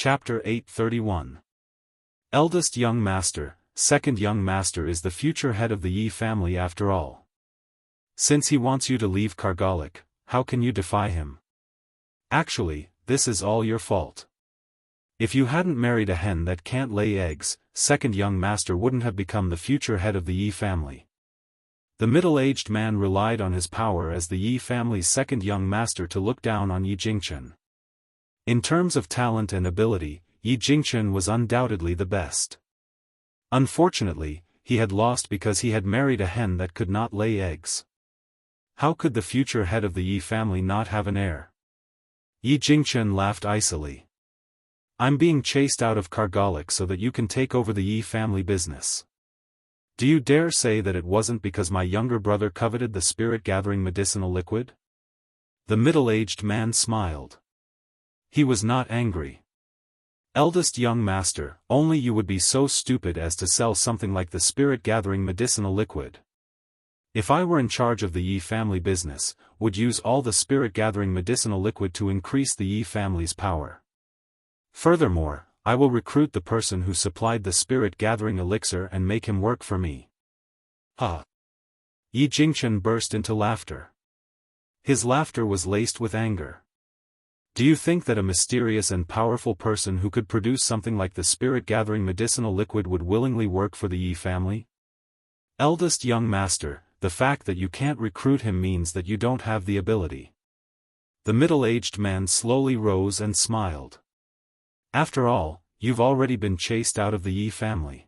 Chapter 831. Eldest young master, second young master is the future head of the Yi family after all. Since he wants you to leave Kargalik, how can you defy him? Actually, this is all your fault. If you hadn't married a hen that can't lay eggs, second young master wouldn't have become the future head of the Yi family. The middle-aged man relied on his power as the Yi family's second young master to look down on Yi Jingchen. In terms of talent and ability, Yi Jingchen was undoubtedly the best. Unfortunately, he had lost because he had married a hen that could not lay eggs. How could the future head of the Yi family not have an heir? Yi Jingchen laughed icily. I'm being chased out of Kargalik so that you can take over the Yi family business. Do you dare say that it wasn't because my younger brother coveted the spirit-gathering medicinal liquid? The middle-aged man smiled. He was not angry. Eldest young master, only you would be so stupid as to sell something like the spirit-gathering medicinal liquid. If I were in charge of the Yi family business, would use all the spirit-gathering medicinal liquid to increase the Yi family's power. Furthermore, I will recruit the person who supplied the spirit-gathering elixir and make him work for me. Ha! Yi Jingchen burst into laughter. His laughter was laced with anger. Do you think that a mysterious and powerful person who could produce something like the spirit-gathering medicinal liquid would willingly work for the Yi family? Eldest young master, the fact that you can't recruit him means that you don't have the ability. The middle-aged man slowly rose and smiled. After all, you've already been chased out of the Yi family.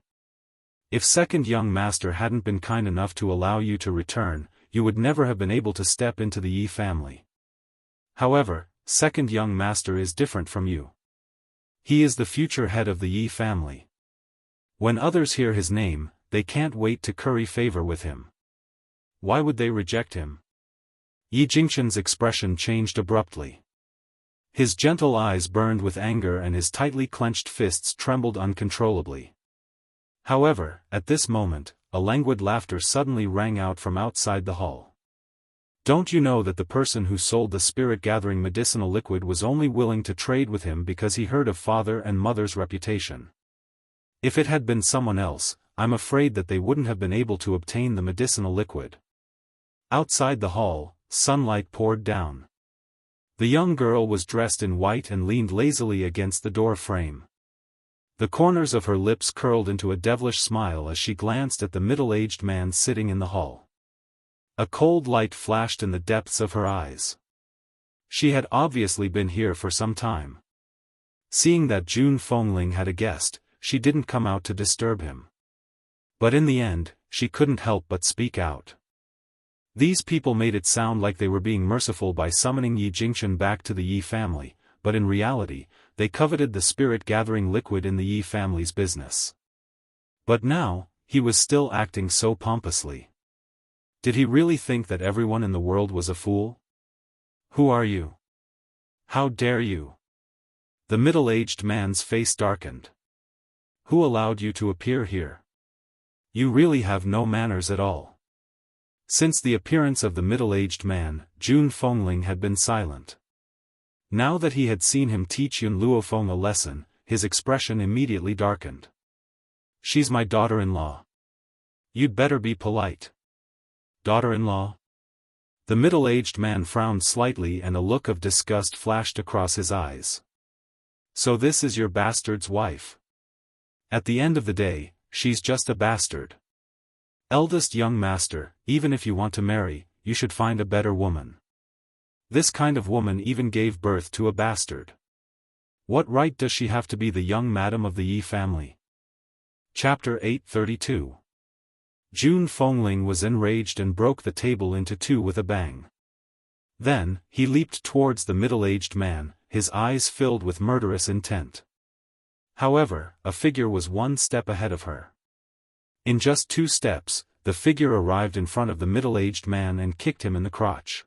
If second young master hadn't been kind enough to allow you to return, you would never have been able to step into the Yi family. However, second young master is different from you. He is the future head of the Yi family. When others hear his name, they can't wait to curry favor with him. Why would they reject him? Yi Jingchen's expression changed abruptly. His gentle eyes burned with anger and his tightly clenched fists trembled uncontrollably. However, at this moment, a languid laughter suddenly rang out from outside the hall. Don't you know that the person who sold the spirit-gathering medicinal liquid was only willing to trade with him because he heard of father and mother's reputation? If it had been someone else, I'm afraid that they wouldn't have been able to obtain the medicinal liquid. Outside the hall, sunlight poured down. The young girl was dressed in white and leaned lazily against the door frame. The corners of her lips curled into a devilish smile as she glanced at the middle-aged man sitting in the hall. A cold light flashed in the depths of her eyes. She had obviously been here for some time. Seeing that Jun Fengling had a guest, she didn't come out to disturb him. But in the end, she couldn't help but speak out. These people made it sound like they were being merciful by summoning Yi Jingchen back to the Yi family, but in reality, they coveted the spirit-gathering liquid in the Yi family's business. But now, he was still acting so pompously. Did he really think that everyone in the world was a fool? Who are you? How dare you? The middle-aged man's face darkened. Who allowed you to appear here? You really have no manners at all. Since the appearance of the middle-aged man, Jun Fengling had been silent. Now that he had seen him teach Yun Luofeng a lesson, his expression immediately darkened. She's my daughter-in-law. You'd better be polite. Daughter-in-law? The middle-aged man frowned slightly and a look of disgust flashed across his eyes. So this is your bastard's wife. At the end of the day, she's just a bastard. Eldest young master, even if you want to marry, you should find a better woman. This kind of woman even gave birth to a bastard. What right does she have to be the young madam of the Yi family? Chapter 832. Jun Fengling was enraged and broke the table into two with a bang. Then, he leaped towards the middle-aged man, his eyes filled with murderous intent. However, a figure was one step ahead of her. In just 2 steps, the figure arrived in front of the middle-aged man and kicked him in the crotch.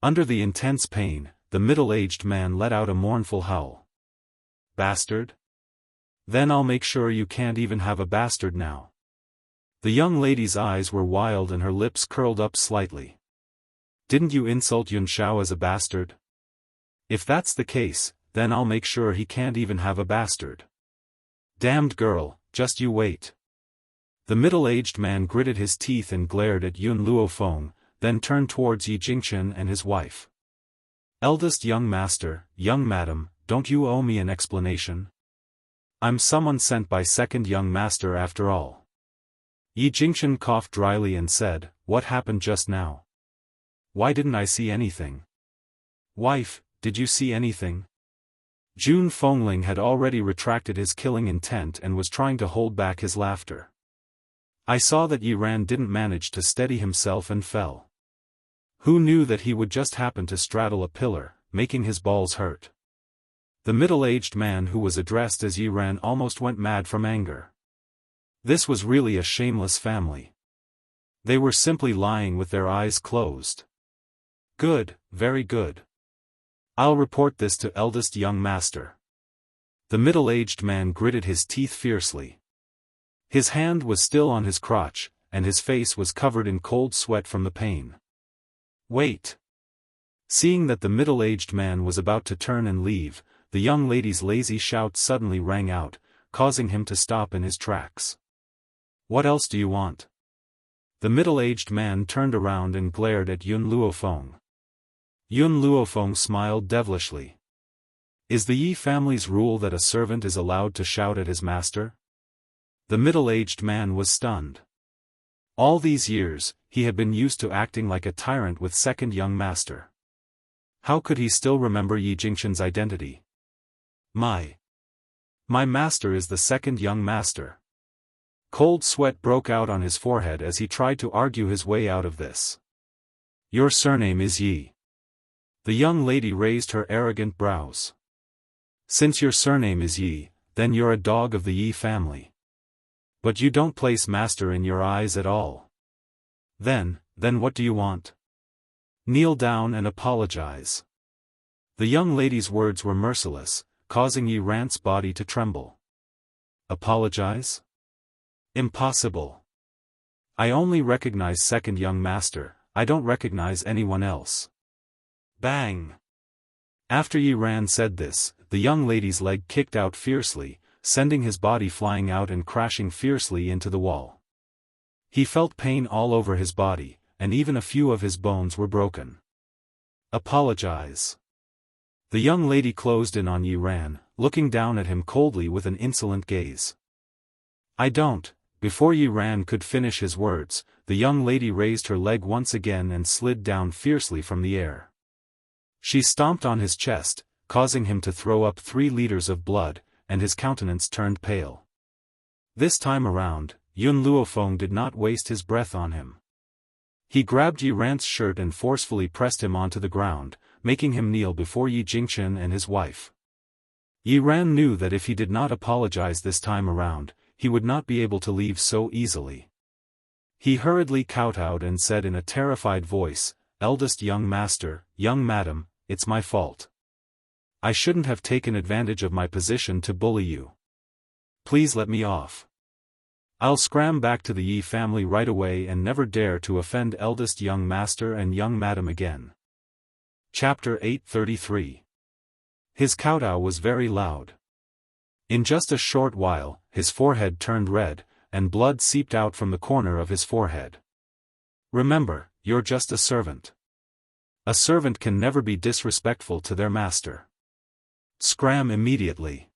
Under the intense pain, the middle-aged man let out a mournful howl. Bastard? Then I'll make sure you can't even have a bastard now. The young lady's eyes were wild and her lips curled up slightly. Didn't you insult Yun Shao as a bastard? If that's the case, then I'll make sure he can't even have a bastard. Damned girl, just you wait. The middle-aged man gritted his teeth and glared at Yun Luofeng, then turned towards Yi Jingchen and his wife. Eldest young master, young madam, don't you owe me an explanation? I'm someone sent by second young master after all. Yi Jingchen coughed dryly and said, what happened just now? Why didn't I see anything? Wife, did you see anything? Jun Fengling had already retracted his killing intent and was trying to hold back his laughter. I saw that Yi Ran didn't manage to steady himself and fell. Who knew that he would just happen to straddle a pillar, making his balls hurt? The middle-aged man who was addressed as Yi Ran almost went mad from anger. This was really a shameless family. They were simply lying with their eyes closed. Good, very good. I'll report this to eldest young master. The middle-aged man gritted his teeth fiercely. His hand was still on his crotch, and his face was covered in cold sweat from the pain. Wait. Seeing that the middle-aged man was about to turn and leave, the young lady's lazy shout suddenly rang out, causing him to stop in his tracks. What else do you want? The middle-aged man turned around and glared at Yun Luofeng. Yun Luofeng smiled devilishly. Is the Yi family's rule that a servant is allowed to shout at his master? The middle-aged man was stunned. All these years, he had been used to acting like a tyrant with second young master. How could he still remember Yi Jingchen's identity? My master is the second young master. Cold sweat broke out on his forehead as he tried to argue his way out of this. Your surname is Yi. The young lady raised her arrogant brows. Since your surname is Yi, then you're a dog of the Yi family. But you don't place master in your eyes at all. Then what do you want? Kneel down and apologize. The young lady's words were merciless, causing Yi Ran's body to tremble. Apologize? Impossible. I only recognize second young master, I don't recognize anyone else. Bang! After Yi Ran said this, the young lady's leg kicked out fiercely, sending his body flying out and crashing fiercely into the wall. He felt pain all over his body, and even a few of his bones were broken. Apologize. The young lady closed in on Yi Ran, looking down at him coldly with an insolent gaze. I don't. Before Yi Ran could finish his words, the young lady raised her leg once again and slid down fiercely from the air. She stomped on his chest, causing him to throw up 3 liters of blood, and his countenance turned pale. This time around, Yun Luofeng did not waste his breath on him. He grabbed Yi Ran's shirt and forcefully pressed him onto the ground, making him kneel before Yi Jingchen and his wife. Yi Ran knew that if he did not apologize this time around, he would not be able to leave so easily. He hurriedly kowtowed and said in a terrified voice, Eldest young master, young madam, it's my fault. I shouldn't have taken advantage of my position to bully you. Please let me off. I'll scram back to the Yi family right away and never dare to offend eldest young master and young madam again. Chapter 833. His kowtow was very loud. In just a short while, his forehead turned red, and blood seeped out from the corner of his forehead. Remember, you're just a servant. A servant can never be disrespectful to their master. Scram immediately.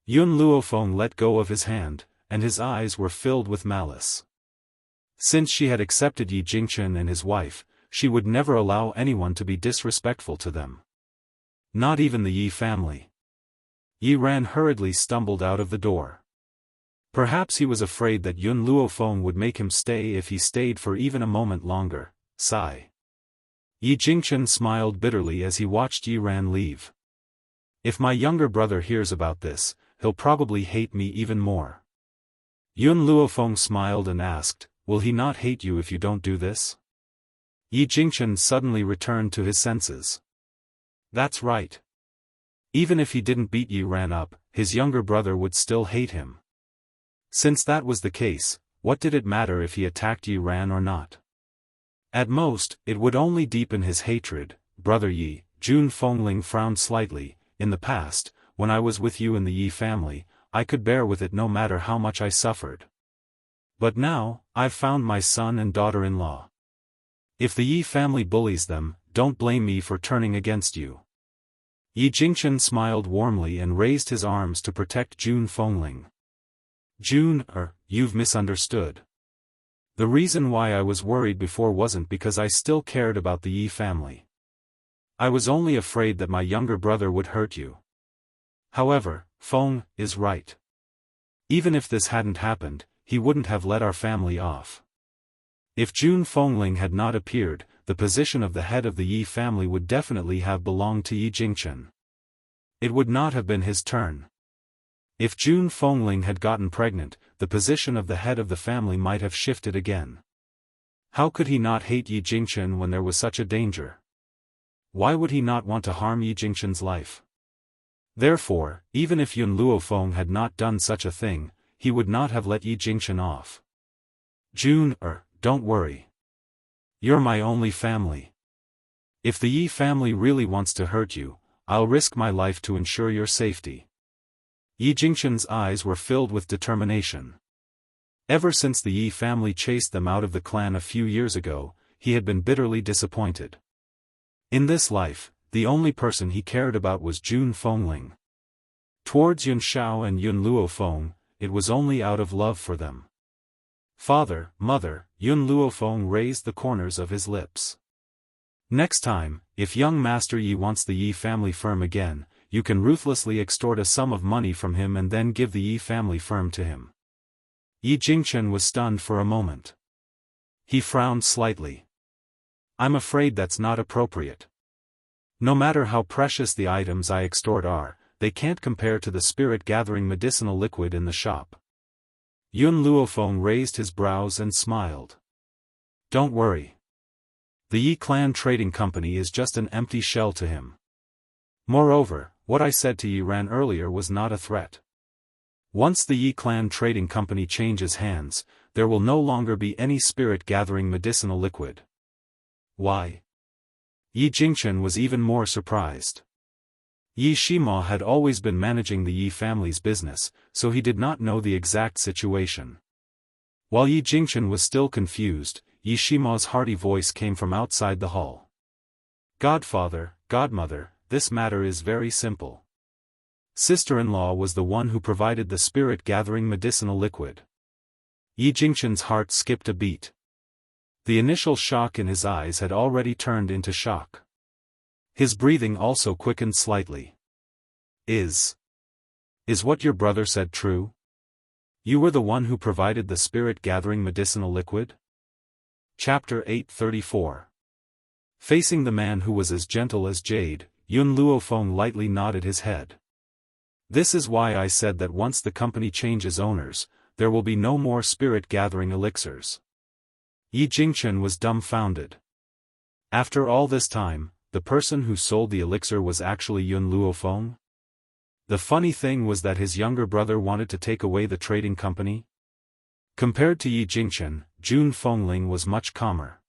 Yun Luofeng let go of his hand, and his eyes were filled with malice. Since she had accepted Yi Jingchen and his wife, she would never allow anyone to be disrespectful to them. Not even the Yi family. Yi Ran hurriedly stumbled out of the door. Perhaps he was afraid that Yun Luofeng would make him stay if he stayed for even a moment longer. Sigh. Yi Jingchen smiled bitterly as he watched Yi Ran leave. If my younger brother hears about this, he'll probably hate me even more. Yun Luofeng smiled and asked, will he not hate you if you don't do this? Yi Jingchen suddenly returned to his senses. That's right. Even if he didn't beat Yi Ran up, his younger brother would still hate him. Since that was the case, what did it matter if he attacked Yi Ran or not? At most, it would only deepen his hatred. Brother Yi, Jun Fengling frowned slightly, in the past, when I was with you in the Yi family, I could bear with it no matter how much I suffered. But now, I've found my son and daughter-in-law. If the Yi family bullies them, don't blame me for turning against you." Yi Jingchen smiled warmly and raised his arms to protect Jun Fengling. "Jun, you've misunderstood. The reason why I was worried before wasn't because I still cared about the Yi family. I was only afraid that my younger brother would hurt you. However, Feng is right. Even if this hadn't happened, he wouldn't have let our family off. If Jun Fengling had not appeared, the position of the head of the Yi family would definitely have belonged to Yi Jingchen. It would not have been his turn. If Jun Fengling had gotten pregnant, the position of the head of the family might have shifted again. How could he not hate Yi Jingchen when there was such a danger? Why would he not want to harm Yi Jingchen's life? Therefore, even if Yun Luofeng had not done such a thing, he would not have let Yi Jingchen off. "Jun, don't worry. You're my only family. If the Yi family really wants to hurt you, I'll risk my life to ensure your safety." Yi Jingchen's eyes were filled with determination. Ever since the Yi family chased them out of the clan a few years ago, he had been bitterly disappointed. In this life, the only person he cared about was Jun Fengling. Towards Yun Xiao and Yun Luofeng, it was only out of love for them. "Father, mother," Yun Luofeng raised the corners of his lips. "Next time, if young Master Yi wants the Yi family firm again, you can ruthlessly extort a sum of money from him and then give the Yi family firm to him." Yi Jingchen was stunned for a moment. He frowned slightly. "I'm afraid that's not appropriate. No matter how precious the items I extort are, they can't compare to the spirit-gathering medicinal liquid in the shop." Yun Luofeng raised his brows and smiled. "Don't worry. The Yi Clan Trading Company is just an empty shell to him. Moreover, what I said to Yi Ran earlier was not a threat. Once the Yi Clan Trading Company changes hands, there will no longer be any spirit-gathering medicinal liquid." "Why?" Yi Jingchen was even more surprised. Yi Shima had always been managing the Yi family's business, so he did not know the exact situation. While Yi Jingchen was still confused, Yi Shima's hearty voice came from outside the hall. "Godfather, godmother, this matter is very simple. Sister-in-law was the one who provided the spirit-gathering medicinal liquid." Yi Jingchen's heart skipped a beat. The initial shock in his eyes had already turned into shock. His breathing also quickened slightly. Is what your brother said true? You were the one who provided the spirit-gathering medicinal liquid?" Chapter 834. Facing the man who was as gentle as jade, Yun Luofeng lightly nodded his head. "This is why I said that once the company changes owners, there will be no more spirit-gathering elixirs." Yi Jingchen was dumbfounded. After all this time, the person who sold the elixir was actually Yun Luofeng? The funny thing was that his younger brother wanted to take away the trading company? Compared to Yi Jingchen, Jun Fengling was much calmer.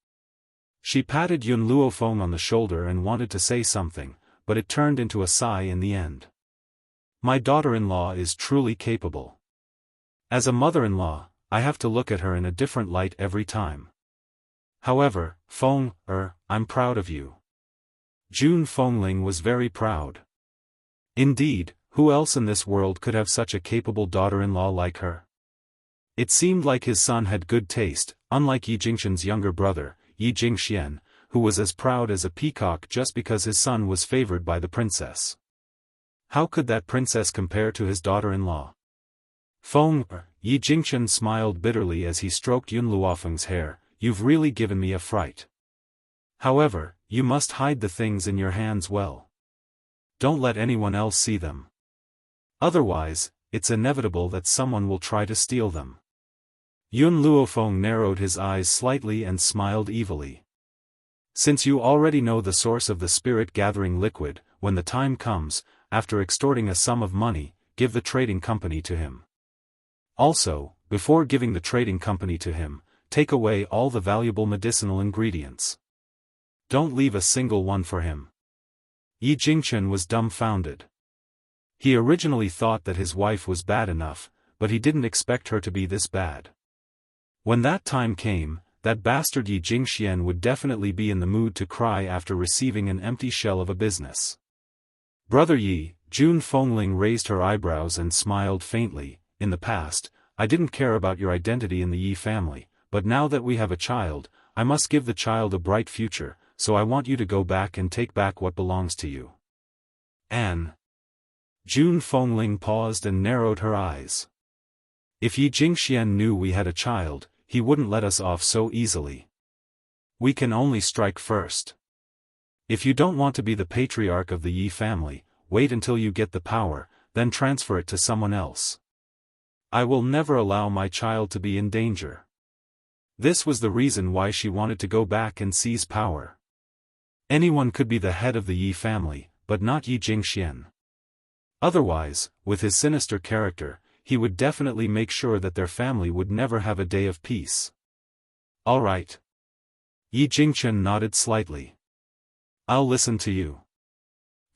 She patted Yun Luofeng on the shoulder and wanted to say something, but it turned into a sigh in the end. "My daughter-in-law is truly capable. As a mother-in-law, I have to look at her in a different light every time. However, Feng, I'm proud of you." Jun Fengling was very proud. Indeed, who else in this world could have such a capable daughter-in-law like her? It seemed like his son had good taste, unlike Yi Jingchen's younger brother, Yi Jingxian, who was as proud as a peacock just because his son was favored by the princess. How could that princess compare to his daughter-in-law? "Feng, Yi Jingchen smiled bitterly as he stroked Yun Luofeng's hair, "You've really given me a fright. However, you must hide the things in your hands well. Don't let anyone else see them. Otherwise, it's inevitable that someone will try to steal them." Yun Luofeng narrowed his eyes slightly and smiled evilly. "Since you already know the source of the spirit-gathering liquid, when the time comes, after extorting a sum of money, give the trading company to him. Also, before giving the trading company to him, take away all the valuable medicinal ingredients. Don't leave a single one for him." Yi Jingchen was dumbfounded. He originally thought that his wife was bad enough, but he didn't expect her to be this bad. When that time came, that bastard Yi Jingxian would definitely be in the mood to cry after receiving an empty shell of a business. Brother Yi, Jun Fengling raised her eyebrows and smiled faintly. In the past, I didn't care about your identity in the Yi family, but now that we have a child, I must give the child a bright future, so I want you to go back and take back what belongs to you. Anne. Jun Fengling paused and narrowed her eyes. If Yi Jingxian knew we had a child, he wouldn't let us off so easily. We can only strike first. If you don't want to be the patriarch of the Yi family, wait until you get the power, then transfer it to someone else. I will never allow my child to be in danger. This was the reason why she wanted to go back and seize power. Anyone could be the head of the Yi family, but not Yi Jingxian. Otherwise, with his sinister character, he would definitely make sure that their family would never have a day of peace. All right. Yi Jingxian nodded slightly. I'll listen to you.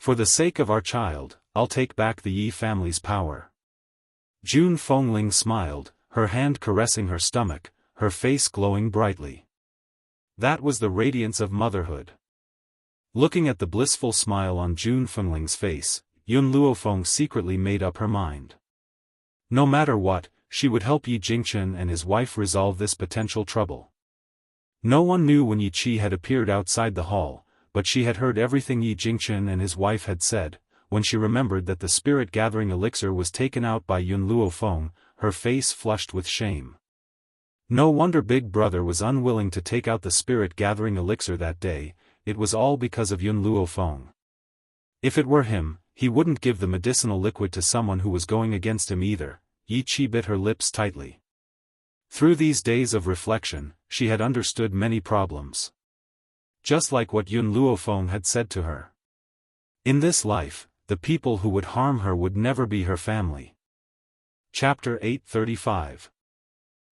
For the sake of our child, I'll take back the Yi family's power. Jun Fengling smiled, her hand caressing her stomach, her face glowing brightly. That was the radiance of motherhood. Looking at the blissful smile on Jun Fengling's face, Yun Luofeng secretly made up her mind. No matter what, she would help Yi Jingxian and his wife resolve this potential trouble. No one knew when Yi Qi had appeared outside the hall, but she had heard everything Yi Jingxian and his wife had said. When she remembered that the spirit-gathering elixir was taken out by Yun Luofeng, her face flushed with shame. No wonder Big Brother was unwilling to take out the spirit-gathering elixir that day, it was all because of Yun Luofeng. If it were him, he wouldn't give the medicinal liquid to someone who was going against him either. Yi Qi bit her lips tightly. Through these days of reflection, she had understood many problems. Just like what Yun Luofeng had said to her. In this life, the people who would harm her would never be her family. Chapter 835.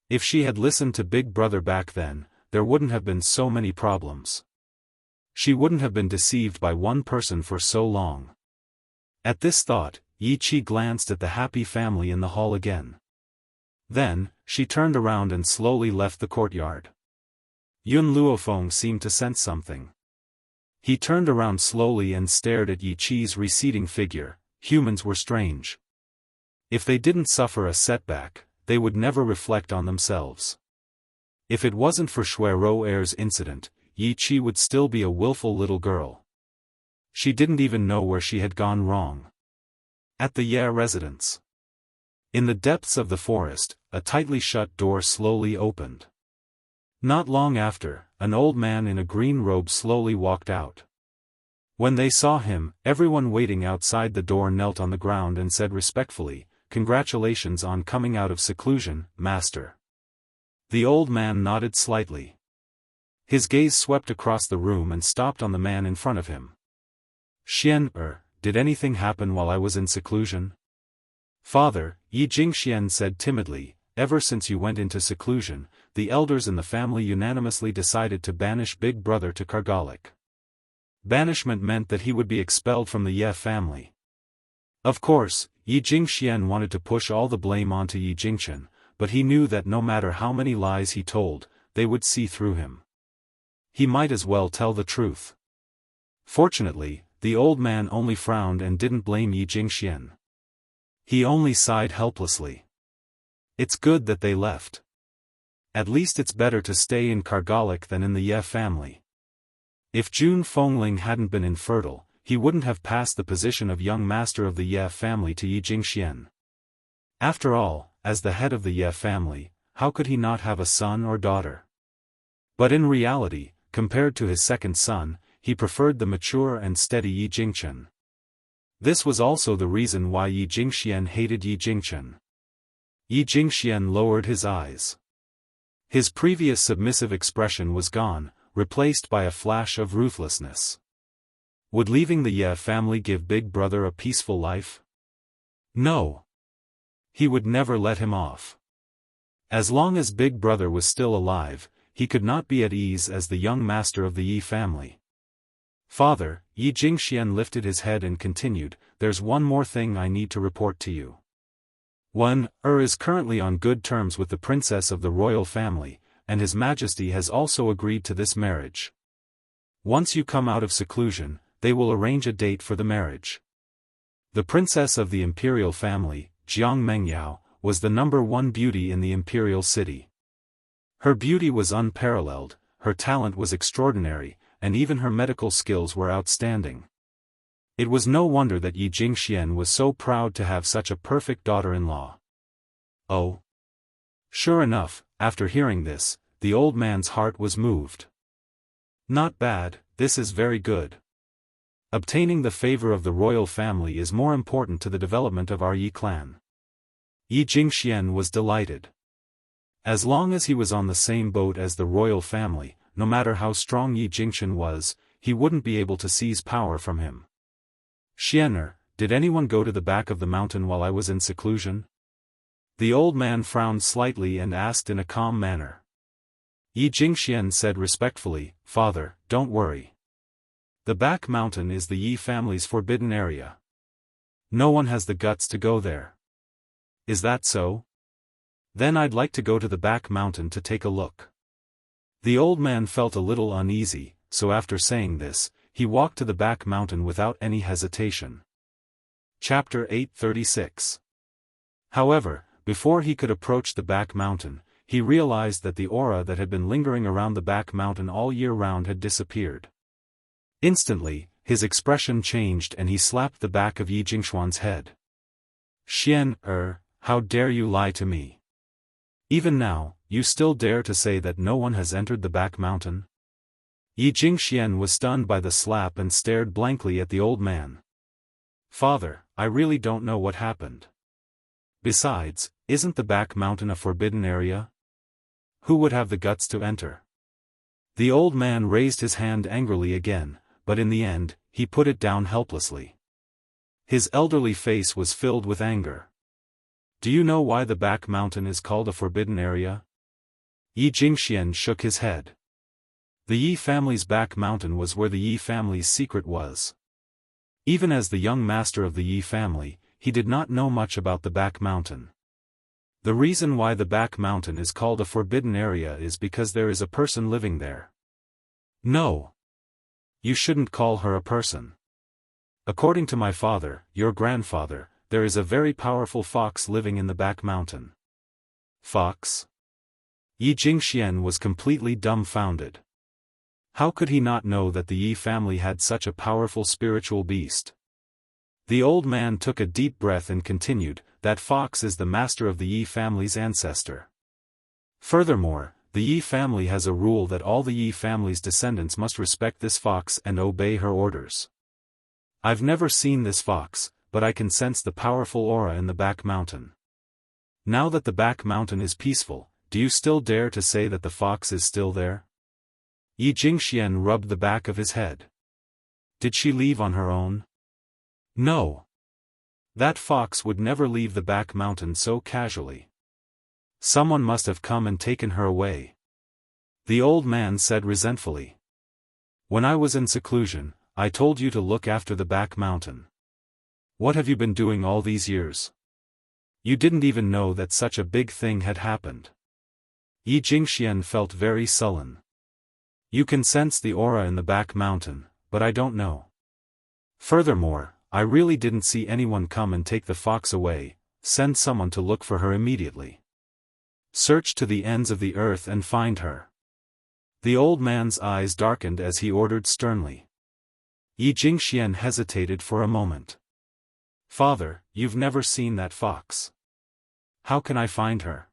If she had listened to Big Brother back then, there wouldn't have been so many problems. She wouldn't have been deceived by one person for so long. At this thought, Yi Qi glanced at the happy family in the hall again. Then, she turned around and slowly left the courtyard. Yun Luofeng seemed to sense something. He turned around slowly and stared at Yi Qi's receding figure. Humans were strange. If they didn't suffer a setback, they would never reflect on themselves. If it wasn't for Shuai Er's incident, Yi Qi would still be a willful little girl. She didn't even know where she had gone wrong. At the Ye residence. In the depths of the forest, a tightly shut door slowly opened. Not long after, an old man in a green robe slowly walked out. When they saw him, everyone waiting outside the door knelt on the ground and said respectfully, "Congratulations on coming out of seclusion, master." The old man nodded slightly. His gaze swept across the room and stopped on the man in front of him. Did anything happen while I was in seclusion?" "Father," Yi Jingxian said timidly, "ever since you went into seclusion, the elders in the family unanimously decided to banish Big Brother to Kargalik. Banishment meant that he would be expelled from the Ye family." Of course, Yi Jingxian wanted to push all the blame onto Yi Jingxian, but he knew that no matter how many lies he told, they would see through him. He might as well tell the truth. Fortunately, the old man only frowned and didn't blame Yi Jingxian. He only sighed helplessly. It's good that they left. At least it's better to stay in Kargalik than in the Ye family. If Jun Fengling hadn't been infertile, he wouldn't have passed the position of young master of the Ye family to Yi Jingxian. After all, as the head of the Ye family, how could he not have a son or daughter? But in reality, compared to his second son, he preferred the mature and steady Yi Jingxian. This was also the reason why Yi Jingxian hated Yi Jingxian. Yi Jingxian lowered his eyes. His previous submissive expression was gone, replaced by a flash of ruthlessness. Would leaving the Ye family give Big Brother a peaceful life? No. He would never let him off. As long as Big Brother was still alive, he could not be at ease as the young master of the Yi family. Father, Yi Jingxian lifted his head and continued, there's one more thing I need to report to you. 1. Is currently on good terms with the princess of the royal family, and His Majesty has also agreed to this marriage. Once you come out of seclusion, they will arrange a date for the marriage. The princess of the imperial family, Jiang Mengyao, was the #1 beauty in the imperial city. Her beauty was unparalleled, her talent was extraordinary, and even her medical skills were outstanding. It was no wonder that Yi Jingxian was so proud to have such a perfect daughter-in-law. Oh! Sure enough, after hearing this, the old man's heart was moved. Not bad, this is very good. Obtaining the favor of the royal family is more important to the development of our Yi clan. Yi Jingxian was delighted. As long as he was on the same boat as the royal family, no matter how strong Yi Jingxian was, he wouldn't be able to seize power from him. Xianer, did anyone go to the back of the mountain while I was in seclusion? The old man frowned slightly and asked in a calm manner. Yi Jingxian said respectfully, Father, don't worry. The back mountain is the Yi family's forbidden area. No one has the guts to go there. Is that so? Then I'd like to go to the back mountain to take a look. The old man felt a little uneasy, so after saying this, he walked to the back mountain without any hesitation. Chapter 836. However, before he could approach the back mountain, he realized that the aura that had been lingering around the back mountain all year round had disappeared. Instantly, his expression changed and he slapped the back of Yi Jingxian's head. How dare you lie to me? Even now, you still dare to say that no one has entered the back mountain? Yi Jingxian was stunned by the slap and stared blankly at the old man. Father, I really don't know what happened. Besides, isn't the back mountain a forbidden area? Who would have the guts to enter? The old man raised his hand angrily again, but in the end, he put it down helplessly. His elderly face was filled with anger. Do you know why the back mountain is called a forbidden area? Yi Jingxian shook his head. The Yi family's back mountain was where the Yi family's secret was. Even as the young master of the Yi family, he did not know much about the back mountain. The reason why the back mountain is called a forbidden area is because there is a person living there. No. You shouldn't call her a person. According to my father, your grandfather, there is a very powerful fox living in the back mountain. Fox? Yi Jingxian was completely dumbfounded. How could he not know that the Yi family had such a powerful spiritual beast? The old man took a deep breath and continued, that fox is the master of the Yi family's ancestor. Furthermore, the Yi family has a rule that all the Yi family's descendants must respect this fox and obey her orders. I've never seen this fox, but I can sense the powerful aura in the back mountain. Now that the back mountain is peaceful, do you still dare to say that the fox is still there? Yi Jingxian rubbed the back of his head. Did she leave on her own? No. That fox would never leave the back mountain so casually. Someone must have come and taken her away. The old man said resentfully. When I was in seclusion, I told you to look after the back mountain. What have you been doing all these years? You didn't even know that such a big thing had happened. Yi Jingxian felt very sullen. You can sense the aura in the back mountain, but I don't know. Furthermore, I really didn't see anyone come and take the fox away. Send someone to look for her immediately. Search to the ends of the earth and find her. The old man's eyes darkened as he ordered sternly. Yi Jingxian hesitated for a moment. Father, you've never seen that fox. How can I find her?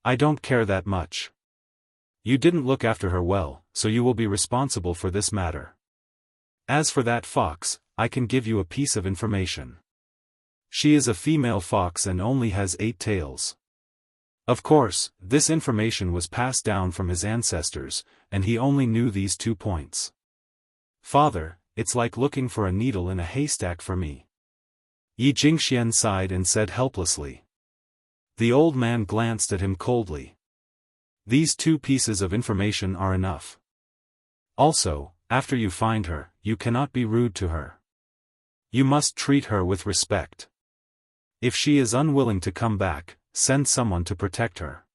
I don't care that much. You didn't look after her well, so you will be responsible for this matter. As for that fox, I can give you a piece of information. She is a female fox and only has 8 tails. Of course, this information was passed down from his ancestors, and he only knew these 2 points. Father, it's like looking for a needle in a haystack for me. Yi Jingxian sighed and said helplessly. The old man glanced at him coldly. These 2 pieces of information are enough. Also, after you find her, you cannot be rude to her. You must treat her with respect. If she is unwilling to come back, send someone to protect her.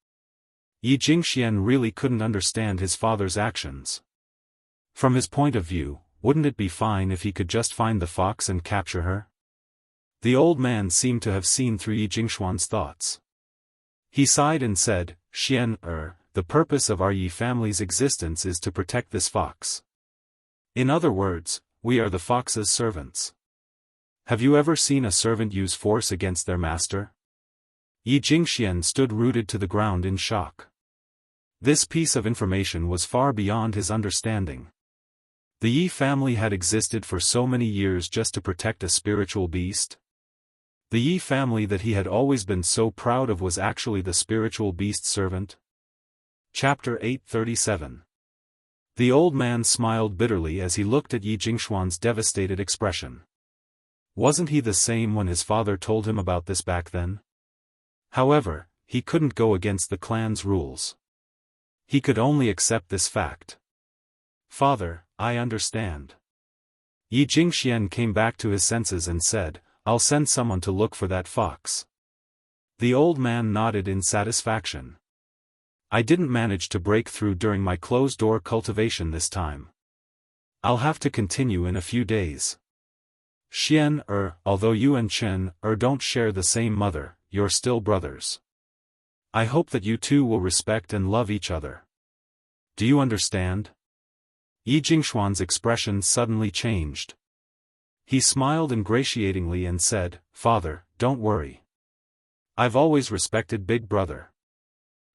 Yi Jingxian really couldn't understand his father's actions. From his point of view, wouldn't it be fine if he could just find the fox and capture her? The old man seemed to have seen through Yi Jingxuan's thoughts. He sighed and said, Xian, the purpose of our Yi family's existence is to protect this fox. In other words, we are the fox's servants. Have you ever seen a servant use force against their master? Yi Jingxian stood rooted to the ground in shock. This piece of information was far beyond his understanding. The Yi family had existed for so many years just to protect a spiritual beast? The Yi family that he had always been so proud of was actually the spiritual beast's servant? Chapter 837. The old man smiled bitterly as he looked at Yi Jingxuan's devastated expression. Wasn't he the same when his father told him about this back then? However, he couldn't go against the clan's rules. He could only accept this fact. Father, I understand. Yi Jingxian came back to his senses and said, I'll send someone to look for that fox. The old man nodded in satisfaction. I didn't manage to break through during my closed-door cultivation this time. I'll have to continue in a few days. Xian, although you and Chen, don't share the same mother, you're still brothers. I hope that you two will respect and love each other. Do you understand? Yi Jingxuan's expression suddenly changed. He smiled ingratiatingly and said, Father, don't worry. I've always respected Big Brother.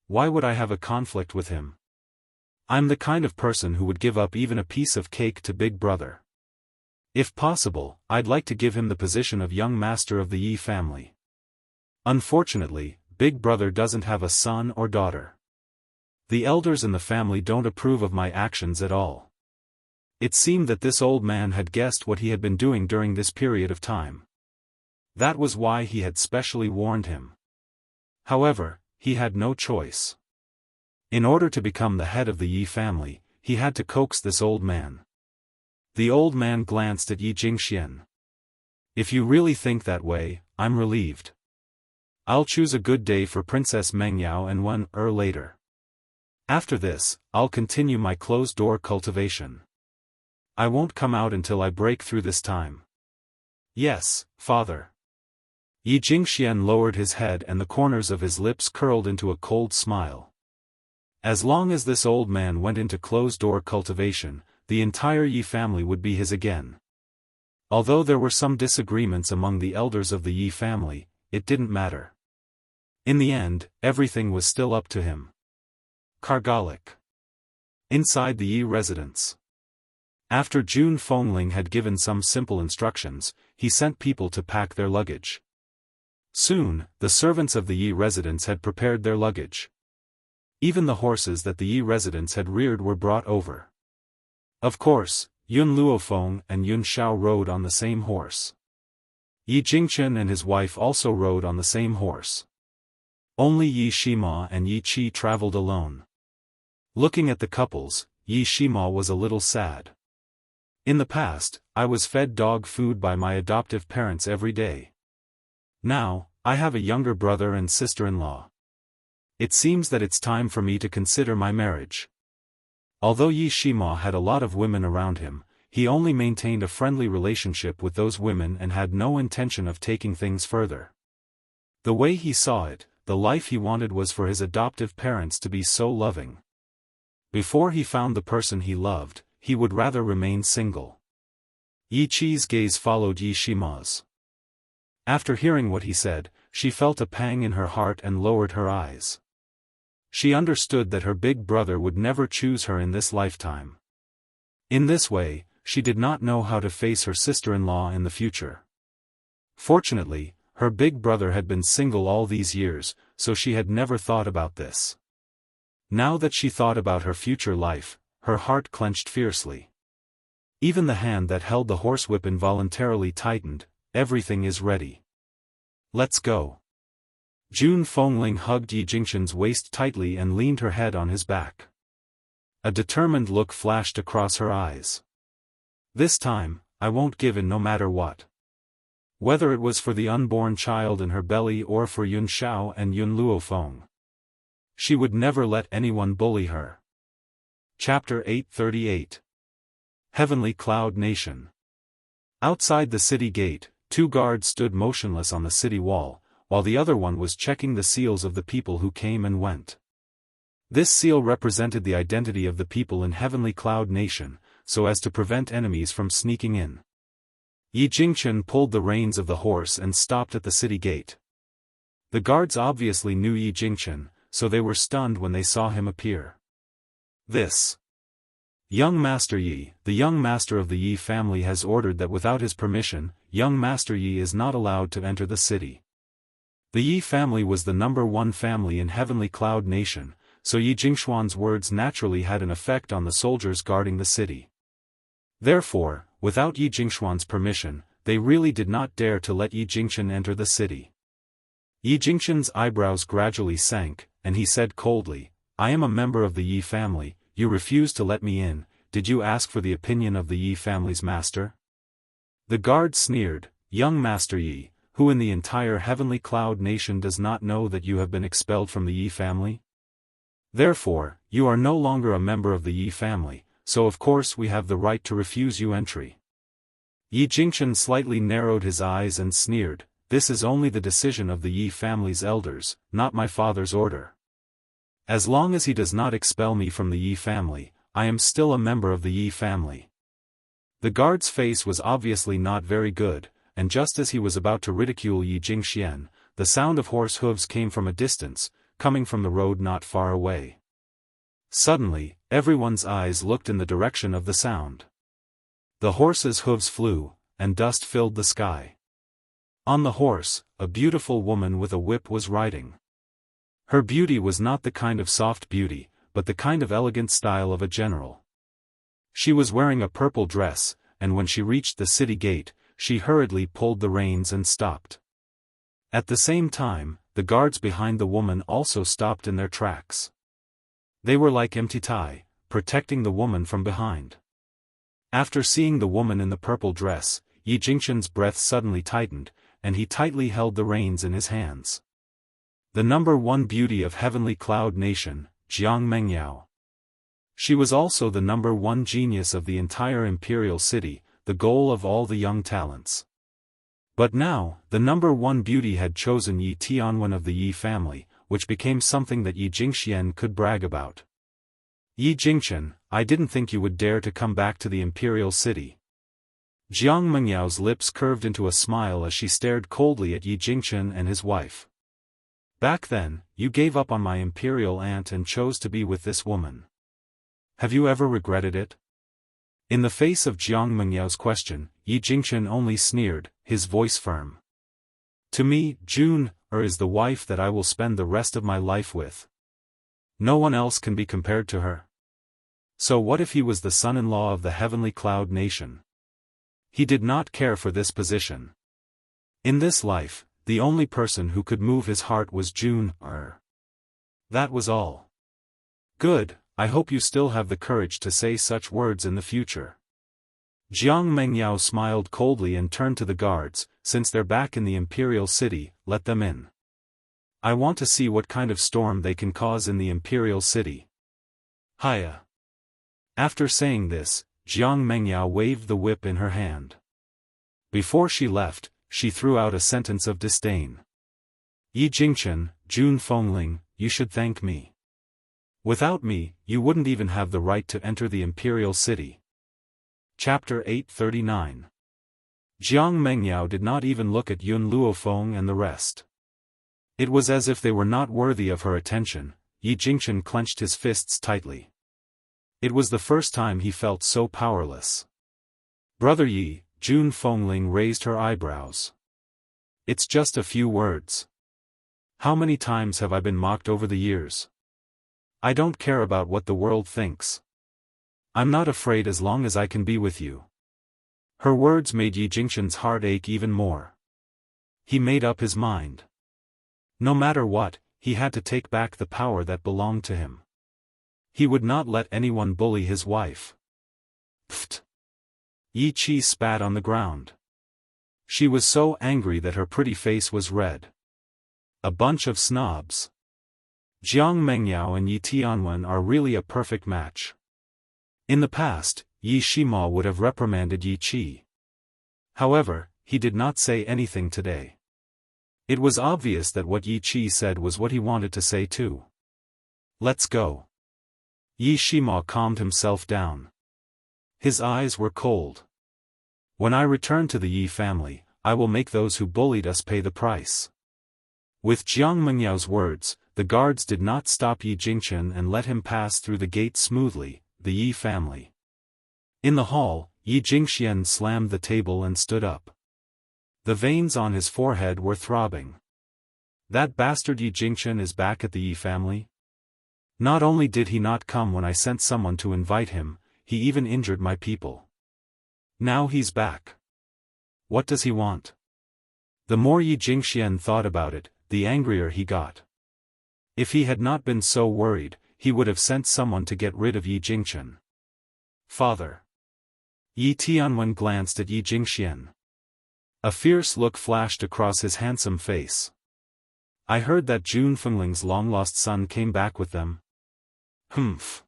Why would I have a conflict with him? I'm the kind of person who would give up even a piece of cake to Big Brother. If possible, I'd like to give him the position of young master of the Yi family. Unfortunately, Big Brother doesn't have a son or daughter. The elders in the family don't approve of my actions at all. It seemed that this old man had guessed what he had been doing during this period of time. That was why he had specially warned him. However, he had no choice. In order to become the head of the Yi family, he had to coax this old man. The old man glanced at Yi Jingxian. If you really think that way, I'm relieved. I'll choose a good day for Princess Mengyao and 1 hour later. After this, I'll continue my closed-door cultivation. I won't come out until I break through this time. Yes, father. Yi Jingxian lowered his head and the corners of his lips curled into a cold smile. As long as this old man went into closed-door cultivation, the entire Yi family would be his again. Although there were some disagreements among the elders of the Yi family, it didn't matter. In the end, everything was still up to him. Kargalik. Inside the Yi residence. After Jun Fengling had given some simple instructions, he sent people to pack their luggage. Soon, the servants of the Yi residence had prepared their luggage. Even the horses that the Yi residence had reared were brought over. Of course, Yun Luofeng and Yun Xiao rode on the same horse. Yi Jingchen and his wife also rode on the same horse. Only Yi Shima and Yi Qi traveled alone. Looking at the couples, Yi Shima was a little sad. In the past, I was fed dog food by my adoptive parents every day. Now, I have a younger brother and sister-in-law. It seems that it's time for me to consider my marriage. Although Yi Shima had a lot of women around him, he only maintained a friendly relationship with those women and had no intention of taking things further. The way he saw it, the life he wanted was for his adoptive parents to be so loving. Before he found the person he loved, he would rather remain single. Yi Qi's gaze followed Yi Shima's. After hearing what he said, she felt a pang in her heart and lowered her eyes. She understood that her big brother would never choose her in this lifetime. In this way, she did not know how to face her sister-in-law in the future. Fortunately, her big brother had been single all these years, so she had never thought about this. Now that she thought about her future life, her heart clenched fiercely. Even the hand that held the horsewhip involuntarily tightened. Everything is ready. Let's go. Jun Fengling hugged Yi Jingxin's waist tightly and leaned her head on his back. A determined look flashed across her eyes. This time, I won't give in no matter what. Whether it was for the unborn child in her belly or for Yun Xiao and Yun Luofeng. She would never let anyone bully her. Chapter 838. Heavenly Cloud Nation. Outside the city gate, 2 guards stood motionless on the city wall, while the other one was checking the seals of the people who came and went. This seal represented the identity of the people in Heavenly Cloud Nation, so as to prevent enemies from sneaking in. Yi Jingchen pulled the reins of the horse and stopped at the city gate. The guards obviously knew Yi Jingchen, so they were stunned when they saw him appear. This young Master Yi, the young master of the Yi family, has ordered that without his permission, young Master Yi is not allowed to enter the city. The Yi family was the #1 family in Heavenly Cloud Nation, so Yi Jingxuan's words naturally had an effect on the soldiers guarding the city. Therefore, without Yi Jingxuan's permission, they really did not dare to let Yi Jingchen enter the city. Yi Jingchen's eyebrows gradually sank, and he said coldly, "I am a member of the Yi family, you refuse to let me in, did you ask for the opinion of the Yi family's master?" The guard sneered, "Young Master Yi, who in the entire Heavenly Cloud Nation does not know that you have been expelled from the Yi family? Therefore, you are no longer a member of the Yi family, so of course we have the right to refuse you entry." Yi Jingchen slightly narrowed his eyes and sneered, "This is only the decision of the Yi family's elders, not my father's order. As long as he does not expel me from the Yi family, I am still a member of the Yi family." The guard's face was obviously not very good, and just as he was about to ridicule Yi Jingxian, the sound of horse hooves came from a distance, coming from the road not far away. Suddenly, everyone's eyes looked in the direction of the sound. The horse's hooves flew, and dust filled the sky. On the horse, a beautiful woman with a whip was riding. Her beauty was not the kind of soft beauty, but the kind of elegant style of a general. She was wearing a purple dress, and when she reached the city gate, she hurriedly pulled the reins and stopped. At the same time, the guards behind the woman also stopped in their tracks. They were like empty tie, protecting the woman from behind. After seeing the woman in the purple dress, Yi Jingchen's breath suddenly tightened, and he tightly held the reins in his hands. The #1 beauty of Heavenly Cloud Nation, Jiang Mengyao. She was also the #1 genius of the entire imperial city, the goal of all the young talents. But now, the #1 beauty had chosen Yi Tianwen of the Yi family, which became something that Yi Jingxian could brag about. "Yi Jingchen, I didn't think you would dare to come back to the imperial city." Jiang Mengyao's lips curved into a smile as she stared coldly at Yi Jingchen and his wife. "Back then, you gave up on my imperial aunt and chose to be with this woman. Have you ever regretted it?" In the face of Jiang Mengyao's question, Yi Jingchen only sneered, his voice firm. "To me, June is the wife that I will spend the rest of my life with. No one else can be compared to her. So what if he was the son-in-law of the Heavenly Cloud Nation?" He did not care for this position. In this life, the only person who could move his heart was June. That was all. "Good, I hope you still have the courage to say such words in the future." Jiang Mengyao smiled coldly and turned to the guards, "Since they're back in the imperial city, let them in. I want to see what kind of storm they can cause in the imperial city." Hiya. After saying this, Jiang Mengyao waved the whip in her hand. Before she left, she threw out a sentence of disdain. "Yi Jingchen, Jun Fengling, you should thank me. Without me, you wouldn't even have the right to enter the imperial city." Chapter 839. Jiang Mengyao did not even look at Yun Luofeng and the rest. It was as if they were not worthy of her attention. Yi Jingchen clenched his fists tightly. It was the first time he felt so powerless. "Brother Yi," Jun Fengling raised her eyebrows. "It's just a few words. How many times have I been mocked over the years? I don't care about what the world thinks. I'm not afraid as long as I can be with you." Her words made Yi Jingchen's heart ache even more. He made up his mind. No matter what, he had to take back the power that belonged to him. He would not let anyone bully his wife. Pfft! Yi Qi spat on the ground. She was so angry that her pretty face was red. A bunch of snobs. Jiang Mengyao and Yi Tianwen are really a perfect match. In the past, Yi Shima would have reprimanded Yi Qi. However, he did not say anything today. It was obvious that what Yi Qi said was what he wanted to say too. Let's go. Yi Shima calmed himself down. His eyes were cold. When I return to the Yi family, I will make those who bullied us pay the price. With Jiang Mengyao's words, the guards did not stop Yi Jingchen and let him pass through the gate smoothly, the Yi family. In the hall, Yi Jingxian slammed the table and stood up. The veins on his forehead were throbbing. That bastard Yi Jingchen is back at the Yi family? Not only did he not come when I sent someone to invite him, he even injured my people. Now he's back. What does he want? The more Yi Jingxian thought about it, the angrier he got. If he had not been so worried, he would have sent someone to get rid of Yi Jingchen. Father. Yi Tianwen glanced at Yi Jingxian. A fierce look flashed across his handsome face. I heard that Jun Fengling's long-lost son came back with them. Humph.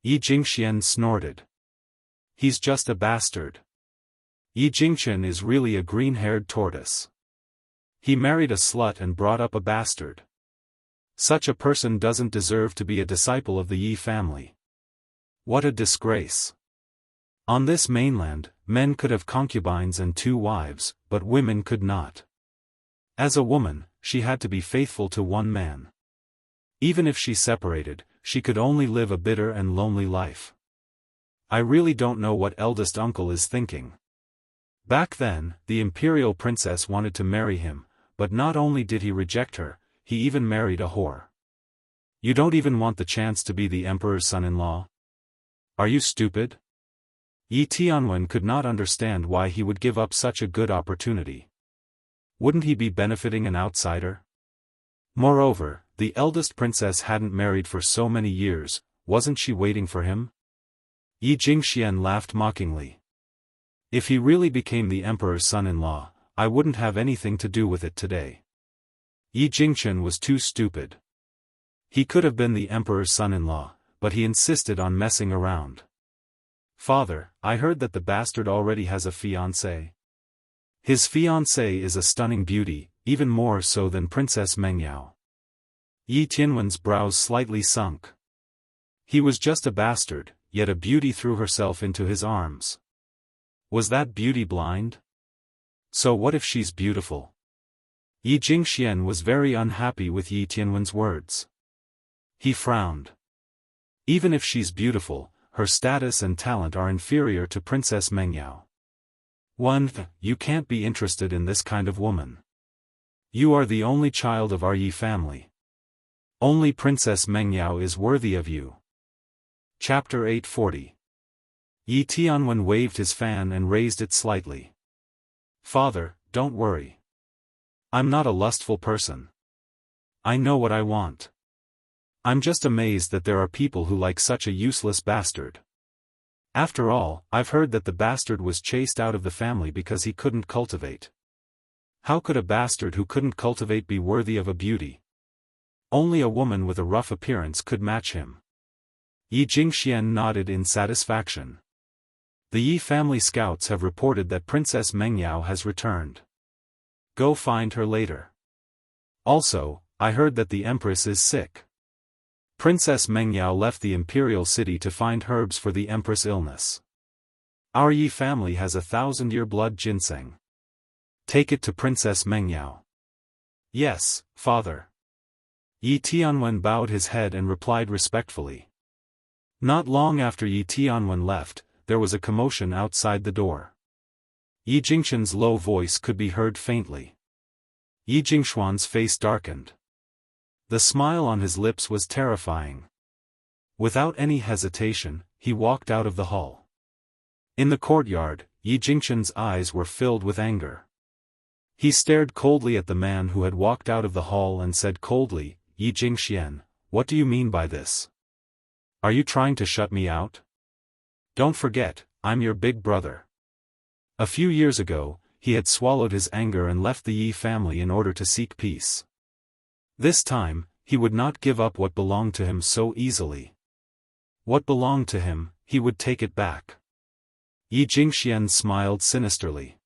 Yi Jingxian snorted. He's just a bastard. Yi Jingchen is really a green-haired tortoise. He married a slut and brought up a bastard. Such a person doesn't deserve to be a disciple of the Yi family. What a disgrace. On this mainland, men could have concubines and 2 wives, but women could not. As a woman, she had to be faithful to one man. Even if she separated, she could only live a bitter and lonely life. I really don't know what eldest uncle is thinking. Back then, the imperial princess wanted to marry him, but not only did he reject her, he even married a whore. You don't even want the chance to be the emperor's son-in-law? Are you stupid? Yi Tianwen could not understand why he would give up such a good opportunity. Wouldn't he be benefiting an outsider? Moreover, the eldest princess hadn't married for so many years, wasn't she waiting for him? Yi Jingxian laughed mockingly. If he really became the emperor's son-in-law, I wouldn't have anything to do with it today. Yi Jingchen was too stupid. He could have been the emperor's son-in-law, but he insisted on messing around. Father, I heard that the bastard already has a fiancée. His fiancée is a stunning beauty, even more so than Princess Mengyao. Yi Tianwen's brows slightly sunk. He was just a bastard, yet a beauty threw herself into his arms. Was that beauty blind? So what if she's beautiful? Yi Jingxian was very unhappy with Yi Tianwen's words. He frowned. Even if she's beautiful, her status and talent are inferior to Princess Mengyao. You can't be interested in this kind of woman. You are the only child of our Yi family. Only Princess Mengyao is worthy of you. Chapter 840. Yi Tianwen waved his fan and raised it slightly. Father, don't worry. I'm not a lustful person. I know what I want. I'm just amazed that there are people who like such a useless bastard. After all, I've heard that the bastard was chased out of the family because he couldn't cultivate. How could a bastard who couldn't cultivate be worthy of a beauty? Only a woman with a rough appearance could match him. Yi Jingxian nodded in satisfaction. The Yi family scouts have reported that Princess Mengyao has returned. Go find her later. Also, I heard that the Empress is sick. Princess Mengyao left the imperial city to find herbs for the Empress' illness. Our Yi family has 1,000-year blood ginseng. Take it to Princess Mengyao. Yes, father. Yi Tianwen bowed his head and replied respectfully. Not long after Yi Tianwen left, there was a commotion outside the door. Yi Jingchen's low voice could be heard faintly. Yi Jingxuan's face darkened. The smile on his lips was terrifying. Without any hesitation, he walked out of the hall. In the courtyard, Yi Jingchen's eyes were filled with anger. He stared coldly at the man who had walked out of the hall and said coldly, Yi Jingxian, what do you mean by this? Are you trying to shut me out? Don't forget, I'm your big brother. A few years ago, he had swallowed his anger and left the Yi family in order to seek peace. This time, he would not give up what belonged to him so easily. What belonged to him, he would take it back. Yi Jingxian smiled sinisterly.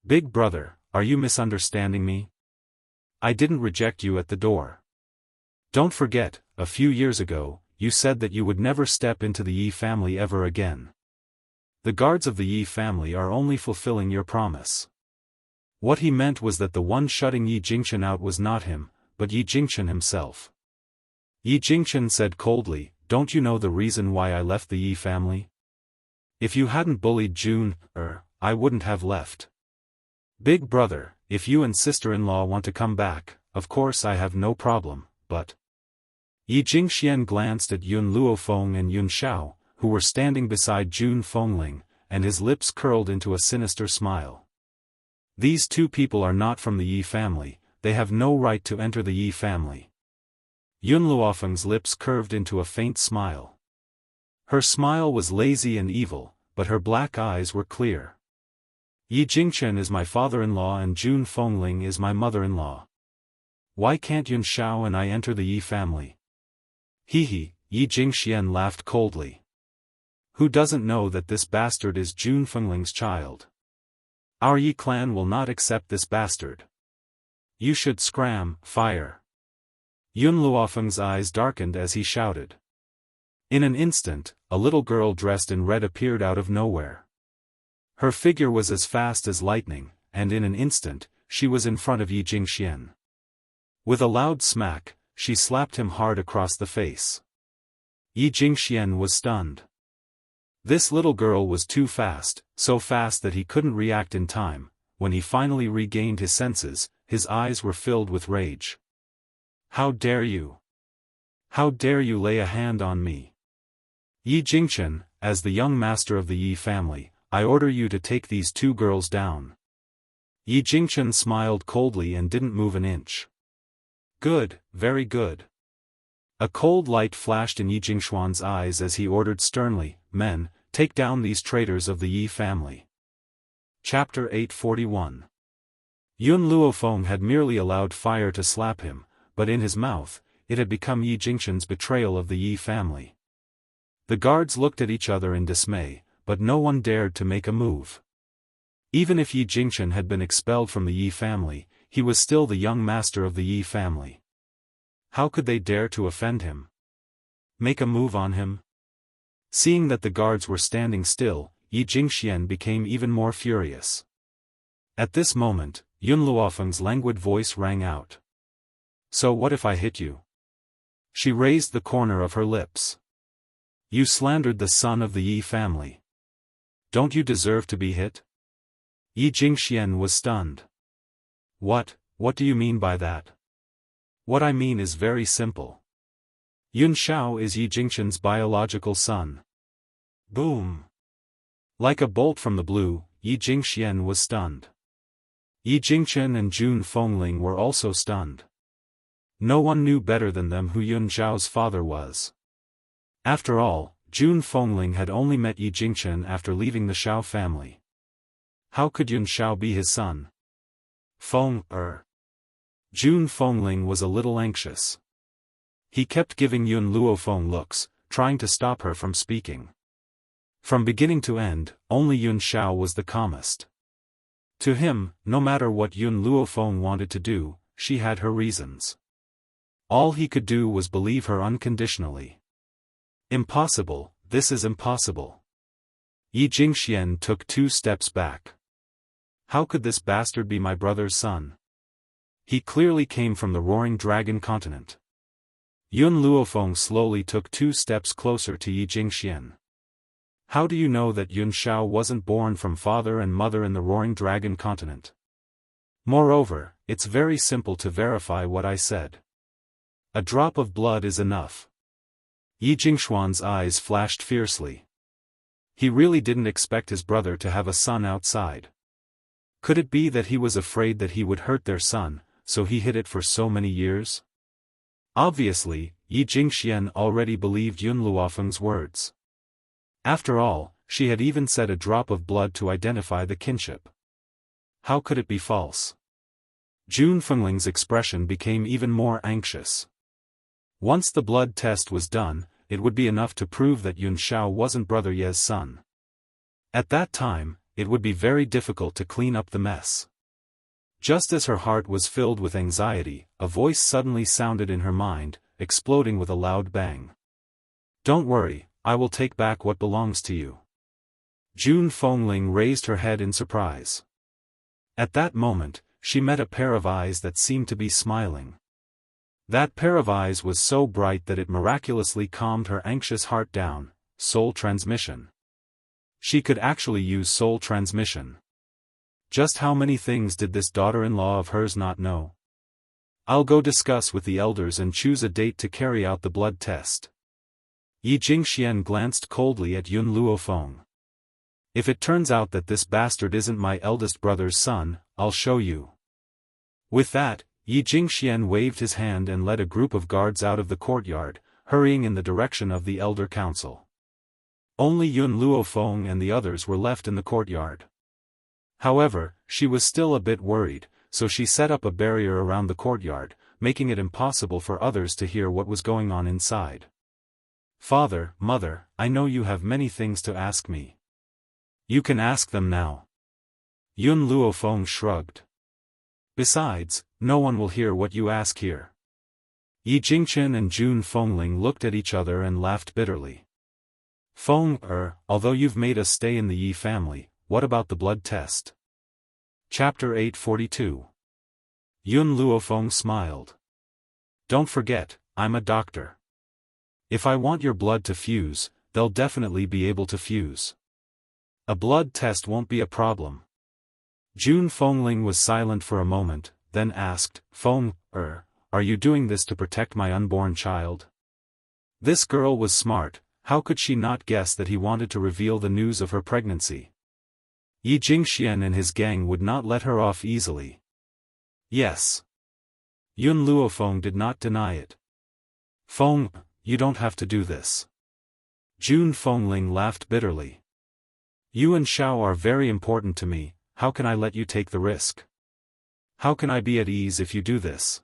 Big brother, are you misunderstanding me? I didn't reject you at the door. Don't forget, a few years ago, you said that you would never step into the Yi family ever again. The guards of the Yi family are only fulfilling your promise. What he meant was that the one shutting Yi Jingchen out was not him, but Yi Jingchen himself. Yi Jingchen said coldly, don't you know the reason why I left the Yi family? If you hadn't bullied June, I wouldn't have left. Big brother, if you and sister-in-law want to come back, of course I have no problem, but... Yi Jingxian glanced at Yun Luofeng and Yun Xiao, who were standing beside Jun Fengling, and his lips curled into a sinister smile. These two people are not from the Yi family, they have no right to enter the Yi family. Yun Luofeng's lips curved into a faint smile. Her smile was lazy and evil, but her black eyes were clear. Yi Jingchen is my father-in-law and Jun Fengling is my mother-in-law. Why can't Yun Xiao and I enter the Yi family? He, Yi Jingxian laughed coldly. Who doesn't know that this bastard is Jun Fengling's child? Our Yi clan will not accept this bastard. You should scram, fire. Yun Luofeng's eyes darkened as he shouted. In an instant, a little girl dressed in red appeared out of nowhere. Her figure was as fast as lightning, and in an instant, she was in front of Yi Jingxian. With a loud smack, she slapped him hard across the face. Yi Jingxian was stunned. This little girl was too fast, so fast that he couldn't react in time. When he finally regained his senses, his eyes were filled with rage. How dare you? How dare you lay a hand on me? Yi Jingchen, as the young master of the Yi family, I order you to take these two girls down. Yi Jingchen smiled coldly and didn't move an inch. Good, very good. A cold light flashed in Yi Jingxuan's eyes as he ordered sternly, men, take down these traitors of the Yi family. Chapter 841. Yun Luofeng had merely allowed fire to slap him, but in his mouth, it had become Yi Jingxuan's betrayal of the Yi family. The guards looked at each other in dismay, but no one dared to make a move. Even if Yi Jingxuan had been expelled from the Yi family, he was still the young master of the Yi family. How could they dare to offend him? Make a move on him? Seeing that the guards were standing still, Yi Jingxian became even more furious. At this moment, Yun Luofeng's languid voice rang out. So what if I hit you? She raised the corner of her lips. You slandered the son of the Yi family. Don't you deserve to be hit? Yi Jingxian was stunned. What do you mean by that? What I mean is very simple. Yun Xiao is Yi Jingxian's biological son. Boom! Like a bolt from the blue, Yi Jingxian was stunned. Yi Jingchen and Jun Fengling were also stunned. No one knew better than them who Yun Xiao's father was. After all, Jun Fengling had only met Yi Jingchen after leaving the Xiao family. How could Yun Xiao be his son? Jun Fengling was a little anxious. He kept giving Yun Luofeng looks, trying to stop her from speaking. From beginning to end, only Yun Xiao was the calmest. To him, no matter what Yun Luofeng wanted to do, she had her reasons. All he could do was believe her unconditionally. Impossible, this is impossible. Yi Jingxian took 2 steps back. How could this bastard be my brother's son? He clearly came from the Roaring Dragon continent. Yun Luofeng slowly took 2 steps closer to Yi Jingxian. How do you know that Yun Xiao wasn't born from father and mother in the Roaring Dragon continent? Moreover, it's very simple to verify what I said. A drop of blood is enough. Yi Jingxuan's eyes flashed fiercely. He really didn't expect his brother to have a son outside. Could it be that he was afraid that he would hurt their son, so he hid it for so many years? Obviously, Yi Jingxian already believed Yun Luofeng's words. After all, she had even said a drop of blood to identify the kinship. How could it be false? Jun Fengling's expression became even more anxious. Once the blood test was done, it would be enough to prove that Yun Xiao wasn't Brother Ye's son. At that time, it would be very difficult to clean up the mess. Just as her heart was filled with anxiety, a voice suddenly sounded in her mind, exploding with a loud bang. "Don't worry, I will take back what belongs to you." Jun Fengling raised her head in surprise. At that moment, she met a pair of eyes that seemed to be smiling. That pair of eyes was so bright that it miraculously calmed her anxious heart down. Soul transmission. She could actually use soul transmission. Just how many things did this daughter-in-law of hers not know? "I'll go discuss with the elders and choose a date to carry out the blood test." Yi Jingxian glanced coldly at Yun Luofeng. "If it turns out that this bastard isn't my eldest brother's son, I'll show you." With that, Yi Jingxian waved his hand and led a group of guards out of the courtyard, hurrying in the direction of the elder council. Only Yun Luofeng and the others were left in the courtyard. However, she was still a bit worried, so she set up a barrier around the courtyard, making it impossible for others to hear what was going on inside. "Father, Mother, I know you have many things to ask me. You can ask them now." Yun Luofeng shrugged. "Besides, no one will hear what you ask here." Yi Jingchen and Jun Fengling looked at each other and laughed bitterly. Although you've made us stay in the Yi family, what about the blood test?" Chapter 842. Yun Luofeng smiled. "Don't forget, I'm a doctor. If I want your blood to fuse, they'll definitely be able to fuse. A blood test won't be a problem." Jun Fengling was silent for a moment, then asked, Are you doing this to protect my unborn child?" This girl was smart, how could she not guess that he wanted to reveal the news of her pregnancy? Yi Jingxian and his gang would not let her off easily. "Yes." Yun Luofeng did not deny it. You don't have to do this." Jun Fengling laughed bitterly. "You and Xiao are very important to me, how can I let you take the risk? How can I be at ease if you do this?"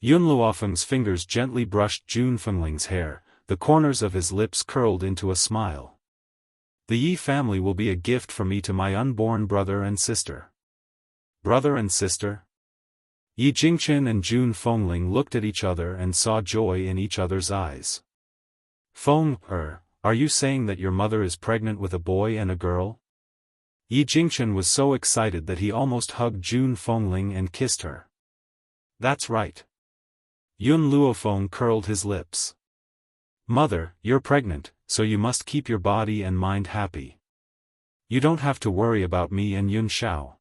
Yun Luofeng's fingers gently brushed Jun Fengling's hair, the corners of his lips curled into a smile. "The Yi family will be a gift from me to my unborn brother and sister." "Brother and sister?" Yi Jingchen and Jun Fengling looked at each other and saw joy in each other's eyes. Are you saying that your mother is pregnant with a boy and a girl?" Yi Jingchen was so excited that he almost hugged Jun Fengling and kissed her. "That's right." Yun Luofeng curled his lips. "Mother, you're pregnant, so you must keep your body and mind happy. You don't have to worry about me and Yun Xiao.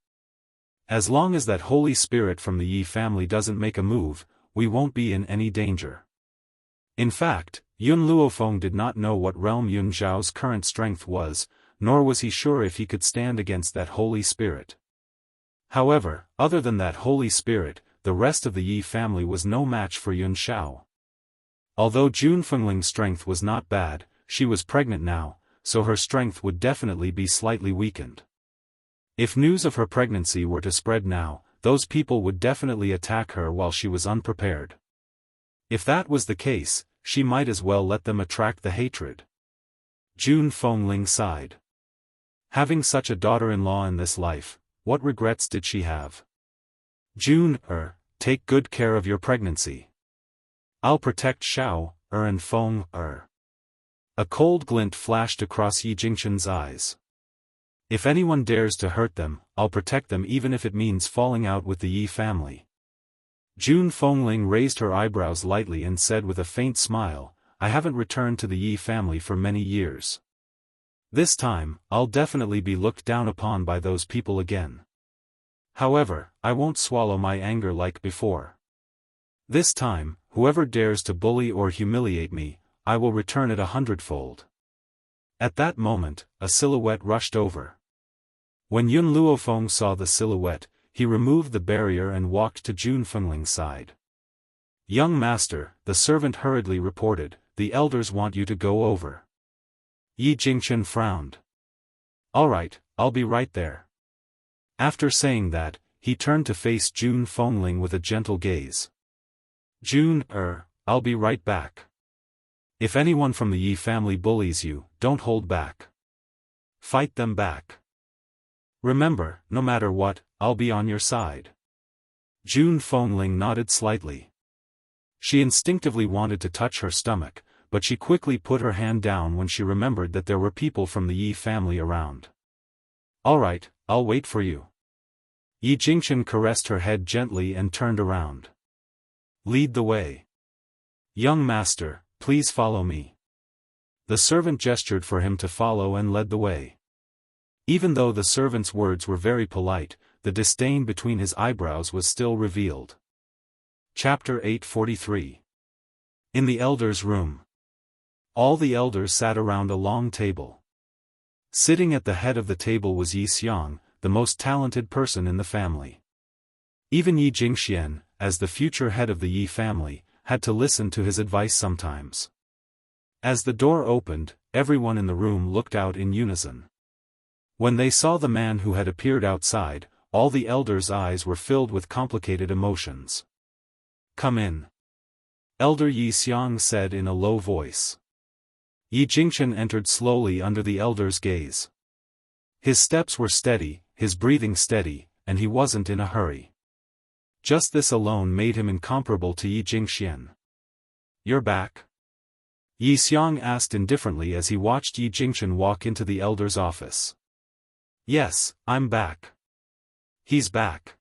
As long as that holy spirit from the Yi family doesn't make a move, we won't be in any danger." In fact, Yun Luofeng did not know what realm Yun Xiao's current strength was, nor was he sure if he could stand against that holy spirit. However, other than that holy spirit, the rest of the Yi family was no match for Yun Xiao. Although Jun Fengling's strength was not bad, she was pregnant now, so her strength would definitely be slightly weakened. If news of her pregnancy were to spread now, those people would definitely attack her while she was unprepared. If that was the case, she might as well let them attract the hatred. Jun Fengling sighed. Having such a daughter-in-law in this life, what regrets did she have? "Jun, take good care of your pregnancy. I'll protect Xiao, and Feng, A cold glint flashed across Yi Jingchen's eyes. "If anyone dares to hurt them, I'll protect them even if it means falling out with the Yi family." Jun Fengling raised her eyebrows lightly and said with a faint smile, "I haven't returned to the Yi family for many years. This time, I'll definitely be looked down upon by those people again. However, I won't swallow my anger like before. This time, whoever dares to bully or humiliate me, I will return it 100-fold." At that moment, a silhouette rushed over. When Yun Luofeng saw the silhouette, he removed the barrier and walked to Jun Fengling's side. Young master, the servant hurriedly reported, the elders want you to go over. Yi Jingchen frowned. All right, I'll be right there. After saying that, he turned to face Jun Fengling with a gentle gaze. Jun, I'll be right back. If anyone from the Yi family bullies you, don't hold back. Fight them back. Remember, no matter what, I'll be on your side. Jun Fengling nodded slightly. She instinctively wanted to touch her stomach, but she quickly put her hand down when she remembered that there were people from the Yi family around. All right, I'll wait for you. Yi Jingchen caressed her head gently and turned around. Lead the way. Young master, please follow me. The servant gestured for him to follow and led the way. Even though the servant's words were very polite, the disdain between his eyebrows was still revealed. Chapter 843. In the elders' room. All the elders sat around a long table. Sitting at the head of the table was Yi Xiang, the most talented person in the family. Even Yi Jingxian, as the future head of the Yi family, had to listen to his advice sometimes. As the door opened, everyone in the room looked out in unison. When they saw the man who had appeared outside, all the elders' eyes were filled with complicated emotions. Come in. Elder Yi Xiang said in a low voice. Yi Jingchen entered slowly under the elder's gaze. His steps were steady, his breathing steady, and he wasn't in a hurry. Just this alone made him incomparable to Yi Jingxian. You're back? Yi Xiang asked indifferently as he watched Yi Jingchen walk into the elder's office. Yes, I'm back. He's back.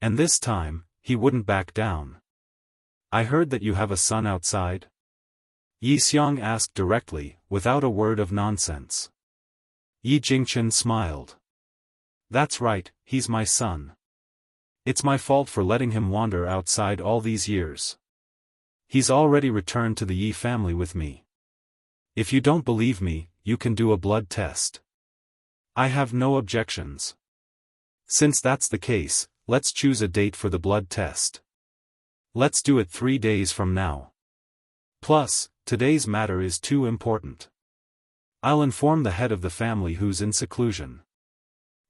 And this time, he wouldn't back down. I heard that you have a son outside? Yi Xiang asked directly, without a word of nonsense. Yi Jingchen smiled. That's right, he's my son. It's my fault for letting him wander outside all these years. He's already returned to the Yi family with me. If you don't believe me, you can do a blood test. I have no objections. Since that's the case, let's choose a date for the blood test. Let's do it 3 days from now. Plus, today's matter is too important. I'll inform the head of the family who's in seclusion.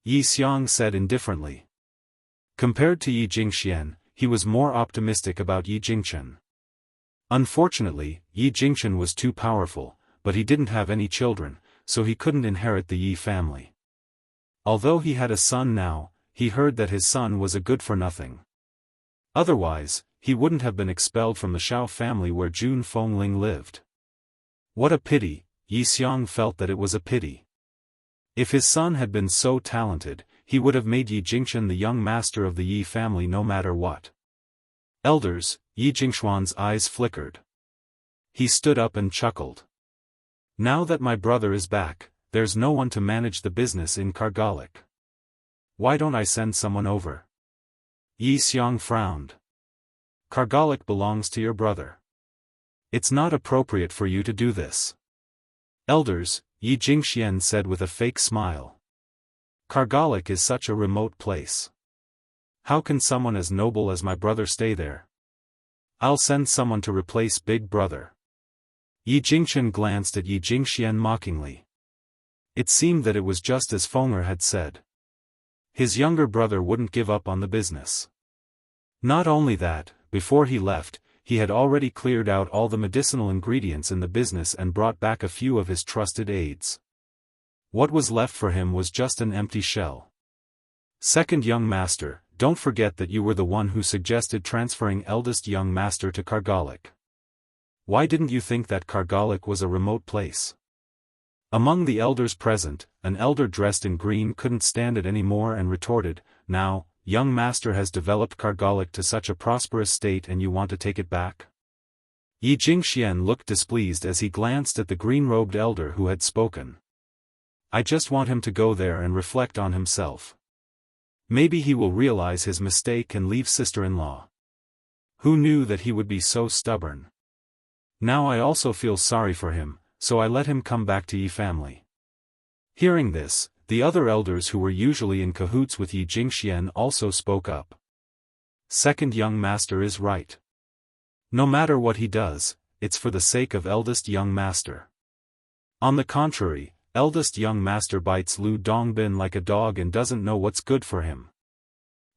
Yi Xiang said indifferently. Compared to Yi Jingxian, he was more optimistic about Yi Jingchen. Unfortunately, Yi Jingchen was too powerful, but he didn't have any children, so he couldn't inherit the Yi family. Although he had a son now, he heard that his son was a good-for-nothing. Otherwise, he wouldn't have been expelled from the Xiao family where Jun Fengling lived. What a pity, Yi Xiang felt that it was a pity. If his son had been so talented, he would have made Yi Jingchen the young master of the Yi family no matter what. Elders, Yi Jingxuan's eyes flickered. He stood up and chuckled. Now that my brother is back, there's no one to manage the business in Kargalik. Why don't I send someone over? Yi Xiang frowned. Kargalik belongs to your brother. It's not appropriate for you to do this. Elders, Yi Jingxian said with a fake smile. Kargalik is such a remote place. How can someone as noble as my brother stay there? I'll send someone to replace Big Brother. Yi Jingchen glanced at Yi Jingxian mockingly. It seemed that it was just as Fenger had said. His younger brother wouldn't give up on the business. Not only that, before he left, he had already cleared out all the medicinal ingredients in the business and brought back a few of his trusted aides. What was left for him was just an empty shell. Second young master, don't forget that you were the one who suggested transferring eldest young master to Kargalik. Why didn't you think that Kargalik was a remote place? Among the elders present, an elder dressed in green couldn't stand it anymore and retorted, now, young master has developed Kargalik to such a prosperous state and you want to take it back? Yi Jingxian looked displeased as he glanced at the green-robed elder who had spoken. I just want him to go there and reflect on himself. Maybe he will realize his mistake and leave sister-in-law. Who knew that he would be so stubborn? Now I also feel sorry for him, so I let him come back to Yi family. Hearing this, the other elders who were usually in cahoots with Yi Jingxian also spoke up. Second young master is right. No matter what he does, it's for the sake of eldest young master. On the contrary, eldest young master bites Lu Dongbin like a dog and doesn't know what's good for him.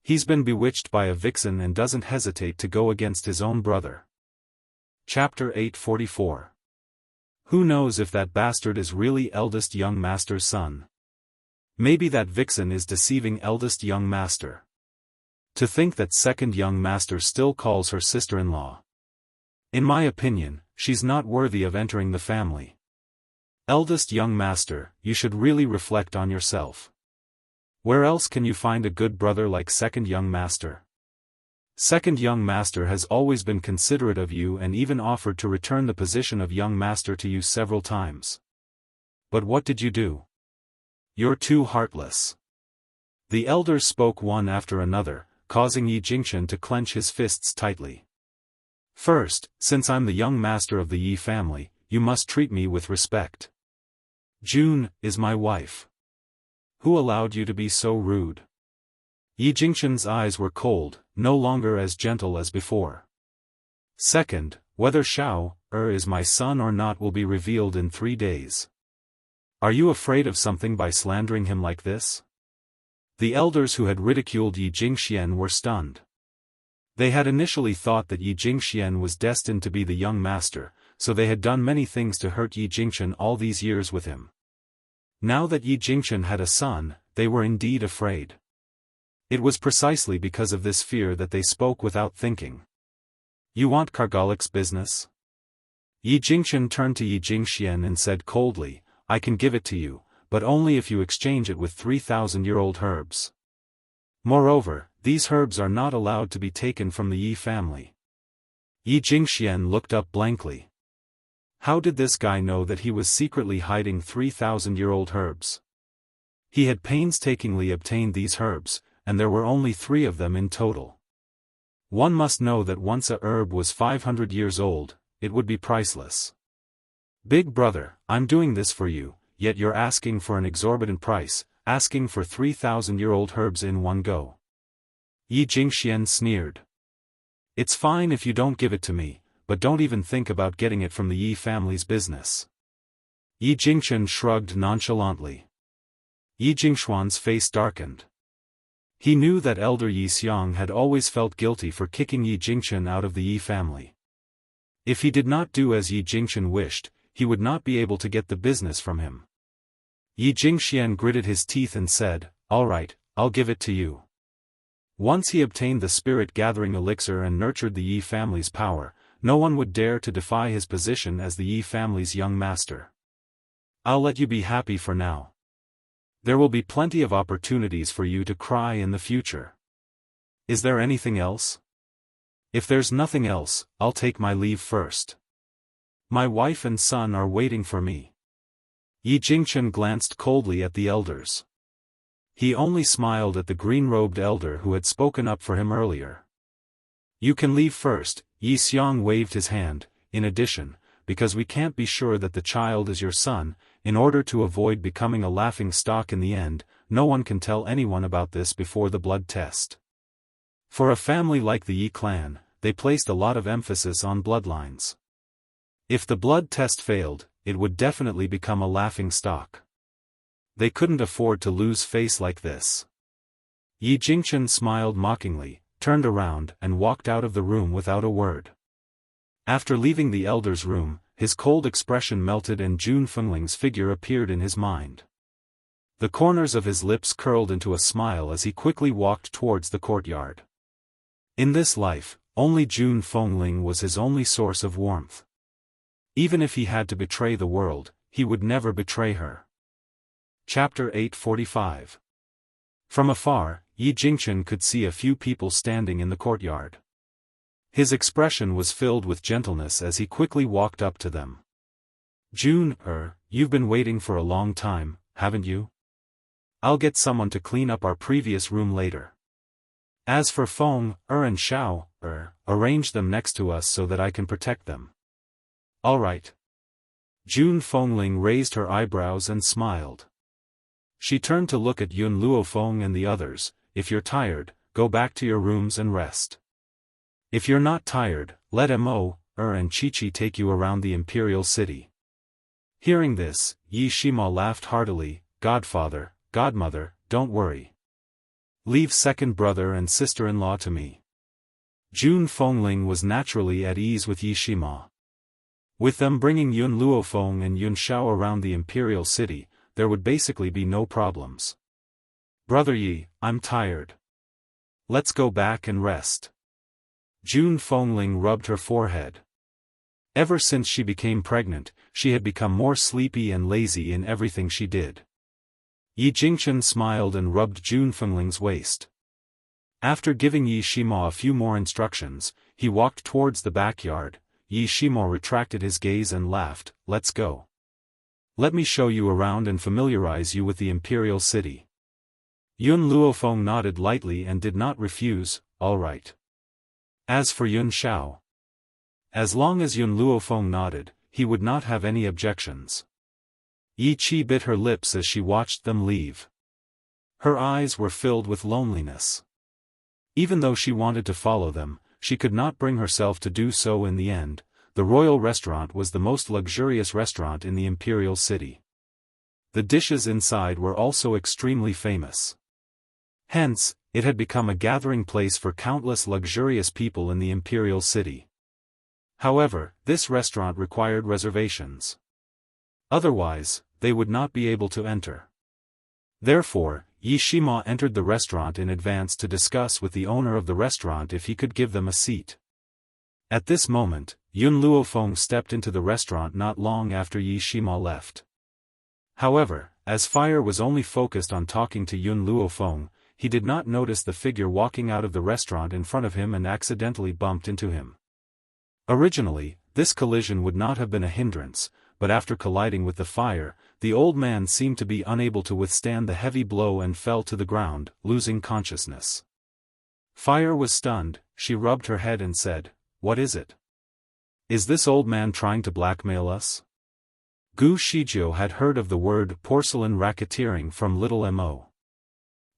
He's been bewitched by a vixen and doesn't hesitate to go against his own brother. Chapter 844. Who knows if that bastard is really eldest young master's son? Maybe that vixen is deceiving eldest young master. To think that second young master still calls her sister-in-law. In my opinion, she's not worthy of entering the family. Eldest young master, you should really reflect on yourself. Where else can you find a good brother like second young master? Second young master has always been considerate of you and even offered to return the position of young master to you several times. But what did you do? You're too heartless. The elders spoke one after another, causing Yi Jingchen to clench his fists tightly. First, since I'm the young master of the Yi family, you must treat me with respect. June is my wife. Who allowed you to be so rude? Yi Jingchen's eyes were cold, no longer as gentle as before. Second, whether Xiao is my son or not will be revealed in 3 days. Are you afraid of something by slandering him like this? The elders who had ridiculed Yi Jingxian were stunned. They had initially thought that Yi Jingxian was destined to be the young master, so they had done many things to hurt Yi Jingchen all these years with him. Now that Yi Jingchen had a son, they were indeed afraid. It was precisely because of this fear that they spoke without thinking. You want Kargalik's business? Yi Jingchen turned to Yi Jingxian and said coldly, I can give it to you, but only if you exchange it with 3,000-year-old herbs. Moreover, these herbs are not allowed to be taken from the Yi family. Yi Jingxian looked up blankly. How did this guy know that he was secretly hiding 3,000-year-old herbs? He had painstakingly obtained these herbs, and there were only 3 of them in total. One must know that once a herb was 500 years old, it would be priceless. Big brother, I'm doing this for you, yet you're asking for an exorbitant price, asking for 3,000-year-old herbs in one go. Yi Jingxian sneered. It's fine if you don't give it to me, but don't even think about getting it from the Yi family's business. Yi Jingchen shrugged nonchalantly. Yi Jingshuan's face darkened. He knew that elder Yi Xiang had always felt guilty for kicking Yi Jingchen out of the Yi family. If he did not do as Yi Jingchen wished, he would not be able to get the business from him. Yi Jingxian gritted his teeth and said, all right, I'll give it to you. Once he obtained the spirit-gathering elixir and nurtured the Yi family's power, no one would dare to defy his position as the Yi family's young master. I'll let you be happy for now. There will be plenty of opportunities for you to cry in the future. Is there anything else? If there's nothing else, I'll take my leave first. My wife and son are waiting for me. Yi Jingchen glanced coldly at the elders. He only smiled at the green-robed elder who had spoken up for him earlier. You can leave first, Yi Xiang waved his hand. In addition, because we can't be sure that the child is your son, in order to avoid becoming a laughing stock in the end, no one can tell anyone about this before the blood test. For a family like the Yi clan, they placed a lot of emphasis on bloodlines. If the blood test failed, it would definitely become a laughing stock. They couldn't afford to lose face like this. Yi Jingchen smiled mockingly, turned around and walked out of the room without a word. After leaving the elder's room, his cold expression melted and June Fengling's figure appeared in his mind. The corners of his lips curled into a smile as he quickly walked towards the courtyard. In this life, only June Fengling was his only source of warmth. Even if he had to betray the world, he would never betray her. Chapter 845. From afar, Yi Jingchen could see a few people standing in the courtyard. His expression was filled with gentleness as he quickly walked up to them. June, you've been waiting for a long time, haven't you? I'll get someone to clean up our previous room later. As for Feng, and Xiao, arrange them next to us so that I can protect them. All right. June Fengling raised her eyebrows and smiled. She turned to look at Yun Luofeng and the others. If you're tired, go back to your rooms and rest. If you're not tired, let Mo, and Chi-Chi take you around the imperial city. Hearing this, Yi Shima laughed heartily. Godfather, godmother, don't worry. Leave second brother and sister-in-law to me. Jun Fengling was naturally at ease with Yi Shima. With them bringing Yun Luofeng and Yun Shao around the imperial city, there would basically be no problems. Brother Yi, I'm tired. Let's go back and rest. Jun Fengling rubbed her forehead. Ever since she became pregnant, she had become more sleepy and lazy in everything she did. Yi Jingchen smiled and rubbed Jun Fengling's waist. After giving Yi Shima a few more instructions, he walked towards the backyard. Yi Shima retracted his gaze and laughed. Let's go. Let me show you around and familiarize you with the imperial city. Yun Luofeng nodded lightly and did not refuse. All right. As for Yun Shao, as long as Yun Luofeng nodded, he would not have any objections. Yi Qi bit her lips as she watched them leave. Her eyes were filled with loneliness. Even though she wanted to follow them, she could not bring herself to do so in the end. The royal restaurant was the most luxurious restaurant in the imperial city. The dishes inside were also extremely famous. Hence, it had become a gathering place for countless luxurious people in the imperial city. However, this restaurant required reservations. Otherwise, they would not be able to enter. Therefore, Yi Shima entered the restaurant in advance to discuss with the owner of the restaurant if he could give them a seat. At this moment, Yun Luofeng stepped into the restaurant not long after Yi Shima left. However, as Fire was only focused on talking to Yun Luofeng, he did not notice the figure walking out of the restaurant in front of him and accidentally bumped into him. Originally, this collision would not have been a hindrance, but after colliding with the Fire, the old man seemed to be unable to withstand the heavy blow and fell to the ground, losing consciousness. Fire was stunned. She rubbed her head and said, "What is it? Is this old man trying to blackmail us?" Gu Shijiu had heard of the word porcelain racketeering from Little Mo.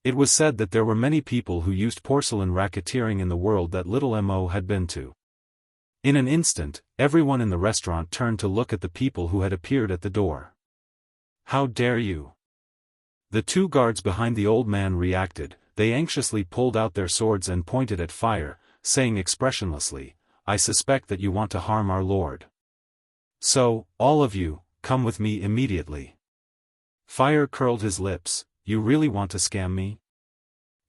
It was said that there were many people who used porcelain racketeering in the world that Little Mo had been to. In an instant, everyone in the restaurant turned to look at the people who had appeared at the door. "How dare you?" The two guards behind the old man reacted. They anxiously pulled out their swords and pointed at Fire, saying expressionlessly, "I suspect that you want to harm our lord. So, all of you, come with me immediately." Fire curled his lips. "You really want to scam me?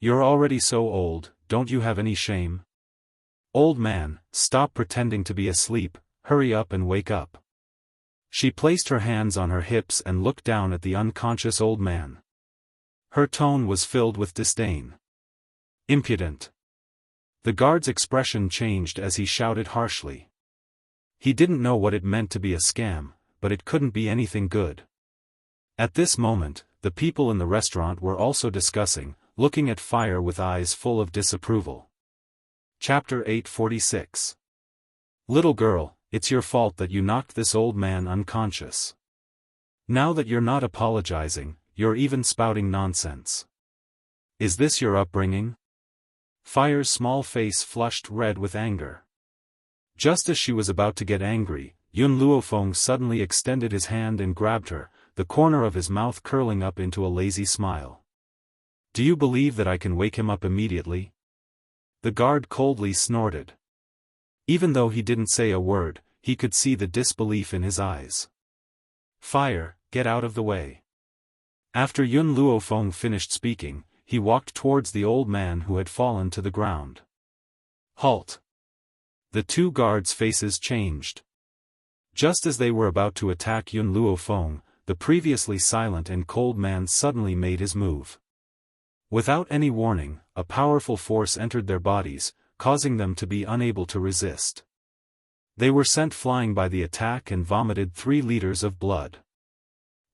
You're already so old, don't you have any shame? Old man, stop pretending to be asleep, hurry up and wake up." She placed her hands on her hips and looked down at the unconscious old man. Her tone was filled with disdain. "Impudent." The guard's expression changed as he shouted harshly. He didn't know what it meant to be a scam, but it couldn't be anything good. At this moment, the people in the restaurant were also discussing, looking at Fire with eyes full of disapproval. Chapter 846. Little girl, it's your fault that you knocked this old man unconscious. Now that you're not apologizing, you're even spouting nonsense. Is this your upbringing? Fire's small face flushed red with anger. Just as she was about to get angry, Yun Luofeng suddenly extended his hand and grabbed her, the corner of his mouth curling up into a lazy smile. "Do you believe that I can wake him up immediately?" The guard coldly snorted. Even though he didn't say a word, he could see the disbelief in his eyes. "Fire, get out of the way." After Yun Luofeng finished speaking, he walked towards the old man who had fallen to the ground. "Halt!" The two guards' faces changed. Just as they were about to attack Yun Luofeng, the previously silent and cold man suddenly made his move. Without any warning, a powerful force entered their bodies, causing them to be unable to resist. They were sent flying by the attack and vomited 3 liters of blood.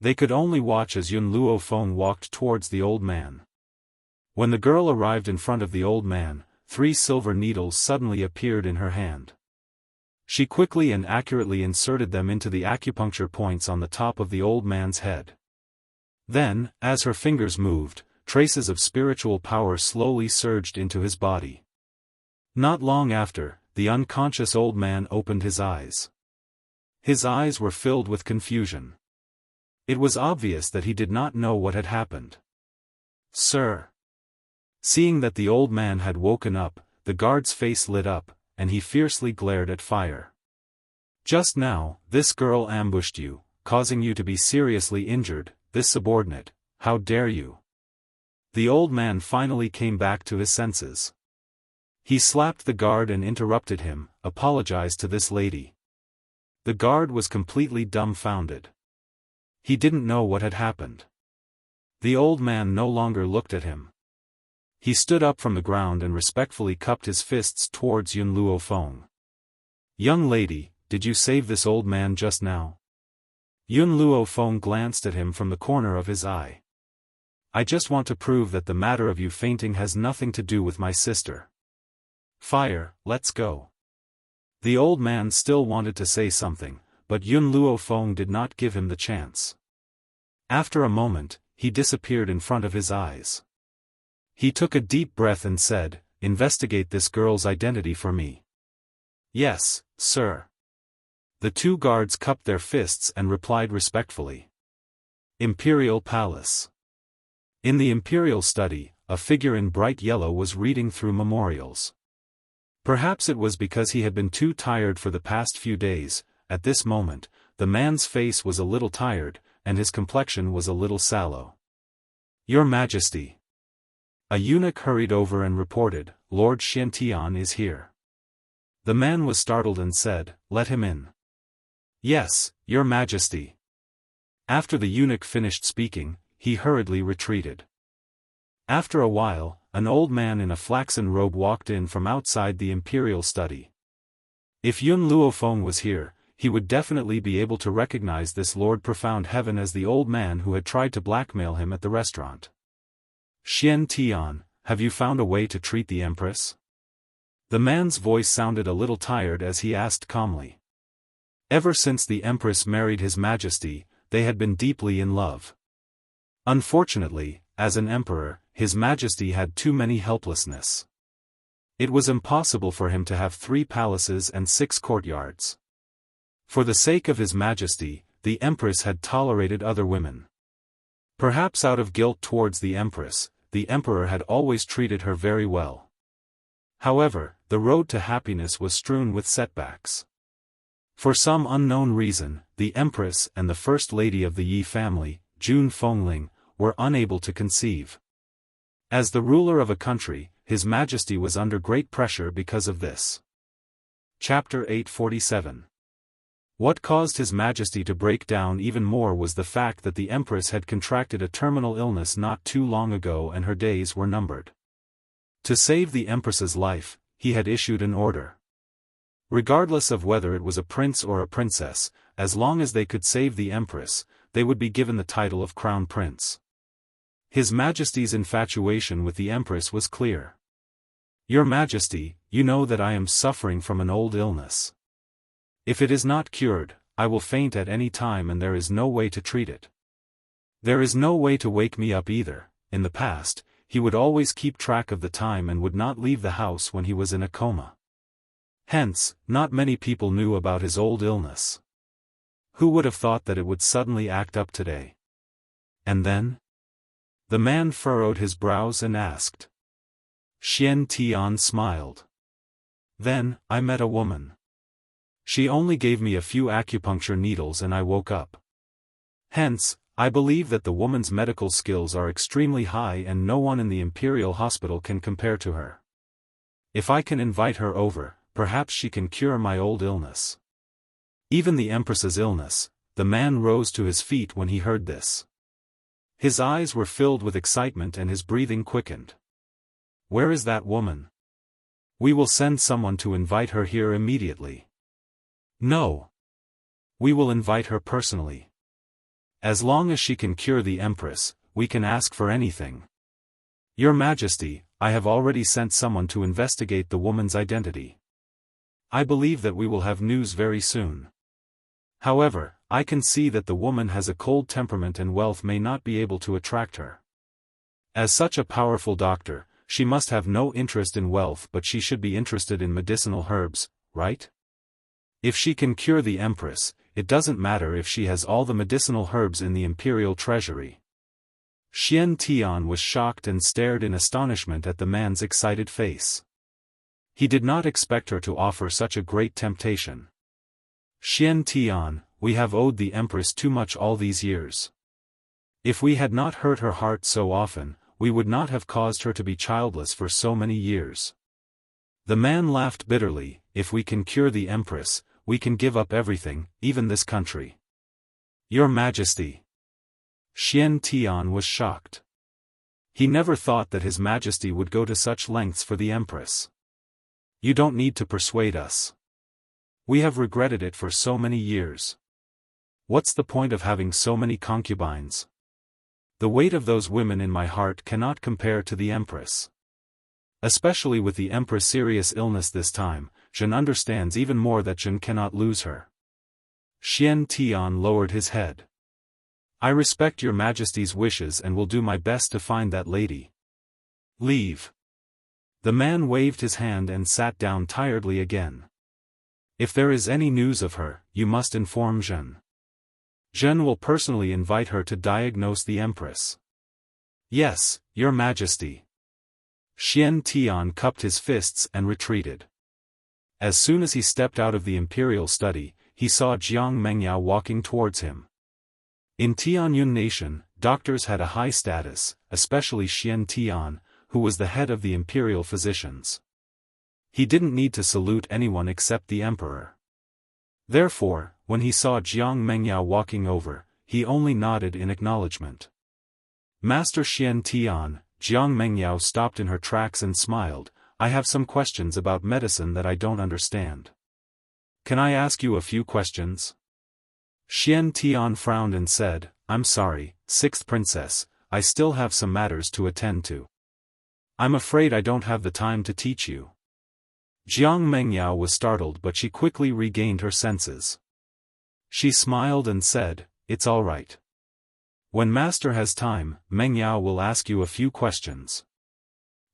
They could only watch as Yun Luofeng walked towards the old man. When the girl arrived in front of the old man, 3 silver needles suddenly appeared in her hand. She quickly and accurately inserted them into the acupuncture points on the top of the old man's head. Then, as her fingers moved, traces of spiritual power slowly surged into his body. Not long after, the unconscious old man opened his eyes. His eyes were filled with confusion. It was obvious that he did not know what had happened. "Sir." Seeing that the old man had woken up, the guard's face lit up, and he fiercely glared at Fire. "Just now, this girl ambushed you, causing you to be seriously injured, this subordinate, how dare you?" The old man finally came back to his senses. He slapped the guard and interrupted him, "Apologize to this lady." The guard was completely dumbfounded. He didn't know what had happened. The old man no longer looked at him. He stood up from the ground and respectfully cupped his fists towards Yun Luofeng. "Young lady, did you save this old man just now?" Yun Luofeng glanced at him from the corner of his eye. "I just want to prove that the matter of you fainting has nothing to do with my sister. Fire, let's go." The old man still wanted to say something, but Yun Luofeng did not give him the chance. After a moment, he disappeared in front of his eyes. He took a deep breath and said, "Investigate this girl's identity for me." "Yes, sir." The two guards cupped their fists and replied respectfully. Imperial Palace. In the Imperial study, a figure in bright yellow was reading through memorials. Perhaps it was because he had been too tired for the past few days. At this moment, the man's face was a little tired, and his complexion was a little sallow. "Your Majesty." A eunuch hurried over and reported, "Lord Xiantian is here." The man was startled and said, "Let him in." "Yes, Your Majesty." After the eunuch finished speaking, he hurriedly retreated. After a while, an old man in a flaxen robe walked in from outside the imperial study. If Yun Luofeng was here, he would definitely be able to recognize this Lord Profound Heaven as the old man who had tried to blackmail him at the restaurant. "Xian Tian, have you found a way to treat the Empress?" The man's voice sounded a little tired as he asked calmly. Ever since the Empress married His Majesty, they had been deeply in love. Unfortunately, as an emperor, His Majesty had too many helplessness. It was impossible for him to have 3 palaces and 6 courtyards. For the sake of His Majesty, the Empress had tolerated other women. Perhaps out of guilt towards the Empress, the Emperor had always treated her very well. However, the road to happiness was strewn with setbacks. For some unknown reason, the Empress and the First Lady of the Yi family, Jun Fengling, were unable to conceive. As the ruler of a country, His Majesty was under great pressure because of this. Chapter 847. What caused His Majesty to break down even more was the fact that the Empress had contracted a terminal illness not too long ago and her days were numbered. To save the Empress's life, he had issued an order. Regardless of whether it was a prince or a princess, as long as they could save the Empress, they would be given the title of Crown Prince. His Majesty's infatuation with the Empress was clear. "Your Majesty, you know that I am suffering from an old illness. If it is not cured, I will faint at any time and there is no way to treat it. There is no way to wake me up either." In the past, he would always keep track of the time and would not leave the house when he was in a coma. Hence, not many people knew about his old illness. Who would have thought that it would suddenly act up today? And then? The man furrowed his brows and asked. Xian Tian smiled. "Then, I met a woman. She only gave me a few acupuncture needles and I woke up. Hence, I believe that the woman's medical skills are extremely high and no one in the Imperial Hospital can compare to her. If I can invite her over, perhaps she can cure my old illness." Even the Empress's illness. The man rose to his feet when he heard this. His eyes were filled with excitement and his breathing quickened. "Where is that woman? We will send someone to invite her here immediately." "No. We will invite her personally. As long as she can cure the Empress, we can ask for anything. Your Majesty, I have already sent someone to investigate the woman's identity. I believe that we will have news very soon. However, I can see that the woman has a cold temperament and wealth may not be able to attract her. As such a powerful doctor, she must have no interest in wealth, but she should be interested in medicinal herbs, right? If she can cure the empress, it doesn't matter if she has all the medicinal herbs in the imperial treasury. Xian Tian was shocked and stared in astonishment at the man's excited face. He did not expect her to offer such a great temptation. Xian Tian, we have owed the empress too much all these years. If we had not hurt her heart so often, we would not have caused her to be childless for so many years. The man laughed bitterly. If we can cure the empress, we can give up everything, even this country. Your Majesty. Xian Tian was shocked. He never thought that His Majesty would go to such lengths for the empress. You don't need to persuade us. We have regretted it for so many years. What's the point of having so many concubines? The weight of those women in my heart cannot compare to the empress. Especially with the empress' serious illness this time, Zhen understands even more that Zhen cannot lose her. Xian Tian lowered his head. I respect your Majesty's wishes and will do my best to find that lady. Leave. The man waved his hand and sat down tiredly again. If there is any news of her, you must inform Zhen. Zhen will personally invite her to diagnose the empress. Yes, your Majesty. Xian Tian cupped his fists and retreated. As soon as he stepped out of the imperial study, he saw Jiang Mengyao walking towards him. In Tianyun Nation, doctors had a high status, especially Xian Tian, who was the head of the imperial physicians. He didn't need to salute anyone except the emperor. Therefore, when he saw Jiang Mengyao walking over, he only nodded in acknowledgement. Master Xian Tian, Jiang Mengyao stopped in her tracks and smiled. I have some questions about medicine that I don't understand. Can I ask you a few questions? Xian Tian frowned and said, I'm sorry, sixth princess, I still have some matters to attend to. I'm afraid I don't have the time to teach you. Jiang Mengyao was startled, but she quickly regained her senses. She smiled and said, it's all right. When Master has time, Mengyao will ask you a few questions.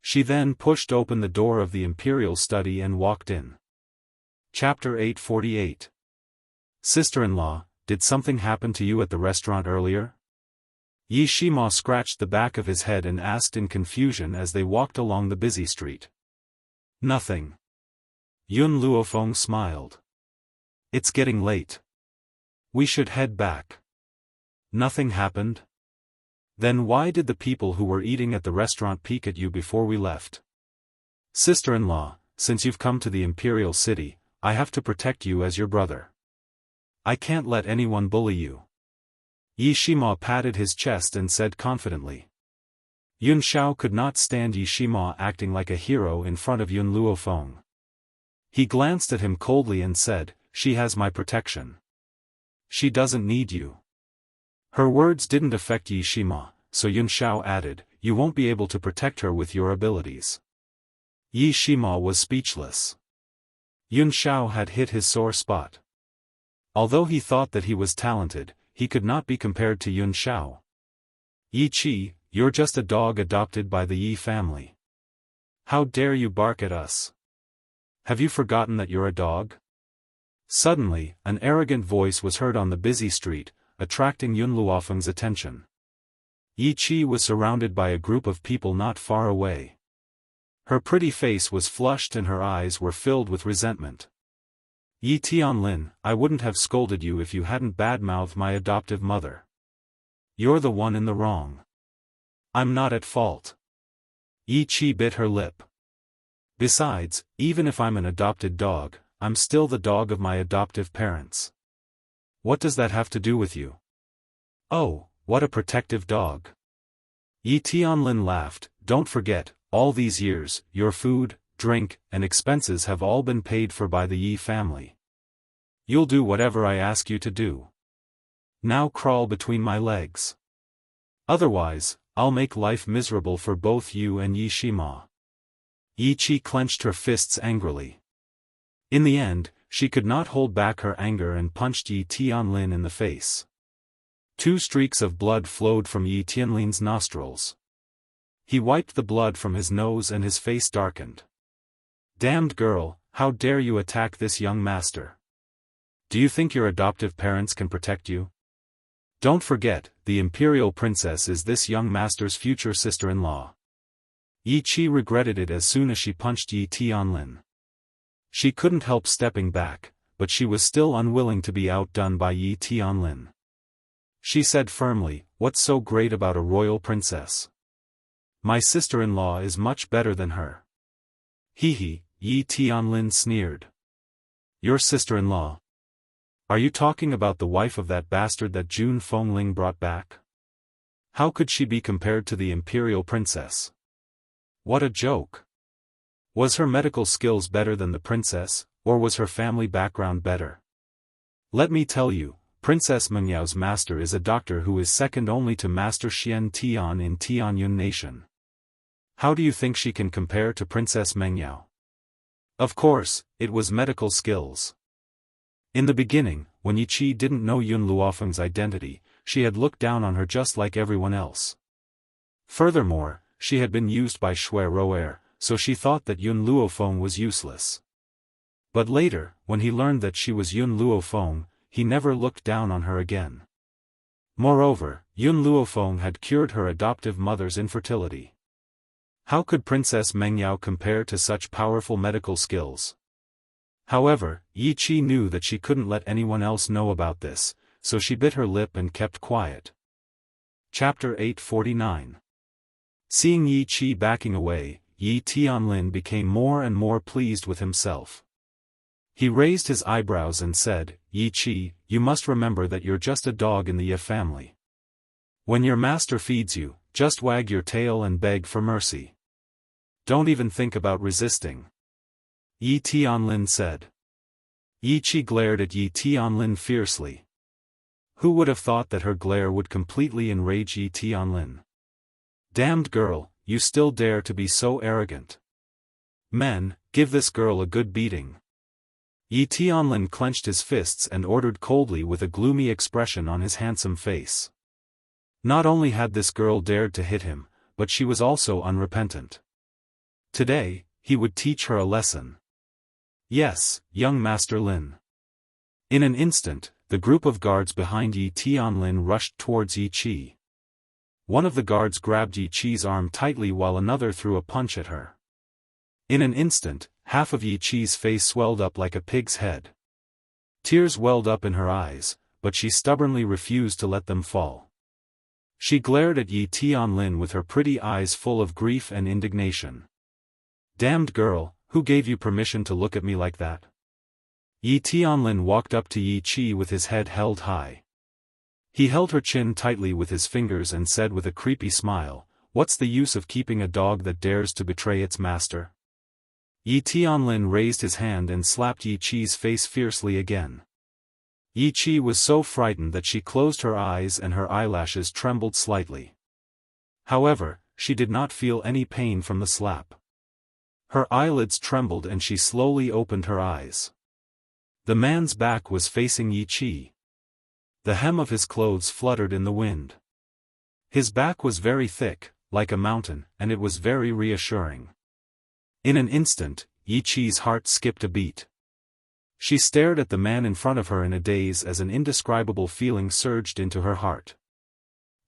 She then pushed open the door of the imperial study and walked in. Chapter 848. Sister-in-law, did something happen to you at the restaurant earlier? Yi Shima scratched the back of his head and asked in confusion as they walked along the busy street. Nothing. Yun Luofeng smiled. It's getting late. We should head back. Nothing happened? Then why did the people who were eating at the restaurant peek at you before we left? Sister-in-law, since you've come to the imperial city, I have to protect you as your brother. I can't let anyone bully you. Yi Shima patted his chest and said confidently. Yun Xiao could not stand Yi Shima acting like a hero in front of Yun Luofeng. He glanced at him coldly and said, she has my protection. She doesn't need you. Her words didn't affect Yi Shima, so Yun Xiao added, you won't be able to protect her with your abilities. Yi Shima was speechless. Yun Xiao had hit his sore spot. Although he thought that he was talented, he could not be compared to Yun Xiao. Yi Qi, you're just a dog adopted by the Yi family. How dare you bark at us? Have you forgotten that you're a dog? Suddenly, an arrogant voice was heard on the busy street, attracting Yun Luofeng's attention. Yi Qi was surrounded by a group of people not far away. Her pretty face was flushed and her eyes were filled with resentment. Yi Tianlin, I wouldn't have scolded you if you hadn't badmouthed my adoptive mother. You're the one in the wrong. I'm not at fault. Yi Qi bit her lip. Besides, even if I'm an adopted dog, I'm still the dog of my adoptive parents. What does that have to do with you? Oh, what a protective dog. Yi Tianlin laughed, don't forget, all these years, your food, drink, and expenses have all been paid for by the Yi family. You'll do whatever I ask you to do. Now crawl between my legs. Otherwise, I'll make life miserable for both you and Yi Shima. Yi Qi clenched her fists angrily. In the end, she could not hold back her anger and punched Yi Tianlin in the face. 2 streaks of blood flowed from Yi Tianlin's nostrils. He wiped the blood from his nose and his face darkened. "Damned girl, how dare you attack this young master? Do you think your adoptive parents can protect you? Don't forget, the imperial princess is this young master's future sister-in-law." Yi Qi regretted it as soon as she punched Yi Tianlin. She couldn't help stepping back, but she was still unwilling to be outdone by Yi Tianlin. She said firmly, "What's so great about a royal princess? My sister-in-law is much better than her." "Hee," Yi Tianlin sneered. "Your sister-in-law? Are you talking about the wife of that bastard that Jun Fengling brought back? How could she be compared to the imperial princess? What a joke. Was her medical skills better than the princess, or was her family background better? Let me tell you, Princess Mengyao's master is a doctor who is second only to Master Xian Tian in Tianyun Nation. How do you think she can compare to Princess Mengyao?" Of course, it was medical skills. In the beginning, when Yi Qi didn't know Yun Luofeng's identity, she had looked down on her just like everyone else. Furthermore, she had been used by Shui Roer, so she thought that Yun Luofeng was useless. But later, when he learned that she was Yun Luofeng, he never looked down on her again. Moreover, Yun Luofeng had cured her adoptive mother's infertility. How could Princess Mengyao compare to such powerful medical skills? However, Yi Qi knew that she couldn't let anyone else know about this, so she bit her lip and kept quiet. Chapter 849. Seeing Yi Qi backing away, Yi Tianlin became more and more pleased with himself. He raised his eyebrows and said, "Yi Qi, you must remember that you're just a dog in the Yi family. When your master feeds you, just wag your tail and beg for mercy. Don't even think about resisting," Yi Tianlin said. Yi Qi glared at Yi Tianlin fiercely. Who would have thought that her glare would completely enrage Yi Tianlin? "Damned girl, you still dare to be so arrogant. Men, give this girl a good beating." Yi Tianlin clenched his fists and ordered coldly with a gloomy expression on his handsome face. Not only had this girl dared to hit him, but she was also unrepentant. Today, he would teach her a lesson. "Yes, young Master Lin." In an instant, the group of guards behind Yi Tianlin rushed towards Yi Qi. One of the guards grabbed Yi Qi's arm tightly while another threw a punch at her. In an instant, half of Yi Qi's face swelled up like a pig's head. Tears welled up in her eyes, but she stubbornly refused to let them fall. She glared at Yi Tianlin with her pretty eyes full of grief and indignation. "Damned girl, who gave you permission to look at me like that?" Yi Tianlin walked up to Yi Qi with his head held high. He held her chin tightly with his fingers and said with a creepy smile, "What's the use of keeping a dog that dares to betray its master?" Yi Tianlin raised his hand and slapped Yi Qi's face fiercely again. Yi Qi was so frightened that she closed her eyes and her eyelashes trembled slightly. However, she did not feel any pain from the slap. Her eyelids trembled and she slowly opened her eyes. The man's back was facing Yi Qi. The hem of his clothes fluttered in the wind. His back was very thick, like a mountain, and it was very reassuring. In an instant, Yi Qi's heart skipped a beat. She stared at the man in front of her in a daze as an indescribable feeling surged into her heart.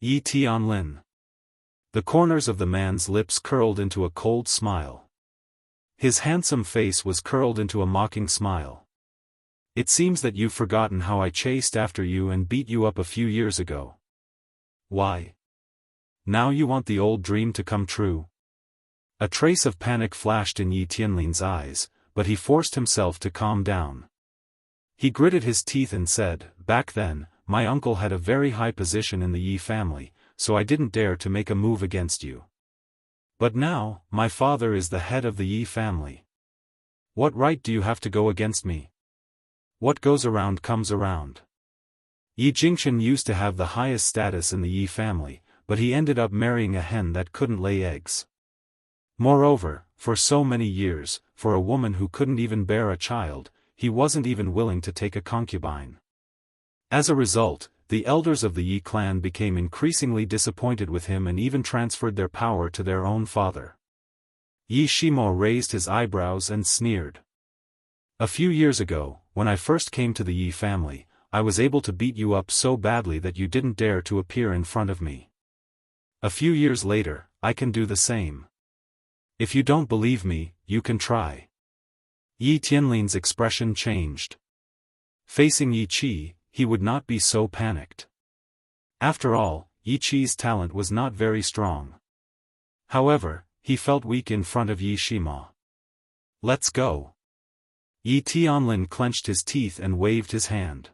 Yi Tianlin. The corners of the man's lips curled into a cold smile. His handsome face was curled into a mocking smile. "It seems that you've forgotten how I chased after you and beat you up a few years ago. Why? Now you want the old dream to come true?" A trace of panic flashed in Yi Tianlin's eyes, but he forced himself to calm down. He gritted his teeth and said, "Back then, my uncle had a very high position in the Yi family, so I didn't dare to make a move against you. But now, my father is the head of the Yi family. What right do you have to go against me? What goes around comes around." Yi Jingchen used to have the highest status in the Yi family, but he ended up marrying a hen that couldn't lay eggs. Moreover, for so many years, for a woman who couldn't even bear a child, he wasn't even willing to take a concubine. As a result, the elders of the Yi clan became increasingly disappointed with him and even transferred their power to their own father. Yi Shimo raised his eyebrows and sneered. A few years ago, when I first came to the Yi family, I was able to beat you up so badly that you didn't dare to appear in front of me. A few years later, I can do the same. If you don't believe me, you can try. Yi Tianlin's expression changed. Facing Yi Qi, he would not be so panicked. After all, Yi Qi's talent was not very strong. However, he felt weak in front of Yi Shimo. Let's go. Yi Tianlin clenched his teeth and waved his hand.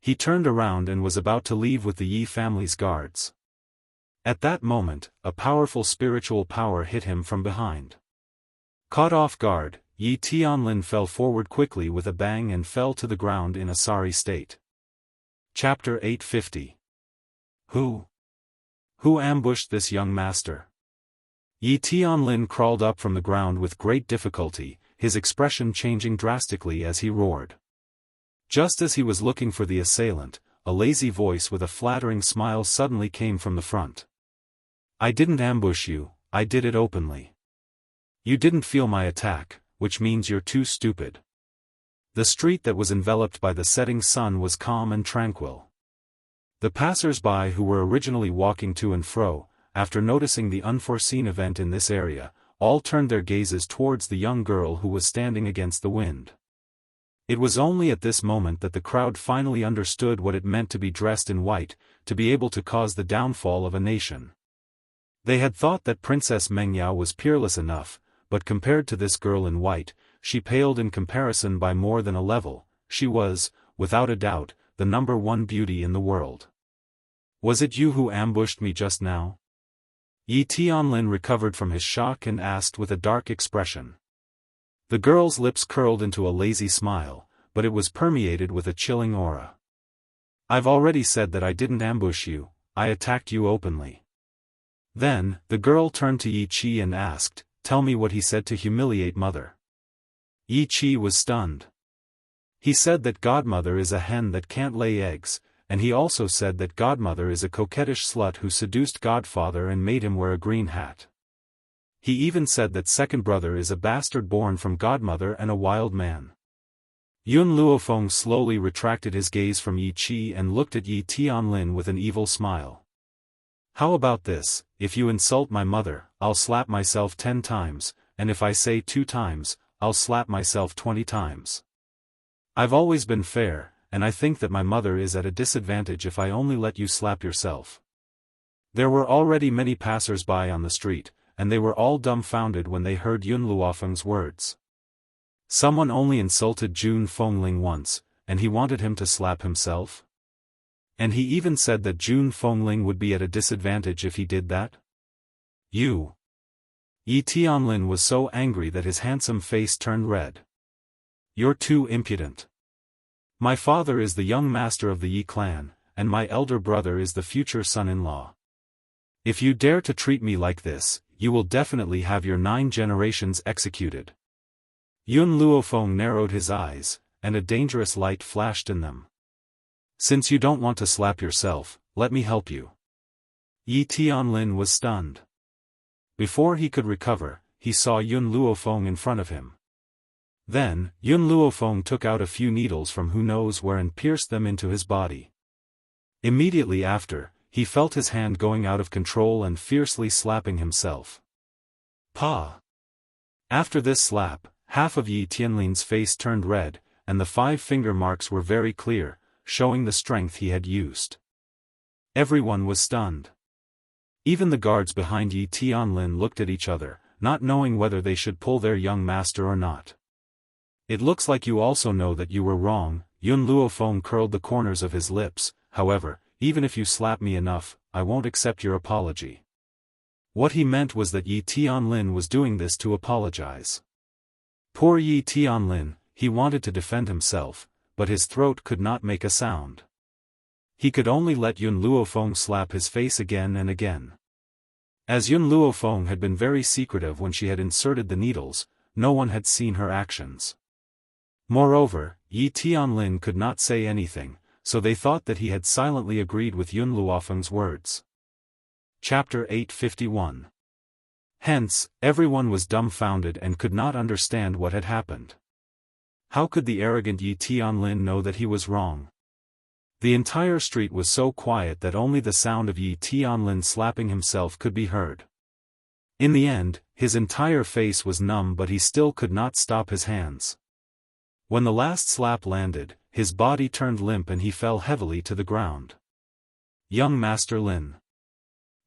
He turned around and was about to leave with the Yi family's guards. At that moment, a powerful spiritual power hit him from behind. Caught off guard, Yi Tianlin fell forward quickly with a bang and fell to the ground in a sorry state. Chapter 850. Who ambushed this young master? Yi Tianlin crawled up from the ground with great difficulty, his expression changing drastically as he roared. Just as he was looking for the assailant, a lazy voice with a flattering smile suddenly came from the front. I didn't ambush you, I did it openly. You didn't feel my attack, which means you're too stupid. The street that was enveloped by the setting sun was calm and tranquil. The passers-by who were originally walking to and fro, after noticing the unforeseen event in this area, all turned their gazes towards the young girl who was standing against the wind. It was only at this moment that the crowd finally understood what it meant to be dressed in white, to be able to cause the downfall of a nation. They had thought that Princess Mengyao was peerless enough, but compared to this girl in white, she paled in comparison by more than a level. She was, without a doubt, the #1 beauty in the world. Was it you who ambushed me just now? Yi Tianlin recovered from his shock and asked with a dark expression. The girl's lips curled into a lazy smile, but it was permeated with a chilling aura. I've already said that I didn't ambush you, I attacked you openly. Then, the girl turned to Yi Qi and asked, tell me what he said to humiliate mother. Yi Qi was stunned. He said that godmother is a hen that can't lay eggs, and he also said that godmother is a coquettish slut who seduced godfather and made him wear a green hat. He even said that second brother is a bastard born from godmother and a wild man. Yun Luofeng slowly retracted his gaze from Yi Qi and looked at Yi Tianlin with an evil smile. How about this, if you insult my mother, I'll slap myself 10 times, and if I say 2 times, I'll slap myself 20 times. I've always been fair, and I think that my mother is at a disadvantage if I only let you slap yourself. There were already many passers-by on the street, and they were all dumbfounded when they heard Yun Luofeng's words. Someone only insulted Jun Fengling once, and he wanted him to slap himself? And he even said that Jun Fengling would be at a disadvantage if he did that? You! Yi Tianlin was so angry that his handsome face turned red. You're too impudent. My father is the young master of the Yi clan, and my elder brother is the future son-in-law. If you dare to treat me like this, you will definitely have your 9 generations executed. Yun Luofeng narrowed his eyes, and a dangerous light flashed in them. Since you don't want to slap yourself, let me help you. Yi Tianlin was stunned. Before he could recover, he saw Yun Luofeng in front of him. Then, Yun Luofeng took out a few needles from who knows where and pierced them into his body. Immediately after, he felt his hand going out of control and fiercely slapping himself. Pa! After this slap, half of Yi Tianlin's face turned red, and the 5 finger marks were very clear, showing the strength he had used. Everyone was stunned. Even the guards behind Yi Tianlin looked at each other, not knowing whether they should pull their young master or not. It looks like you also know that you were wrong. Yun Luofeng curled the corners of his lips. However, even if you slap me enough, I won't accept your apology. What he meant was that Yi Tianlin was doing this to apologize. Poor Yi Tianlin, he wanted to defend himself, but his throat could not make a sound. He could only let Yun Luofeng slap his face again and again. As Yun Luofeng had been very secretive when she had inserted the needles, no one had seen her actions. Moreover, Yi Tianlin could not say anything, so they thought that he had silently agreed with Yun Luofeng's words. Chapter 851. Hence, everyone was dumbfounded and could not understand what had happened. How could the arrogant Yi Tianlin know that he was wrong? The entire street was so quiet that only the sound of Yi Tianlin slapping himself could be heard. In the end, his entire face was numb, but he still could not stop his hands. When the last slap landed, his body turned limp and he fell heavily to the ground. Young Master Lin.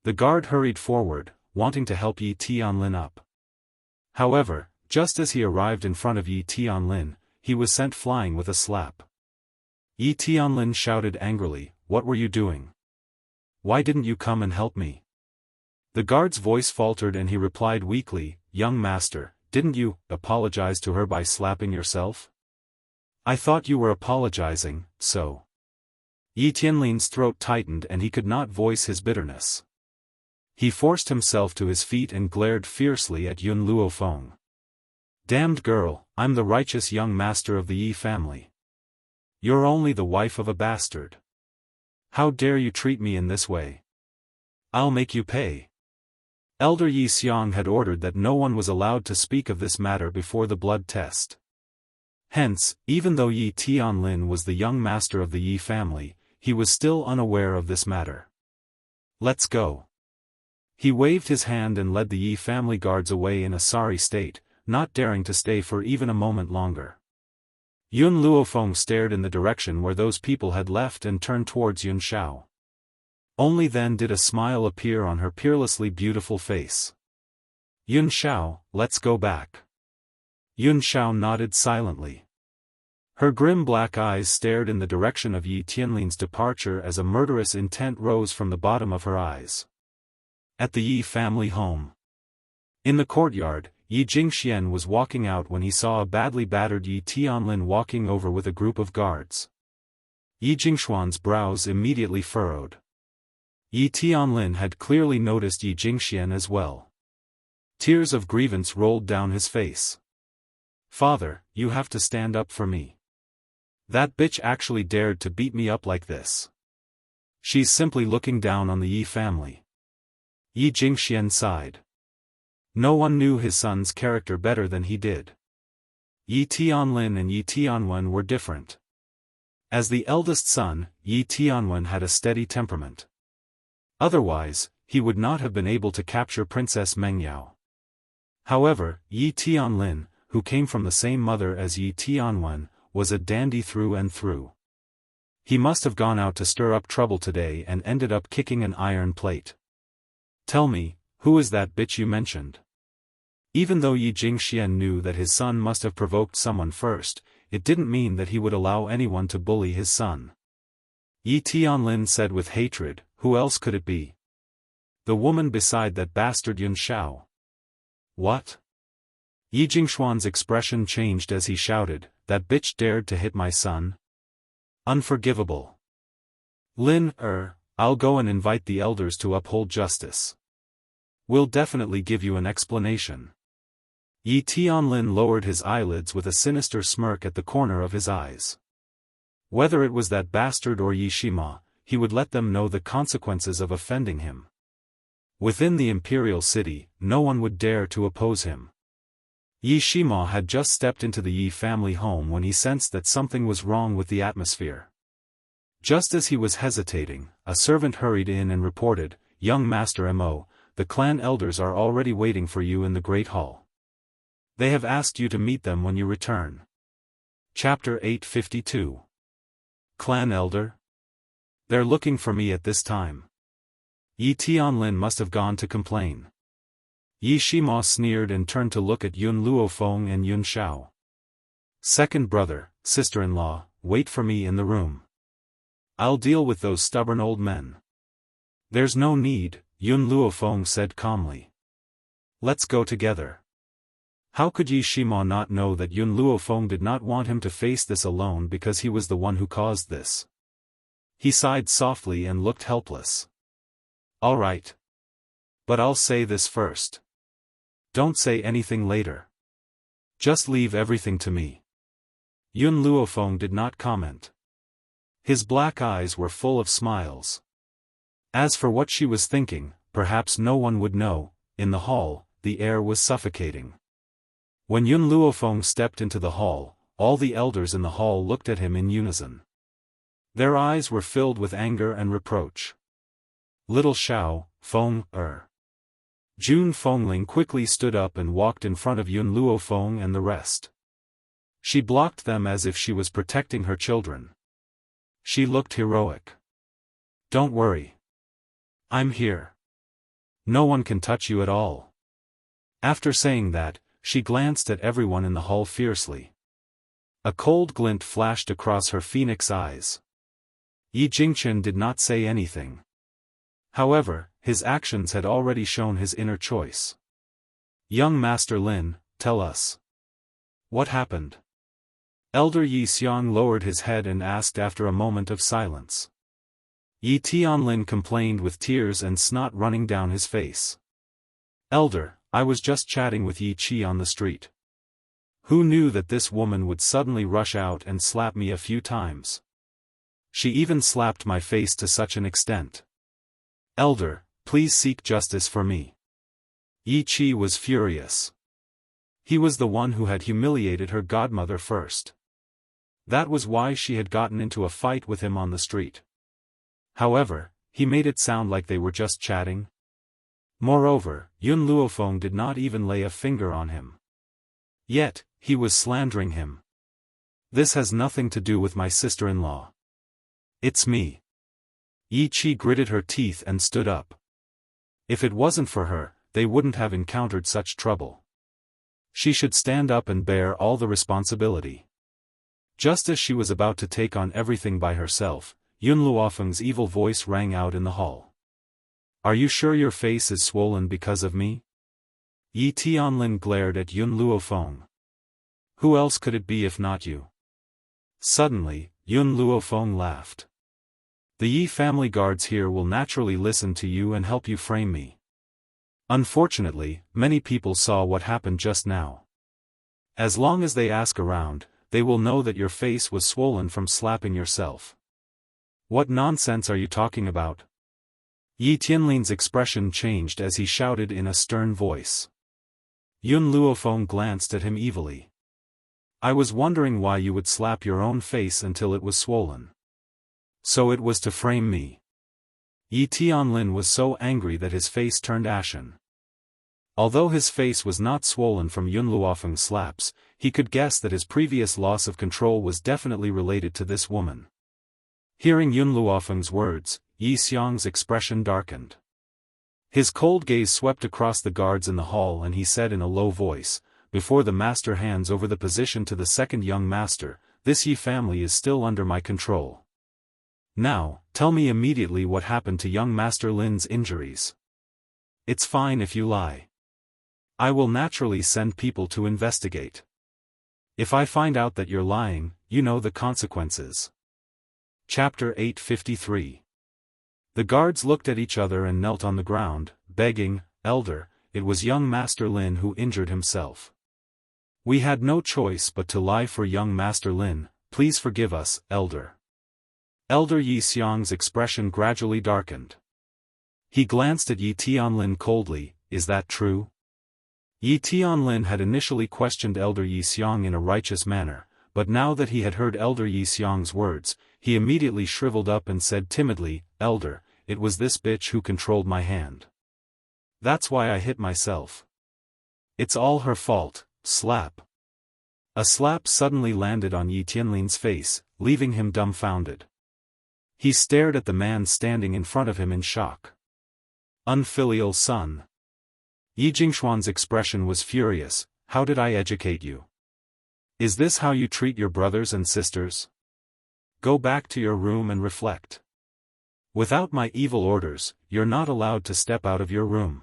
The guard hurried forward, wanting to help Yi Tianlin up. However, just as he arrived in front of Yi Tianlin, he was sent flying with a slap. Yi Tianlin shouted angrily, "What were you doing? Why didn't you come and help me?" The guard's voice faltered and he replied weakly, "Young master, didn't you apologize to her by slapping yourself? I thought you were apologizing, so." Yi Tianlin's throat tightened and he could not voice his bitterness. He forced himself to his feet and glared fiercely at Yun Luofeng. "Damned girl, I'm the righteous young master of the Yi family. You're only the wife of a bastard. How dare you treat me in this way? I'll make you pay." Elder Yi Xiang had ordered that no one was allowed to speak of this matter before the blood test. Hence, even though Yi Tianlin was the young master of the Yi family, he was still unaware of this matter. "Let's go." He waved his hand and led the Yi family guards away in a sorry state, not daring to stay for even a moment longer. Yun Luofeng stared in the direction where those people had left and turned towards Yun Shao. Only then did a smile appear on her peerlessly beautiful face. "Yun Shao, let's go back." Yun Shao nodded silently. Her grim black eyes stared in the direction of Yi Tianlin's departure as a murderous intent rose from the bottom of her eyes. At the Yi family home. In the courtyard, Yi Jingxian was walking out when he saw a badly battered Yi Tianlin walking over with a group of guards. Yi Jingxuan's brows immediately furrowed. Yi Tianlin had clearly noticed Yi Jingxian as well. Tears of grievance rolled down his face. "Father, you have to stand up for me. That bitch actually dared to beat me up like this. She's simply looking down on the Yi family." Yi Jingxian sighed. No one knew his son's character better than he did. Yi Tianlin and Yi Tianwen were different. As the eldest son, Yi Tianwen had a steady temperament. Otherwise, he would not have been able to capture Princess Mengyao. However, Yi Tianlin, who came from the same mother as Yi Tianwen, was a dandy through and through. He must have gone out to stir up trouble today and ended up kicking an iron plate. "Tell me, who is that bitch you mentioned?" Even though Yi Jingxian knew that his son must have provoked someone first, it didn't mean that he would allow anyone to bully his son. Yi Tianlin said with hatred, "Who else could it be? The woman beside that bastard Yun Shao." "What?" Yi Jingxuan's expression changed as he shouted, "That bitch dared to hit my son? Unforgivable. Lin, I'll go and invite the elders to uphold justice. We'll definitely give you an explanation." Yi Tianlin lowered his eyelids with a sinister smirk at the corner of his eyes. Whether it was that bastard or Yi Shima, he would let them know the consequences of offending him. Within the imperial city, no one would dare to oppose him. Yi Shima had just stepped into the Yi family home when he sensed that something was wrong with the atmosphere. Just as he was hesitating, a servant hurried in and reported, "Young Master Mo, the clan elders are already waiting for you in the Great Hall. They have asked you to meet them when you return." Chapter 852. Clan Elder? They're looking for me at this time. Yi Tianlin must have gone to complain. Yi Shima sneered and turned to look at Yun Luofeng and Yun Shao. "Second brother, sister-in-law, wait for me in the room. I'll deal with those stubborn old men." "There's no need," Yun Luofeng said calmly. "Let's go together." How could Yi Shima not know that Yun Luofeng did not want him to face this alone because he was the one who caused this? He sighed softly and looked helpless. "All right. But I'll say this first. Don't say anything later. Just leave everything to me." Yun Luofeng did not comment. His black eyes were full of smiles. As for what she was thinking, perhaps no one would know. In the hall, the air was suffocating. When Yun Luofeng stepped into the hall, all the elders in the hall looked at him in unison. Their eyes were filled with anger and reproach. Little Xiao, Feng, Jun Fengling quickly stood up and walked in front of Yun Luofeng and the rest. She blocked them as if she was protecting her children. She looked heroic. Don't worry. I'm here. No one can touch you at all. After saying that, she glanced at everyone in the hall fiercely. A cold glint flashed across her phoenix eyes. Yi Jingchen did not say anything. However, his actions had already shown his inner choice. Young Master Lin, tell us. What happened? Elder Yi Xiong lowered his head and asked after a moment of silence. Yi Tianlin complained with tears and snot running down his face. Elder, I was just chatting with Yi Qi on the street. Who knew that this woman would suddenly rush out and slap me a few times? She even slapped my face to such an extent. Elder, please seek justice for me. Yi Qi was furious. He was the one who had humiliated her godmother first. That was why she had gotten into a fight with him on the street. However, he made it sound like they were just chatting. Moreover, Yun Luofeng did not even lay a finger on him. Yet, he was slandering him. This has nothing to do with my sister-in-law. It's me. Yi Qi gritted her teeth and stood up. If it wasn't for her, they wouldn't have encountered such trouble. She should stand up and bear all the responsibility. Just as she was about to take on everything by herself, Yun Luofeng's evil voice rang out in the hall. Are you sure your face is swollen because of me? Yi Tianlin glared at Yun Luofeng. Who else could it be if not you? Suddenly, Yun Luofeng laughed. The Yi family guards here will naturally listen to you and help you frame me. Unfortunately, many people saw what happened just now. As long as they ask around, they will know that your face was swollen from slapping yourself. What nonsense are you talking about? Yi Tianlin's expression changed as he shouted in a stern voice. Yun Luofeng glanced at him evilly. I was wondering why you would slap your own face until it was swollen. So it was to frame me. Yi Tianlin was so angry that his face turned ashen. Although his face was not swollen from Yun Luofeng's slaps, he could guess that his previous loss of control was definitely related to this woman. Hearing Yun Luofeng's words, Yi Xiong's expression darkened. His cold gaze swept across the guards in the hall and he said in a low voice, before the master hands over the position to the second young master, this Yi family is still under my control. Now, tell me immediately what happened to young Master Lin's injuries. It's fine if you lie. I will naturally send people to investigate. If I find out that you're lying, you know the consequences. Chapter 853. The guards looked at each other and knelt on the ground, begging, Elder, it was young Master Lin who injured himself. We had no choice but to lie for young Master Lin, please forgive us, Elder. Elder Yi Xiong's expression gradually darkened. He glanced at Yi Tianlin coldly, is that true? Yi Tianlin had initially questioned Elder Yi Xiong in a righteous manner, but now that he had heard Elder Yi Xiong's words, he immediately shriveled up and said timidly, Elder, it was this bitch who controlled my hand. That's why I hit myself. It's all her fault, slap. A slap suddenly landed on Yi Tianlin's face, leaving him dumbfounded. He stared at the man standing in front of him in shock. Unfilial son. Yi Jingxuan's expression was furious, how did I educate you? Is this how you treat your brothers and sisters? Go back to your room and reflect. Without my evil orders, you're not allowed to step out of your room.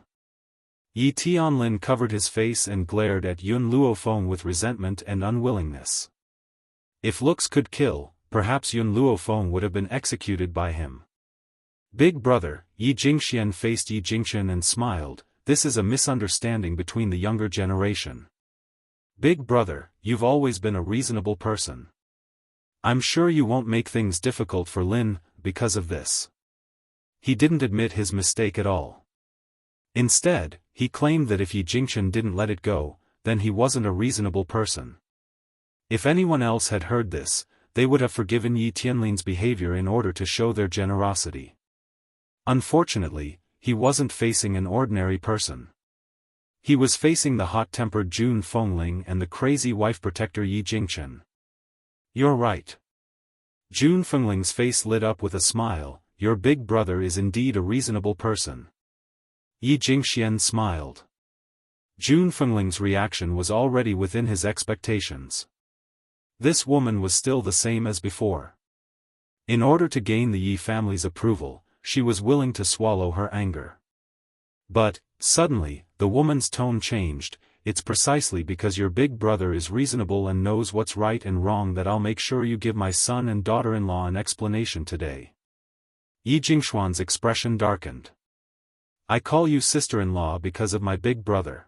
Yi Tianlin covered his face and glared at Yun Luofeng with resentment and unwillingness. If looks could kill, perhaps Yun Luofeng would have been executed by him. Big brother, Yi Jingxian faced Yi Jingchen and smiled, this is a misunderstanding between the younger generation. Big brother, you've always been a reasonable person. I'm sure you won't make things difficult for Lin, because of this. He didn't admit his mistake at all. Instead, he claimed that if Yi Jingchen didn't let it go, then he wasn't a reasonable person. If anyone else had heard this, they would have forgiven Yi Tianlin's behavior in order to show their generosity. Unfortunately, he wasn't facing an ordinary person. He was facing the hot-tempered Jun Fengling and the crazy wife-protector Yi Jingchen. You're right. Jun Fengling's face lit up with a smile. Your big brother is indeed a reasonable person. Yi Jingxian smiled. Jun Fengling's reaction was already within his expectations. This woman was still the same as before. In order to gain the Yi family's approval, she was willing to swallow her anger. But, suddenly, the woman's tone changed. It's precisely because your big brother is reasonable and knows what's right and wrong that I'll make sure you give my son and daughter-in-law an explanation today. Yi Jingxuan's expression darkened. I call you sister-in-law because of my big brother.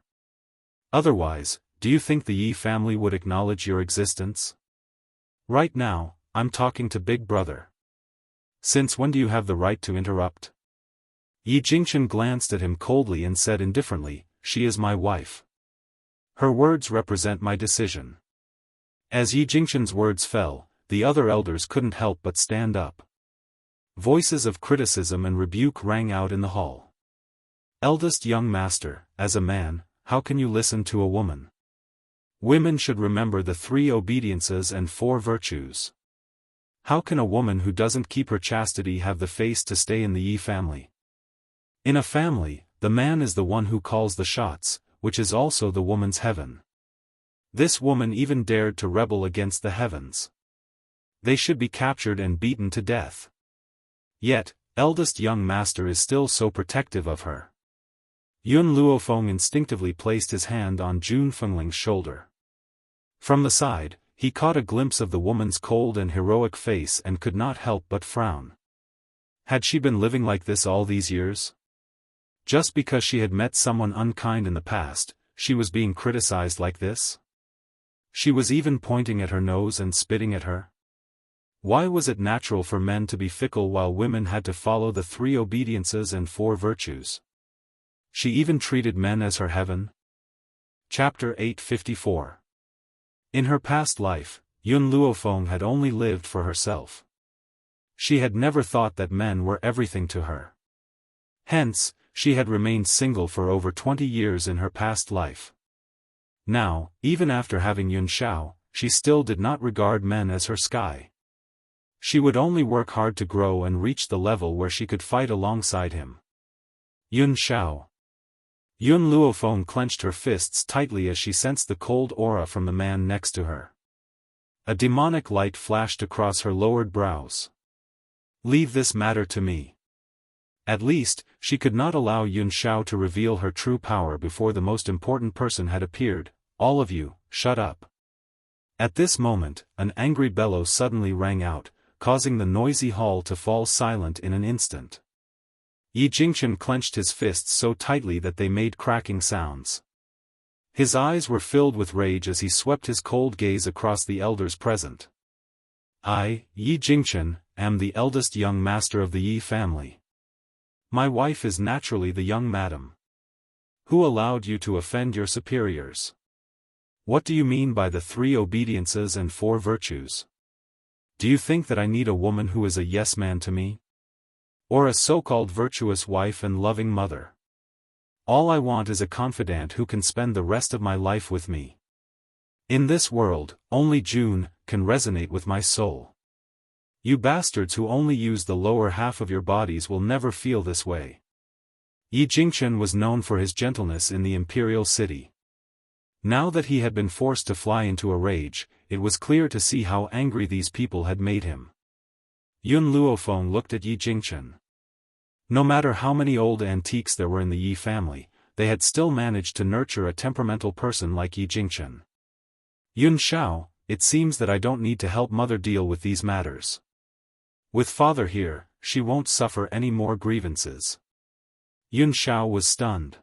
Otherwise, do you think the Yi family would acknowledge your existence? Right now, I'm talking to big brother. Since when do you have the right to interrupt? Yi Jingchen glanced at him coldly and said indifferently, she is my wife. Her words represent my decision. As Yi Jingchen's words fell, the other elders couldn't help but stand up. Voices of criticism and rebuke rang out in the hall. Eldest young master, as a man, how can you listen to a woman? Women should remember the 3 obediences and 4 virtues. How can a woman who doesn't keep her chastity have the face to stay in the Yi family? In a family, the man is the one who calls the shots, which is also the woman's heaven. This woman even dared to rebel against the heavens. They should be captured and beaten to death. Yet, eldest young master is still so protective of her. Yun Luofeng instinctively placed his hand on Jun Fengling's shoulder. From the side, he caught a glimpse of the woman's cold and heroic face and could not help but frown. Had she been living like this all these years? Just because she had met someone unkind in the past, she was being criticized like this? She was even pointing at her nose and spitting at her? Why was it natural for men to be fickle while women had to follow the 3 obediences and 4 virtues? She even treated men as her heaven? Chapter 854. In her past life, Yun Luofeng had only lived for herself. She had never thought that men were everything to her. Hence, she had remained single for over 20 years in her past life. Now, even after having Yun Xiao, she still did not regard men as her sky. She would only work hard to grow and reach the level where she could fight alongside him. Yun Xiao. Yun Luofeng clenched her fists tightly as she sensed the cold aura from the man next to her. A demonic light flashed across her lowered brows. Leave this matter to me. At least, she could not allow Yun Xiao to reveal her true power before the most important person had appeared. All of you, shut up. At this moment, an angry bellow suddenly rang out, causing the noisy hall to fall silent in an instant. Yi Jingchen clenched his fists so tightly that they made cracking sounds. His eyes were filled with rage as he swept his cold gaze across the elders present. I, Yi Jingchen, am the eldest young master of the Yi family. My wife is naturally the young madam. Who allowed you to offend your superiors? What do you mean by the 3 obediences and 4 virtues? Do you think that I need a woman who is a yes man to me? Or a so-called virtuous wife and loving mother? All I want is a confidant who can spend the rest of my life with me. In this world, only June can resonate with my soul. You bastards who only use the lower half of your bodies will never feel this way. Yi Jingchen was known for his gentleness in the imperial city. Now that he had been forced to fly into a rage, it was clear to see how angry these people had made him. Yun Luofeng looked at Yi Jingchen. No matter how many old antiques there were in the Yi family, they had still managed to nurture a temperamental person like Yi Jingchen. Yun Xiao, it seems that I don't need to help mother deal with these matters. With father here, she won't suffer any more grievances. Yun Xiao was stunned.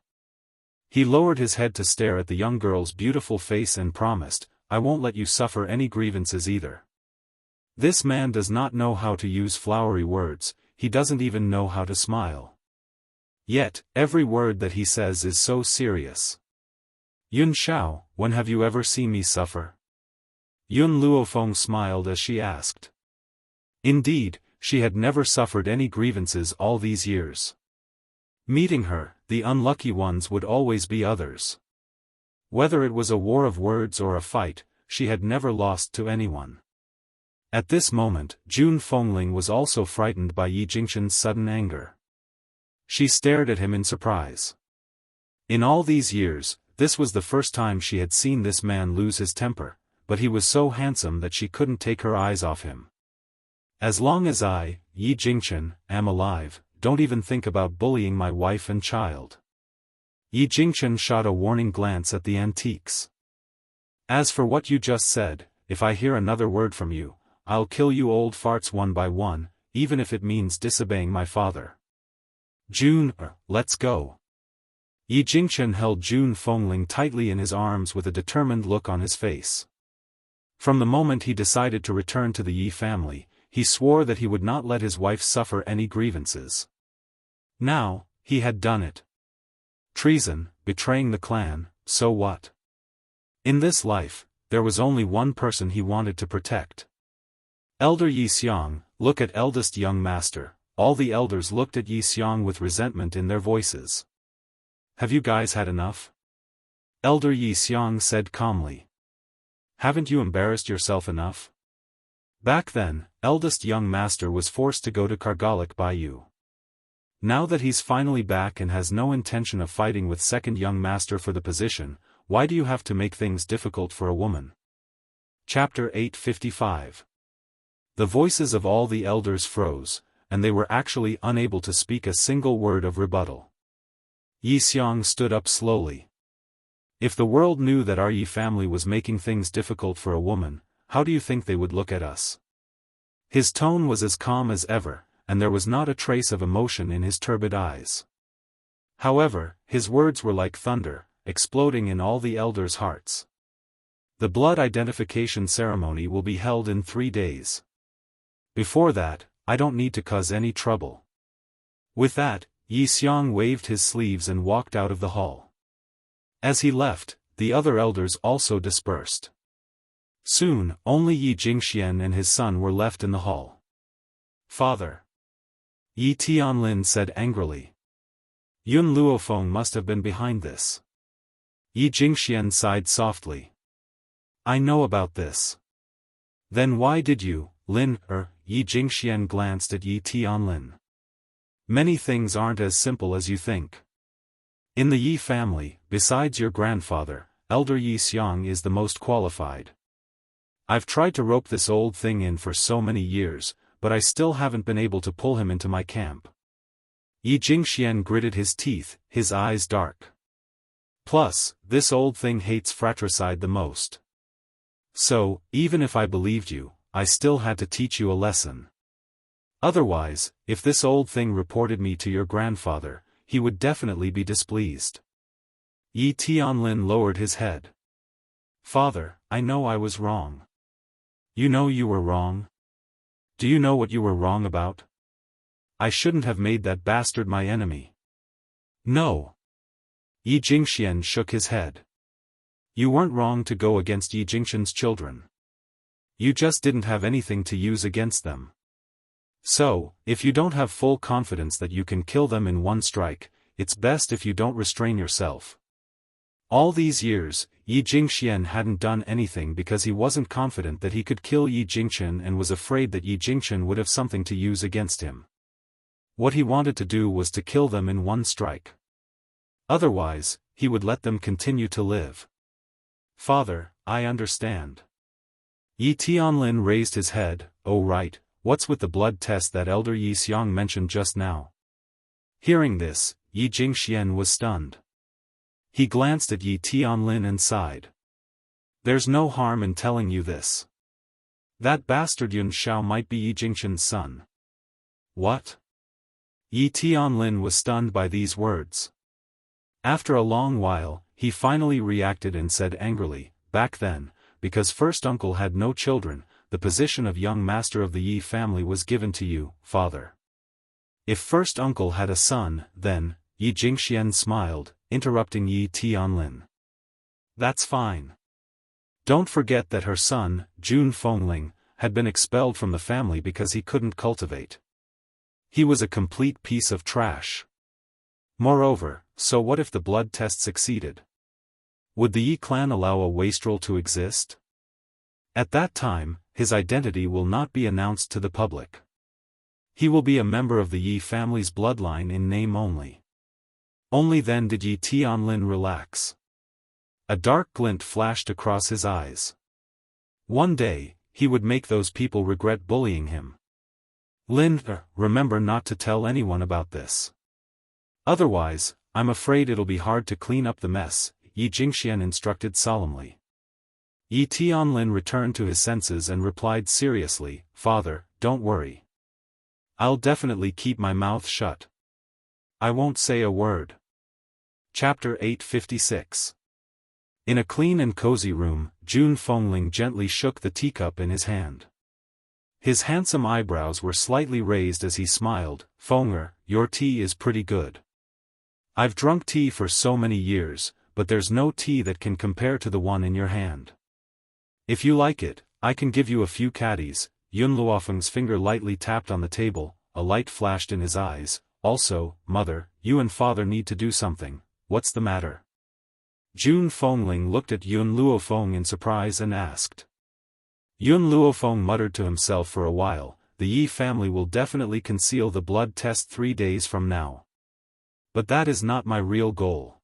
He lowered his head to stare at the young girl's beautiful face and promised, I won't let you suffer any grievances either. This man does not know how to use flowery words, he doesn't even know how to smile. Yet, every word that he says is so serious. Yun Xiao, when have you ever seen me suffer? Yun Luofeng smiled as she asked. Indeed, she had never suffered any grievances all these years. Meeting her, the unlucky ones would always be others. Whether it was a war of words or a fight, she had never lost to anyone. At this moment, Jun Fengling was also frightened by Yi Jingshan's sudden anger. She stared at him in surprise. In all these years, this was the first time she had seen this man lose his temper, but he was so handsome that she couldn't take her eyes off him. As long as I, Yi Jingshan, am alive, don't even think about bullying my wife and child. Yi Jingshan shot a warning glance at the antiques. As for what you just said, if I hear another word from you, I'll kill you old farts one by one, even if it means disobeying my father. Jun, let's go. Yi Jingshan held Jun Fengling tightly in his arms with a determined look on his face. From the moment he decided to return to the Yi family, he swore that he would not let his wife suffer any grievances. Now, he had done it. Treason, betraying the clan, so what? In this life, there was only one person he wanted to protect. Elder Yi Xiang, look at eldest young master. All the elders looked at Yi Xiang with resentment in their voices. Have you guys had enough? Elder Yi Xiang said calmly. Haven't you embarrassed yourself enough? Back then, eldest young master was forced to go to Kargalik by you. Now that he's finally back and has no intention of fighting with second young master for the position, why do you have to make things difficult for a woman? Chapter 855. The voices of all the elders froze, and they were actually unable to speak a single word of rebuttal. Yi Xiang stood up slowly. If the world knew that our Yi family was making things difficult for a woman, how do you think they would look at us? His tone was as calm as ever, and there was not a trace of emotion in his turbid eyes. However, his words were like thunder, exploding in all the elders' hearts. The blood identification ceremony will be held in 3 days. Before that, I don't need to cause any trouble. With that, Yi Xiang waved his sleeves and walked out of the hall. As he left, the other elders also dispersed. Soon, only Yi Jingxian and his son were left in the hall. Father! Yi Tianlin said angrily. Yun Luofeng must have been behind this. Yi Jingxian sighed softly. I know about this. Then why did you, Lin, Yi Jingxian glanced at Yi Tianlin. Many things aren't as simple as you think. In the Yi family, besides your grandfather, Elder Yi Xiang is the most qualified. I've tried to rope this old thing in for so many years, but I still haven't been able to pull him into my camp. Yi Jingxian gritted his teeth, his eyes dark. Plus, this old thing hates fratricide the most. So, even if I believed you, I still had to teach you a lesson. Otherwise, if this old thing reported me to your grandfather, he would definitely be displeased. Yi Tianlin lowered his head. Father, I know I was wrong. You know you were wrong? Do you know what you were wrong about? I shouldn't have made that bastard my enemy. No. Yi Jingxian shook his head. You weren't wrong to go against Yi Jingshan's children. You just didn't have anything to use against them. So, if you don't have full confidence that you can kill them in one strike, it's best if you don't restrain yourself. All these years, Yi Jingxian hadn't done anything because he wasn't confident that he could kill Yi Jingshan and was afraid that Yi Jingshan would have something to use against him. What he wanted to do was to kill them in one strike. Otherwise, he would let them continue to live. Father, I understand. Yi Tianlin raised his head. Oh right, what's with the blood test that Elder Yi Xiang mentioned just now? Hearing this, Yi Jingxian was stunned. He glanced at Yi Tianlin and sighed. There's no harm in telling you this. That bastard Yun Xiao might be Yi Jingshan's son. What? Yi Tianlin was stunned by these words. After a long while, he finally reacted and said angrily, back then, because first uncle had no children, the position of young master of the Yi family was given to you, father. If first uncle had a son, then, Yi Jingxian smiled, interrupting Yi Tianlin. That's fine. Don't forget that her son, Jun Fengling, had been expelled from the family because he couldn't cultivate. He was a complete piece of trash. Moreover, so what if the blood test succeeded? Would the Yi clan allow a wastrel to exist? At that time, his identity will not be announced to the public. He will be a member of the Yi family's bloodline in name only. Only then did Yi Tianlin relax. A dark glint flashed across his eyes. One day, he would make those people regret bullying him. Lin, remember not to tell anyone about this. Otherwise, I'm afraid it'll be hard to clean up the mess, Yi Jingxian instructed solemnly. Yi Tianlin returned to his senses and replied seriously, Father, don't worry. I'll definitely keep my mouth shut. I won't say a word. Chapter 856. In a clean and cozy room, Jun Fengling gently shook the teacup in his hand. His handsome eyebrows were slightly raised as he smiled, Fenger, your tea is pretty good. I've drunk tea for so many years, but there's no tea that can compare to the one in your hand. If you like it, I can give you a few caddies. Yun Luofeng's finger lightly tapped on the table, a light flashed in his eyes. Also, mother, you and father need to do something. What's the matter? Jun Fengling looked at Yun Luofeng in surprise and asked. Yun Luofeng muttered to himself for a while, the Yi family will definitely conceal the blood test 3 days from now. But that is not my real goal.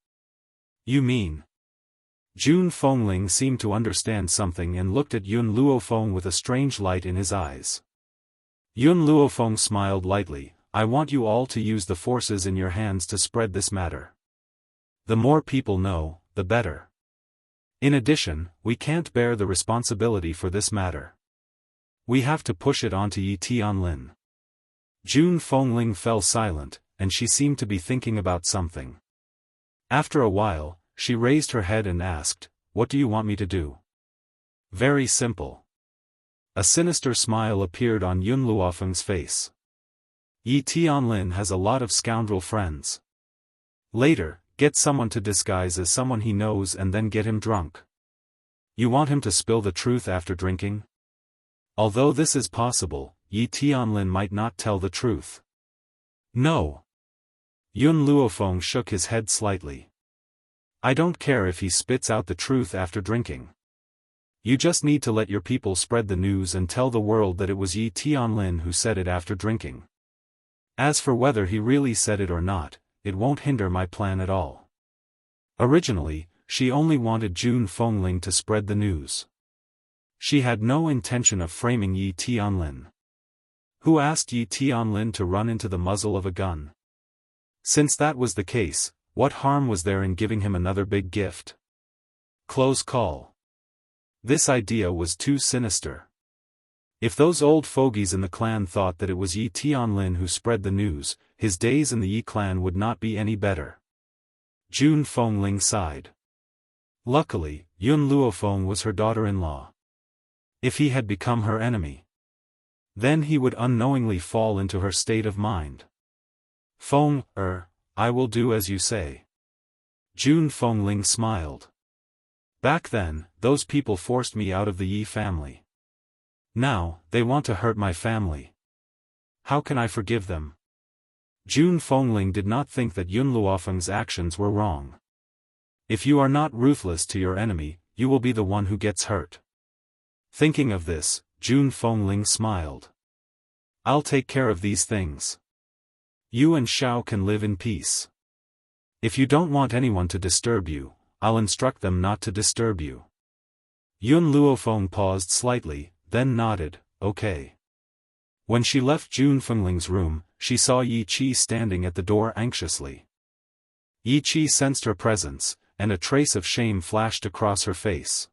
You mean? Jun Fengling seemed to understand something and looked at Yun Luofeng with a strange light in his eyes. Yun Luofeng smiled lightly, I want you all to use the forces in your hands to spread this matter. The more people know, the better. In addition, we can't bear the responsibility for this matter. We have to push it onto Yi Tianlin. Jun Fengling fell silent, and she seemed to be thinking about something. After a while, she raised her head and asked, What do you want me to do? Very simple. A sinister smile appeared on Yun Luofeng's face. Yi Tianlin has a lot of scoundrel friends. Later, get someone to disguise as someone he knows and then get him drunk. You want him to spill the truth after drinking? Although this is possible, Yi Tianlin might not tell the truth. No. Yun Luofeng shook his head slightly. I don't care if he spits out the truth after drinking. You just need to let your people spread the news and tell the world that it was Yi Tianlin who said it after drinking. As for whether he really said it or not, it won't hinder my plan at all. Originally, she only wanted Jun Fengling to spread the news. She had no intention of framing Yi Tianlin. Who asked Yi Tianlin to run into the muzzle of a gun? Since that was the case, what harm was there in giving him another big gift? Close call. This idea was too sinister. If those old fogies in the clan thought that it was Yi Tianlin who spread the news, his days in the Yi clan would not be any better. Jun Fengling sighed. Luckily, Yun Luofeng was her daughter-in-law. If he had become her enemy, then he would unknowingly fall into her state of mind. I will do as you say. Jun Fengling smiled. Back then, those people forced me out of the Yi family. Now, they want to hurt my family. How can I forgive them? Jun Fengling did not think that Yun Luofeng's actions were wrong. If you are not ruthless to your enemy, you will be the one who gets hurt. Thinking of this, Jun Fengling smiled. I'll take care of these things. You and Xiao can live in peace. If you don't want anyone to disturb you, I'll instruct them not to disturb you. Yun Luofeng paused slightly, then nodded, okay. When she left Jun Fengling's room, she saw Yi Qi standing at the door anxiously. Yi Qi sensed her presence, and a trace of shame flashed across her face.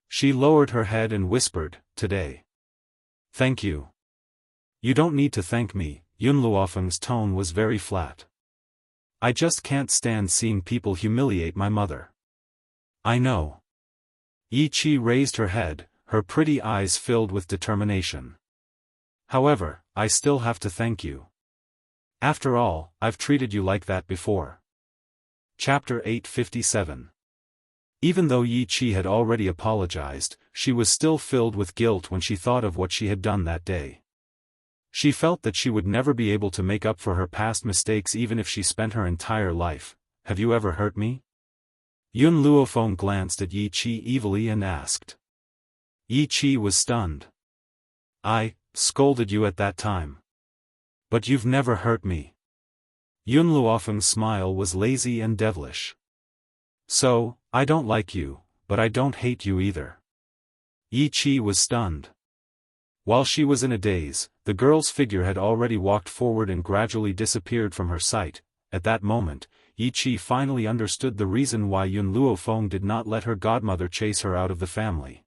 She lowered her head and whispered, Today. Thank you. You don't need to thank me. Yun Luofeng's tone was very flat. I just can't stand seeing people humiliate my mother. I know. Yi Qi raised her head, her pretty eyes filled with determination. However, I still have to thank you. After all, I've treated you like that before. Chapter 857. Even though Yi Qi had already apologized, she was still filled with guilt when she thought of what she had done that day. She felt that she would never be able to make up for her past mistakes even if she spent her entire life. Have you ever hurt me? Yun Luofeng glanced at Yi Qi evilly and asked. Yi Qi was stunned. I scolded you at that time. But you've never hurt me. Yun Luofeng's smile was lazy and devilish. So, I don't like you, but I don't hate you either. Yi Qi was stunned. While she was in a daze, the girl's figure had already walked forward and gradually disappeared from her sight. At that moment, Yi Qi finally understood the reason why Yun Luofeng did not let her godmother chase her out of the family.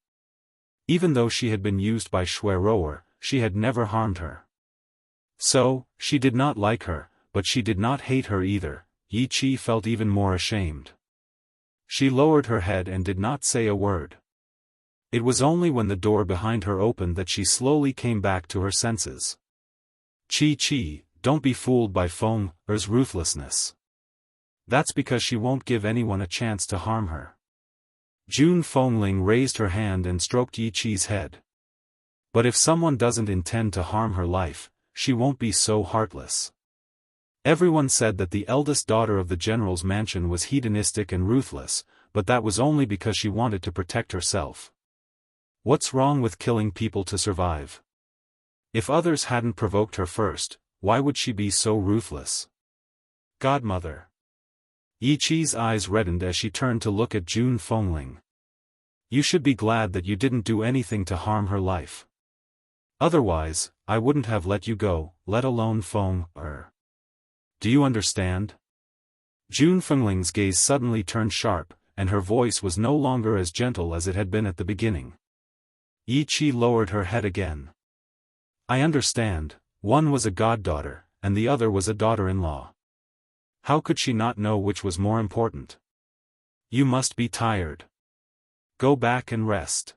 Even though she had been used by Shuiroer, she had never harmed her. So, she did not like her, but she did not hate her either. Yi Qi felt even more ashamed. She lowered her head and did not say a word. It was only when the door behind her opened that she slowly came back to her senses. Qi, don't be fooled by Feng Er's ruthlessness. That's because she won't give anyone a chance to harm her. Jun Fengling raised her hand and stroked Yi Qi's head. But if someone doesn't intend to harm her life, she won't be so heartless. Everyone said that the eldest daughter of the general's mansion was hedonistic and ruthless, but that was only because she wanted to protect herself. What's wrong with killing people to survive? If others hadn't provoked her first, why would she be so ruthless? Godmother. Yi Qi's eyes reddened as she turned to look at Jun Fengling. You should be glad that you didn't do anything to harm her life. Otherwise, I wouldn't have let you go, let alone Feng Er. Do you understand? Jun Fengling's gaze suddenly turned sharp, and her voice was no longer as gentle as it had been at the beginning. Yi Qi lowered her head again. I understand, one was a goddaughter, and the other was a daughter-in-law. How could she not know which was more important? You must be tired. Go back and rest.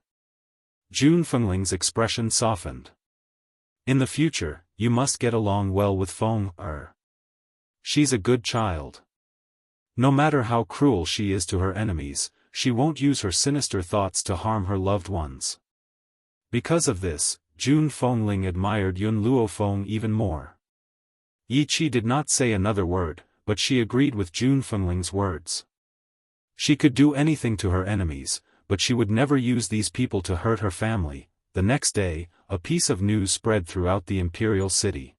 Jun Fengling's expression softened. In the future, you must get along well with Feng Er. She's a good child. No matter how cruel she is to her enemies, she won't use her sinister thoughts to harm her loved ones. Because of this, Jun Fengling admired Yun Luofeng even more. Yi Qi did not say another word, but she agreed with Jun Fengling's words. She could do anything to her enemies, but she would never use these people to hurt her family. The next day, a piece of news spread throughout the imperial city.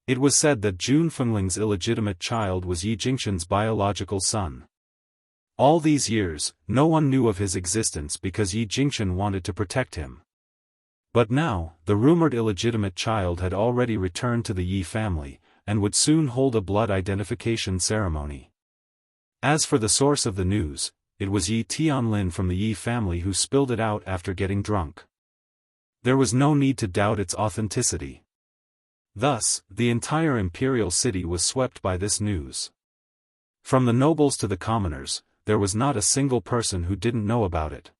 It was said that Jun Fengling's illegitimate child was Yi Jingxin's biological son. All these years, no one knew of his existence because Yi Jingxin wanted to protect him. But now, the rumored illegitimate child had already returned to the Yi family, and would soon hold a blood identification ceremony. As for the source of the news, it was Yi Tianlin from the Yi family who spilled it out after getting drunk. There was no need to doubt its authenticity. Thus, the entire imperial city was swept by this news. From the nobles to the commoners, there was not a single person who didn't know about it.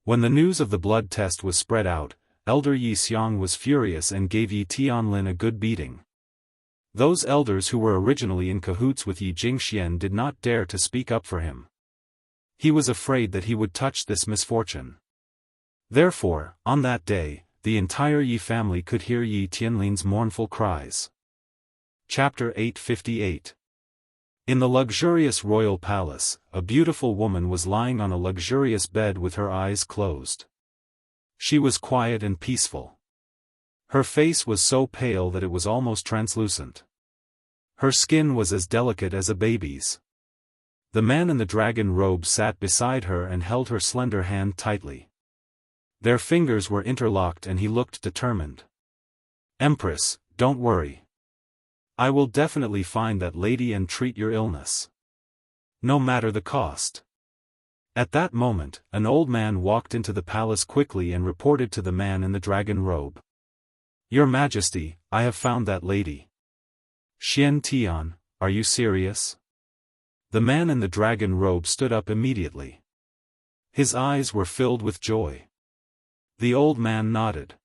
When the news of the blood test was spread out, Elder Yi Xiang was furious and gave Yi Tianlin a good beating. Those elders who were originally in cahoots with Yi Jingxian did not dare to speak up for him. He was afraid that he would touch this misfortune. Therefore, on that day, the entire Yi family could hear Yi Tianlin's mournful cries. Chapter 858. In the luxurious royal palace, a beautiful woman was lying on a luxurious bed with her eyes closed. She was quiet and peaceful. Her face was so pale that it was almost translucent. Her skin was as delicate as a baby's. The man in the dragon robe sat beside her and held her slender hand tightly. Their fingers were interlocked and he looked determined. Empress, don't worry. I will definitely find that lady and treat your illness. No matter the cost. At that moment, an old man walked into the palace quickly and reported to the man in the dragon robe. Your Majesty, I have found that lady. Xian Tian, are you serious? The man in the dragon robe stood up immediately. His eyes were filled with joy. The old man nodded.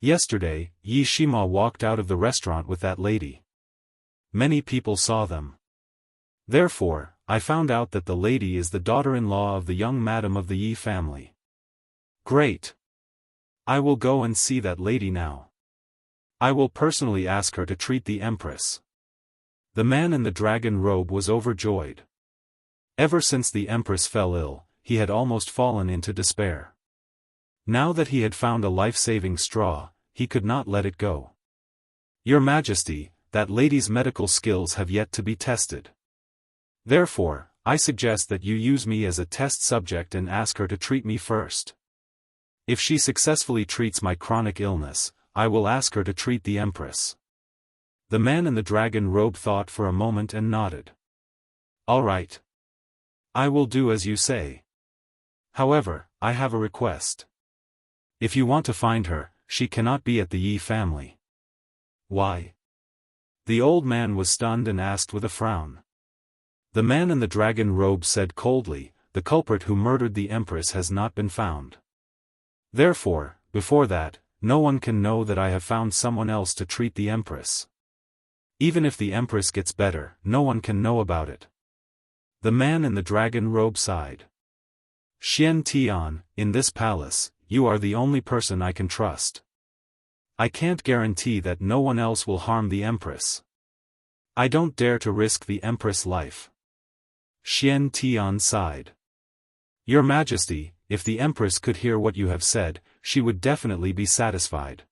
Yesterday, Yi Shima walked out of the restaurant with that lady. Many people saw them. Therefore, I found out that the lady is the daughter-in-law of the young madam of the Yi family. Great! I will go and see that lady now. I will personally ask her to treat the empress. The man in the dragon robe was overjoyed. Ever since the empress fell ill, he had almost fallen into despair. Now that he had found a life-saving straw, he could not let it go. Your Majesty, that lady's medical skills have yet to be tested. Therefore, I suggest that you use me as a test subject and ask her to treat me first. If she successfully treats my chronic illness, I will ask her to treat the empress. The man in the dragon robe thought for a moment and nodded. All right. I will do as you say. However, I have a request. If you want to find her, she cannot be at the Yi family. Why? The old man was stunned and asked with a frown. The man in the dragon robe said coldly, the culprit who murdered the empress has not been found. Therefore, before that, no one can know that I have found someone else to treat the empress. Even if the empress gets better, no one can know about it. The man in the dragon robe sighed. Xian Tian, in this palace, you are the only person I can trust. I can't guarantee that no one else will harm the empress. I don't dare to risk the empress' life. Xian Tian sighed. Your Majesty, if the empress could hear what you have said, she would definitely be satisfied.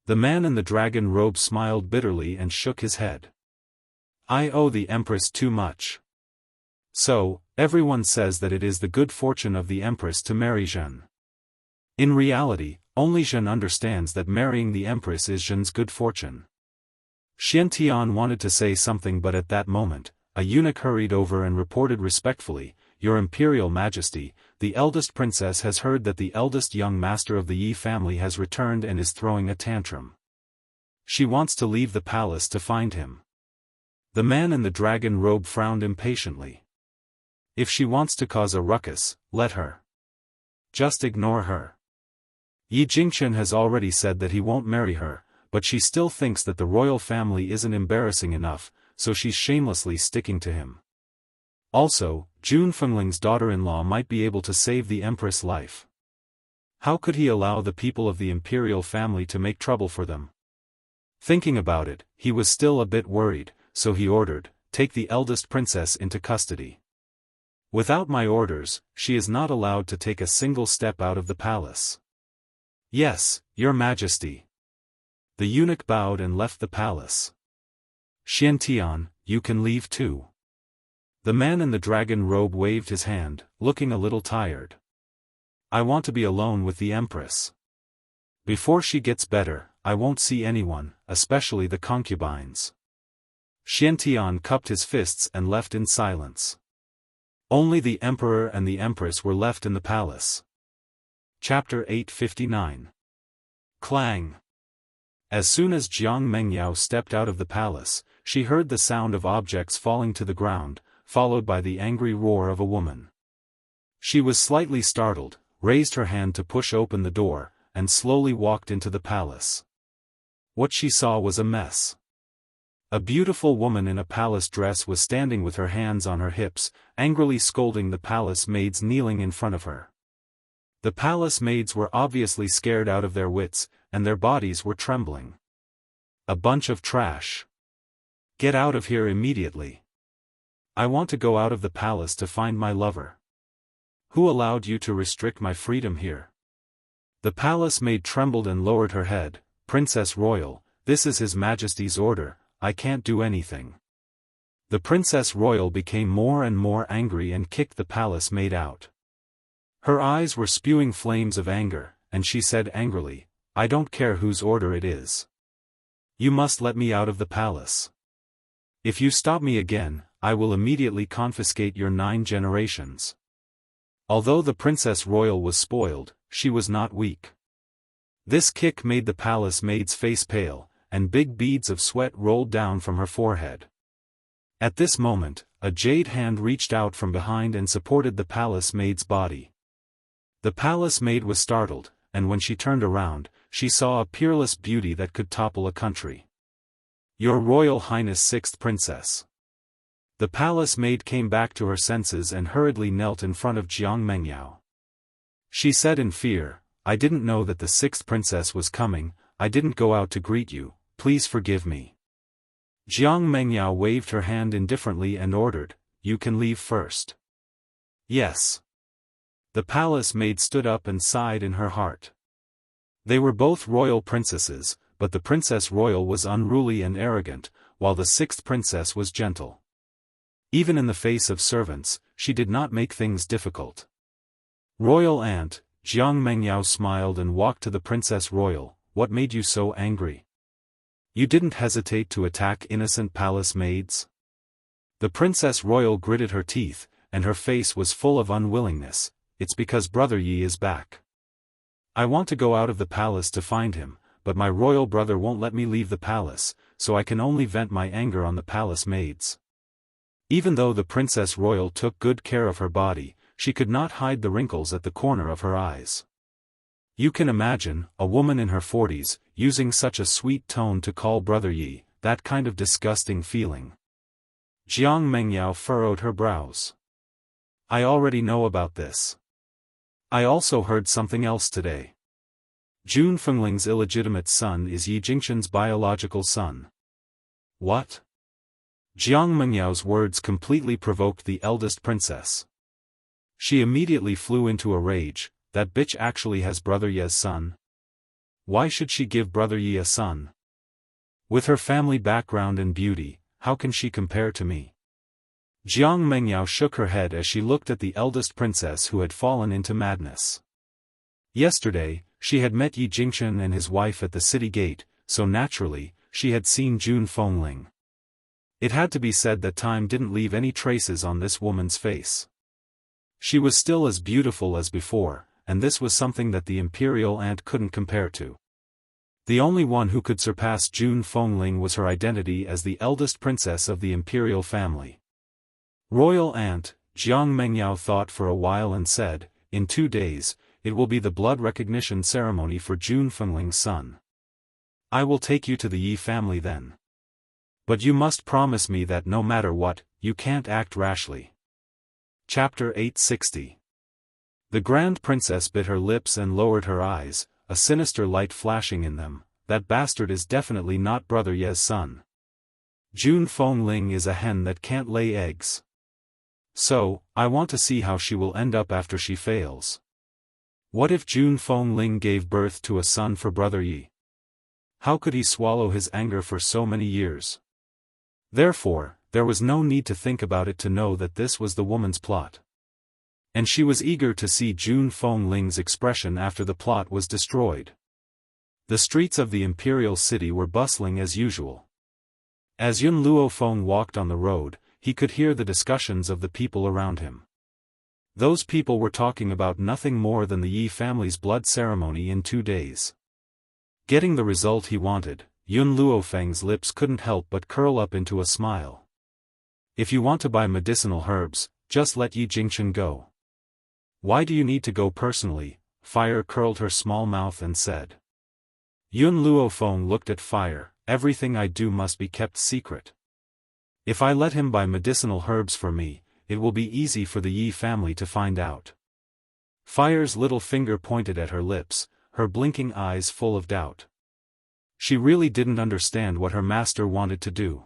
The man in the dragon robe smiled bitterly and shook his head. I owe the empress too much. So, everyone says that it is the good fortune of the empress to marry Zhen. In reality, only Zhen understands that marrying the empress is Zhen's good fortune. Xian Tian wanted to say something, but at that moment, a eunuch hurried over and reported respectfully, Your Imperial Majesty, the eldest princess has heard that the eldest young master of the Yi family has returned and is throwing a tantrum. She wants to leave the palace to find him. The man in the dragon robe frowned impatiently. If she wants to cause a ruckus, let her. Just ignore her. Yi Jingchen has already said that he won't marry her, but she still thinks that the royal family isn't embarrassing enough, so she's shamelessly sticking to him. Also, Jun Fengling's daughter-in-law might be able to save the empress' life. How could he allow the people of the imperial family to make trouble for them? Thinking about it, he was still a bit worried, so he ordered, take the eldest princess into custody. Without my orders, she is not allowed to take a single step out of the palace. Yes, Your Majesty. The eunuch bowed and left the palace. Xian Tian, you can leave too. The man in the dragon robe waved his hand, looking a little tired. I want to be alone with the empress. Before she gets better, I won't see anyone, especially the concubines. Xian Tian cupped his fists and left in silence. Only the emperor and the empress were left in the palace. Chapter 859. Clang. As soon as Jiang Mengyao stepped out of the palace, she heard the sound of objects falling to the ground, followed by the angry roar of a woman. She was slightly startled, raised her hand to push open the door, and slowly walked into the palace. What she saw was a mess. A beautiful woman in a palace dress was standing with her hands on her hips, angrily scolding the palace maids kneeling in front of her. The palace maids were obviously scared out of their wits, and their bodies were trembling. A bunch of trash. Get out of here immediately. I want to go out of the palace to find my lover. Who allowed you to restrict my freedom here? The palace maid trembled and lowered her head. Princess Royal, this is His Majesty's order, I can't do anything. The Princess Royal became more and more angry and kicked the palace maid out. Her eyes were spewing flames of anger, and she said angrily, I don't care whose order it is. You must let me out of the palace. If you stop me again, I will immediately confiscate your 9 generations. Although the Princess Royal was spoiled, she was not weak. This kick made the palace maid's face pale, and big beads of sweat rolled down from her forehead. At this moment, a jade hand reached out from behind and supported the palace maid's body. The palace maid was startled, and when she turned around, she saw a peerless beauty that could topple a country. "Your Royal Highness, sixth princess." The palace maid came back to her senses and hurriedly knelt in front of Jiang Mengyao. She said in fear, "I didn't know that the sixth princess was coming, I didn't go out to greet you, please forgive me." Jiang Mengyao waved her hand indifferently and ordered, "You can leave first." "Yes." The palace maid stood up and sighed in her heart. They were both royal princesses, but the Princess Royal was unruly and arrogant, while the sixth princess was gentle. Even in the face of servants, she did not make things difficult. "Royal aunt," Jiang Mengyao smiled and walked to the Princess Royal, "What made you so angry? You didn't hesitate to attack innocent palace maids?" The Princess Royal gritted her teeth, and her face was full of unwillingness. "It's because Brother Yi is back. I want to go out of the palace to find him, but my royal brother won't let me leave the palace, so I can only vent my anger on the palace maids." Even though the Princess Royal took good care of her body, she could not hide the wrinkles at the corner of her eyes. You can imagine, a woman in her 40s, using such a sweet tone to call Brother Yi, that kind of disgusting feeling. Jiang Mengyao furrowed her brows. "I already know about this. I also heard something else today. Jun Fengling's illegitimate son is Yi Jingqian's biological son." "What?" Jiang Mengyao's words completely provoked the eldest princess. She immediately flew into a rage. "That bitch actually has Brother Ye's son? Why should she give Brother Yi a son? With her family background and beauty, how can she compare to me?" Jiang Mengyao shook her head as she looked at the eldest princess who had fallen into madness. Yesterday, she had met Yi Jingqian and his wife at the city gate, so naturally, she had seen Jun Fengling. It had to be said that time didn't leave any traces on this woman's face. She was still as beautiful as before, and this was something that the imperial aunt couldn't compare to. The only one who could surpass Jun Fengling was her identity as the eldest princess of the imperial family. "Royal aunt," Jiang Mengyao thought for a while and said, "In 2 days, it will be the blood recognition ceremony for Jun Fengling's son. I will take you to the Yi family then. But you must promise me that no matter what, you can't act rashly." Chapter 860. The Grand Princess bit her lips and lowered her eyes, a sinister light flashing in them. "That bastard is definitely not Brother Ye's son. Jun Fengling is a hen that can't lay eggs. So, I want to see how she will end up after she fails. What if Jun Fengling gave birth to a son for Brother Yi? How could he swallow his anger for so many years?" Therefore, there was no need to think about it to know that this was the woman's plot. And she was eager to see Jun Fengling's expression after the plot was destroyed. The streets of the imperial city were bustling as usual. As Yun Luofeng walked on the road, he could hear the discussions of the people around him. Those people were talking about nothing more than the Yi family's blood ceremony in 2 days. Getting the result he wanted, Yun Luofeng's lips couldn't help but curl up into a smile. "If you want to buy medicinal herbs, just let Yi Jingqian go." "Why do you need to go personally?" Fire curled her small mouth and said. Yun Luofeng looked at Fire. "Everything I do must be kept secret. If I let him buy medicinal herbs for me, it will be easy for the Yi family to find out." Fire's little finger pointed at her lips, her blinking eyes full of doubt. She really didn't understand what her master wanted to do.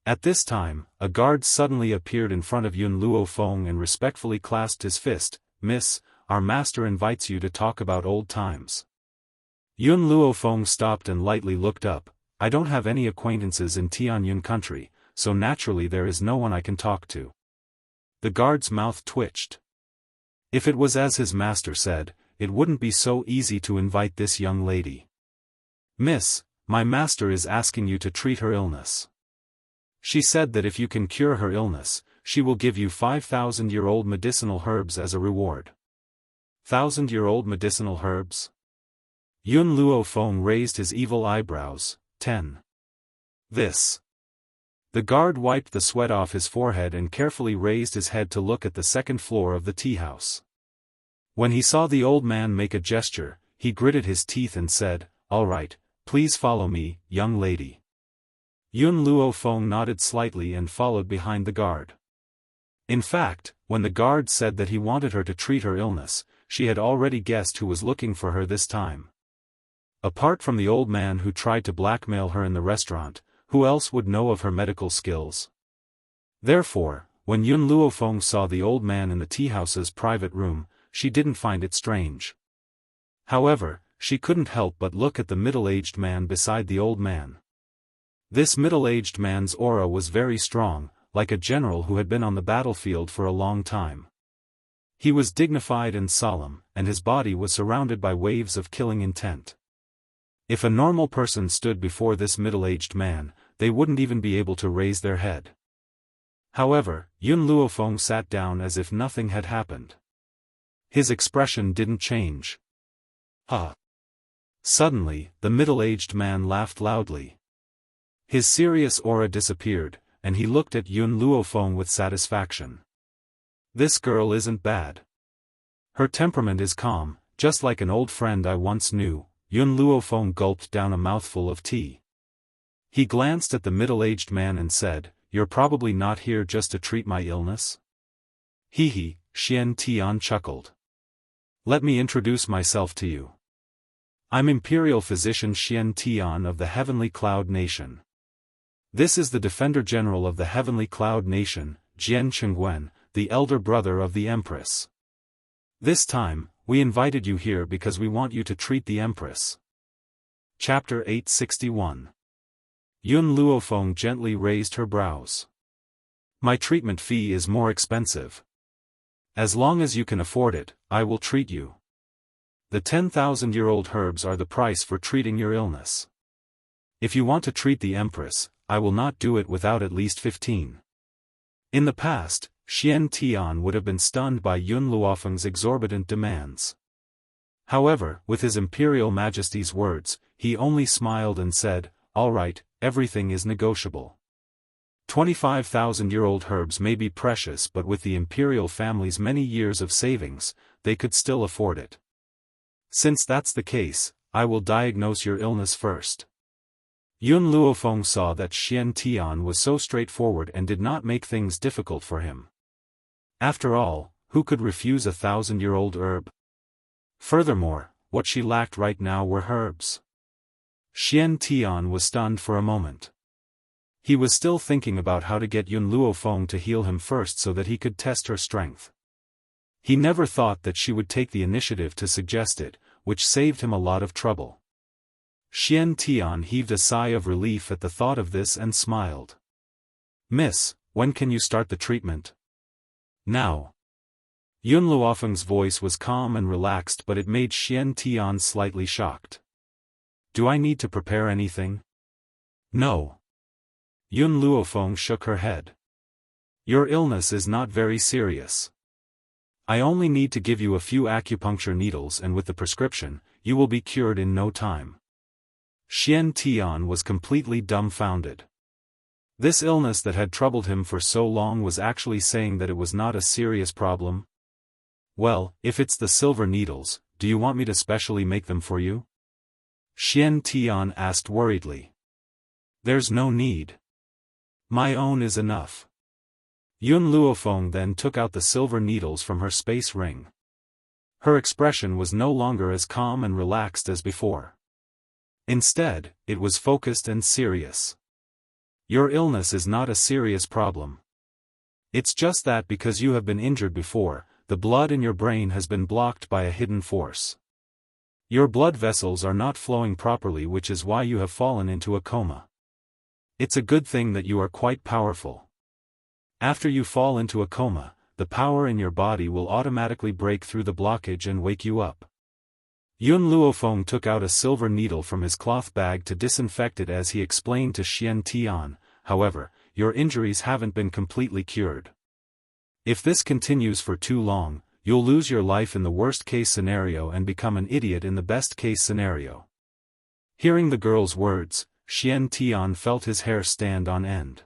At this time, a guard suddenly appeared in front of Yun Luofeng and respectfully clasped his fist. "Miss, our master invites you to talk about old times." Yun Luofeng stopped and lightly looked up. "I don't have any acquaintances in Tianyun country, so naturally there is no one I can talk to." The guard's mouth twitched. If it was as his master said, it wouldn't be so easy to invite this young lady. "Miss, my master is asking you to treat her illness. She said that if you can cure her illness, she will give you 5,000-year-old medicinal herbs as a reward." 1,000-year-old medicinal herbs? Yun Luofeng raised his evil eyebrows. 10. This. The guard wiped the sweat off his forehead and carefully raised his head to look at the second floor of the tea house. When he saw the old man make a gesture, he gritted his teeth and said, "All right, please follow me, young lady." Yun Luofeng nodded slightly and followed behind the guard. In fact, when the guard said that he wanted her to treat her illness, she had already guessed who was looking for her this time. Apart from the old man who tried to blackmail her in the restaurant, who else would know of her medical skills? Therefore, when Yun Luofeng saw the old man in the teahouse's private room, she didn't find it strange. However, she couldn't help but look at the middle-aged man beside the old man. This middle-aged man's aura was very strong, like a general who had been on the battlefield for a long time. He was dignified and solemn, and his body was surrounded by waves of killing intent. If a normal person stood before this middle-aged man, they wouldn't even be able to raise their head. However, Yun Luofeng sat down as if nothing had happened. His expression didn't change. Ha! Suddenly, the middle-aged man laughed loudly. His serious aura disappeared, and he looked at Yun Luofeng with satisfaction. This girl isn't bad. Her temperament is calm, just like an old friend I once knew. Yun Luofeng gulped down a mouthful of tea. He glanced at the middle-aged man and said, "You're probably not here just to treat my illness?" Hee, Xian Tian chuckled. "Let me introduce myself to you. I'm Imperial Physician Xian Tian of the Heavenly Cloud Nation. This is the Defender General of the Heavenly Cloud Nation, Jian Chengwen, the elder brother of the Empress. This time, we invited you here because we want you to treat the Empress." Chapter 861. Yun Luofeng gently raised her brows. "My treatment fee is more expensive. As long as you can afford it, I will treat you. The 10,000-year-old herbs are the price for treating your illness. If you want to treat the Empress, I will not do it without at least 15. In the past, Xian Tian would have been stunned by Yun Luofeng's exorbitant demands. However, with his Imperial Majesty's words, he only smiled and said, "All right, everything is negotiable. 25,000-year-old herbs may be precious, but with the Imperial family's many years of savings, they could still afford it. Since that's the case, I will diagnose your illness first." Yun Luofeng saw that Xian Tian was so straightforward and did not make things difficult for him. After all, who could refuse a 1,000-year-old herb? Furthermore, what she lacked right now were herbs. Xian Tian was stunned for a moment. He was still thinking about how to get Yun Luofeng to heal him first so that he could test her strength. He never thought that she would take the initiative to suggest it, which saved him a lot of trouble. Xian Tian heaved a sigh of relief at the thought of this and smiled. "Miss, when can you start the treatment?" "Now." Yun Luofeng's voice was calm and relaxed, but it made Xian Tian slightly shocked. "Do I need to prepare anything?" "No." Yun Luofeng shook her head. "Your illness is not very serious. I only need to give you a few acupuncture needles, and with the prescription, you will be cured in no time." Xian Tian was completely dumbfounded. This illness that had troubled him for so long was actually saying that it was not a serious problem. "Well, if it's the silver needles, do you want me to specially make them for you?" Xian Tian asked worriedly. "There's no need. My own is enough." Yun Luofeng then took out the silver needles from her space ring. Her expression was no longer as calm and relaxed as before. Instead, it was focused and serious. "Your illness is not a serious problem. It's just that because you have been injured before, the blood in your brain has been blocked by a hidden force. Your blood vessels are not flowing properly, which is why you have fallen into a coma. It's a good thing that you are quite powerful. After you fall into a coma, the power in your body will automatically break through the blockage and wake you up." Yun Luofeng took out a silver needle from his cloth bag to disinfect it as he explained to Xian Tian, "However, your injuries haven't been completely cured. If this continues for too long, you'll lose your life in the worst-case scenario and become an idiot in the best-case scenario." Hearing the girl's words, Xian Tian felt his hair stand on end.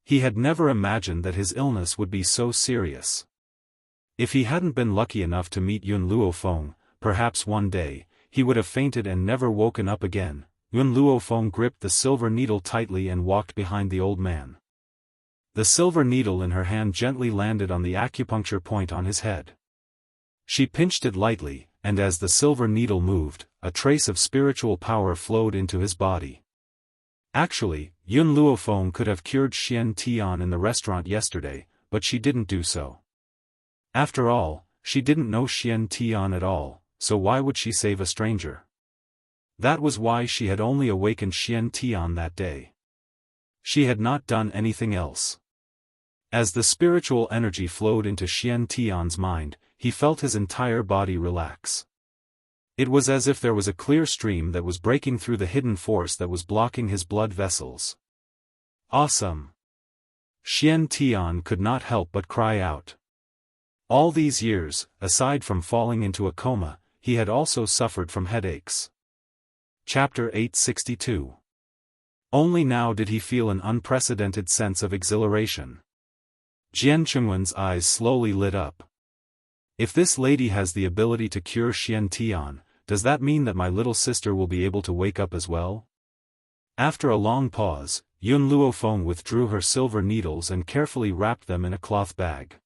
He had never imagined that his illness would be so serious. If he hadn't been lucky enough to meet Yun Luofeng, perhaps one day, he would have fainted and never woken up again. Yun Luofeng gripped the silver needle tightly and walked behind the old man. The silver needle in her hand gently landed on the acupuncture point on his head. She pinched it lightly, and as the silver needle moved, a trace of spiritual power flowed into his body. Actually, Yun Luofeng could have cured Xian Tian in the restaurant yesterday, but she didn't do so. After all, she didn't know Xian Tian at all, so why would she save a stranger? That was why she had only awakened Xian Tian that day. She had not done anything else. As the spiritual energy flowed into Xian Tian's mind, he felt his entire body relax. It was as if there was a clear stream that was breaking through the hidden force that was blocking his blood vessels. Awesome! Xian Tian could not help but cry out. All these years, aside from falling into a coma, he had also suffered from headaches. Chapter 862. Only now did he feel an unprecedented sense of exhilaration. Jian Chengwen's eyes slowly lit up. If this lady has the ability to cure Xian Tian, does that mean that my little sister will be able to wake up as well? After a long pause, Yun Luofeng withdrew her silver needles and carefully wrapped them in a cloth bag.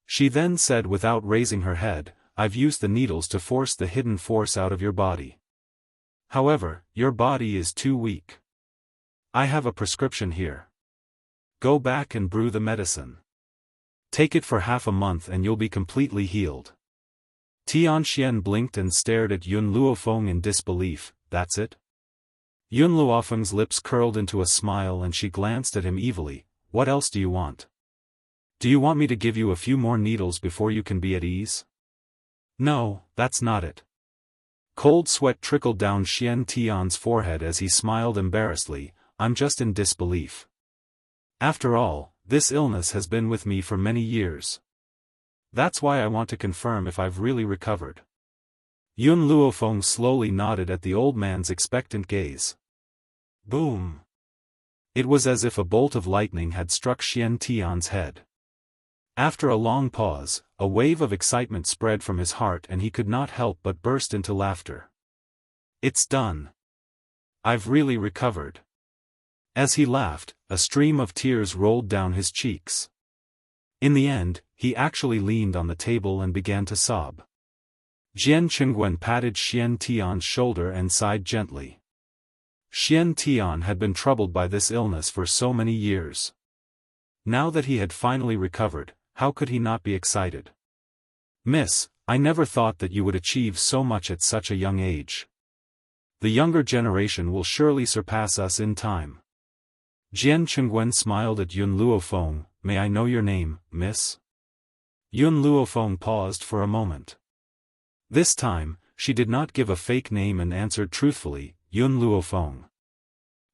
She then said without raising her head, "I've used the needles to force the hidden force out of your body. However, your body is too weak. I have a prescription here. Go back and brew the medicine. Take it for half a month and you'll be completely healed." Tianxian blinked and stared at Yun Luofeng in disbelief. "That's it?" Yun Luofeng's lips curled into a smile and she glanced at him evilly. "What else do you want? Do you want me to give you a few more needles before you can be at ease?" "No, that's not it." Cold sweat trickled down Xian Tian's forehead as he smiled embarrassedly. "I'm just in disbelief. After all, this illness has been with me for many years. That's why I want to confirm if I've really recovered." Yun Luofeng slowly nodded at the old man's expectant gaze. Boom! It was as if a bolt of lightning had struck Xian Tian's head. After a long pause, a wave of excitement spread from his heart and he could not help but burst into laughter. "It's done. I've really recovered." As he laughed, a stream of tears rolled down his cheeks. In the end, he actually leaned on the table and began to sob. Jian Chengwen patted Xian Tian's shoulder and sighed gently. Xian Tian had been troubled by this illness for so many years. Now that he had finally recovered, how could he not be excited? "Miss, I never thought that you would achieve so much at such a young age. The younger generation will surely surpass us in time." Jian Chengwen smiled at Yun Luofeng. "May I know your name, miss?" Yun Luofeng paused for a moment. This time, she did not give a fake name and answered truthfully, "Yun Luofeng."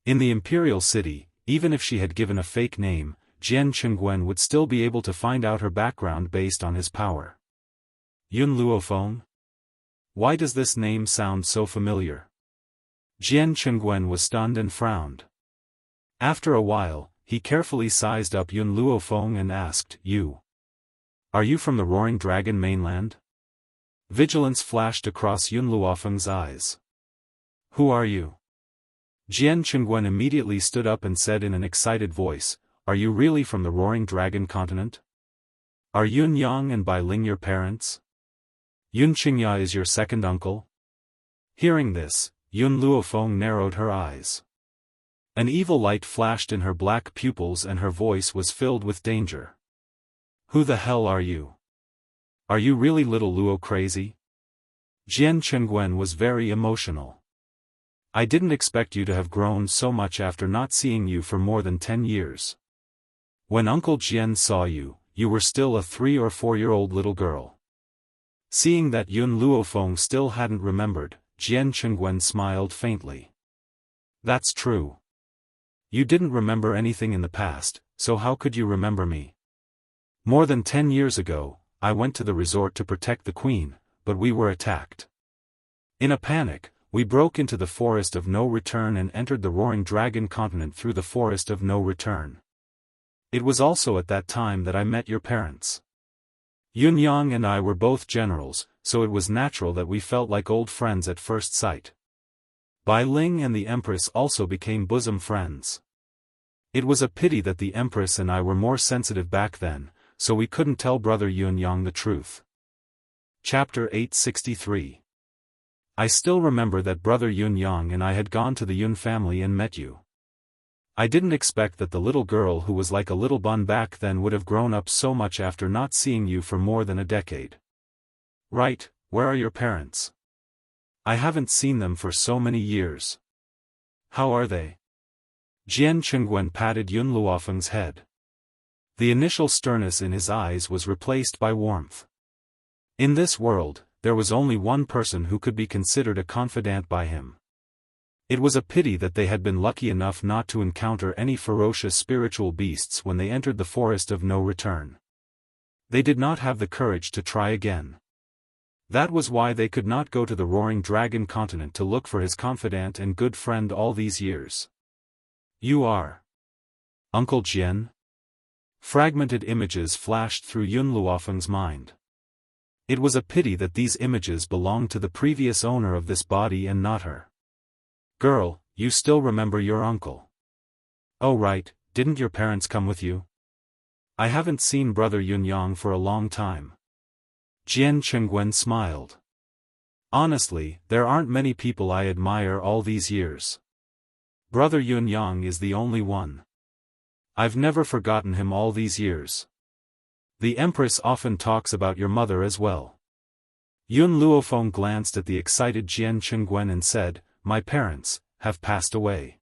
In the imperial city, even if she had given a fake name, Jian Chengwen would still be able to find out her background based on his power. Yun Luofeng? Why does this name sound so familiar? Jian Chengwen was stunned and frowned. After a while, he carefully sized up Yun Luofeng and asked, Are you from the Roaring Dragon mainland?" Vigilance flashed across Yun Luofeng's eyes. "Who are you?" Jian Chengwen immediately stood up and said in an excited voice, "Are you really from the Roaring Dragon continent? Are Yun Yang and Bai Ling your parents? Yun Qingya is your second uncle?" Hearing this, Yun Luofeng narrowed her eyes. An evil light flashed in her black pupils and her voice was filled with danger. "Who the hell are you? Are you really little Luo crazy?" Jian Chengwen was very emotional. "I didn't expect you to have grown so much after not seeing you for more than 10 years. When Uncle Jian saw you, you were still a 3 or 4-year-old little girl." Seeing that Yun Luofeng still hadn't remembered, Jian Chengwen smiled faintly. "That's true. You didn't remember anything in the past, so how could you remember me? More than 10 years ago, I went to the resort to protect the queen, but we were attacked. In a panic, we broke into the Forest of No Return and entered the Roaring Dragon continent through the Forest of No Return. It was also at that time that I met your parents. Yun Yang and I were both generals, so it was natural that we felt like old friends at first sight. Bai Ling and the Empress also became bosom friends. It was a pity that the Empress and I were more sensitive back then, so we couldn't tell Brother Yun-yang the truth. Chapter 863. I still remember that Brother Yun-yang and I had gone to the Yun family and met you. I didn't expect that the little girl who was like a little bun back then would have grown up so much after not seeing you for more than a decade. Right, where are your parents? I haven't seen them for so many years. How are they? Jian Qingguen patted Yun Luofeng's head. The initial sternness in his eyes was replaced by warmth. In this world, there was only one person who could be considered a confidant by him. It was a pity that they had been lucky enough not to encounter any ferocious spiritual beasts when they entered the forest of no return. They did not have the courage to try again. That was why they could not go to the Roaring Dragon continent to look for his confidant and good friend all these years. You are Uncle Jian? Fragmented images flashed through Yun Luofeng's mind. It was a pity that these images belonged to the previous owner of this body and not her. Girl, you still remember your uncle. Oh right, didn't your parents come with you? I haven't seen Brother Yun-yang for a long time. Jian Qingguen smiled. Honestly, there aren't many people I admire all these years. Brother Yun-yang is the only one. I've never forgotten him all these years. The Empress often talks about your mother as well. Yun Luofeng glanced at the excited Jian Qingguen and said, My parents have passed away.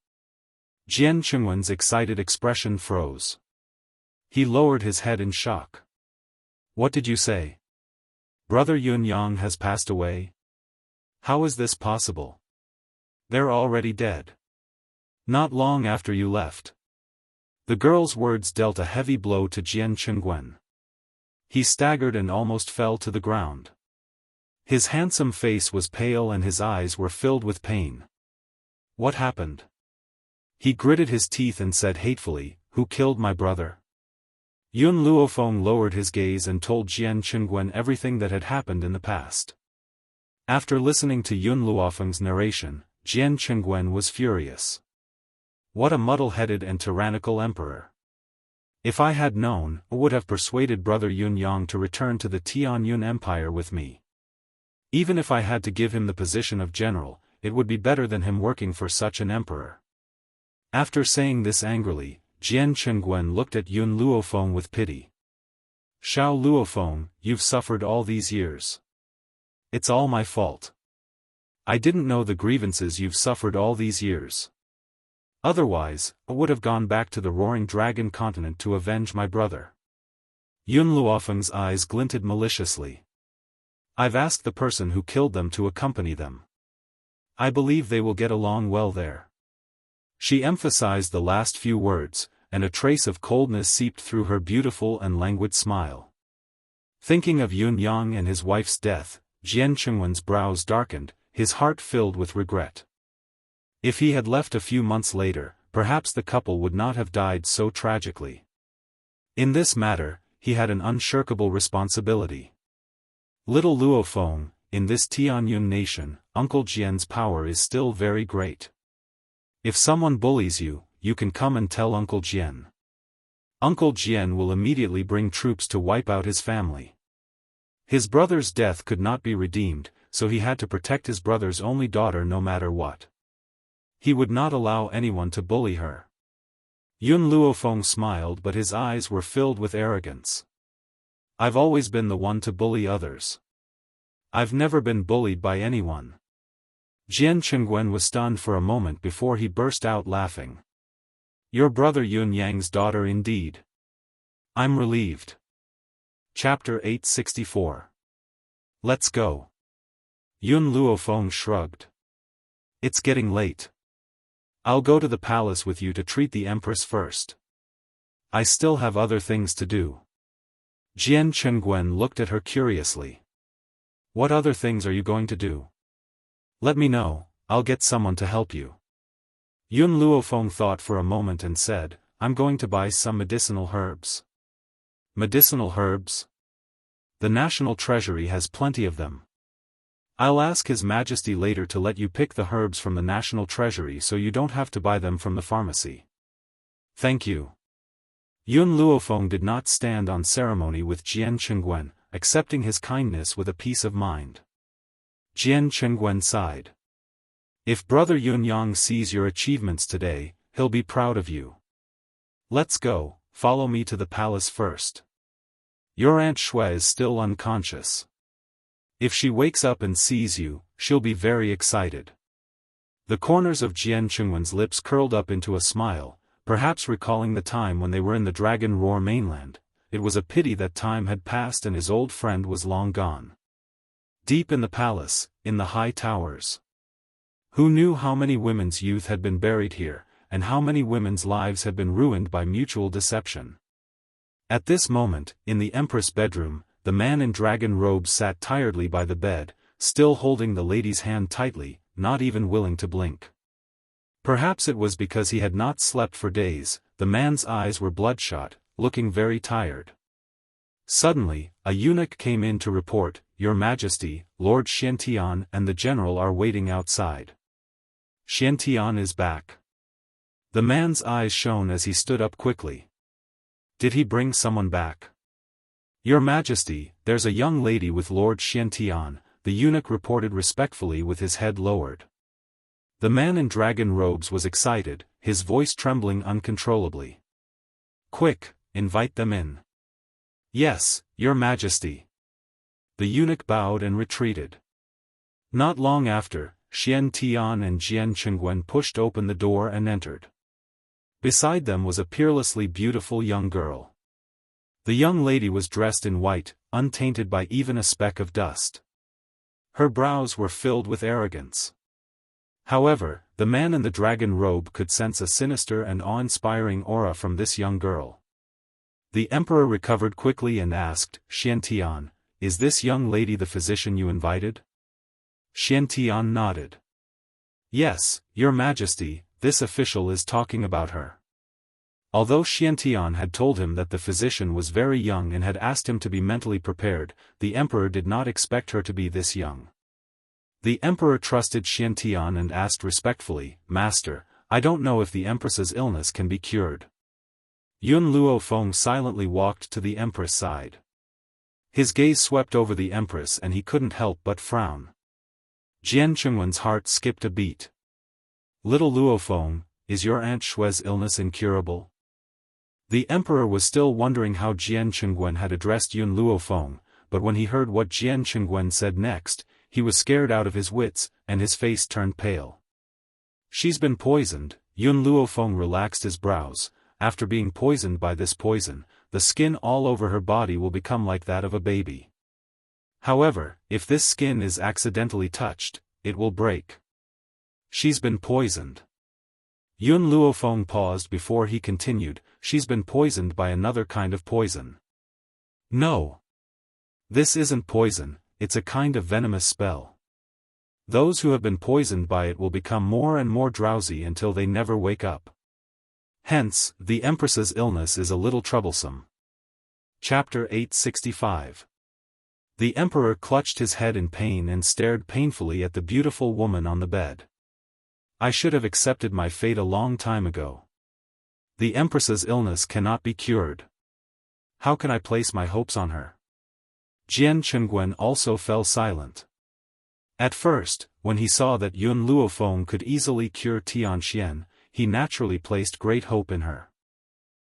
Jian Qingguen's excited expression froze. He lowered his head in shock. What did you say? Brother Yun-yang has passed away? How is this possible? They're already dead. Not long after you left. The girl's words dealt a heavy blow to Jian Qingguen. He staggered and almost fell to the ground. His handsome face was pale and his eyes were filled with pain. What happened? He gritted his teeth and said hatefully, Who killed my brother? Yun Luofeng lowered his gaze and told Jian Qingguen everything that had happened in the past. After listening to Yun Luofeng's narration, Jian Qingguen was furious. What a muddle-headed and tyrannical emperor. If I had known, I would have persuaded Brother Yun-yang to return to the Tianyun Empire with me. Even if I had to give him the position of general, it would be better than him working for such an emperor. After saying this angrily, Jian Qingguen looked at Yun Luofeng with pity. Xiao Luofeng, you've suffered all these years. It's all my fault. I didn't know the grievances you've suffered all these years. Otherwise, I would have gone back to the Roaring Dragon continent to avenge my brother. Yun Luofeng's eyes glinted maliciously. I've asked the person who killed them to accompany them. I believe they will get along well there. She emphasized the last few words, and a trace of coldness seeped through her beautiful and languid smile. Thinking of Yun-yang and his wife's death, Jian Qingguen's brows darkened, his heart filled with regret. If he had left a few months later, perhaps the couple would not have died so tragically. In this matter, he had an unshirkable responsibility. Little Luofeng, in this Tianyun nation, Uncle Jian's power is still very great. If someone bullies you, you can come and tell Uncle Jian. Uncle Jian will immediately bring troops to wipe out his family. His brother's death could not be redeemed, so he had to protect his brother's only daughter no matter what. He would not allow anyone to bully her. Yun Luofeng smiled, but his eyes were filled with arrogance. I've always been the one to bully others. I've never been bullied by anyone. Jian Qingguen was stunned for a moment before he burst out laughing. Your brother Yun-yang's daughter indeed. I'm relieved. Chapter 864. Let's go. Yun Luofeng shrugged. It's getting late. I'll go to the palace with you to treat the Empress first. I still have other things to do. Jian Qingguen looked at her curiously. What other things are you going to do? Let me know, I'll get someone to help you. Yun Luofeng thought for a moment and said, I'm going to buy some medicinal herbs. Medicinal herbs? The national treasury has plenty of them. I'll ask His Majesty later to let you pick the herbs from the national treasury so you don't have to buy them from the pharmacy. Thank you. Yun Luofeng did not stand on ceremony with Jian Chengwen, accepting his kindness with a peace of mind. Jian Chengwen sighed. If Brother Yun Yang sees your achievements today, he'll be proud of you. Let's go, follow me to the palace first. Your Aunt Shui is still unconscious. If she wakes up and sees you, she'll be very excited. The corners of Jian Chengwen's lips curled up into a smile, perhaps recalling the time when they were in the Dragon Roar mainland. It was a pity that time had passed and his old friend was long gone. Deep in the palace, in the high towers. Who knew how many women's youth had been buried here, and how many women's lives had been ruined by mutual deception? At this moment, in the Empress' bedroom, the man in dragon robes sat tiredly by the bed, still holding the lady's hand tightly, not even willing to blink. Perhaps it was because he had not slept for days. The man's eyes were bloodshot, looking very tired. Suddenly, a eunuch came in to report, "Your Majesty, Lord Xiantian and the general are waiting outside." Xiantian is back. The man's eyes shone as he stood up quickly. Did he bring someone back? Your Majesty, there's a young lady with Lord Xiantian, the eunuch reported respectfully with his head lowered. The man in dragon robes was excited, his voice trembling uncontrollably. Quick, invite them in. Yes, Your Majesty. The eunuch bowed and retreated. Not long after, Xiantian and Jian Chengwen pushed open the door and entered. Beside them was a peerlessly beautiful young girl. The young lady was dressed in white, untainted by even a speck of dust. Her brows were filled with arrogance. However, the man in the dragon robe could sense a sinister and awe-inspiring aura from this young girl. The emperor recovered quickly and asked, "Xiantian, is this young lady the physician you invited?" Xiantian nodded. "Yes, Your Majesty, this official is talking about her." Although Xiantian had told him that the physician was very young and had asked him to be mentally prepared, the emperor did not expect her to be this young. The emperor trusted Xiantian and asked respectfully, "Master, I don't know if the empress's illness can be cured." Yun Luofeng silently walked to the empress' side. His gaze swept over the empress and he couldn't help but frown. Jian Chengwen's heart skipped a beat. "Little Luofeng, is your Aunt Shui's illness incurable?" The emperor was still wondering how Jian Chengwen had addressed Yun Luofeng, but when he heard what Jian Chengwen said next, he was scared out of his wits, and his face turned pale. "She's been poisoned." Yun Luofeng relaxed his brows. "After being poisoned by this poison, the skin all over her body will become like that of a baby. However, if this skin is accidentally touched, it will break. She's been poisoned." Yun Luofeng paused before he continued, "She's been poisoned by another kind of poison." "No. This isn't poison, it's a kind of venomous spell. Those who have been poisoned by it will become more and more drowsy until they never wake up. Hence, the Empress's illness is a little troublesome." Chapter 865. The Emperor clutched his head in pain and stared painfully at the beautiful woman on the bed. "I should have accepted my fate a long time ago. The Empress's illness cannot be cured. How can I place my hopes on her?" Jian Chengwen also fell silent. At first, when he saw that Yun Luofeng could easily cure Tianxian, he naturally placed great hope in her.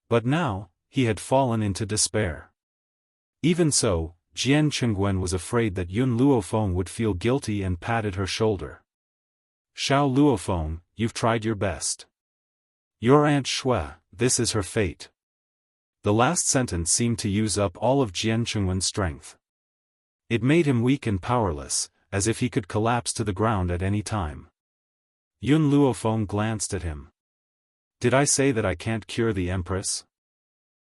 But now, he had fallen into despair. Even so, Jian Chengwen was afraid that Yun Luofeng would feel guilty and patted her shoulder. "Xiao Luofeng, you've tried your best. Your Aunt Shui, this is her fate." The last sentence seemed to use up all of Jian Chengwen's strength. It made him weak and powerless, as if he could collapse to the ground at any time. Yun Luofeng glanced at him. "Did I say that I can't cure the Empress?"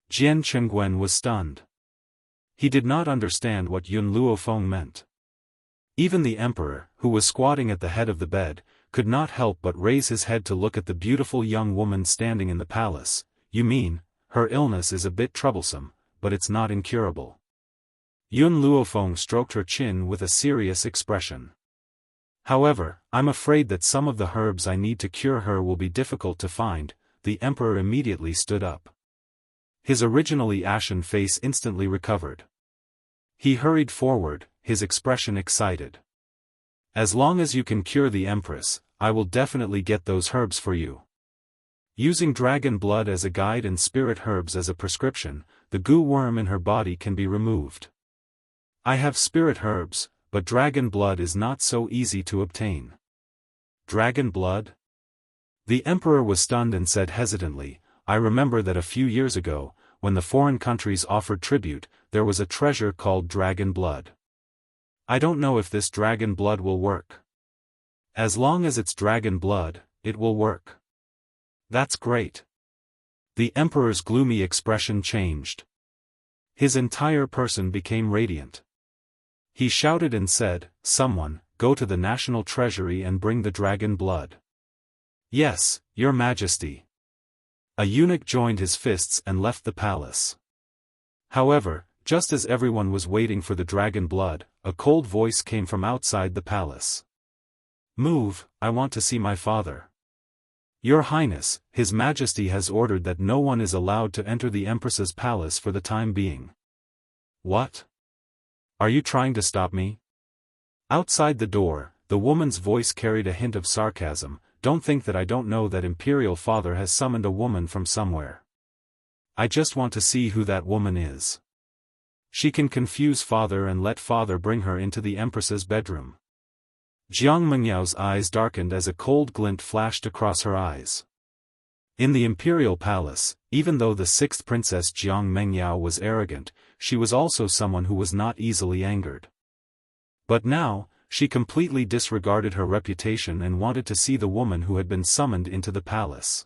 Jian Chengwen was stunned. He did not understand what Yun Luofeng meant. Even the Emperor, who was squatting at the head of the bed, could not help but raise his head to look at the beautiful young woman standing in the palace. "You mean, her illness is a bit troublesome, but it's not incurable?" Yun Luofeng stroked her chin with a serious expression. However, I'm afraid that some of the herbs I need to cure her will be difficult to find." The emperor immediately stood up. His originally ashen face instantly recovered. He hurried forward, his expression excited. "As long as you can cure the empress, I will definitely get those herbs for you." Using dragon blood as a guide and spirit herbs as a prescription, the goo worm in her body can be removed. "I have spirit herbs, but dragon blood is not so easy to obtain." "Dragon blood?" The emperor was stunned and said hesitantly, "I remember that a few years ago, when the foreign countries offered tribute, there was a treasure called dragon blood. I don't know if this dragon blood will work." "As long as it's dragon blood, it will work." "That's great." The emperor's gloomy expression changed. His entire person became radiant. He shouted and said, "Someone, go to the national treasury and bring the dragon blood." "Yes, your majesty." A eunuch joined his fists and left the palace. However, just as everyone was waiting for the dragon blood, a cold voice came from outside the palace. "Move, I want to see my father." "Your Highness, His Majesty has ordered that no one is allowed to enter the Empress's palace for the time being." "What? Are you trying to stop me?" Outside the door, the woman's voice carried a hint of sarcasm. "Don't think that I don't know that Imperial Father has summoned a woman from somewhere. I just want to see who that woman is. She can confuse Father and let Father bring her into the Empress's bedroom." Jiang Mengyao's eyes darkened as a cold glint flashed across her eyes. In the Imperial Palace, even though the sixth Princess Jiang Mengyao was arrogant, she was also someone who was not easily angered. But now, she completely disregarded her reputation and wanted to see the woman who had been summoned into the palace.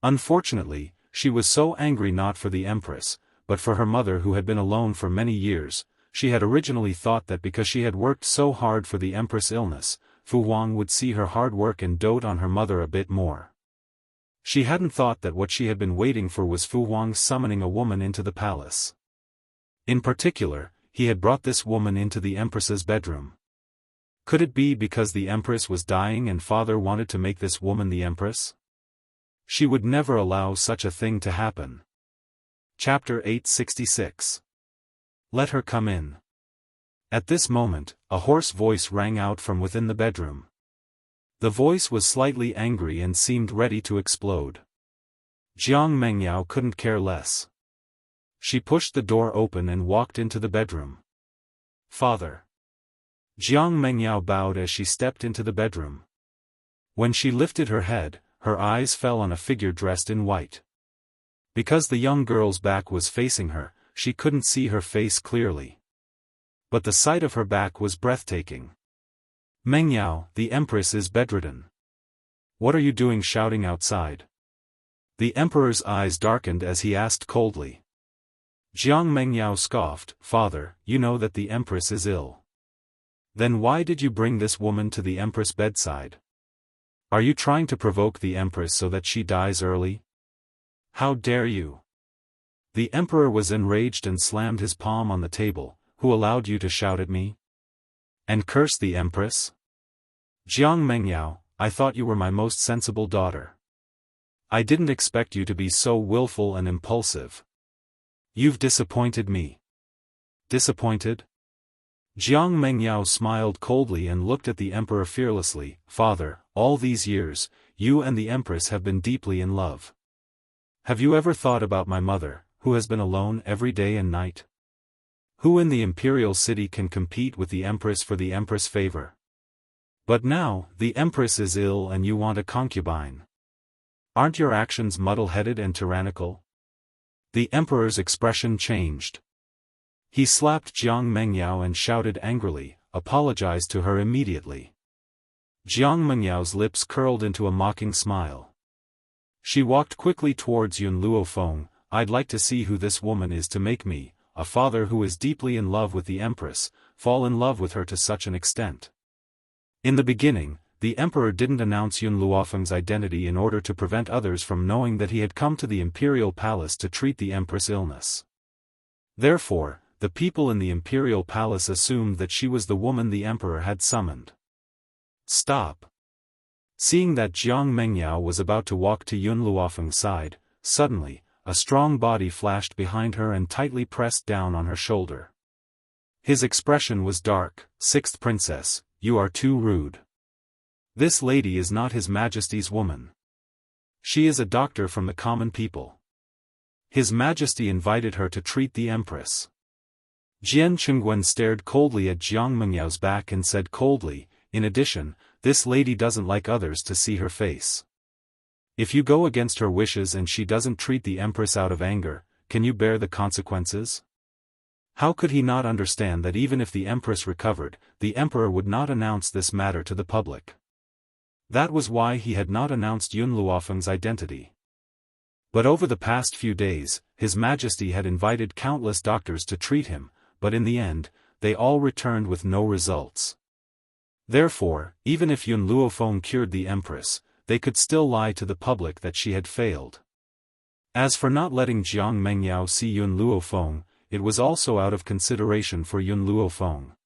Unfortunately, she was so angry not for the Empress, but for her mother who had been alone for many years. She had originally thought that because she had worked so hard for the Empress' illness, Fu Wang would see her hard work and dote on her mother a bit more. She hadn't thought that what she had been waiting for was Fu Wang summoning a woman into the palace. In particular, he had brought this woman into the Empress's bedroom. Could it be because the Empress was dying and Father wanted to make this woman the Empress? She would never allow such a thing to happen. Chapter 866. Let her come in. At this moment, a hoarse voice rang out from within the bedroom. The voice was slightly angry and seemed ready to explode. Jiang Mengyao couldn't care less. She pushed the door open and walked into the bedroom. "Father." Jiang Mengyao bowed as she stepped into the bedroom. When she lifted her head, her eyes fell on a figure dressed in white. Because the young girl's back was facing her, she couldn't see her face clearly. But the sight of her back was breathtaking. "Mengyao, the Empress is bedridden. What are you doing shouting outside?" The Emperor's eyes darkened as he asked coldly. Jiang Mengyao scoffed, "Father, you know that the Empress is ill. Then why did you bring this woman to the Empress' bedside? Are you trying to provoke the Empress so that she dies early? How dare you?" The Emperor was enraged and slammed his palm on the table. "Who allowed you to shout at me? And curse the Empress? Jiang Mengyao, I thought you were my most sensible daughter. I didn't expect you to be so willful and impulsive. You've disappointed me." "Disappointed?" Jiang Mengyao smiled coldly and looked at the Emperor fearlessly. "Father, all these years, you and the Empress have been deeply in love. Have you ever thought about my mother, who has been alone every day and night? Who in the imperial city can compete with the Empress for the Empress' favor? But now, the Empress is ill and you want a concubine. Aren't your actions muddle-headed and tyrannical?" The Emperor's expression changed. He slapped Jiang Mengyao and shouted angrily, "Apologize to her immediately." Jiang Mengyao's lips curled into a mocking smile. She walked quickly towards Yun Luofeng. "I'd like to see who this woman is to make me, a father who is deeply in love with the Empress, fall in love with her to such an extent." In the beginning, the Emperor didn't announce Yun Luofeng's identity in order to prevent others from knowing that he had come to the Imperial Palace to treat the Empress' illness. Therefore, the people in the Imperial Palace assumed that she was the woman the Emperor had summoned. Stop. Seeing that Jiang Mengyao was about to walk to Yun Luofeng's side, suddenly, a strong body flashed behind her and tightly pressed down on her shoulder. His expression was dark. "Sixth princess, you are too rude. This lady is not His Majesty's woman. She is a doctor from the common people. His Majesty invited her to treat the Empress." Jian Qingwen stared coldly at Jiang Mengyao's back and said coldly, "In addition, this lady doesn't like others to see her face. If you go against her wishes and she doesn't treat the Empress out of anger, can you bear the consequences?" How could he not understand that even if the Empress recovered, the Emperor would not announce this matter to the public? That was why he had not announced Yun Luofeng's identity. But over the past few days, His Majesty had invited countless doctors to treat him, but in the end, they all returned with no results. Therefore, even if Yun Luofeng cured the Empress, they could still lie to the public that she had failed. As for not letting Jiang Mengyao see Yun Luofeng, it was also out of consideration for Yun Luofeng.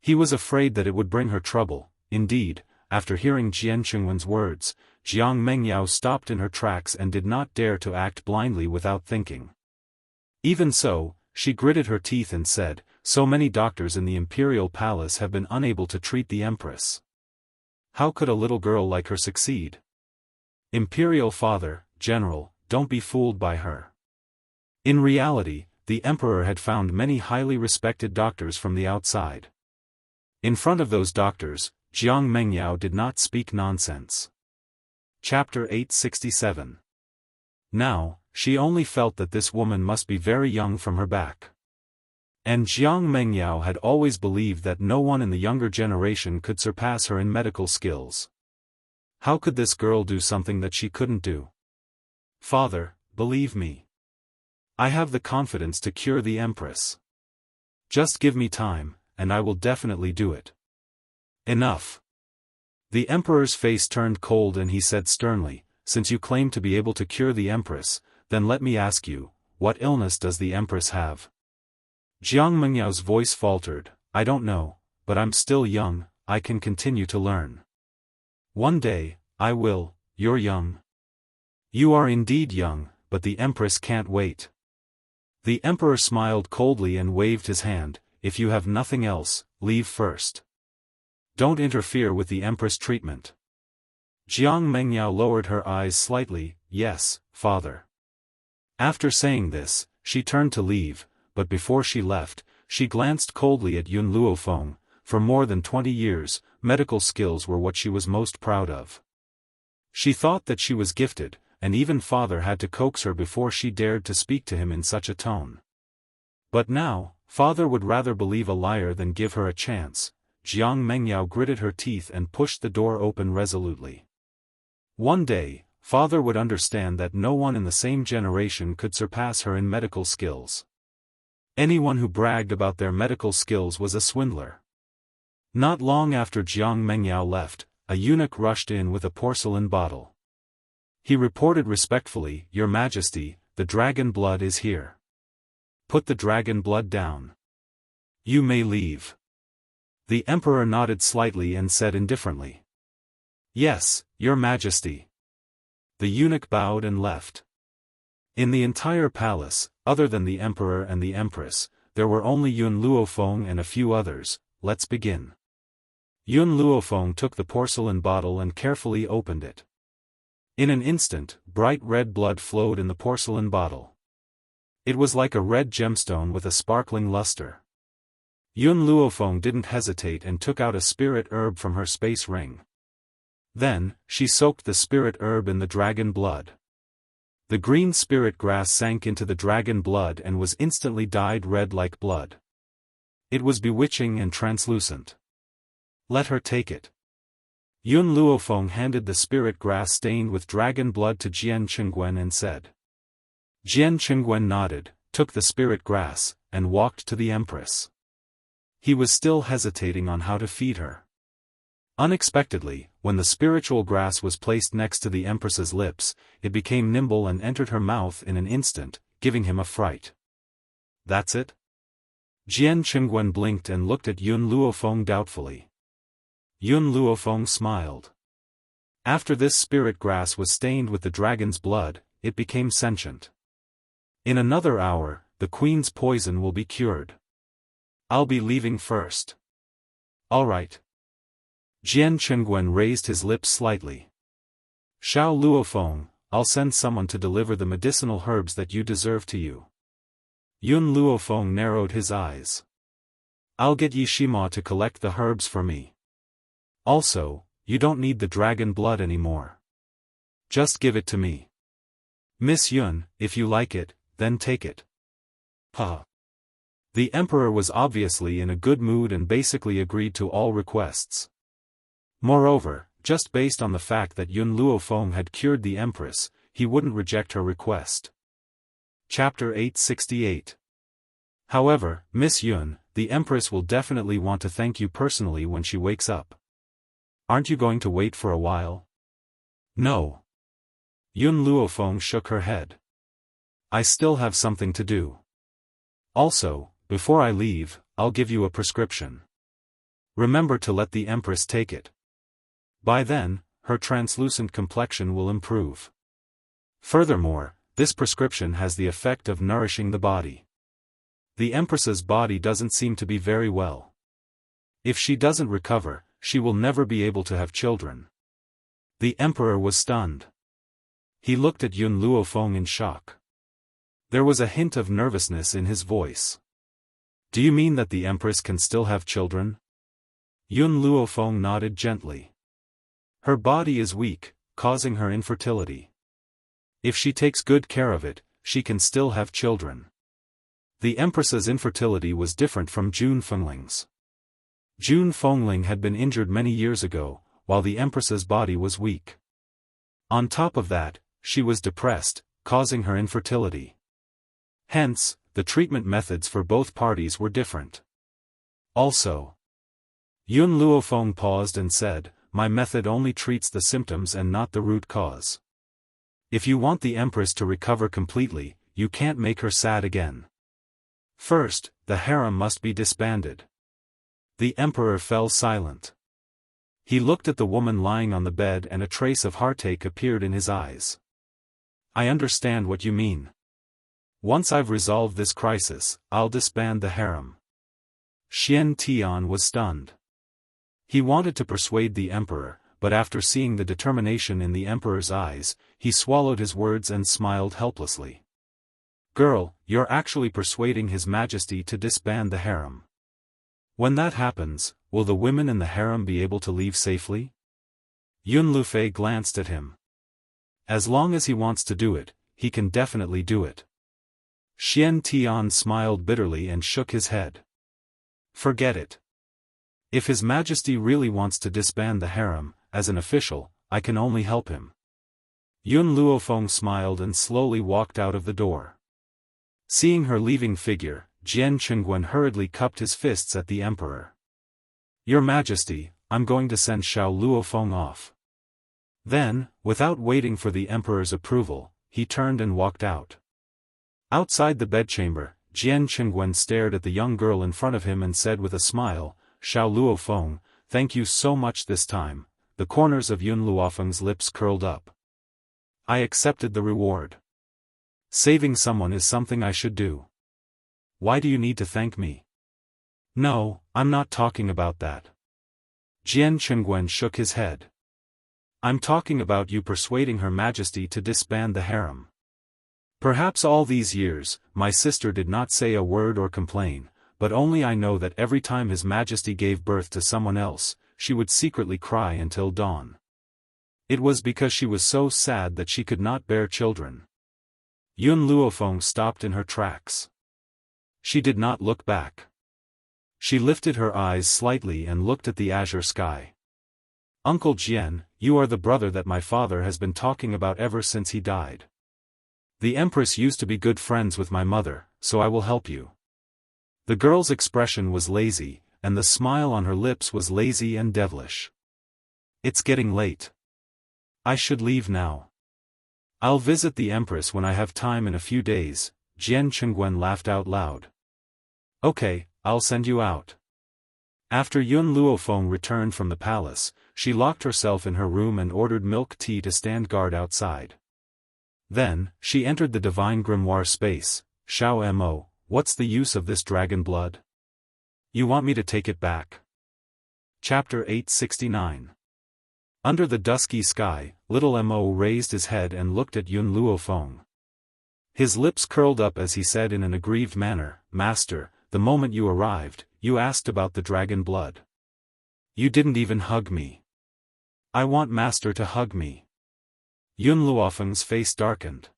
He was afraid that it would bring her trouble. Indeed, after hearing Jian Qingwen's words, Jiang Mengyao stopped in her tracks and did not dare to act blindly without thinking. Even so, she gritted her teeth and said, "So many doctors in the imperial palace have been unable to treat the Empress. How could a little girl like her succeed? Imperial father, general, don't be fooled by her." In reality, the Emperor had found many highly respected doctors from the outside. In front of those doctors, Jiang Mengyao did not speak nonsense. Chapter 867. Now, she only felt that this woman must be very young from her back. And Jiang Mengyao had always believed that no one in the younger generation could surpass her in medical skills. How could this girl do something that she couldn't do? "Father, believe me. I have the confidence to cure the Empress. Just give me time, and I will definitely do it." "Enough." The Emperor's face turned cold and he said sternly, "Since you claim to be able to cure the Empress, then let me ask you, what illness does the Empress have?" Jiang Mengyao's voice faltered, "I don't know, but I'm still young, I can continue to learn. One day, I will." "You're young. You are indeed young, but the Empress can't wait." The Emperor smiled coldly and waved his hand, "If you have nothing else, leave first. Don't interfere with the Empress' treatment." Jiang Mengyao lowered her eyes slightly, "Yes, father." After saying this, she turned to leave, but before she left, she glanced coldly at Yun Luofeng. For more than 20 years, medical skills were what she was most proud of. She thought that she was gifted, and even father had to coax her before she dared to speak to him in such a tone. But now, father would rather believe a liar than give her a chance. Jiang Mengyao gritted her teeth and pushed the door open resolutely. One day, father would understand that no one in the same generation could surpass her in medical skills. Anyone who bragged about their medical skills was a swindler. Not long after Jiang Mengyao left, a eunuch rushed in with a porcelain bottle. He reported respectfully, "Your Majesty, the dragon blood is here. Put the dragon blood down. You may leave." The Emperor nodded slightly and said indifferently, "Yes, Your Majesty." The eunuch bowed and left. In the entire palace, other than the Emperor and the Empress, there were only Yun Luofeng and a few others. Let's begin. Yun Luofeng took the porcelain bottle and carefully opened it. In an instant, bright red blood flowed in the porcelain bottle. It was like a red gemstone with a sparkling luster. Yun Luofeng didn't hesitate and took out a spirit herb from her space ring. Then, she soaked the spirit herb in the dragon blood. The green spirit grass sank into the dragon blood and was instantly dyed red like blood. It was bewitching and translucent. "Let her take it." Yun Luofeng handed the spirit grass stained with dragon blood to Jian Qingwen and said. Jian Qingwen nodded, took the spirit grass, and walked to the Empress. He was still hesitating on how to feed her. Unexpectedly, when the spiritual grass was placed next to the Empress's lips, it became nimble and entered her mouth in an instant, giving him a fright. "That's it?" Jian Qingwen blinked and looked at Yun Luofeng doubtfully. Yun Luofeng smiled. After this spirit grass was stained with the dragon's blood, it became sentient. In another hour, the queen's poison will be cured. I'll be leaving first. All right. Jian Qingwen raised his lips slightly. Xiao Luofeng, I'll send someone to deliver the medicinal herbs that you deserve to you. Yun Luofeng narrowed his eyes. I'll get Yi Shima to collect the herbs for me. Also, you don't need the dragon blood anymore. Just give it to me. Miss Yun, if you like it, then take it. Ha. The emperor was obviously in a good mood and basically agreed to all requests. Moreover, just based on the fact that Yun Luofeng had cured the empress, he wouldn't reject her request. Chapter 868. However, Miss Yun, the empress will definitely want to thank you personally when she wakes up. Aren't you going to wait for a while? No. Yun Luofeng shook her head. I still have something to do. Also, before I leave, I'll give you a prescription. Remember to let the empress take it. By then, her translucent complexion will improve. Furthermore, this prescription has the effect of nourishing the body. The empress's body doesn't seem to be very well. If she doesn't recover, she will never be able to have children. The emperor was stunned. He looked at Yun Luofeng in shock. There was a hint of nervousness in his voice. Do you mean that the empress can still have children? Yun Luofeng nodded gently. Her body is weak, causing her infertility. If she takes good care of it, she can still have children. The empress's infertility was different from Jun Fengling's. Jun Fengling had been injured many years ago, while the empress's body was weak. On top of that, she was depressed, causing her infertility. Hence, the treatment methods for both parties were different. Also, Yun Luofeng paused and said, my method only treats the symptoms and not the root cause. If you want the empress to recover completely, you can't make her sad again. First, the harem must be disbanded. The emperor fell silent. He looked at the woman lying on the bed and a trace of heartache appeared in his eyes. I understand what you mean. Once I've resolved this crisis, I'll disband the harem. Xian Tian was stunned. He wanted to persuade the emperor, but after seeing the determination in the emperor's eyes, he swallowed his words and smiled helplessly. Girl, you're actually persuading His Majesty to disband the harem. When that happens, will the women in the harem be able to leave safely? Yun Lufei glanced at him. As long as he wants to do it, he can definitely do it. Xian Tian smiled bitterly and shook his head. Forget it. If His Majesty really wants to disband the harem, as an official, I can only help him. Yun Luofeng smiled and slowly walked out of the door. Seeing her leaving figure, Jian Qingwen hurriedly cupped his fists at the emperor. Your Majesty, I'm going to send Xiao Luofeng off. Then, without waiting for the emperor's approval, he turned and walked out. Outside the bedchamber, Jian Qingwen stared at the young girl in front of him and said with a smile, Xiao Luofeng, thank you so much this time. The corners of Yun Luofeng's lips curled up. I accepted the reward. Saving someone is something I should do. Why do you need to thank me? No, I'm not talking about that. Jian Qingwen shook his head. I'm talking about you persuading Her Majesty to disband the harem. Perhaps all these years, my sister did not say a word or complain, but only I know that every time His Majesty gave birth to someone else, she would secretly cry until dawn. It was because she was so sad that she could not bear children. Yun Luofeng stopped in her tracks. She did not look back. She lifted her eyes slightly and looked at the azure sky. Uncle Jian, you are the brother that my father has been talking about ever since he died. The Empress used to be good friends with my mother, so I will help you. The girl's expression was lazy, and the smile on her lips was lazy and devilish. It's getting late. I should leave now. I'll visit the Empress when I have time in a few days. Jian Qingwen laughed out loud. Okay, I'll send you out. After Yun Luofeng returned from the palace, she locked herself in her room and ordered milk tea to stand guard outside. Then, she entered the divine grimoire space. Xiao Mo, what's the use of this dragon blood? You want me to take it back? Chapter 869. Under the dusky sky, little Mo raised his head and looked at Yun Luofeng. His lips curled up as he said in an aggrieved manner, Master, the moment you arrived, you asked about the dragon blood. You didn't even hug me. I want Master to hug me. Yun Luofeng's face darkened.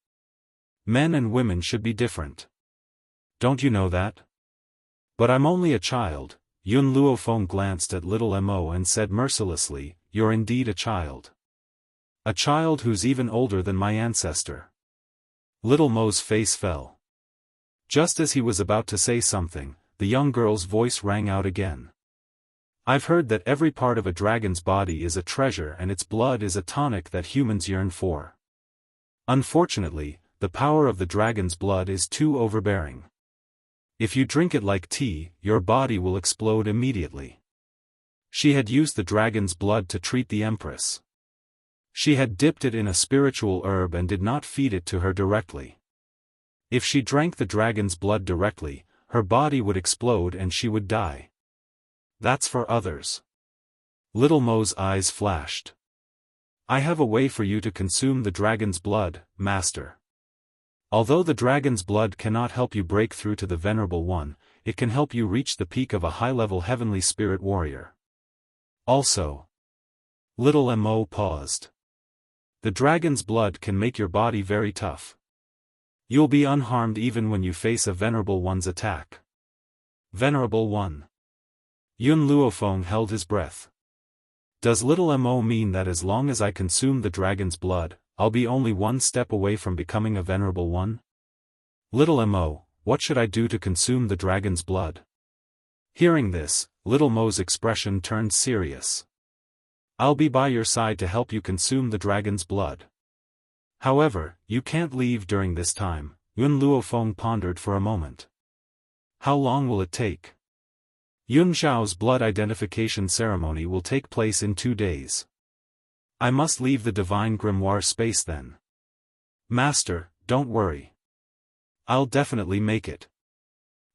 Men and women should be different. Don't you know that? But I'm only a child. Yun Luofeng glanced at little Mo and said mercilessly, You're indeed a child. A child who's even older than my ancestor. Little Mo's face fell. Just as he was about to say something, the young girl's voice rang out again. I've heard that every part of a dragon's body is a treasure and its blood is a tonic that humans yearn for. Unfortunately, the power of the dragon's blood is too overbearing. If you drink it like tea, your body will explode immediately. She had used the dragon's blood to treat the empress. She had dipped it in a spiritual herb and did not feed it to her directly. If she drank the dragon's blood directly, her body would explode and she would die. That's for others. Little Mo's eyes flashed. I have a way for you to consume the dragon's blood, Master. Although the dragon's blood cannot help you break through to the Venerable One, it can help you reach the peak of a high-level heavenly spirit warrior. Also, little Mo paused. The dragon's blood can make your body very tough. You'll be unharmed even when you face a Venerable One's attack. Venerable One. Yun Luofeng held his breath. Does little Mo mean that as long as I consume the dragon's blood, I'll be only one step away from becoming a Venerable One? Little Mo, what should I do to consume the dragon's blood? Hearing this, little Mo's expression turned serious. I'll be by your side to help you consume the dragon's blood. However, you can't leave during this time. Yun Luofeng pondered for a moment. How long will it take? Yun Xiao's blood identification ceremony will take place in 2 days. I must leave the divine grimoire space then. Master, don't worry. I'll definitely make it.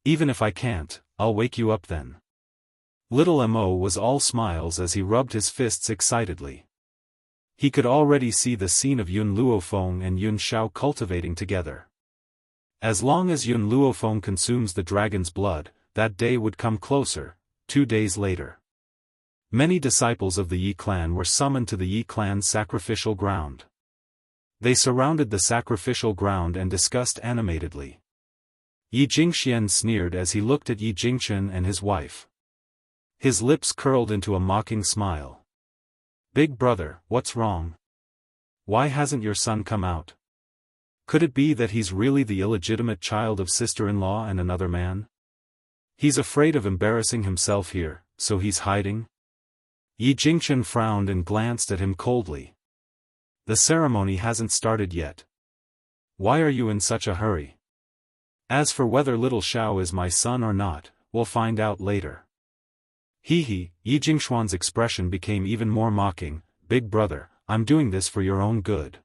Even if I can't, I'll wake you up then. Little Mo was all smiles as he rubbed his fists excitedly. He could already see the scene of Yun Luofeng and Yun Xiao cultivating together. As long as Yun Luofeng consumes the dragon's blood, that day would come closer. 2 days later. Many disciples of the Yi clan were summoned to the Yi clan's sacrificial ground. They surrounded the sacrificial ground and discussed animatedly. Yi Jingxian sneered as he looked at Yi Jingchen and his wife. His lips curled into a mocking smile. Big brother, what's wrong? Why hasn't your son come out? Could it be that he's really the illegitimate child of sister-in-law and another man? He's afraid of embarrassing himself here, so he's hiding? Yi Jingchen frowned and glanced at him coldly. The ceremony hasn't started yet. Why are you in such a hurry? As for whether little Xiao is my son or not, we'll find out later. Yi Jingxuan's expression became even more mocking. Big brother, I'm doing this for your own good.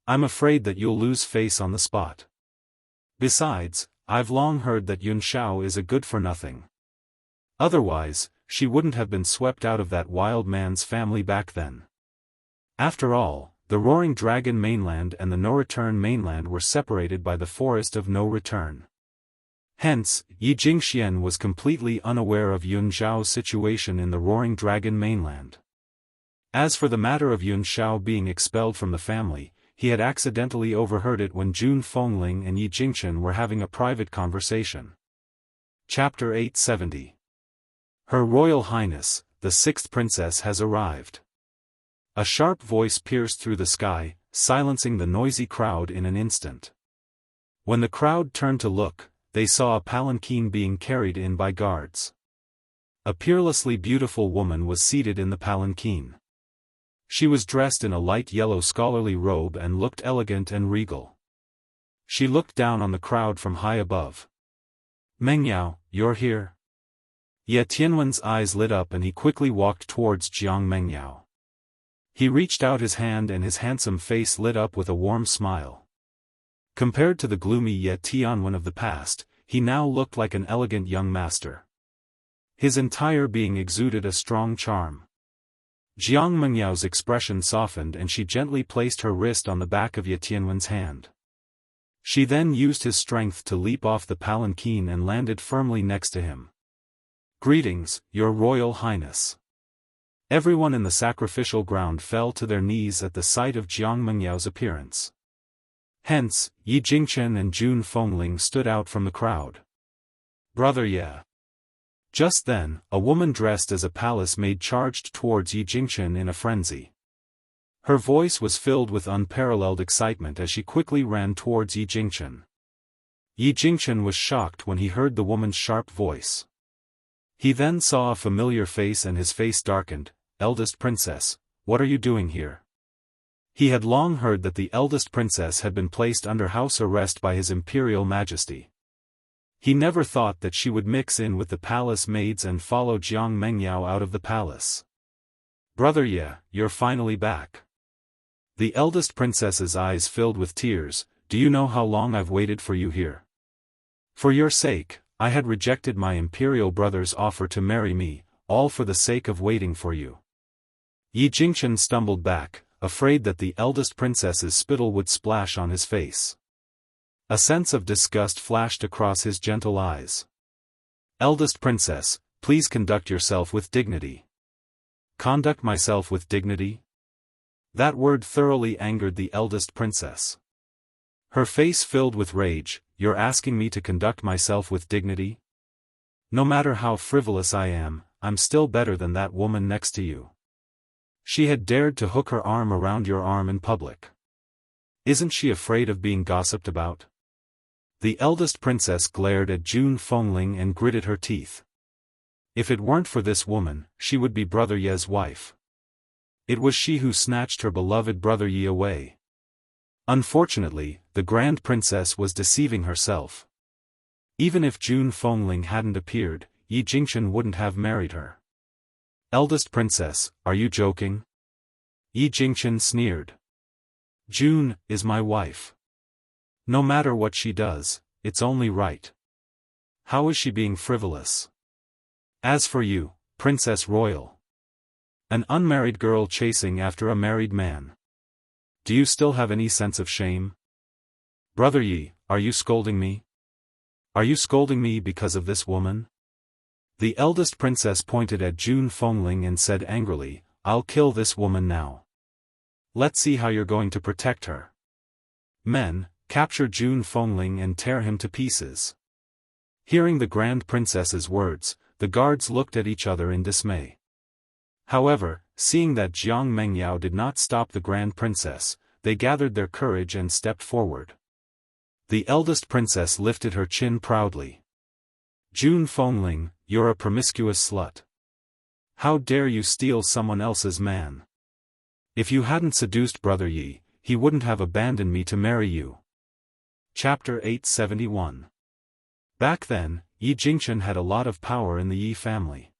I'm afraid that you'll lose face on the spot. Besides, I've long heard that Yun Xiao is a good-for-nothing. Otherwise, she wouldn't have been swept out of that wild man's family back then. After all, the Roaring Dragon mainland and the No Return mainland were separated by the Forest of No Return. Hence, Yi Jingxian was completely unaware of Yun Xiao's situation in the Roaring Dragon mainland. As for the matter of Yun Xiao being expelled from the family, he had accidentally overheard it when Jun Fengling and Yi Jingchen were having a private conversation. Chapter 870. Her Royal Highness, the 6th Princess has arrived. A sharp voice pierced through the sky, silencing the noisy crowd in an instant. When the crowd turned to look, they saw a palanquin being carried in by guards. A peerlessly beautiful woman was seated in the palanquin. She was dressed in a light yellow scholarly robe and looked elegant and regal. She looked down on the crowd from high above. Mengyao, you're here? Ye Tianwen's eyes lit up and he quickly walked towards Jiang Mengyao. He reached out his hand and his handsome face lit up with a warm smile. Compared to the gloomy Ye Tianwen of the past, he now looked like an elegant young master. His entire being exuded a strong charm. Jiang Mengyao's expression softened and she gently placed her wrist on the back of Ye Tianwen's hand. She then used his strength to leap off the palanquin and landed firmly next to him. "Greetings, Your Royal Highness." Everyone in the sacrificial ground fell to their knees at the sight of Jiang Mengyao's appearance. Hence, Yi Jingchen and Jun Fengling stood out from the crowd. "Brother Ye." Just then, a woman dressed as a palace maid charged towards Yi Jingchen in a frenzy. Her voice was filled with unparalleled excitement as she quickly ran towards Yi Jingchen. Yi Jingchen was shocked when he heard the woman's sharp voice. He then saw a familiar face and his face darkened. "Eldest princess, what are you doing here?" He had long heard that the eldest princess had been placed under house arrest by His Imperial Majesty. He never thought that she would mix in with the palace maids and follow Jiang Mengyao out of the palace. "Brother Ye, you're finally back." The eldest princess's eyes filled with tears. "Do you know how long I've waited for you here? For your sake, I had rejected my imperial brother's offer to marry me, all for the sake of waiting for you." Yi Jingchen stumbled back, afraid that the eldest princess's spittle would splash on his face. A sense of disgust flashed across his gentle eyes. "Eldest princess, please conduct yourself with dignity." "Conduct myself with dignity?" That word thoroughly angered the eldest princess. Her face filled with rage. "You're asking me to conduct myself with dignity? No matter how frivolous I am, I'm still better than that woman next to you. She had dared to hook her arm around your arm in public. Isn't she afraid of being gossiped about?" The eldest princess glared at Jun Fengling and gritted her teeth. If it weren't for this woman, she would be Brother Ye's wife. It was she who snatched her beloved Brother Yi away. Unfortunately, the Grand Princess was deceiving herself. Even if Jun Fengling hadn't appeared, Yi Jingchen wouldn't have married her. "Eldest princess, are you joking?" Yi Jingchen sneered. "Jun is my wife. No matter what she does, it's only right. How is she being frivolous? As for you, Princess Royal, an unmarried girl chasing after a married man. Do you still have any sense of shame? Brother Yi, are you scolding me? Are you scolding me because of this woman?" The eldest princess pointed at Jun Fengling and said angrily, "I'll kill this woman now. Let's see how you're going to protect her. Men, capture Jun Fengling and tear him to pieces." Hearing the Grand Princess's words, the guards looked at each other in dismay. However, seeing that Jiang Mengyao did not stop the Grand Princess, they gathered their courage and stepped forward. The eldest princess lifted her chin proudly. "Jun Fengling, you're a promiscuous slut. How dare you steal someone else's man? If you hadn't seduced Brother Yi, he wouldn't have abandoned me to marry you." Chapter 871. Back then, Yi Jingchen had a lot of power in the Yi family.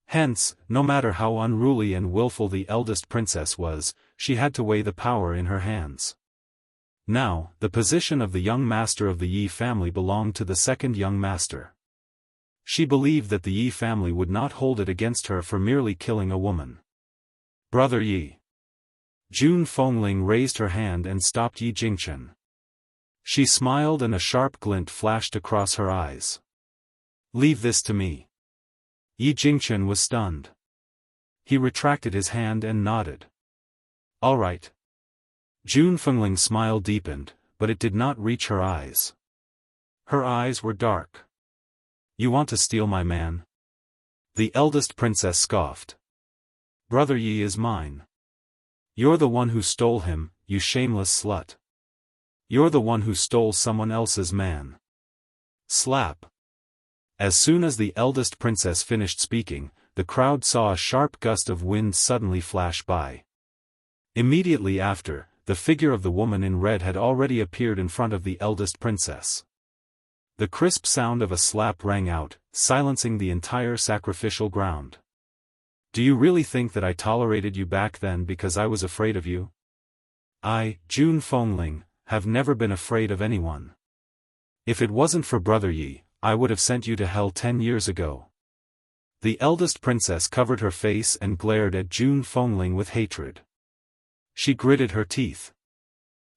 Hence, no matter how unruly and willful the eldest princess was, she had to weigh the power in her hands. Now, the position of the young master of the Yi family belonged to the second young master. She believed that the Yi family would not hold it against her for merely killing a woman. "Brother Yi." Jun Fengling raised her hand and stopped Yi Jingchen. She smiled and a sharp glint flashed across her eyes. "Leave this to me." Yi Jingchen was stunned. He retracted his hand and nodded. "All right." Jun Fengling's smile deepened, but it did not reach her eyes. Her eyes were dark. "You want to steal my man?" The eldest princess scoffed. "Brother Yi is mine. You're the one who stole him, you shameless slut. You're the one who stole someone else's man." Slap. As soon as the eldest princess finished speaking, the crowd saw a sharp gust of wind suddenly flash by. Immediately after, the figure of the woman in red had already appeared in front of the eldest princess. The crisp sound of a slap rang out, silencing the entire sacrificial ground. Do you really think that I tolerated you back then because I was afraid of you? I, Jun Fengling, have never been afraid of anyone. If it wasn't for Brother Yi, I would have sent you to hell 10 years ago. The eldest princess covered her face and glared at Jun Fengling with hatred. She gritted her teeth.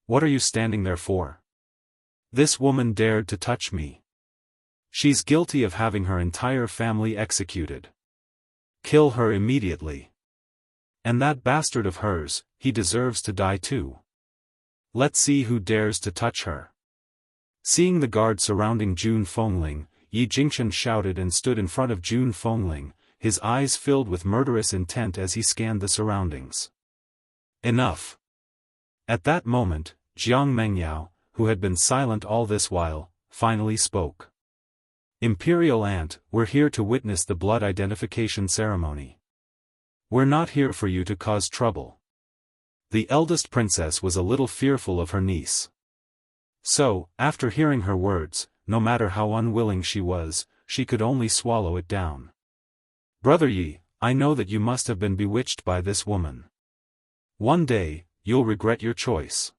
What are you standing there for? This woman dared to touch me. She's guilty of having her entire family executed. Kill her immediately. And that bastard of hers, he deserves to die too. Let's see who dares to touch her. Seeing the guard surrounding Jun Fengling, Yi Jingchen shouted and stood in front of Jun Fengling, his eyes filled with murderous intent as he scanned the surroundings. Enough. At that moment, Jiang Mengyao, who had been silent all this while, finally spoke. Imperial Aunt, we're here to witness the blood identification ceremony. We're not here for you to cause trouble. The eldest princess was a little fearful of her niece. So, after hearing her words, no matter how unwilling she was, she could only swallow it down. Brother Yi, I know that you must have been bewitched by this woman. One day, you'll regret your choice.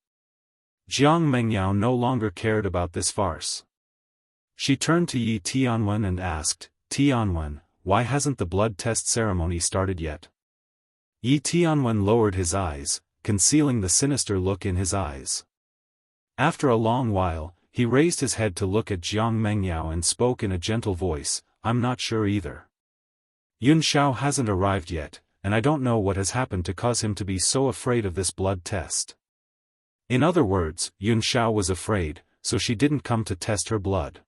Jiang Mengyao no longer cared about this farce. She turned to Yi Tianwen and asked, Tianwen, why hasn't the blood test ceremony started yet? Yi Tianwen lowered his eyes, concealing the sinister look in his eyes. After a long while, he raised his head to look at Jiang Mengyao and spoke in a gentle voice, I'm not sure either. Yun Shao hasn't arrived yet, and I don't know what has happened to cause him to be so afraid of this blood test. In other words, Yun Shao was afraid, so she didn't come to test her blood.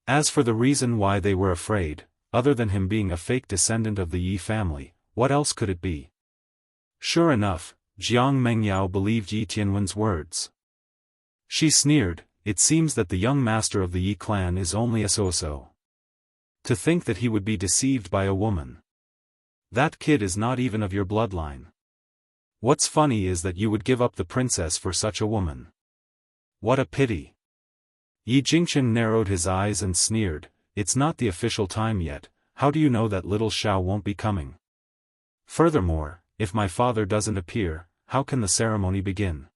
As for the reason why they were afraid, other than him being a fake descendant of the Yi family, what else could it be? Sure enough, Jiang Mengyao believed Yi Tianwen's words. She sneered, it seems that the young master of the Yi clan is only a so-so. To think that he would be deceived by a woman. That kid is not even of your bloodline. What's funny is that you would give up the princess for such a woman. What a pity. Yi Jingchen narrowed his eyes and sneered, it's not the official time yet, how do you know that little Xiao won't be coming? Furthermore, if my father doesn't appear, how can the ceremony begin?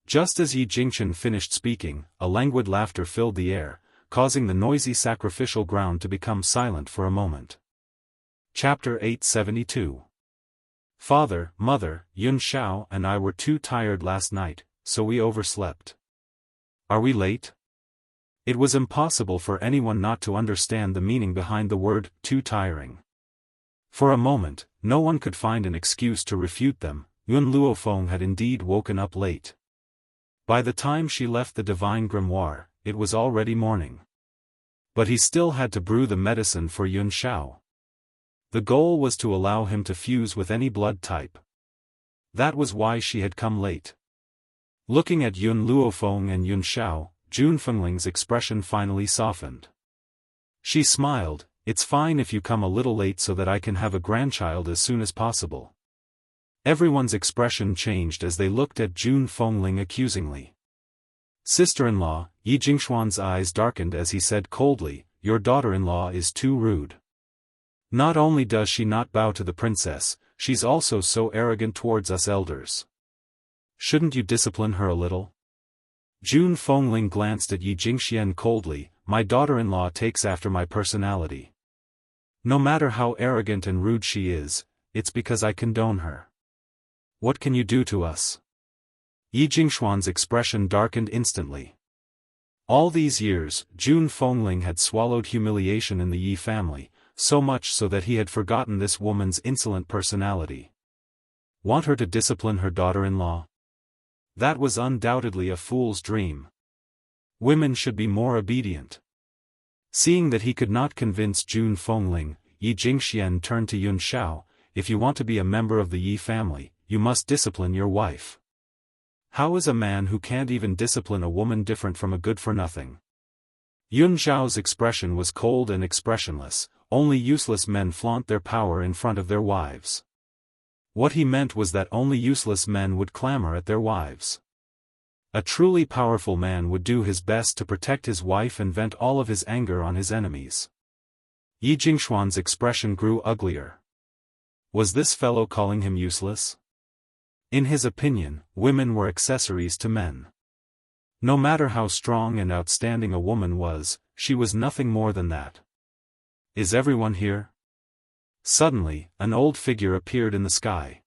Just as Yi Jingchen finished speaking, a languid laughter filled the air, causing the noisy sacrificial ground to become silent for a moment. Chapter 872. Father, Mother, Yun Shao and I were too tired last night, so we overslept. Are we late? It was impossible for anyone not to understand the meaning behind the word, too tiring. For a moment, no one could find an excuse to refute them. Yun Luofeng had indeed woken up late. By the time she left the divine grimoire, it was already morning. But he still had to brew the medicine for Yun Shao. The goal was to allow him to fuse with any blood type. That was why she had come late. Looking at Yun Luofeng and Yun Shao, Jun Fengling's expression finally softened. She smiled, it's fine if you come a little late so that I can have a grandchild as soon as possible. Everyone's expression changed as they looked at Jun Fengling accusingly. Sister-in-law, Yi Jingxuan's eyes darkened as he said coldly, your daughter-in-law is too rude. Not only does she not bow to the princess, she's also so arrogant towards us elders. Shouldn't you discipline her a little? Jun Fengling glanced at Yi Jingxian coldly, my daughter-in-law takes after my personality. No matter how arrogant and rude she is, it's because I condone her. What can you do to us? Yi Jingxuan's expression darkened instantly. All these years, Jun Fengling had swallowed humiliation in the Yi family, so much so that he had forgotten this woman's insolent personality. Want her to discipline her daughter-in-law? That was undoubtedly a fool's dream. Women should be more obedient. Seeing that he could not convince Jun Fengling, Yi Jingxian turned to Yun Shao, if you want to be a member of the Yi family, you must discipline your wife. How is a man who can't even discipline a woman different from a good-for-nothing? Yun Shao's expression was cold and expressionless, only useless men flaunt their power in front of their wives. What he meant was that only useless men would clamor at their wives. A truly powerful man would do his best to protect his wife and vent all of his anger on his enemies. Yi Jingshuan's expression grew uglier. Was this fellow calling him useless? In his opinion, women were accessories to men. No matter how strong and outstanding a woman was, she was nothing more than that. Is everyone here? Suddenly, an old figure appeared in the sky.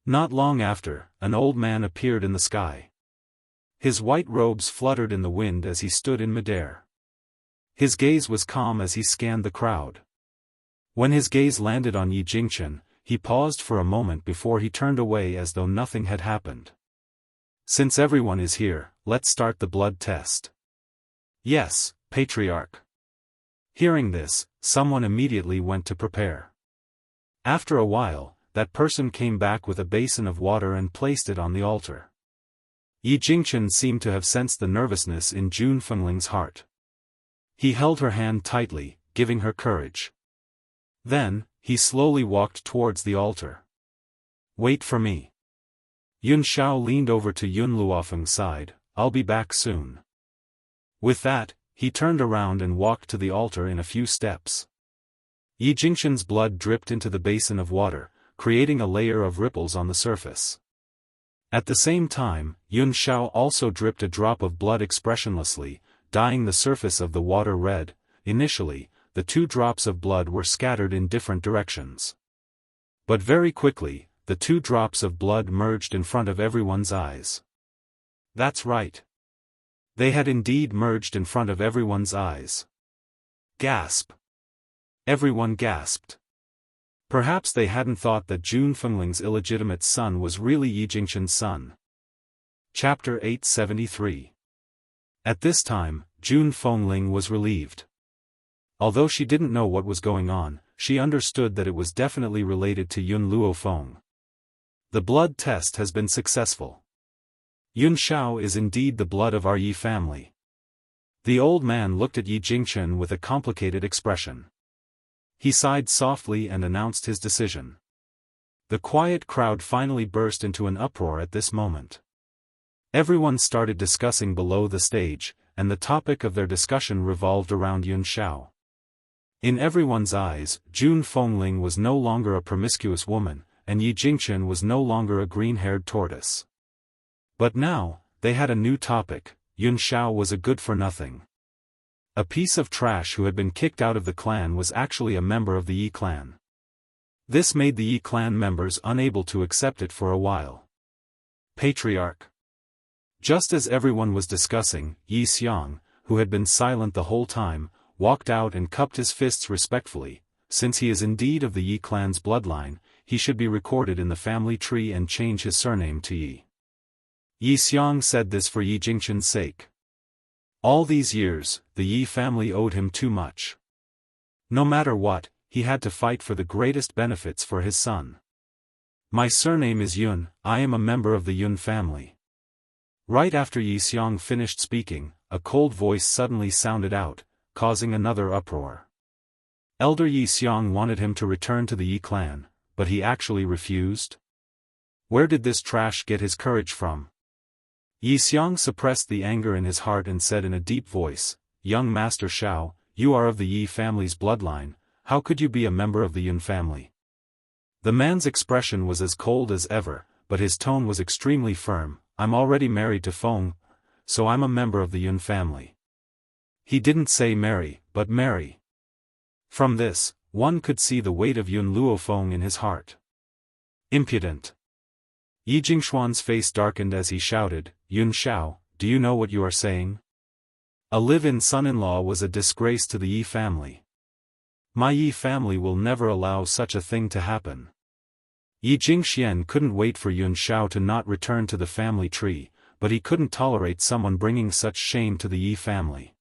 Not long after, an old man appeared in the sky. His white robes fluttered in the wind as he stood in midair. His gaze was calm as he scanned the crowd. When his gaze landed on Yi Jingchen, he paused for a moment before he turned away as though nothing had happened. Since everyone is here, let's start the blood test. Yes, Patriarch. Hearing this, someone immediately went to prepare. After a while, that person came back with a basin of water and placed it on the altar. Yi Jingchen seemed to have sensed the nervousness in Jun Fengling's heart. He held her hand tightly, giving her courage. Then, he slowly walked towards the altar. Wait for me. Yun Xiao leaned over to Yun Luofeng's side. I'll be back soon. With that, he turned around and walked to the altar in a few steps. Yi Jingchen's blood dripped into the basin of water, creating a layer of ripples on the surface. At the same time, Yun Xiao also dripped a drop of blood expressionlessly, dyeing the surface of the water red. Initially, the two drops of blood were scattered in different directions. But very quickly, the two drops of blood merged in front of everyone's eyes. That's right. They had indeed merged in front of everyone's eyes. Gasp! Everyone gasped. Perhaps they hadn't thought that Jun Fengling's illegitimate son was really Yi Jingchen's son. Chapter 873. At this time, Jun Fengling was relieved. Although she didn't know what was going on, she understood that it was definitely related to Yun Luofeng. The blood test has been successful. Yun Xiao is indeed the blood of our Yi family. The old man looked at Yi Jingchen with a complicated expression. He sighed softly and announced his decision. The quiet crowd finally burst into an uproar at this moment. Everyone started discussing below the stage, and the topic of their discussion revolved around Yun Xiao. In everyone's eyes, Jun Fengling was no longer a promiscuous woman, and Yi Jingchen was no longer a green-haired tortoise. But now, they had a new topic. Yun Xiao was a good-for-nothing. A piece of trash who had been kicked out of the clan was actually a member of the Yi clan. This made the Yi clan members unable to accept it for a while. Patriarch. Just as everyone was discussing, Yi Xiang, who had been silent the whole time, walked out and cupped his fists respectfully. Since he is indeed of the Yi clan's bloodline, he should be recorded in the family tree and change his surname to Yi. Yi Xiang said this for Yi Jingchen's sake. All these years, the Yi family owed him too much. No matter what, he had to fight for the greatest benefits for his son. My surname is Yun, I am a member of the Yun family. Right after Yi Xiang finished speaking, a cold voice suddenly sounded out, causing another uproar. Elder Yi Xiang wanted him to return to the Yi clan, but he actually refused? Where did this trash get his courage from? Yi Xiang suppressed the anger in his heart and said in a deep voice, Young Master Xiao, you are of the Yi family's bloodline, how could you be a member of the Yun family? The man's expression was as cold as ever, but his tone was extremely firm. I'm already married to Feng, so I'm a member of the Yun family. He didn't say marry, but marry. From this, one could see the weight of Yun Luofeng in his heart. Impudent. Yi Jingshuan's face darkened as he shouted, Yun Xiao, do you know what you are saying? A live-in son-in-law was a disgrace to the Yi family. My Yi family will never allow such a thing to happen. Yi Jingxian couldn't wait for Yun Xiao to not return to the family tree, but he couldn't tolerate someone bringing such shame to the Yi family.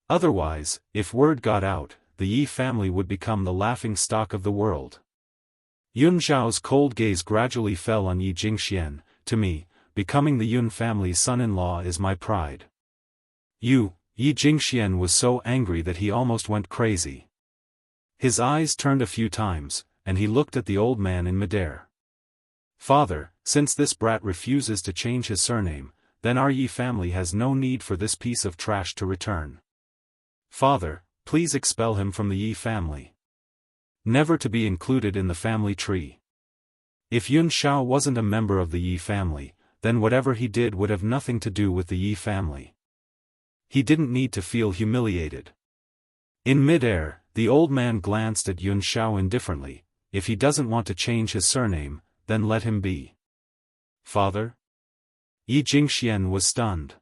Otherwise, if word got out, the Yi family would become the laughing stock of the world. Yun Xiao's cold gaze gradually fell on Yi Jingxian. To me, becoming the Yun family's son-in-law is my pride. Yi Jingxian was so angry that he almost went crazy. His eyes turned a few times, and he looked at the old man in midair. Father, since this brat refuses to change his surname, then our Yi family has no need for this piece of trash to return. Father, please expel him from the Yi family. Never to be included in the family tree. If Yun Shao wasn't a member of the Yi family, then whatever he did would have nothing to do with the Yi family. He didn't need to feel humiliated. In mid-air, the old man glanced at Yun Shao indifferently. If he doesn't want to change his surname, then let him be. Father? Yi Jingxian was stunned.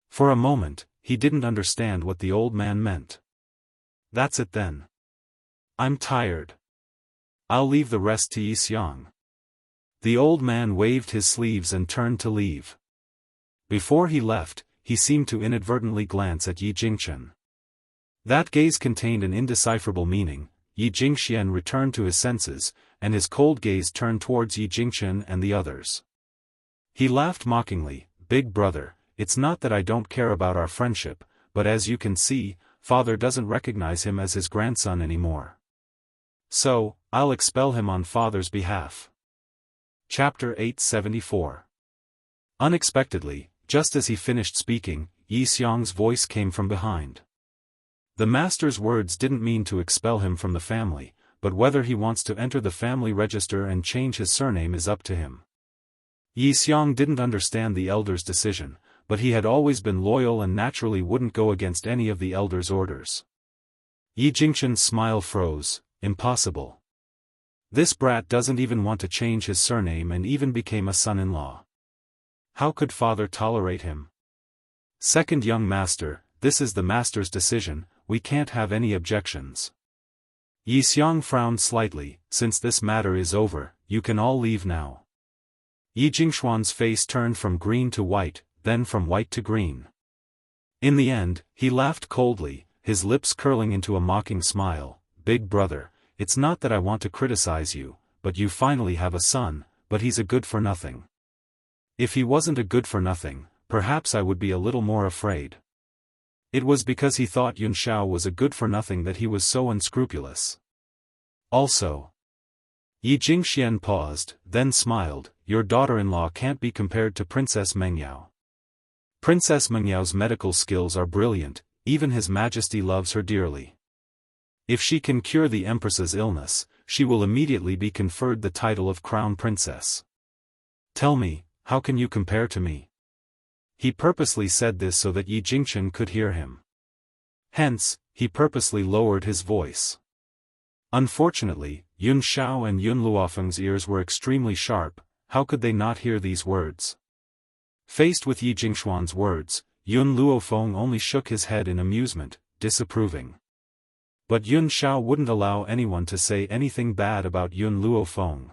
For a moment, he didn't understand what the old man meant. That's it then. I'm tired. I'll leave the rest to Yi Xiang. The old man waved his sleeves and turned to leave. Before he left, he seemed to inadvertently glance at Yi Jingxian. That gaze contained an indecipherable meaning. Yi Jingxian returned to his senses, and his cold gaze turned towards Yi Jingxian and the others. He laughed mockingly. Big brother, it's not that I don't care about our friendship, but as you can see, father doesn't recognize him as his grandson anymore. So, I'll expel him on father's behalf. Chapter 874. Unexpectedly, just as he finished speaking, Yi Xiang's voice came from behind. The master's words didn't mean to expel him from the family, but whether he wants to enter the family register and change his surname is up to him. Yi Xiang didn't understand the elder's decision, but he had always been loyal and naturally wouldn't go against any of the elder's orders. Yi Jingxian's smile froze. Impossible. This brat doesn't even want to change his surname and even became a son-in-law. How could father tolerate him? Second young master, this is the master's decision, we can't have any objections. Yi Xiang frowned slightly. Since this matter is over, you can all leave now. Yi Jingxuan's face turned from green to white, then from white to green. In the end, he laughed coldly, his lips curling into a mocking smile. Big brother, it's not that I want to criticize you, but you finally have a son, but he's a good-for-nothing. If he wasn't a good-for-nothing, perhaps I would be a little more afraid. It was because he thought Yun Shao was a good-for-nothing that he was so unscrupulous. Also. Yi Jingxian paused, then smiled. Your daughter-in-law can't be compared to Princess Mengyao. Princess Mengyao's medical skills are brilliant, even His Majesty loves her dearly. If she can cure the Empress's illness, she will immediately be conferred the title of Crown Princess. Tell me, how can you compare to me? He purposely said this so that Yi Jingxian could hear him. Hence, he purposely lowered his voice. Unfortunately, Yun Shao and Yun Luofeng's ears were extremely sharp. How could they not hear these words? Faced with Yi Jingxuan's words, Yun Luofeng only shook his head in amusement, disapproving. But Yun Shao wouldn't allow anyone to say anything bad about Yun Luofeng.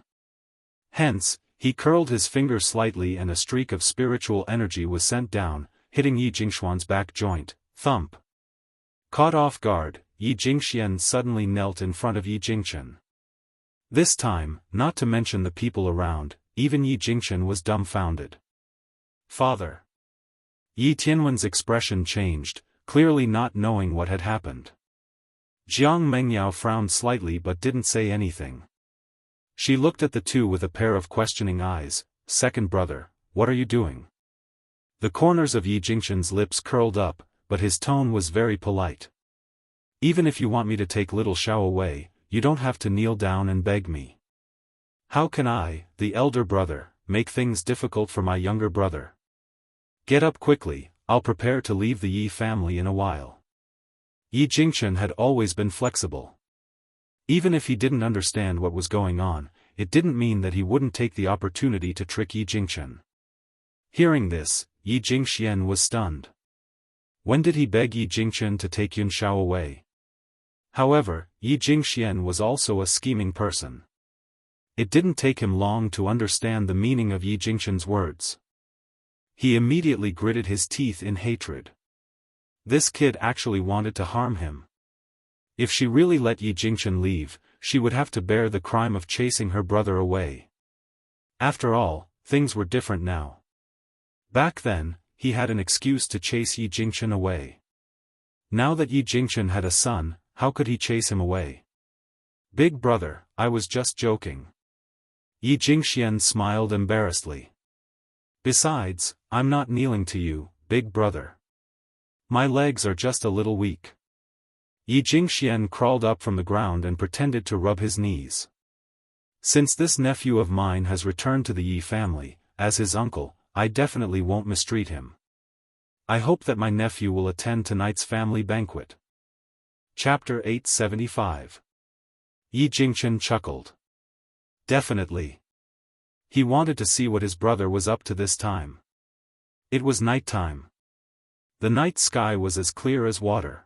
Hence, he curled his finger slightly and a streak of spiritual energy was sent down, hitting Yi Jingxuan's back joint. Thump. Caught off guard, Yi Jingxian suddenly knelt in front of Yi Jingxian. This time, not to mention the people around, even Yi Jingxian was dumbfounded. Father. Yi Tianwen's expression changed, clearly not knowing what had happened. Jiang Mengyao frowned slightly but didn't say anything. She looked at the two with a pair of questioning eyes. Second brother, what are you doing? The corners of Yi Jingxian's lips curled up, but his tone was very polite. Even if you want me to take little Shao away, you don't have to kneel down and beg me. How can I, the elder brother, make things difficult for my younger brother? Get up quickly, I'll prepare to leave the Yi family in a while. Yi Jingxian had always been flexible. Even if he didn't understand what was going on, it didn't mean that he wouldn't take the opportunity to trick Yi Jingxian. Hearing this, Yi Jingxian was stunned. When did he beg Yi Jingxian to take Yun Shao away? However, Yi Jingxian was also a scheming person. It didn't take him long to understand the meaning of Yi Jingxian's words. He immediately gritted his teeth in hatred. This kid actually wanted to harm him. If she really let Yi Jingxian leave, she would have to bear the crime of chasing her brother away. After all, things were different now. Back then, he had an excuse to chase Yi Jingxian away. Now that Yi Jingxian had a son, how could he chase him away? Big brother, I was just joking. Yi Jingxian smiled embarrassedly. Besides, I'm not kneeling to you, big brother. My legs are just a little weak. Yi Jingxian crawled up from the ground and pretended to rub his knees. Since this nephew of mine has returned to the Yi family, as his uncle, I definitely won't mistreat him. I hope that my nephew will attend tonight's family banquet. Chapter 875. Yi Jingxian chuckled. Definitely. He wanted to see what his brother was up to this time. It was night time. The night sky was as clear as water.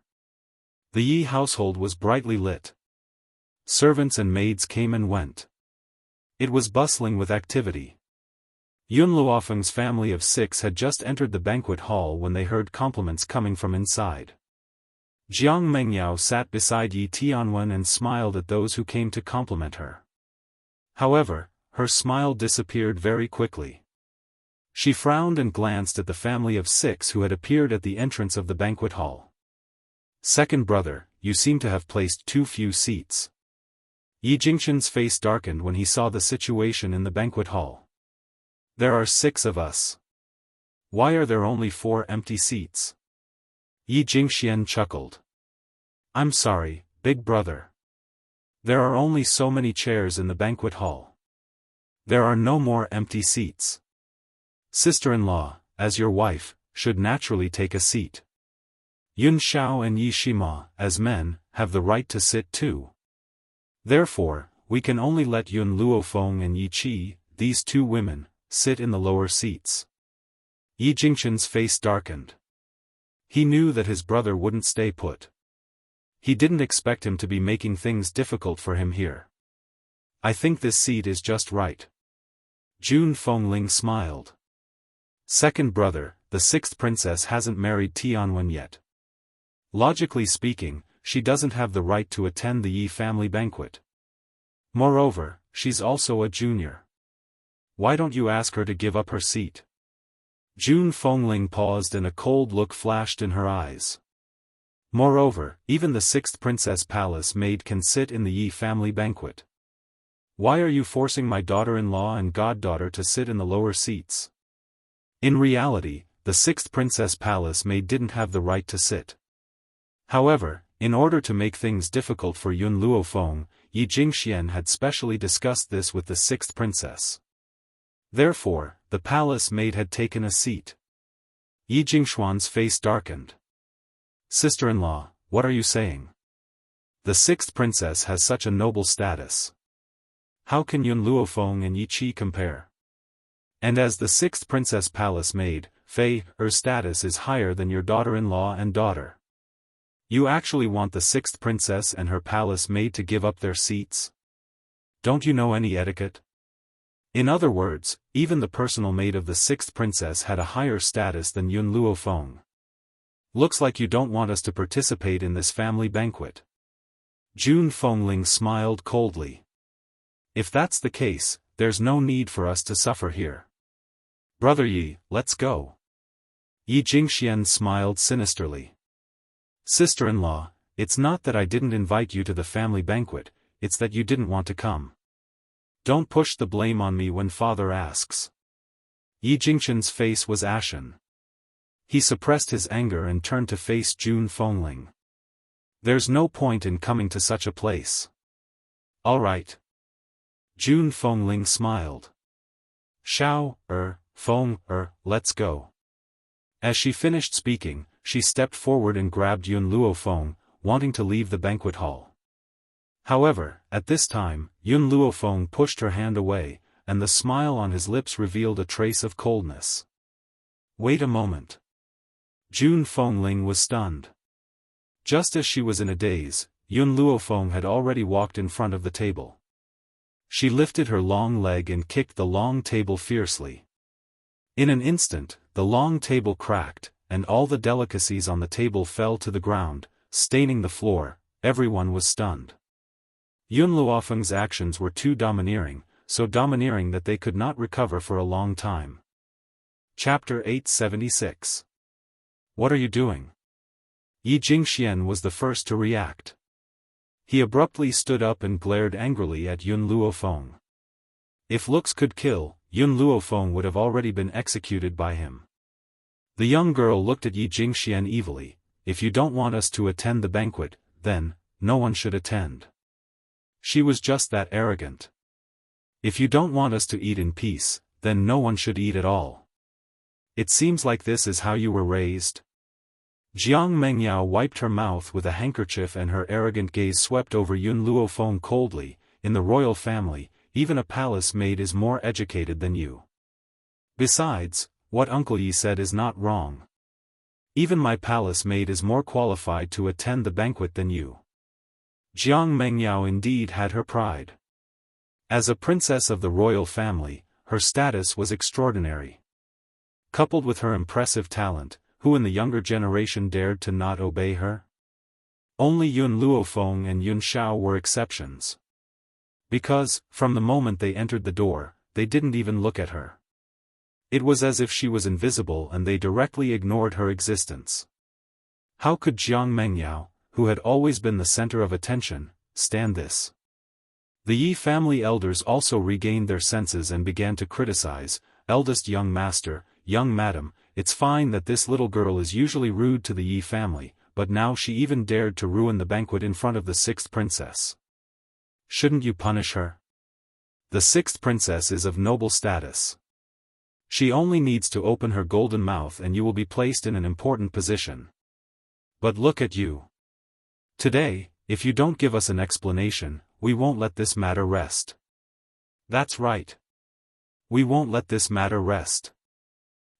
The Yi household was brightly lit. Servants and maids came and went. It was bustling with activity. Yun Luofeng's family of 6 had just entered the banquet hall when they heard compliments coming from inside. Jiang Mengyao sat beside Yi Tianwen and smiled at those who came to compliment her. However, her smile disappeared very quickly. She frowned and glanced at the family of 6 who had appeared at the entrance of the banquet hall. Second brother, you seem to have placed too few seats. Yi Jingxian's face darkened when he saw the situation in the banquet hall. There are 6 of us. Why are there only 4 empty seats? Yi Jingxian chuckled. I'm sorry, big brother. There are only so many chairs in the banquet hall. There are no more empty seats. Sister-in-law, as your wife, should naturally take a seat. Yun Xiao and Yi Shima, as men, have the right to sit too. Therefore, we can only let Yun Luofeng and Yi Qi, these 2 women, sit in the lower seats. Yi Jingxian's face darkened. He knew that his brother wouldn't stay put. He didn't expect him to be making things difficult for him here. I think this seat is just right. Jun Fengling smiled. Second brother, the 6th princess hasn't married Tianwen yet. Logically speaking, she doesn't have the right to attend the Yi family banquet. Moreover, she's also a junior. Why don't you ask her to give up her seat? Jun Fengling paused and a cold look flashed in her eyes. Moreover, even the 6th princess palace maid can sit in the Yi family banquet. Why are you forcing my daughter-in-law and goddaughter to sit in the lower seats? In reality, the 6th princess palace maid didn't have the right to sit. However, in order to make things difficult for Yun Luofeng, Yi Jingxian had specially discussed this with the 6th princess. Therefore, the palace maid had taken a seat. Yi Jingxuan's face darkened. Sister-in-law, what are you saying? The 6th princess has such a noble status. How can Yun Luofeng and Yi Qi compare? And as the 6th princess palace maid, Fei, her status is higher than your daughter-in-law and daughter. You actually want the 6th princess and her palace maid to give up their seats? Don't you know any etiquette? In other words, even the personal maid of the 6th princess had a higher status than Yun Luofeng. Looks like you don't want us to participate in this family banquet. Jun Fengling smiled coldly. If that's the case, there's no need for us to suffer here. Brother Yi, let's go. Yi Jingxian smiled sinisterly. Sister-in-law, it's not that I didn't invite you to the family banquet, it's that you didn't want to come. Don't push the blame on me when father asks. Yi Jingxian's face was ashen. He suppressed his anger and turned to face Jun Fengling. There's no point in coming to such a place. All right. Jun Fengling smiled. Feng, let's go. As she finished speaking, she stepped forward and grabbed Yun Luofeng, wanting to leave the banquet hall. However, at this time, Yun Luofeng pushed her hand away, and the smile on his lips revealed a trace of coldness. Wait a moment. Jun Fengling was stunned. Just as she was in a daze, Yun Luofeng had already walked in front of the table. She lifted her long leg and kicked the long table fiercely. In an instant, the long table cracked, and all the delicacies on the table fell to the ground, staining the floor. Everyone was stunned. Yun Luofeng's actions were too domineering, so domineering that they could not recover for a long time. Chapter 876. What are you doing? Yi Jingxian was the first to react. He abruptly stood up and glared angrily at Yun Luofeng. If looks could kill, Yun Luofeng would have already been executed by him. The young girl looked at Yi Jingxian evilly. If you don't want us to attend the banquet, then, no one should attend. She was just that arrogant. If you don't want us to eat in peace, then no one should eat at all. It seems like this is how you were raised. Jiang Mengyao wiped her mouth with a handkerchief and her arrogant gaze swept over Yun Luofeng coldly. In the royal family, even a palace maid is more educated than you. Besides, what Uncle Yi said is not wrong. Even my palace maid is more qualified to attend the banquet than you. Jiang Mengyao indeed had her pride. As a princess of the royal family, her status was extraordinary. Coupled with her impressive talent, who in the younger generation dared to not obey her? Only Yun Luofeng and Yun Shao were exceptions. Because, from the moment they entered the door, they didn't even look at her. It was as if she was invisible and they directly ignored her existence. How could Jiang Mengyao, who had always been the center of attention, stand this? The Yi family elders also regained their senses and began to criticize. Eldest young master, young madam, it's fine that this little girl is usually rude to the Yi family, but now she even dared to ruin the banquet in front of the sixth princess. Shouldn't you punish her? The sixth princess is of noble status. She only needs to open her golden mouth and you will be placed in an important position. But look at you. Today, if you don't give us an explanation, we won't let this matter rest. That's right. We won't let this matter rest.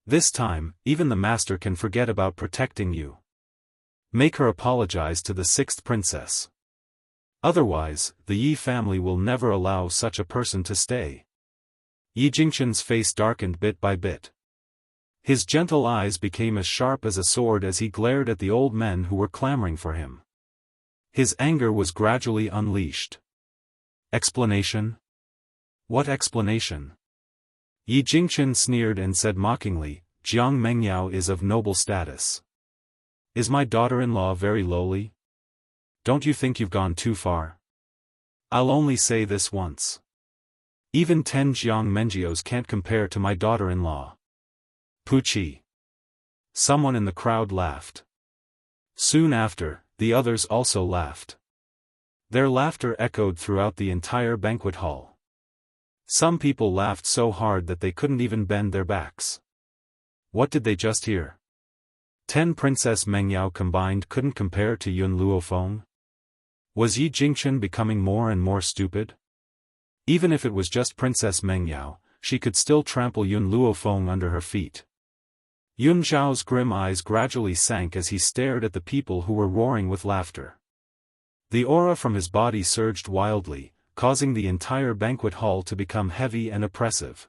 This time, even the master can forget about protecting you. Make her apologize to the sixth princess. Otherwise, the Yi family will never allow such a person to stay. Yi Jingqian's face darkened bit by bit. His gentle eyes became as sharp as a sword as he glared at the old men who were clamoring for him. His anger was gradually unleashed. Explanation? What explanation? Yi Jingqian sneered and said mockingly, Jiang Mengyao is of noble status. Is my daughter-in-law very lowly? Don't you think you've gone too far? I'll only say this once. Even 10 Jiang Mengjios can't compare to my daughter-in-law. Puchi. Someone in the crowd laughed. Soon after, the others also laughed. Their laughter echoed throughout the entire banquet hall. Some people laughed so hard that they couldn't even bend their backs. What did they just hear? 10 Princess Mengyao combined couldn't compare to Yun Luofeng? Was Yi Jingqian becoming more and more stupid? Even if it was just Princess Mengyao, she could still trample Yun Luofeng under her feet. Yun Zhao's grim eyes gradually sank as he stared at the people who were roaring with laughter. The aura from his body surged wildly, causing the entire banquet hall to become heavy and oppressive.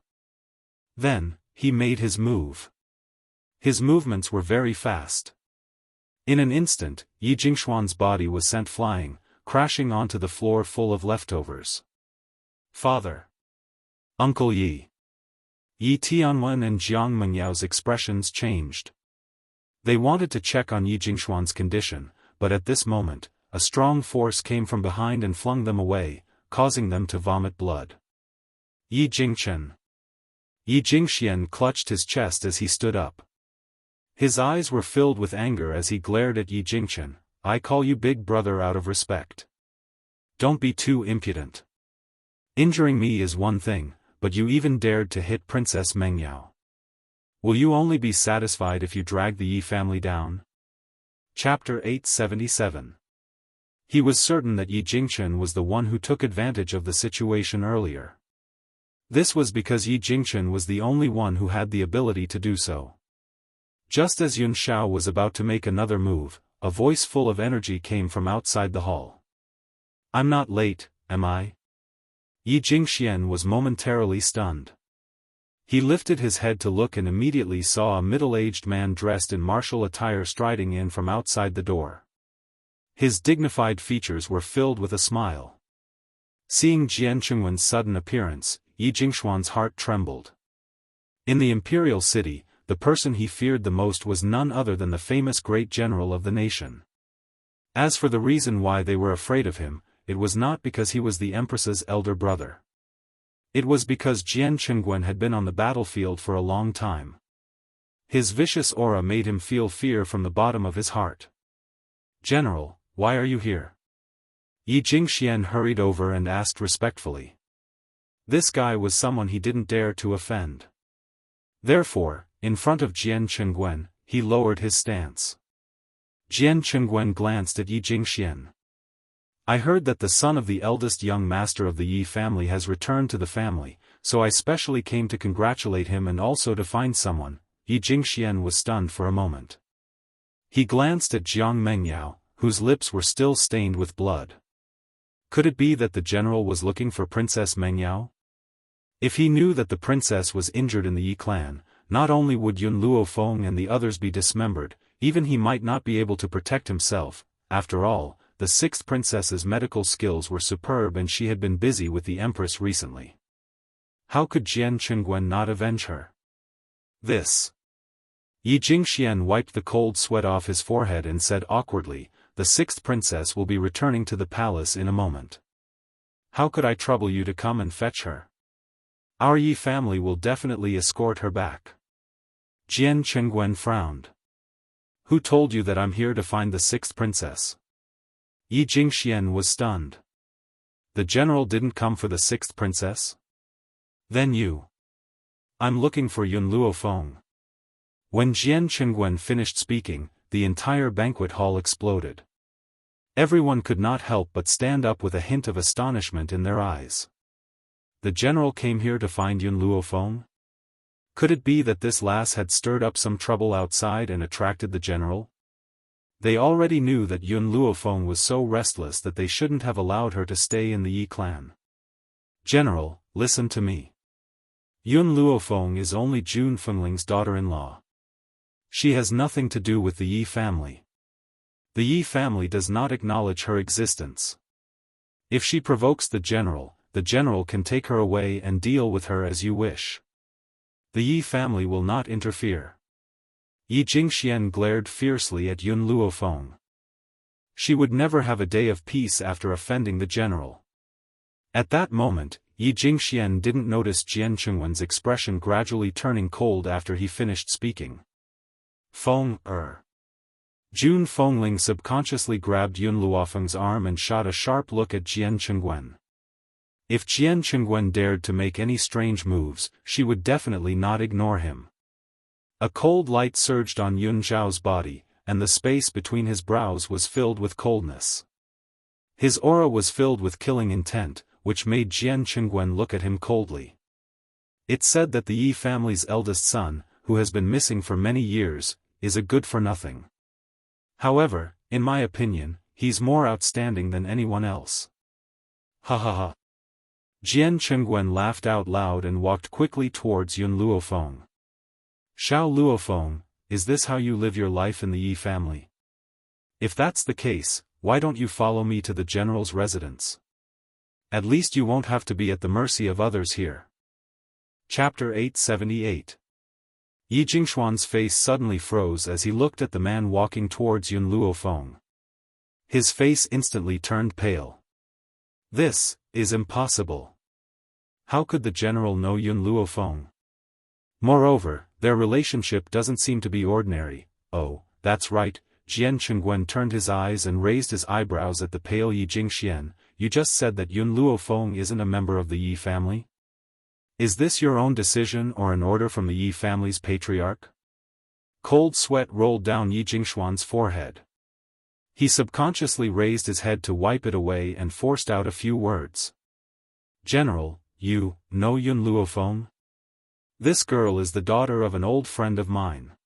Then, he made his move. His movements were very fast. In an instant, Yi Jingxuan's body was sent flying, crashing onto the floor full of leftovers. Father! Uncle Yi! Yi Tianwen and Jiang Mengyao's expressions changed. They wanted to check on Yi Jingxuan's condition, but at this moment, a strong force came from behind and flung them away, causing them to vomit blood. Yi Jingqian. Yi Jingxian clutched his chest as he stood up. His eyes were filled with anger as he glared at Yi Jingqian. I call you big brother out of respect. Don't be too impudent. Injuring me is one thing, but you even dared to hit Princess Mengyao. Will you only be satisfied if you drag the Yi family down? Chapter 877. He was certain that Yi Jingqian was the one who took advantage of the situation earlier. This was because Yi Jingqian was the only one who had the ability to do so. Just as Yun Shao was about to make another move, a voice full of energy came from outside the hall. I'm not late, am I? Yi Jingxian was momentarily stunned. He lifted his head to look and immediately saw a middle-aged man dressed in martial attire striding in from outside the door. His dignified features were filled with a smile. Seeing Jian Chengwen's sudden appearance, Yi Jingxuan's heart trembled. In the imperial city, the person he feared the most was none other than the famous great general of the nation. As for the reason why they were afraid of him, it was not because he was the empress's elder brother. It was because Jian Chengwen had been on the battlefield for a long time. His vicious aura made him feel fear from the bottom of his heart. "General, why are you here?" Yi Jingxian hurried over and asked respectfully. This guy was someone he didn't dare to offend. Therefore, in front of Jian Chengwen, he lowered his stance. Jian Chengwen glanced at Yi Jingxian. "I heard that the son of the eldest young master of the Yi family has returned to the family, so I specially came to congratulate him and also to find someone." Yi Jingxian was stunned for a moment. He glanced at Jiang Mengyao, whose lips were still stained with blood. Could it be that the general was looking for Princess Mengyao? If he knew that the princess was injured in the Yi clan, not only would Yun Luofeng and the others be dismembered, even he might not be able to protect himself. After all, the sixth princess's medical skills were superb and she had been busy with the empress recently. How could Jian Chengwen not avenge her? This. Yi Jingxian wiped the cold sweat off his forehead and said awkwardly, "The sixth princess will be returning to the palace in a moment. How could I trouble you to come and fetch her? Our Yi family will definitely escort her back." Jian Chengwen frowned. "Who told you that I'm here to find the sixth princess?" Yi Jingxian was stunned. "The general didn't come for the sixth princess? Then you." "I'm looking for Yun Luofeng." When Jian Chengwen finished speaking, the entire banquet hall exploded. Everyone could not help but stand up with a hint of astonishment in their eyes. The general came here to find Yun Luofeng? Could it be that this lass had stirred up some trouble outside and attracted the general? They already knew that Yun Luofeng was so restless that they shouldn't have allowed her to stay in the Yi clan. "General, listen to me. Yun Luofeng is only Jun Fengling's daughter-in-law. She has nothing to do with the Yi family. The Yi family does not acknowledge her existence. If she provokes the general can take her away and deal with her as you wish. The Yi family will not interfere." Yi Jingxian glared fiercely at Yun Luofeng. She would never have a day of peace after offending the general. At that moment, Yi Jingxian didn't notice Jian Chengwen's expression gradually turning cold after he finished speaking. Jun Fengling subconsciously grabbed Yun Luofeng's arm and shot a sharp look at Jian Chengwen. If Jian Chengwen dared to make any strange moves, she would definitely not ignore him. A cold light surged on Yun Zhao's body, and the space between his brows was filled with coldness. His aura was filled with killing intent, which made Jian Chengwen look at him coldly. It said that the Yi family's eldest son, who has been missing for many years, is a good-for-nothing. However, in my opinion, he's more outstanding than anyone else. Ha ha ha. Jian Chengwen laughed out loud and walked quickly towards Yun Luofeng. "Xiao Luofeng, is this how you live your life in the Yi family? If that's the case, why don't you follow me to the general's residence? At least you won't have to be at the mercy of others here." Chapter 878. Yi Jingxuan's face suddenly froze as he looked at the man walking towards Yun Luofeng. His face instantly turned pale. This is impossible. How could the general know Yun Luofeng? Moreover, their relationship doesn't seem to be ordinary. "Oh, that's right." Jian Chengwen turned his eyes and raised his eyebrows at the pale Yi Jingxian. "You just said that Yun Luofeng isn't a member of the Yi family? Is this your own decision or an order from the Yi family's patriarch?" Cold sweat rolled down Yi Jingxuan's forehead. He subconsciously raised his head to wipe it away and forced out a few words. "General, you know Yun Luofeng? This girl is the daughter of an old friend of mine.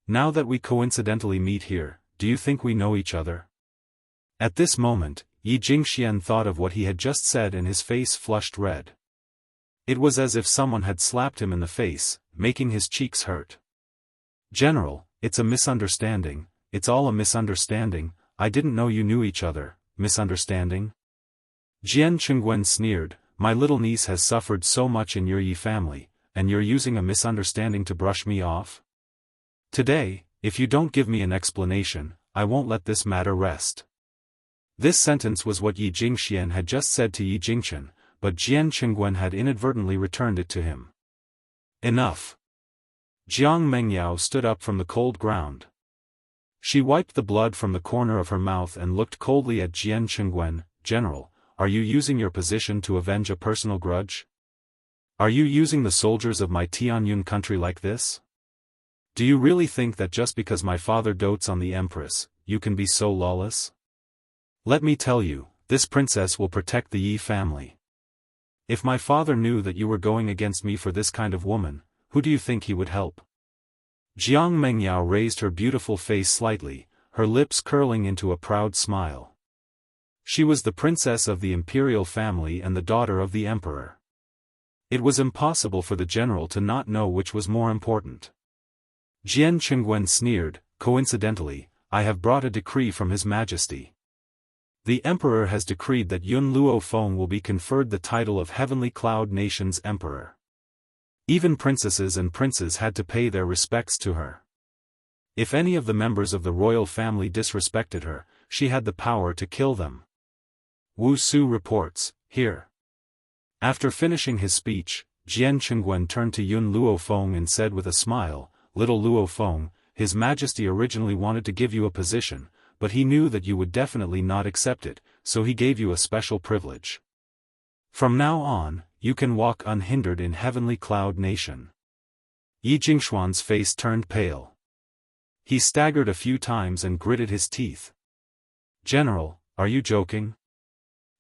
Now that we coincidentally meet here, do you think we know each other?" At this moment, Yi Jingxian thought of what he had just said and his face flushed red. It was as if someone had slapped him in the face, making his cheeks hurt. "General, it's a misunderstanding, it's all a misunderstanding. I didn't know you knew each other." "Misunderstanding?" Jian Chengwen sneered. "My little niece has suffered so much in your Yi family, and you're using a misunderstanding to brush me off? Today, if you don't give me an explanation, I won't let this matter rest." This sentence was what Yi Jingxian had just said to Yi Jingchen, but Jian Qingwen had inadvertently returned it to him. Enough. Jiang Mengyao stood up from the cold ground. She wiped the blood from the corner of her mouth and looked coldly at Jian Qingwen. General, are you using your position to avenge a personal grudge? Are you using the soldiers of my Tianyun country like this? Do you really think that just because my father dotes on the empress, you can be so lawless? Let me tell you, this princess will protect the Yi family. If my father knew that you were going against me for this kind of woman, who do you think he would help? Jiang Mengyao raised her beautiful face slightly, her lips curling into a proud smile. She was the princess of the imperial family and the daughter of the emperor. It was impossible for the general to not know which was more important. Jian Qingwen sneered, coincidentally, I have brought a decree from His Majesty. The emperor has decreed that Yun Luofeng will be conferred the title of Heavenly Cloud Nation's emperor. Even princesses and princes had to pay their respects to her. If any of the members of the royal family disrespected her, she had the power to kill them. Wu Su reports, here. After finishing his speech, Jian Qingwen turned to Yun Luofeng and said with a smile, Little Luofeng, His Majesty originally wanted to give you a position, but he knew that you would definitely not accept it, so he gave you a special privilege. From now on, you can walk unhindered in Heavenly Cloud Nation. Yi Jingshuan's face turned pale. He staggered a few times and gritted his teeth. General, are you joking?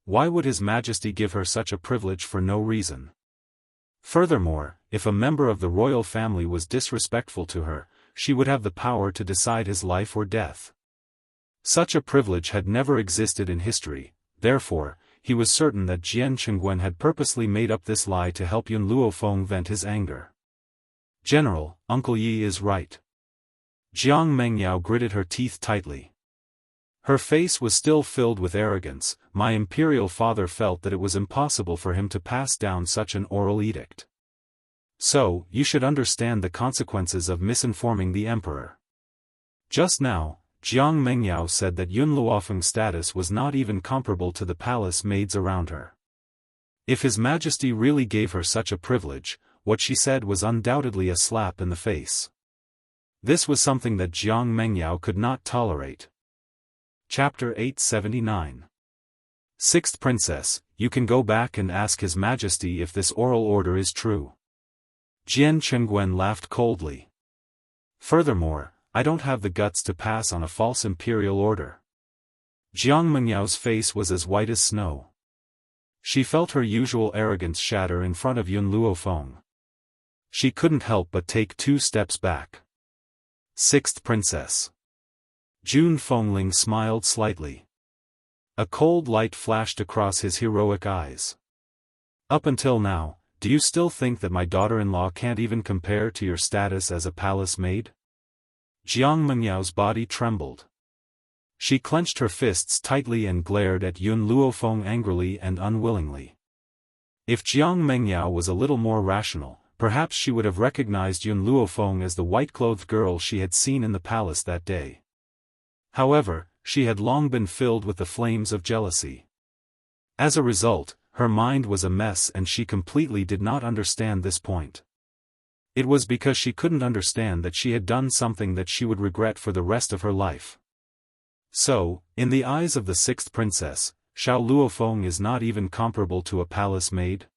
Why would His Majesty give her such a privilege for no reason? Furthermore, if a member of the royal family was disrespectful to her, she would have the power to decide his life or death. Such a privilege had never existed in history, therefore, he was certain that Jian Qingwen had purposely made up this lie to help Yun Luofeng vent his anger. General, Uncle Yi is right. Jiang Mengyao gritted her teeth tightly. Her face was still filled with arrogance. My imperial father felt that it was impossible for him to pass down such an oral edict. So, you should understand the consequences of misinforming the emperor. Just now, Jiang Mengyao said that Yun Luofeng's status was not even comparable to the palace maids around her. If His Majesty really gave her such a privilege, what she said was undoubtedly a slap in the face. This was something that Jiang Mengyao could not tolerate. Chapter 879. Sixth Princess, you can go back and ask His Majesty if this oral order is true. Jian Qingwen laughed coldly. Furthermore, I don't have the guts to pass on a false imperial order. Jiang Mengyao's face was as white as snow. She felt her usual arrogance shatter in front of Yun Luofeng. She couldn't help but take 2 steps back. Sixth Princess. Jun Fengling smiled slightly. A cold light flashed across his heroic eyes. Up until now, do you still think that my daughter-in-law can't even compare to your status as a palace maid? Jiang Mengyao's body trembled. She clenched her fists tightly and glared at Yun Luofeng angrily and unwillingly. If Jiang Mengyao was a little more rational, perhaps she would have recognized Yun Luofeng as the white-clothed girl she had seen in the palace that day. However, she had long been filled with the flames of jealousy. As a result, her mind was a mess and she completely did not understand this point. It was because she couldn't understand that she had done something that she would regret for the rest of her life. So, in the eyes of the sixth princess, Xiao Luofeng is not even comparable to a palace maid?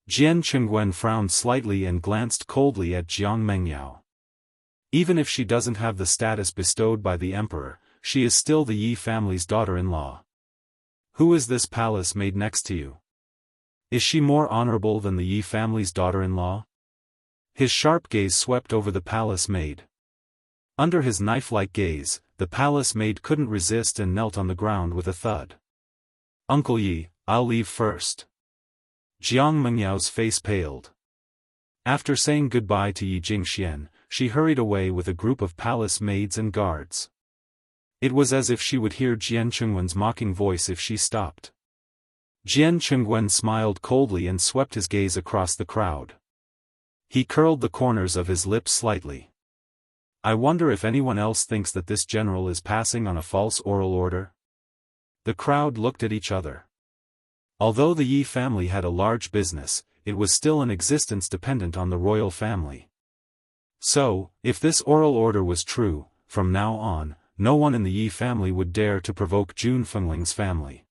Jian Qingwen frowned slightly and glanced coldly at Jiang Mengyao. Even if she doesn't have the status bestowed by the emperor, she is still the Yi family's daughter-in-law. Who is this palace maid next to you? Is she more honorable than the Yi family's daughter-in-law? His sharp gaze swept over the palace maid. Under his knife-like gaze, the palace maid couldn't resist and knelt on the ground with a thud. Uncle Yi, I'll leave first. Jiang Mengyao's face paled. After saying goodbye to Yi Jingxian, she hurried away with a group of palace maids and guards. It was as if she would hear Jian Qingwen's mocking voice if she stopped. Jian Qingwen smiled coldly and swept his gaze across the crowd. He curled the corners of his lips slightly. I wonder if anyone else thinks that this general is passing on a false oral order? The crowd looked at each other. Although the Yi family had a large business, it was still an existence dependent on the royal family. So, if this oral order was true, from now on, no one in the Yi family would dare to provoke Jun Fengling's family.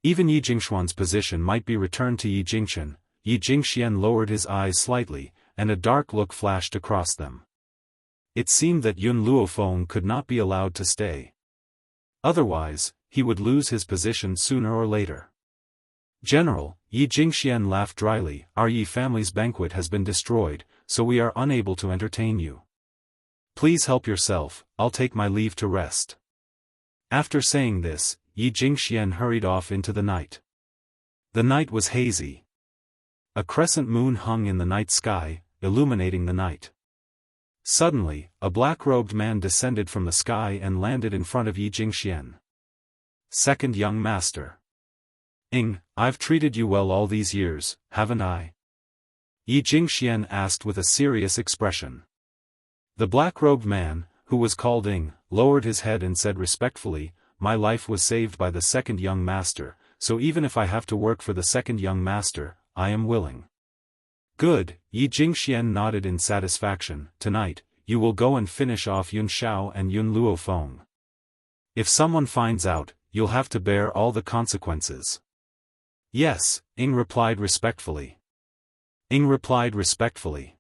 Even Yi Jingxuan's position might be returned to Yi Jingchen. Yi Jingxian lowered his eyes slightly, and a dark look flashed across them. It seemed that Yun Luofeng could not be allowed to stay. Otherwise, he would lose his position sooner or later. General, Yi Jingxian laughed dryly, our Yi family's banquet has been destroyed, so we are unable to entertain you. Please help yourself, I'll take my leave to rest. After saying this, Yi Jingxian hurried off into the night. The night was hazy. A crescent moon hung in the night sky, illuminating the night. Suddenly, a black-robed man descended from the sky and landed in front of Yi Jingxian. Second young master. I've treated you well all these years, haven't I? Yi Jingxian asked with a serious expression. The black-robed man, who was called lowered his head and said respectfully, my life was saved by the second young master, so even if I have to work for the second young master, I am willing. Good, Yi Jingxian nodded in satisfaction. Tonight, you will go and finish off Yun Xiao and Yun Luofeng. If someone finds out, you'll have to bear all the consequences. Yes, replied respectfully. Replied respectfully.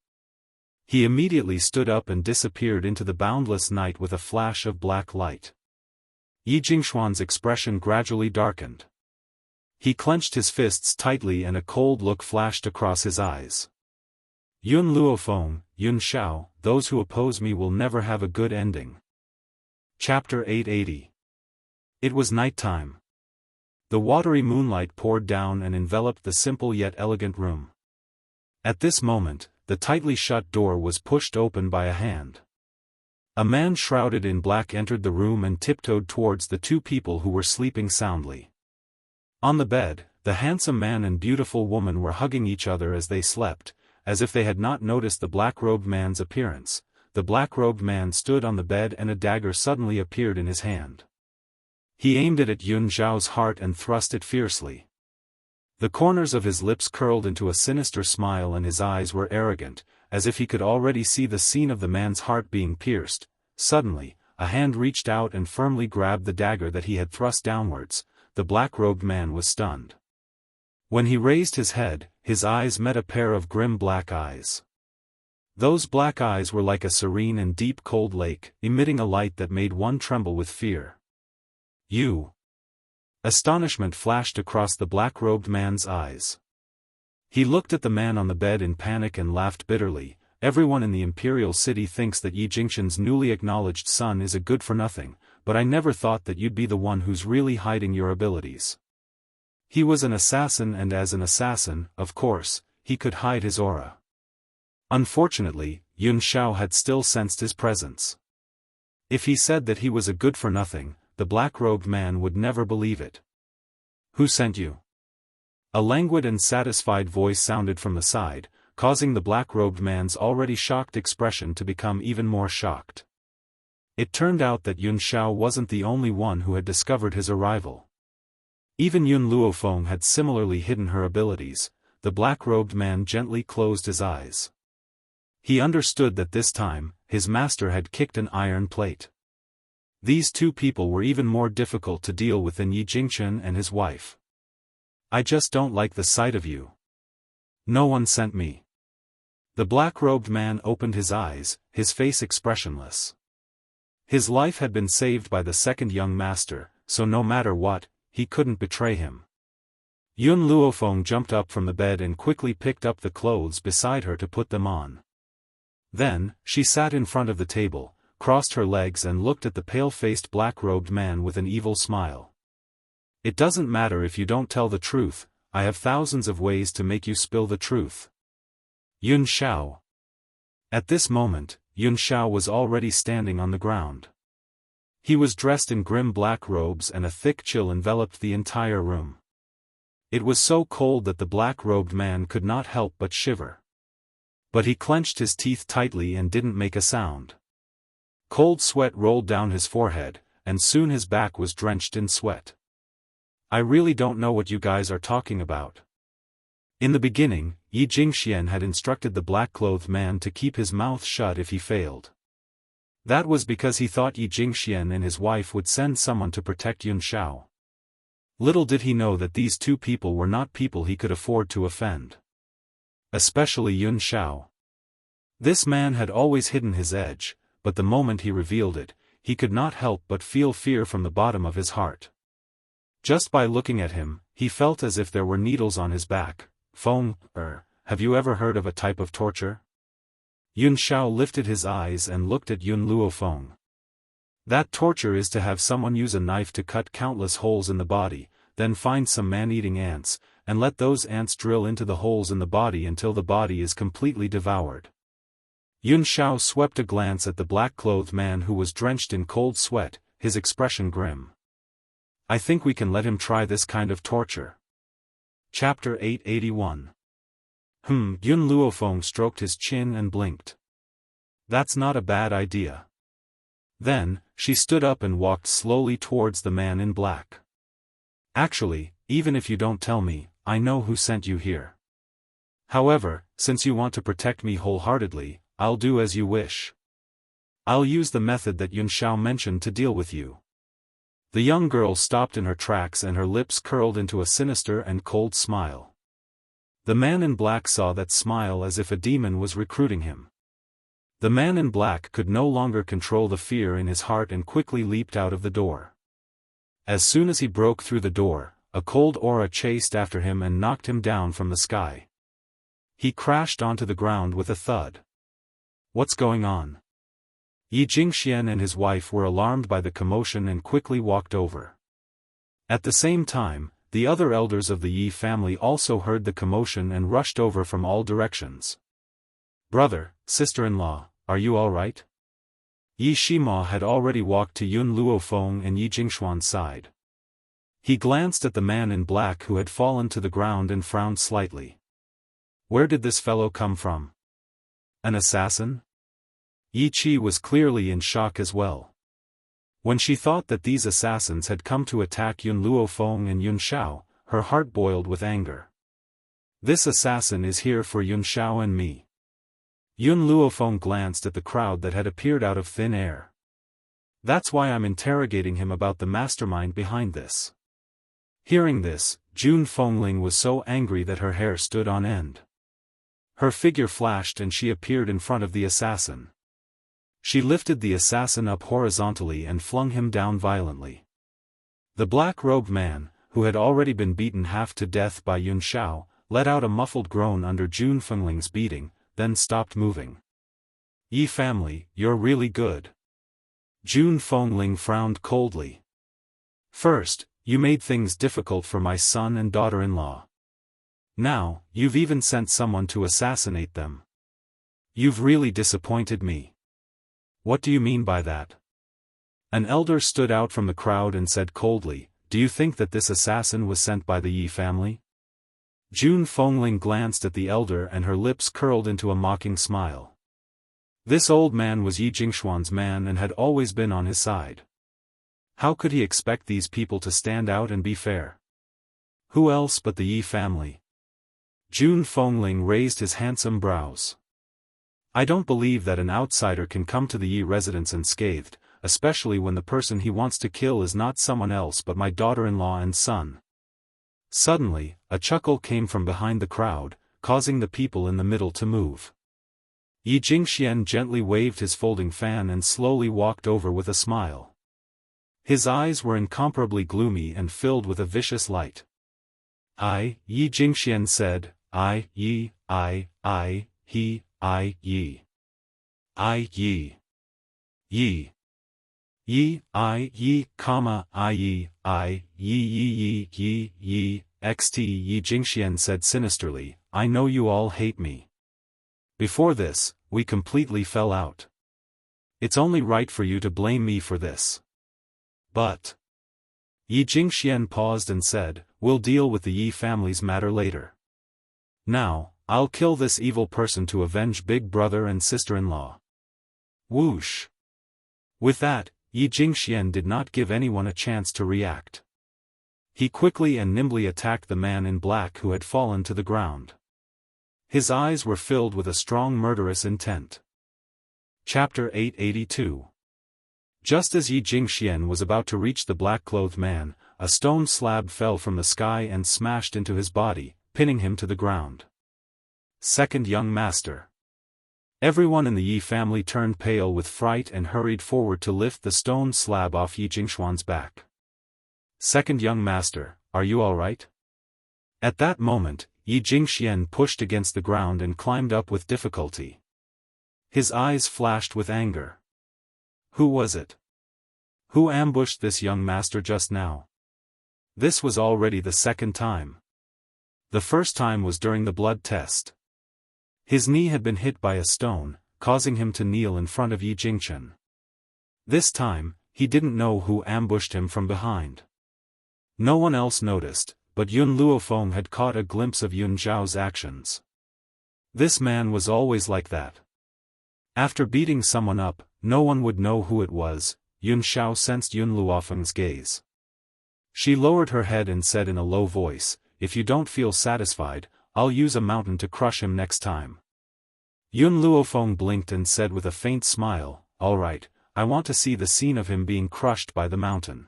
He immediately stood up and disappeared into the boundless night with a flash of black light. Yi Jingxuan's expression gradually darkened. He clenched his fists tightly and a cold look flashed across his eyes. Yun Luofeng, Yun Xiao, those who oppose me will never have a good ending. Chapter 880. It was night time. The watery moonlight poured down and enveloped the simple yet elegant room. At this moment, the tightly shut door was pushed open by a hand. A man shrouded in black entered the room and tiptoed towards the two people who were sleeping soundly. On the bed, the handsome man and beautiful woman were hugging each other as they slept, as if they had not noticed the black-robed man's appearance. The black-robed man stood on the bed and a dagger suddenly appeared in his hand. He aimed it at Yun Zhao's heart and thrust it fiercely. The corners of his lips curled into a sinister smile and his eyes were arrogant, as if he could already see the scene of the man's heart being pierced. Suddenly, a hand reached out and firmly grabbed the dagger that he had thrust downwards. The black-robed man was stunned. When he raised his head, his eyes met a pair of grim black eyes. Those black eyes were like a serene and deep cold lake, emitting a light that made one tremble with fear. You! Astonishment flashed across the black-robed man's eyes. He looked at the man on the bed in panic and laughed bitterly. Everyone in the imperial city thinks that Yi Jingxuan's newly acknowledged son is a good-for-nothing, but I never thought that you'd be the one who's really hiding your abilities. He was an assassin and as an assassin, of course, he could hide his aura. Unfortunately, Yun Xiao had still sensed his presence. If he said that he was a good-for-nothing, the black-robed man would never believe it. Who sent you? A languid and satisfied voice sounded from the side, causing the black-robed man's already shocked expression to become even more shocked. It turned out that Yun Xiao wasn't the only one who had discovered his arrival. Even Yun Luofeng had similarly hidden her abilities. The black-robed man gently closed his eyes. He understood that this time, his master had kicked an iron plate. These two people were even more difficult to deal with than Yi Jingchen and his wife. I just don't like the sight of you. No one sent me. The black-robed man opened his eyes, his face expressionless. His life had been saved by the second young master, so no matter what, he couldn't betray him. Yun Luofeng jumped up from the bed and quickly picked up the clothes beside her to put them on. Then, she sat in front of the table, crossed her legs and looked at the pale-faced black-robed man with an evil smile. It doesn't matter if you don't tell the truth, I have thousands of ways to make you spill the truth. Yun Xiao. At this moment, Yun Xiao was already standing on the ground. He was dressed in grim black robes and a thick chill enveloped the entire room. It was so cold that the black-robed man could not help but shiver. But he clenched his teeth tightly and didn't make a sound. Cold sweat rolled down his forehead, and soon his back was drenched in sweat. I really don't know what you guys are talking about. In the beginning, Yi Jingxian had instructed the black-clothed man to keep his mouth shut if he failed. That was because he thought Yi Jingxian and his wife would send someone to protect Yun Shao. Little did he know that these two people were not people he could afford to offend. Especially Yun Shao. This man had always hidden his edge, but the moment he revealed it, he could not help but feel fear from the bottom of his heart. Just by looking at him, he felt as if there were needles on his back. Feng, have you ever heard of a type of torture? Yun Shao lifted his eyes and looked at Yun Luofeng. That torture is to have someone use a knife to cut countless holes in the body, then find some man-eating ants, and let those ants drill into the holes in the body until the body is completely devoured. Yun Shao swept a glance at the black-clothed man who was drenched in cold sweat, his expression grim. I think we can let him try this kind of torture. Chapter 881. Yun Luofeng stroked his chin and blinked. That's not a bad idea. Then, she stood up and walked slowly towards the man in black. Actually, even if you don't tell me, I know who sent you here. However, since you want to protect me wholeheartedly, I'll do as you wish. I'll use the method that Yun Shao mentioned to deal with you. The young girl stopped in her tracks and her lips curled into a sinister and cold smile. The man in black saw that smile as if a demon was recruiting him. The man in black could no longer control the fear in his heart and quickly leaped out of the door. As soon as he broke through the door, a cold aura chased after him and knocked him down from the sky. He crashed onto the ground with a thud. What's going on? Yi Jingxian and his wife were alarmed by the commotion and quickly walked over. At the same time, the other elders of the Yi family also heard the commotion and rushed over from all directions. Brother, sister-in-law, are you all right? Yi Shima had already walked to Yun Luofeng and Yi Jingxuan's side. He glanced at the man in black who had fallen to the ground and frowned slightly. Where did this fellow come from? An assassin? Yi Qi was clearly in shock as well. When she thought that these assassins had come to attack Yun Luofeng and Yun Shao, her heart boiled with anger. This assassin is here for Yun Shao and me. Yun Luofeng glanced at the crowd that had appeared out of thin air. That's why I'm interrogating him about the mastermind behind this. Hearing this, Jun Fengling was so angry that her hair stood on end. Her figure flashed and she appeared in front of the assassin. She lifted the assassin up horizontally and flung him down violently. The black-robed man, who had already been beaten half to death by Yun Shao, let out a muffled groan under Jun Fengling's beating, then stopped moving. Yi family, you're really good. Jun Fengling frowned coldly. First, you made things difficult for my son and daughter-in-law. Now, you've even sent someone to assassinate them. You've really disappointed me. What do you mean by that? An elder stood out from the crowd and said coldly, do you think that this assassin was sent by the Yi family? Jun Fengling glanced at the elder and her lips curled into a mocking smile. This old man was Yi Jingxuan's man and had always been on his side. How could he expect these people to stand out and be fair? Who else but the Yi family? Jun Fengling raised his handsome brows. I don't believe that an outsider can come to the Yi residence unscathed, especially when the person he wants to kill is not someone else but my daughter-in-law and son. Suddenly, a chuckle came from behind the crowd, causing the people in the middle to move. Yi Jingxian gently waved his folding fan and slowly walked over with a smile. His eyes were incomparably gloomy and filled with a vicious light. Yi Jingxian said, Yi, he, Yi. Yi. Yi. Yi, Yi, comma, Yi, Yi, xt Yi Jingxian said sinisterly, I know you all hate me. Before this, we completely fell out. It's only right for you to blame me for this. But Yi Jingxian paused and said, we'll deal with the Yi family's matter later. Now, I'll kill this evil person to avenge big brother and sister-in-law. Whoosh. With that, Yi Jingxian did not give anyone a chance to react. He quickly and nimbly attacked the man in black who had fallen to the ground. His eyes were filled with a strong murderous intent. Chapter 882. Just as Yi Jingxian was about to reach the black-clothed man, a stone slab fell from the sky and smashed into his body, pinning him to the ground. Second young master. Everyone in the Yi family turned pale with fright and hurried forward to lift the stone slab off Yi Jingxuan's back. Second young master, are you all right? At that moment, Yi Jingxian pushed against the ground and climbed up with difficulty. His eyes flashed with anger. Who was it? Who ambushed this young master just now? This was already the second time. The first time was during the blood test. His knee had been hit by a stone, causing him to kneel in front of Yi Jingxian. This time, he didn't know who ambushed him from behind. No one else noticed, but Yun Luofeng had caught a glimpse of Yun Zhao's actions. This man was always like that. After beating someone up, no one would know who it was. Yun Zhao sensed Yun Luofeng's gaze. She lowered her head and said in a low voice, "If you don't feel satisfied, I'll use a mountain to crush him next time." Yun Luofeng blinked and said with a faint smile, "All right, I want to see the scene of him being crushed by the mountain."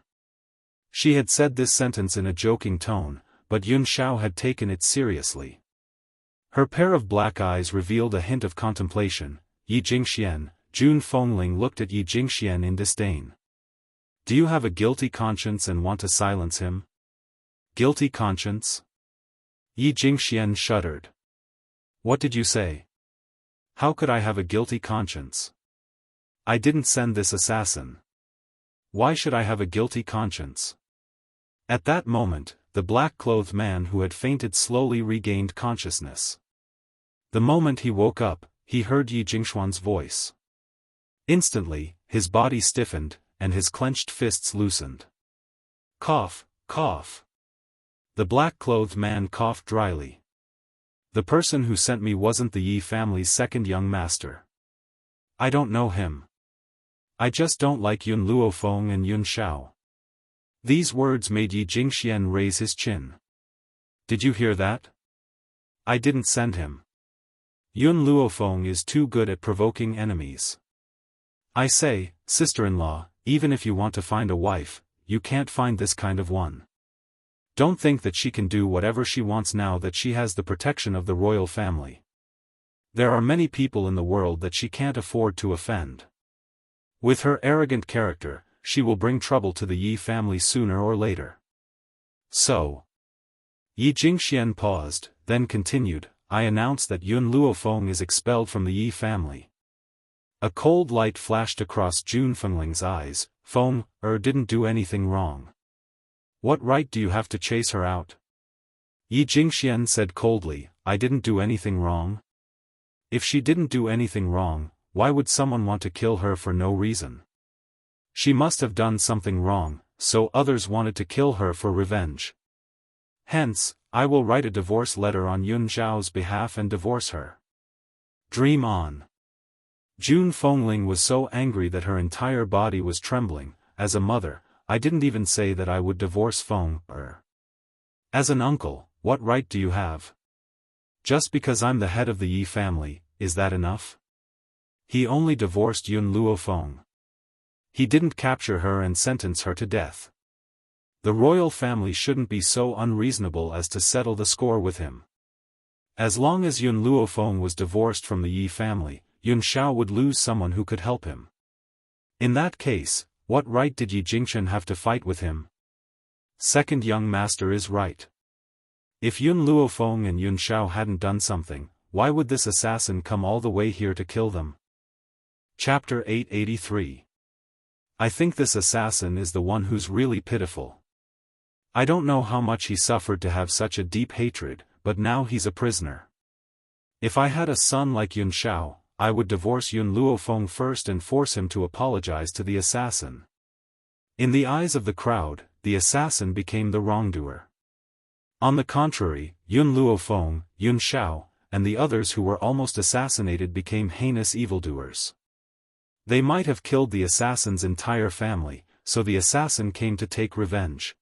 She had said this sentence in a joking tone, but Yun Zhao had taken it seriously. Her pair of black eyes revealed a hint of contemplation. Yi Jingxian, Jun Fengling looked at Yi Jingxian in disdain. "Do you have a guilty conscience and want to silence him?" "Guilty conscience?" Yi Jingxian shuddered. "What did you say? How could I have a guilty conscience? I didn't send this assassin. Why should I have a guilty conscience?" At that moment, the black-clothed man who had fainted slowly regained consciousness. The moment he woke up, he heard Yi Jingxuan's voice. Instantly, his body stiffened, and his clenched fists loosened. Cough, cough. The black-clothed man coughed dryly. "The person who sent me wasn't the Yi family's second young master. I don't know him. I just don't like Yun Luofeng and Yun Zhao." These words made Yi Jingxian raise his chin. "Did you hear that? I didn't send him. Yun Luofeng is too good at provoking enemies. I say, sister-in-law, even if you want to find a wife, you can't find this kind of one. Don't think that she can do whatever she wants now that she has the protection of the royal family. There are many people in the world that she can't afford to offend. With her arrogant character, she will bring trouble to the Yi family sooner or later." So. Yi Jingxian paused, then continued, "I announce that Yun Luofeng is expelled from the Yi family." A cold light flashed across Jun Fengling's eyes. "Feng didn't do anything wrong. What right do you have to chase her out?" Yi Jingxian said coldly, "I didn't do anything wrong. If she didn't do anything wrong, why would someone want to kill her for no reason? She must have done something wrong, so others wanted to kill her for revenge. Hence, I will write a divorce letter on Yun Zhao's behalf and divorce her." Dream on. Jun Fengling was so angry that her entire body was trembling. "As a mother, I didn't even say that I would divorce Feng. As an uncle, what right do you have? Just because I'm the head of the Yi family, is that enough?" He only divorced Yun Luofeng. He didn't capture her and sentence her to death. The royal family shouldn't be so unreasonable as to settle the score with him. As long as Yun Luofeng was divorced from the Yi family, Yun Zhao would lose someone who could help him. In that case, what right did Yi Jingxian have to fight with him? Second young master is right. If Yun Luofeng and Yun Zhao hadn't done something, why would this assassin come all the way here to kill them? Chapter 883. I think this assassin is the one who's really pitiful. I don't know how much he suffered to have such a deep hatred, but now he's a prisoner. If I had a son like Yun Zhao, I would divorce Yun Luofeng first and force him to apologize to the assassin. In the eyes of the crowd, the assassin became the wrongdoer. On the contrary, Yun Luofeng, Yun Zhao, and the others who were almost assassinated became heinous evildoers. They might have killed the assassin's entire family, so the assassin came to take revenge.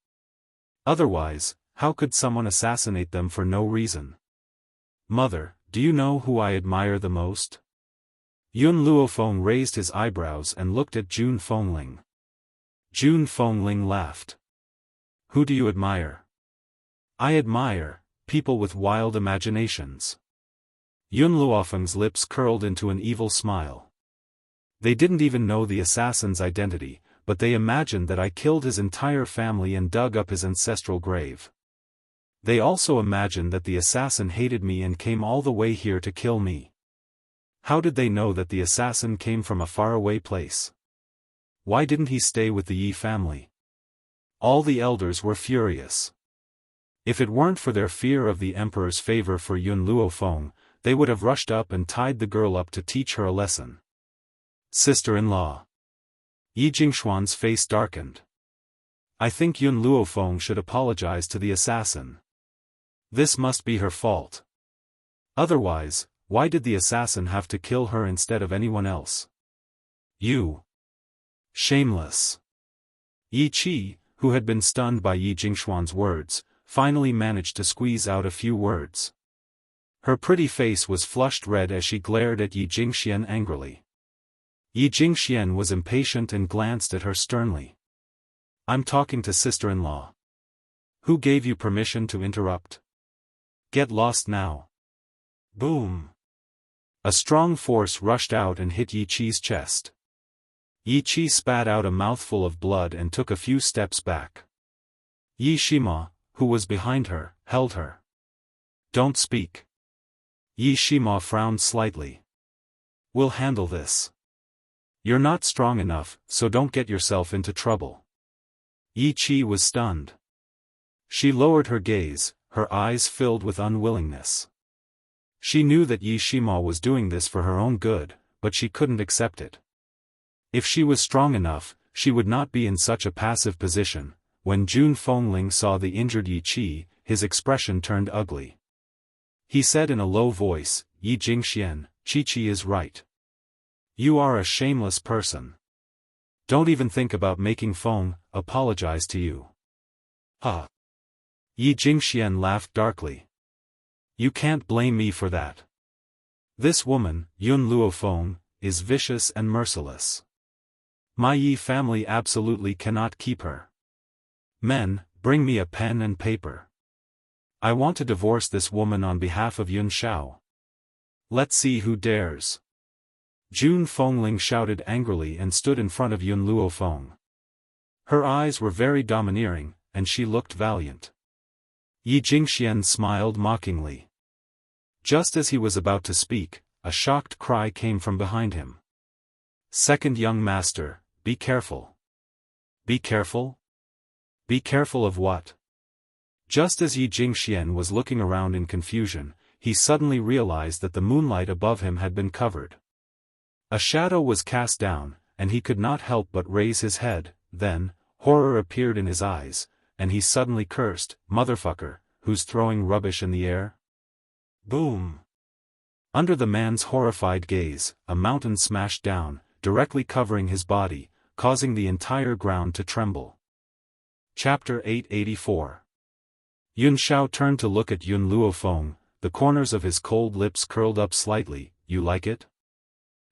Otherwise, how could someone assassinate them for no reason? Mother, do you know who I admire the most? Yun Luofeng raised his eyebrows and looked at Jun Fengling. Jun Fengling laughed. Who do you admire? I admire people with wild imaginations. Yun Luofeng's lips curled into an evil smile. They didn't even know the assassin's identity, but they imagined that I killed his entire family and dug up his ancestral grave. They also imagined that the assassin hated me and came all the way here to kill me. How did they know that the assassin came from a faraway place? Why didn't he stay with the Yi family? All the elders were furious. If it weren't for their fear of the emperor's favor for Yun Luofeng, they would have rushed up and tied the girl up to teach her a lesson. Sister-in-law. Yi Jingshuan's face darkened. I think Yun Luofeng should apologize to the assassin. This must be her fault. Otherwise, why did the assassin have to kill her instead of anyone else? You. Shameless. Yi Qi, who had been stunned by Yi Jingshuan's words, finally managed to squeeze out a few words. Her pretty face was flushed red as she glared at Yi Jingxian angrily. Yi Jingxian was impatient and glanced at her sternly. I'm talking to sister-in-law. Who gave you permission to interrupt? Get lost now. Boom. A strong force rushed out and hit Yi Qi's chest. Yi Qi spat out a mouthful of blood and took a few steps back. Yi Shima, who was behind her, held her. Don't speak. Yi Shima frowned slightly. We'll handle this. You're not strong enough, so don't get yourself into trouble. Yi Qi was stunned. She lowered her gaze, her eyes filled with unwillingness. She knew that Yi Shima was doing this for her own good, but she couldn't accept it. If she was strong enough, she would not be in such a passive position. When Jun Fengling saw the injured Yi Qi, his expression turned ugly. He said in a low voice, Yi Jingxian, Qi is right. You are a shameless person. Don't even think about making Feng apologize to you. Yi Jingxian laughed darkly. You can't blame me for that. This woman, Yun Luofeng, is vicious and merciless. My Yi family absolutely cannot keep her. Men, bring me a pen and paper. I want to divorce this woman on behalf of Yun Shao. Let's see who dares. Jun Fengling shouted angrily and stood in front of Yun Luofeng. Her eyes were very domineering, and she looked valiant. Yi Jingxian smiled mockingly. Just as he was about to speak, a shocked cry came from behind him. Second young master, be careful. Be careful? Be careful of what? Just as Yi Jingxian was looking around in confusion, he suddenly realized that the moonlight above him had been covered. A shadow was cast down, and he could not help but raise his head. Then, horror appeared in his eyes, and he suddenly cursed, "Motherfucker, who's throwing rubbish in the air?" Boom! Under the man's horrified gaze, a mountain smashed down, directly covering his body, causing the entire ground to tremble. Chapter 884. Yun Shao turned to look at Yun Luofeng, the corners of his cold lips curled up slightly. You like it?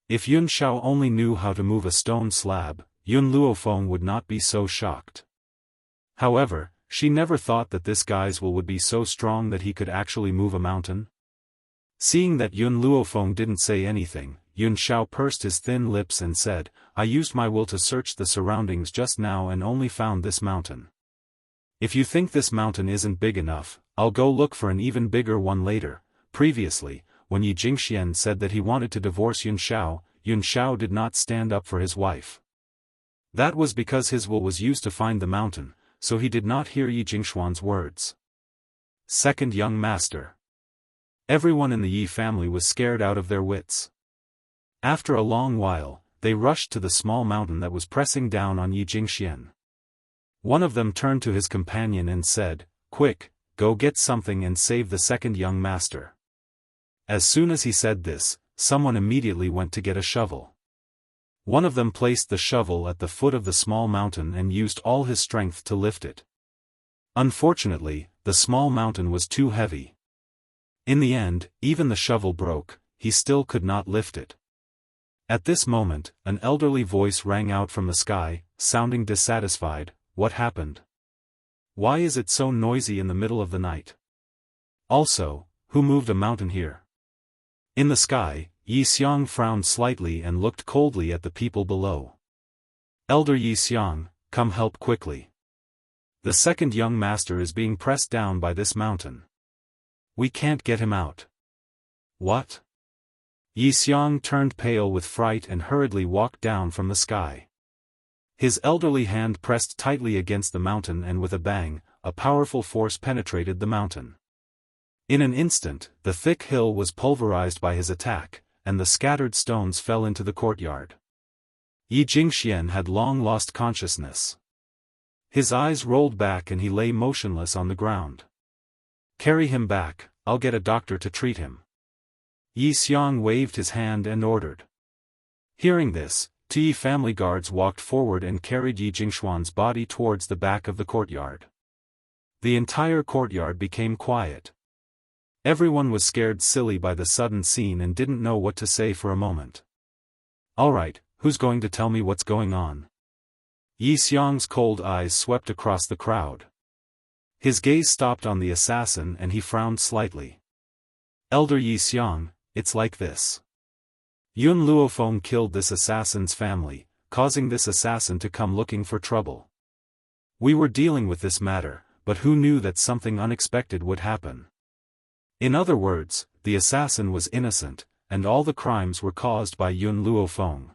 If Yun Shao only knew how to move a stone slab, Yun Luofeng would not be so shocked. However, she never thought that this guy's will would be so strong that he could actually move a mountain. Seeing that Yun Luofeng didn't say anything, Yun Shao pursed his thin lips and said, I used my will to search the surroundings just now and only found this mountain. If you think this mountain isn't big enough, I'll go look for an even bigger one later. Previously, when Yi Jingxian said that he wanted to divorce Yun Shao did not stand up for his wife. That was because his will was used to find the mountain, so he did not hear Yi Jingshuan's words. Second young master. Everyone in the Yi family was scared out of their wits. After a long while, they rushed to the small mountain that was pressing down on Yi Jingxian. One of them turned to his companion and said, Quick, go get something and save the second young master. As soon as he said this, someone immediately went to get a shovel. One of them placed the shovel at the foot of the small mountain and used all his strength to lift it. Unfortunately, the small mountain was too heavy. In the end, even the shovel broke, he still could not lift it. At this moment, an elderly voice rang out from the sky, sounding dissatisfied. What happened? Why is it so noisy in the middle of the night? Also, who moved a mountain here? In the sky, Yi Xiang frowned slightly and looked coldly at the people below. Elder Yi Xiang, come help quickly. The second young master is being pressed down by this mountain. We can't get him out. What? Yi Xiang turned pale with fright and hurriedly walked down from the sky. His elderly hand pressed tightly against the mountain and with a bang, a powerful force penetrated the mountain. In an instant, the thick hill was pulverized by his attack, and the scattered stones fell into the courtyard. Yi Jingxian had long lost consciousness. His eyes rolled back and he lay motionless on the ground. Carry him back, I'll get a doctor to treat him. Yi Xiang waved his hand and ordered. Hearing this, Yi family guards walked forward and carried Yi Jingshuan's body towards the back of the courtyard. The entire courtyard became quiet. Everyone was scared silly by the sudden scene and didn't know what to say for a moment. All right, who's going to tell me what's going on? Yi Xiang's cold eyes swept across the crowd. His gaze stopped on the assassin and he frowned slightly. Elder Yi Xiang, it's like this. Yun Luofeng killed this assassin's family, causing this assassin to come looking for trouble. We were dealing with this matter, but who knew that something unexpected would happen? In other words, the assassin was innocent, and all the crimes were caused by Yun Luofeng.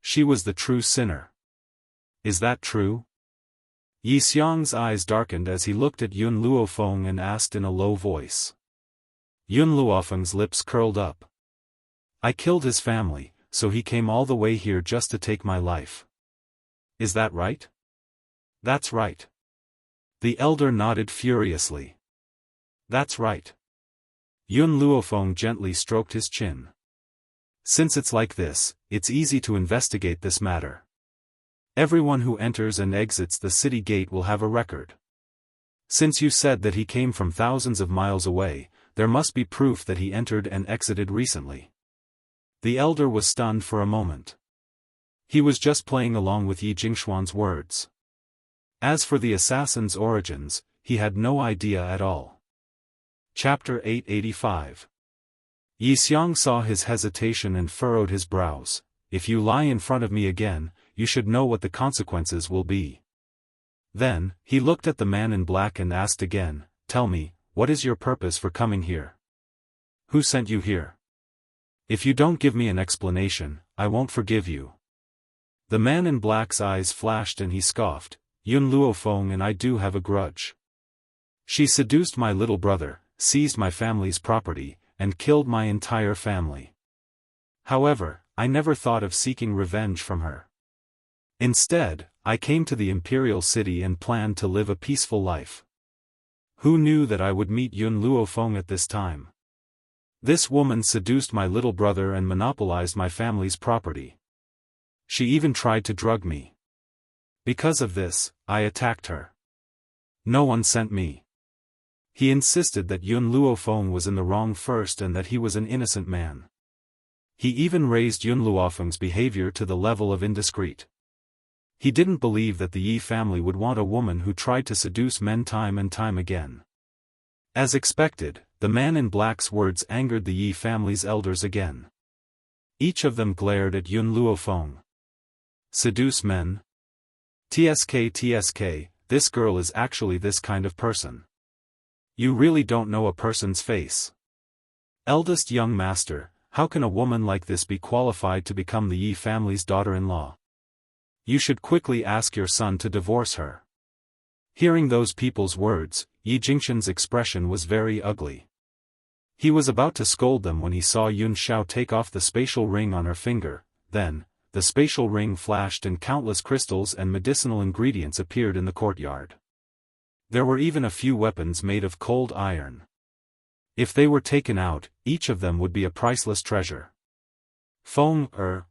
She was the true sinner. Is that true? Yi Xiang's eyes darkened as he looked at Yun Luofeng and asked in a low voice. Yun Luofeng's lips curled up. I killed his family, so he came all the way here just to take my life. Is that right? That's right. The elder nodded furiously. That's right. Yun Luofeng gently stroked his chin. Since it's like this, it's easy to investigate this matter. Everyone who enters and exits the city gate will have a record. Since you said that he came from thousands of miles away, there must be proof that he entered and exited recently. The elder was stunned for a moment. He was just playing along with Yi Jingshuan's words. As for the assassin's origins, he had no idea at all. Chapter 885. Yi Xiang saw his hesitation and furrowed his brows. If you lie in front of me again, you should know what the consequences will be. Then, he looked at the man in black and asked again, tell me, what is your purpose for coming here? Who sent you here? If you don't give me an explanation, I won't forgive you. The man in black's eyes flashed and he scoffed, Yun Luofeng and I do have a grudge. She seduced my little brother, seized my family's property, and killed my entire family. However, I never thought of seeking revenge from her. Instead, I came to the imperial city and planned to live a peaceful life. Who knew that I would meet Yun Luofeng at this time? This woman seduced my little brother and monopolized my family's property. She even tried to drug me. Because of this, I attacked her. No one sent me. He insisted that Yun Luofeng was in the wrong first and that he was an innocent man. He even raised Yun Luofeng's behavior to the level of indiscreet. He didn't believe that the Yi family would want a woman who tried to seduce men time and time again. As expected, the man in black's words angered the Yi family's elders again. Each of them glared at Yun Luofeng. Seduce men? TSK, this girl is actually this kind of person. You really don't know a person's face. Eldest young master, how can a woman like this be qualified to become the Yi family's daughter-in-law? You should quickly ask your son to divorce her. Hearing those people's words, Yi Jingshan's expression was very ugly. He was about to scold them when he saw Yun Xiao take off the spatial ring on her finger. Then, the spatial ring flashed and countless crystals and medicinal ingredients appeared in the courtyard. There were even a few weapons made of cold iron. If they were taken out, each of them would be a priceless treasure. Feng,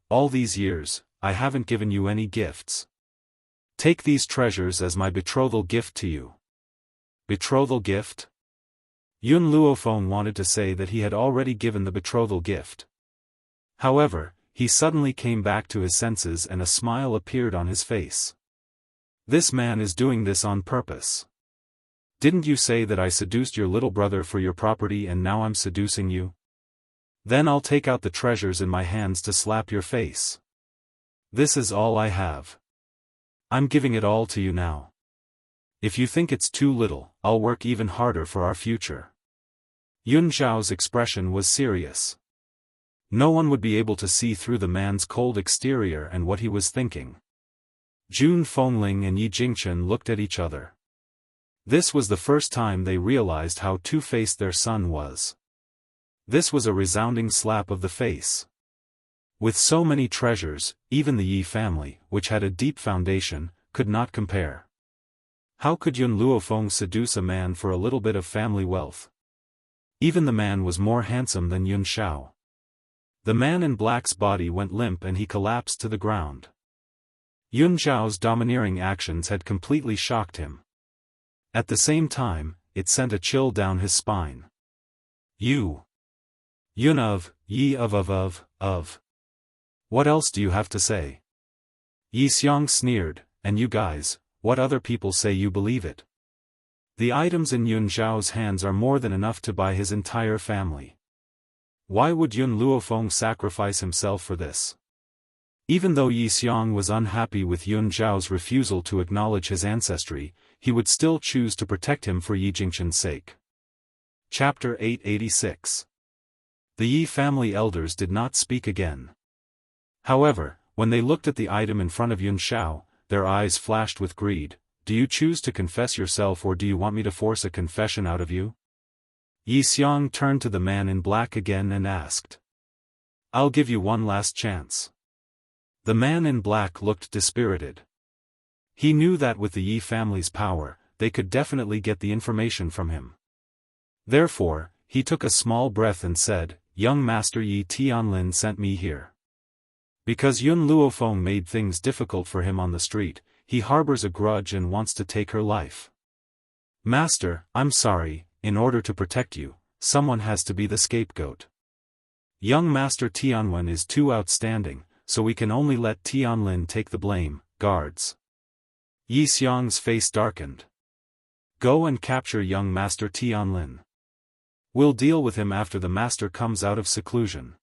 all these years, I haven't given you any gifts. Take these treasures as my betrothal gift to you. Betrothal gift? Yun Luofeng wanted to say that he had already given the betrothal gift. However, he suddenly came back to his senses and a smile appeared on his face. This man is doing this on purpose. Didn't you say that I seduced your little brother for your property and now I'm seducing you? Then I'll take out the treasures in my hands to slap your face. This is all I have. I'm giving it all to you now. If you think it's too little, I'll work even harder for our future. Yun Zhao's expression was serious. No one would be able to see through the man's cold exterior and what he was thinking. Jun Fengling and Yi Jingchen looked at each other. This was the first time they realized how two-faced their son was. This was a resounding slap of the face. With so many treasures, even the Yi family, which had a deep foundation, could not compare. How could Yun Luofeng seduce a man for a little bit of family wealth? Even the man was more handsome than Yun Xiao. The man in black's body went limp and he collapsed to the ground. Yun Zhao's domineering actions had completely shocked him. At the same time, it sent a chill down his spine. You. Yun of, Yi of. What else do you have to say? Yi Xiang sneered, and you guys, what other people say you believe it? The items in Yun Zhao's hands are more than enough to buy his entire family. Why would Yun Luofeng sacrifice himself for this? Even though Yi Xiang was unhappy with Yun Zhao's refusal to acknowledge his ancestry, he would still choose to protect him for Yi Jingchen's sake. Chapter 886. The Yi family elders did not speak again. However, when they looked at the item in front of Yun Xiao, their eyes flashed with greed. Do you choose to confess yourself or do you want me to force a confession out of you? Yi Xiang turned to the man in black again and asked. I'll give you one last chance. The man in black looked dispirited. He knew that with the Yi family's power, they could definitely get the information from him. Therefore, he took a small breath and said, Young Master Yi Tianlin sent me here. Because Yun Luofeng made things difficult for him on the street, he harbors a grudge and wants to take her life. Master, I'm sorry, in order to protect you, someone has to be the scapegoat. Young Master Tianwen is too outstanding, so we can only let Tianlin take the blame, guards. Yi Xiang's face darkened. Go and capture young Master Tianlin. We'll deal with him after the master comes out of seclusion.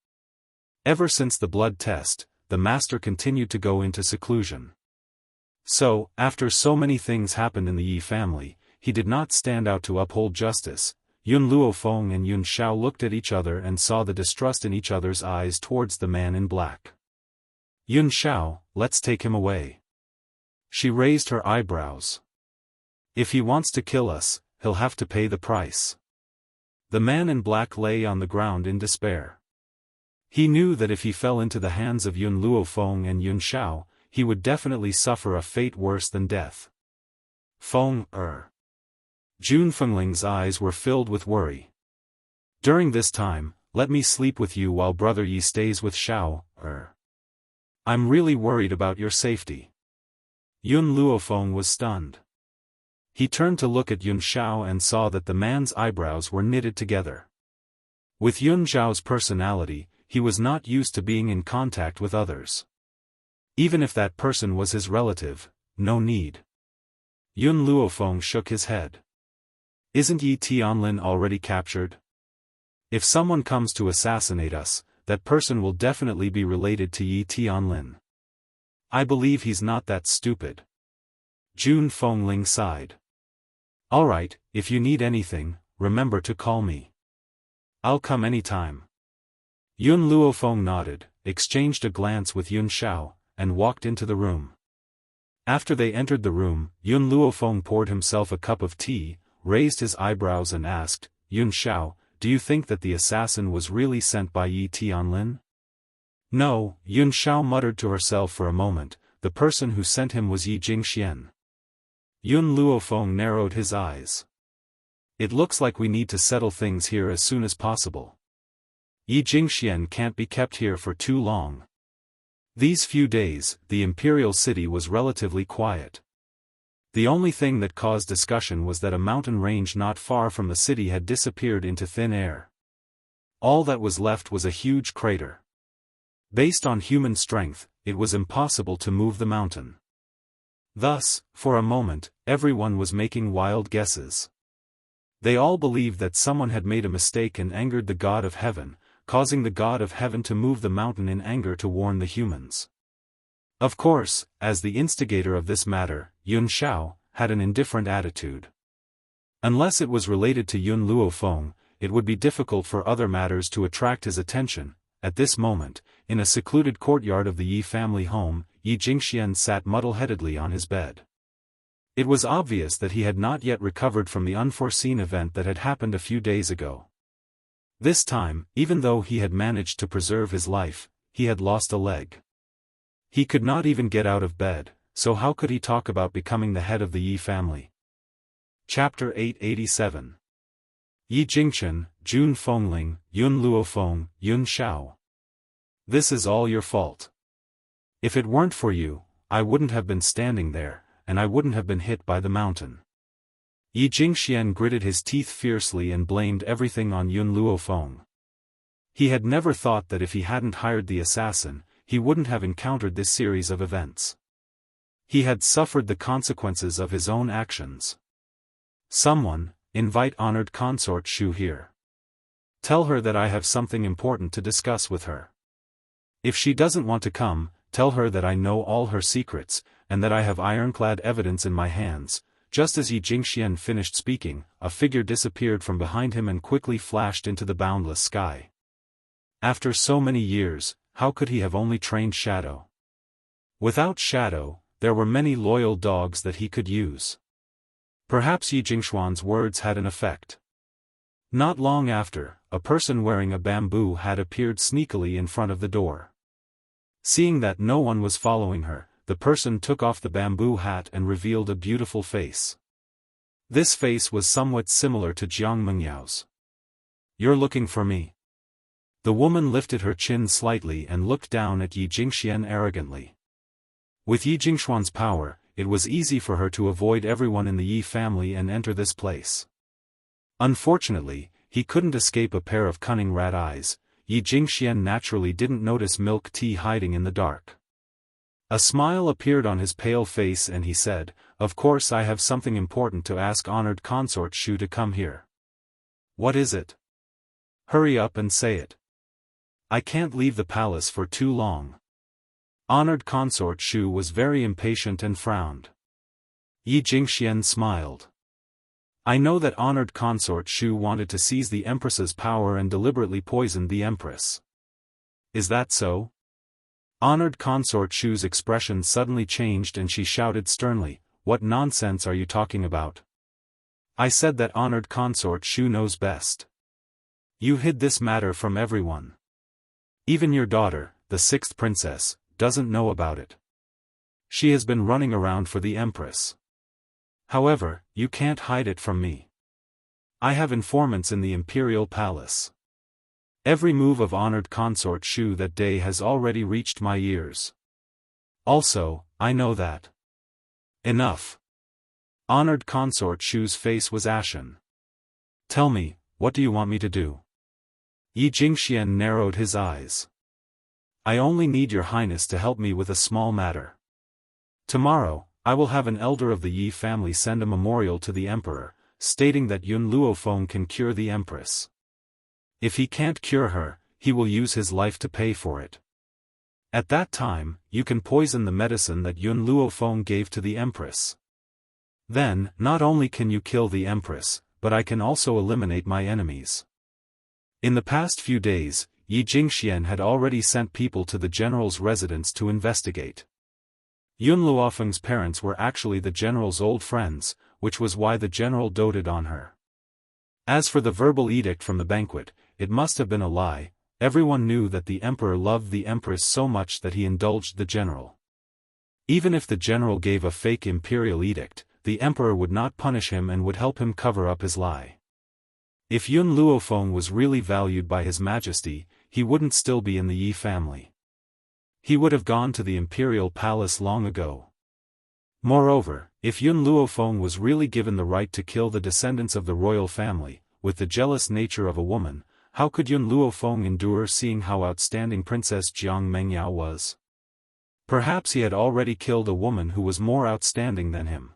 Ever since the blood test, the master continued to go into seclusion. So, after so many things happened in the Yi family, he did not stand out to uphold justice. Yun Luofeng and Yun Xiao looked at each other and saw the distrust in each other's eyes towards the man in black. Yun Xiao, let's take him away. She raised her eyebrows. If he wants to kill us, he'll have to pay the price. The man in black lay on the ground in despair. He knew that if he fell into the hands of Yun Luofeng and Yun Xiao, he would definitely suffer a fate worse than death. Jun Fengling's eyes were filled with worry. During this time, let me sleep with you while brother Yi stays with Xiao. I'm really worried about your safety. Yun Luofeng was stunned. He turned to look at Yun Xiao and saw that the man's eyebrows were knitted together. With Yun Zhao's personality, he was not used to being in contact with others. Even if that person was his relative, no need. Yun Luofeng shook his head. Isn't Yi Tianlin already captured? If someone comes to assassinate us, that person will definitely be related to Yi Tianlin. I believe he's not that stupid. Jun Fengling sighed. Alright, if you need anything, remember to call me. I'll come anytime. Yun Luofeng nodded, exchanged a glance with Yun Xiao, and walked into the room. After they entered the room, Yun Luofeng poured himself a cup of tea, raised his eyebrows and asked, Yun Xiao, do you think that the assassin was really sent by Yi Tianlin? No, Yun Xiao muttered to herself for a moment, the person who sent him was Yi Jingxian. Yun Luofeng narrowed his eyes. It looks like we need to settle things here as soon as possible. Yi Jingxian can't be kept here for too long. These few days, the imperial city was relatively quiet. The only thing that caused discussion was that a mountain range not far from the city had disappeared into thin air. All that was left was a huge crater. Based on human strength, it was impossible to move the mountain. Thus, for a moment, everyone was making wild guesses. They all believed that someone had made a mistake and angered the God of Heaven, causing the God of Heaven to move the mountain in anger to warn the humans. Of course, as the instigator of this matter, Yun Xiao had an indifferent attitude. Unless it was related to Yun Luofeng, it would be difficult for other matters to attract his attention. At this moment, in a secluded courtyard of the Yi family home, Yi Jingxian sat muddle-headedly on his bed. It was obvious that he had not yet recovered from the unforeseen event that had happened a few days ago. This time, even though he had managed to preserve his life, he had lost a leg. He could not even get out of bed, so how could he talk about becoming the head of the Yi family? Chapter 887. Yi Jingchen, Jun Fengling, Yun Luofeng, Yun Xiao. This is all your fault. If it weren't for you, I wouldn't have been standing there, and I wouldn't have been hit by the mountain. Yi Jingxian gritted his teeth fiercely and blamed everything on Yun Luofeng. He had never thought that if he hadn't hired the assassin, he wouldn't have encountered this series of events. He had suffered the consequences of his own actions. Someone, invite honored consort Shu here. Tell her that I have something important to discuss with her. If she doesn't want to come, tell her that I know all her secrets, and that I have ironclad evidence in my hands. Just as Yi Jingxian finished speaking, a figure disappeared from behind him and quickly flashed into the boundless sky. After so many years, how could he have only trained Shadow? Without Shadow, there were many loyal dogs that he could use. Perhaps Yi Jingxuan's words had an effect. Not long after, a person wearing a bamboo hat appeared sneakily in front of the door. Seeing that no one was following her, the person took off the bamboo hat and revealed a beautiful face. This face was somewhat similar to Jiang Mengyao's. You're looking for me. The woman lifted her chin slightly and looked down at Yi Jingxian arrogantly. With Yi Jingxuan's power, it was easy for her to avoid everyone in the Yi family and enter this place. Unfortunately, he couldn't escape a pair of cunning rat eyes. Yi Jingxian naturally didn't notice milk tea hiding in the dark. A smile appeared on his pale face and he said, "Of course I have something important to ask honored consort Shu to come here." "What is it? Hurry up and say it. I can't leave the palace for too long." Honored consort Shu was very impatient and frowned. Yi Jingxian smiled. "I know that honored consort Shu wanted to seize the Empress's power and deliberately poisoned the Empress. Is that so?" Honored consort Shu's expression suddenly changed and she shouted sternly, "What nonsense are you talking about? I said that honored consort Shu knows best. You hid this matter from everyone. Even your daughter, the sixth princess, doesn't know about it. She has been running around for the Empress. However, you can't hide it from me. I have informants in the Imperial Palace. Every move of honored consort Shu that day has already reached my ears. Also, I know that." "Enough." Honored consort Shu's face was ashen. "Tell me, what do you want me to do?" Yi Jingxian narrowed his eyes. "I only need your highness to help me with a small matter. Tomorrow, I will have an elder of the Yi family send a memorial to the emperor, stating that Yun Luofeng can cure the empress. If he can't cure her, he will use his life to pay for it. At that time, you can poison the medicine that Yun Luofeng gave to the empress. Then, not only can you kill the empress, but I can also eliminate my enemies." In the past few days, Yi Jingxian had already sent people to the general's residence to investigate. Yun Luofeng's parents were actually the general's old friends, which was why the general doted on her. As for the verbal edict from the banquet, it must have been a lie. Everyone knew that the emperor loved the empress so much that he indulged the general. Even if the general gave a fake imperial edict, the emperor would not punish him and would help him cover up his lie. If Yun Luofeng was really valued by his majesty, he wouldn't still be in the Yi family. He would have gone to the imperial palace long ago. Moreover, if Yun Luofeng was really given the right to kill the descendants of the royal family, with the jealous nature of a woman, how could Yun Luofeng endure seeing how outstanding Princess Jiang Mengyao was? Perhaps he had already killed a woman who was more outstanding than him.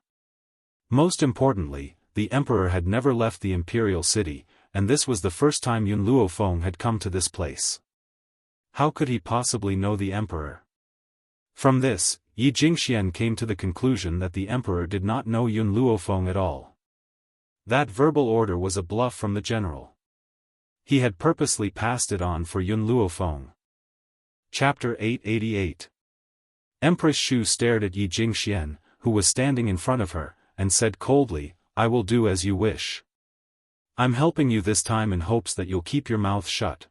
Most importantly, the emperor had never left the imperial city, and this was the first time Yun Luofeng had come to this place. How could he possibly know the emperor? From this, Yi Jingxian came to the conclusion that the emperor did not know Yun Luofeng at all. That verbal order was a bluff from the general. He had purposely passed it on for Yun Luofeng. Chapter 888. Empress Shu stared at Yi Jingxian, who was standing in front of her, and said coldly, "I will do as you wish. I'm helping you this time in hopes that you'll keep your mouth shut.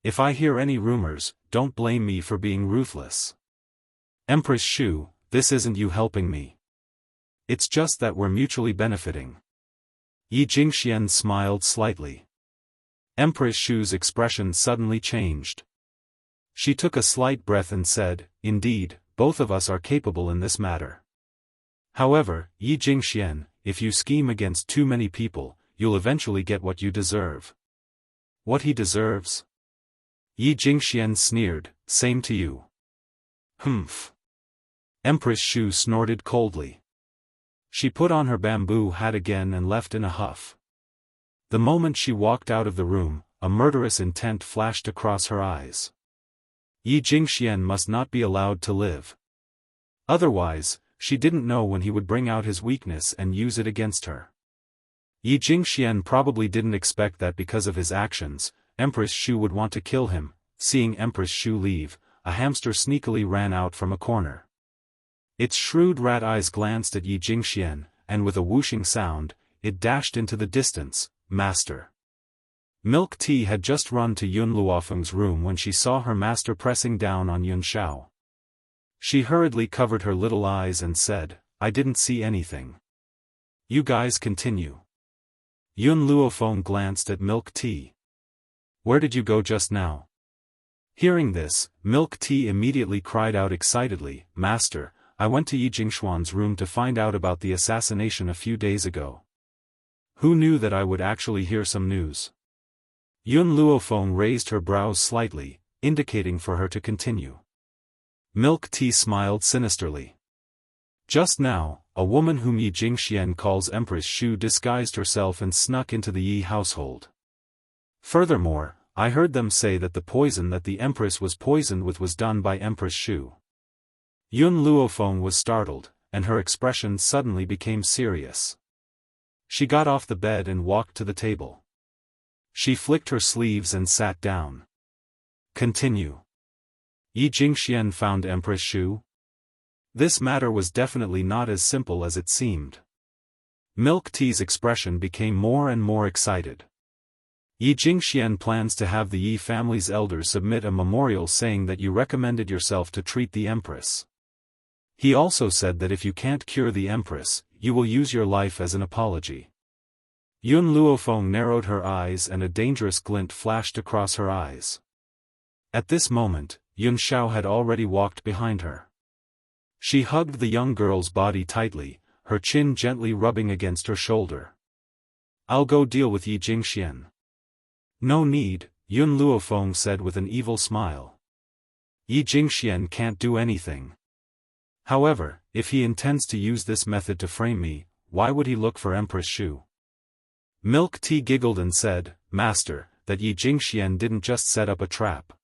If I hear any rumors, don't blame me for being ruthless." "Empress Shu, this isn't you helping me. It's just that we're mutually benefiting." Yi Jingxian smiled slightly. Empress Shu's expression suddenly changed. She took a slight breath and said, "Indeed, both of us are capable in this matter. However, Yi Jingxian, if you scheme against too many people, you'll eventually get what you deserve." "What he deserves?" Yi Jingxian sneered, "Same to you." "Humph." Empress Shu snorted coldly. She put on her bamboo hat again and left in a huff. The moment she walked out of the room, a murderous intent flashed across her eyes. Yi Jingxian must not be allowed to live. Otherwise, she didn't know when he would bring out his weakness and use it against her. Yi Jingxian probably didn't expect that because of his actions, Empress Shu would want to kill him. Seeing Empress Shu leave, a hamster sneakily ran out from a corner. Its shrewd rat eyes glanced at Yi Jingxian, and with a whooshing sound, it dashed into the distance. "Master." Milk Tea had just run to Yun Luofeng's room when she saw her master pressing down on Yun Shao. She hurriedly covered her little eyes and said, "I didn't see anything. You guys continue." Yun Luofeng glanced at Milk Tea. "Where did you go just now?" Hearing this, Milk Tea immediately cried out excitedly, "Master, I went to Yi Jingxuan's room to find out about the assassination a few days ago. Who knew that I would actually hear some news?" Yun Luofeng raised her brows slightly, indicating for her to continue. Milk Tea smiled sinisterly. "Just now, a woman whom Yi Jingxian calls Empress Shu disguised herself and snuck into the Yi household. Furthermore, I heard them say that the poison that the Empress was poisoned with was done by Empress Shu." Yun Luofeng was startled, and her expression suddenly became serious. She got off the bed and walked to the table. She flicked her sleeves and sat down. "Continue." Yi Jingxian found Empress Shu? This matter was definitely not as simple as it seemed. Milk Tea's expression became more and more excited. "Yi Jingxian plans to have the Yi family's elders submit a memorial saying that you recommended yourself to treat the Empress. He also said that if you can't cure the Empress, you will use your life as an apology." Yun Luofeng narrowed her eyes and a dangerous glint flashed across her eyes. At this moment, Yun Shao had already walked behind her. She hugged the young girl's body tightly, her chin gently rubbing against her shoulder. "I'll go deal with Yi Jingxian." "No need," Yun Luofeng said with an evil smile. "Yi Jingxian can't do anything. However, if he intends to use this method to frame me, why would he look for Empress Shu?" Milk Tea giggled and said, "Master, that Yi Jingxian didn't just set up a trap.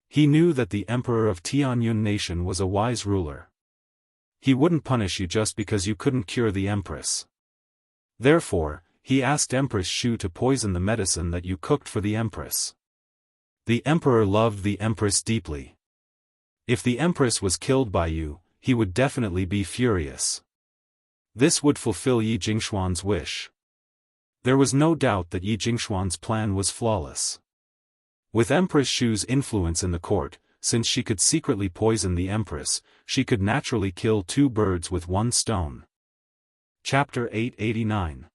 He knew that the Emperor of Tianyun Nation was a wise ruler. He wouldn't punish you just because you couldn't cure the Empress. Therefore, he asked Empress Shu to poison the medicine that you cooked for the Empress. The Emperor loved the Empress deeply. If the Empress was killed by you, he would definitely be furious. This would fulfill Yi Jingxuan's wish." There was no doubt that Yi Jingxuan's plan was flawless. With Empress Shu's influence in the court, since she could secretly poison the Empress, she could naturally kill two birds with one stone. Chapter 889.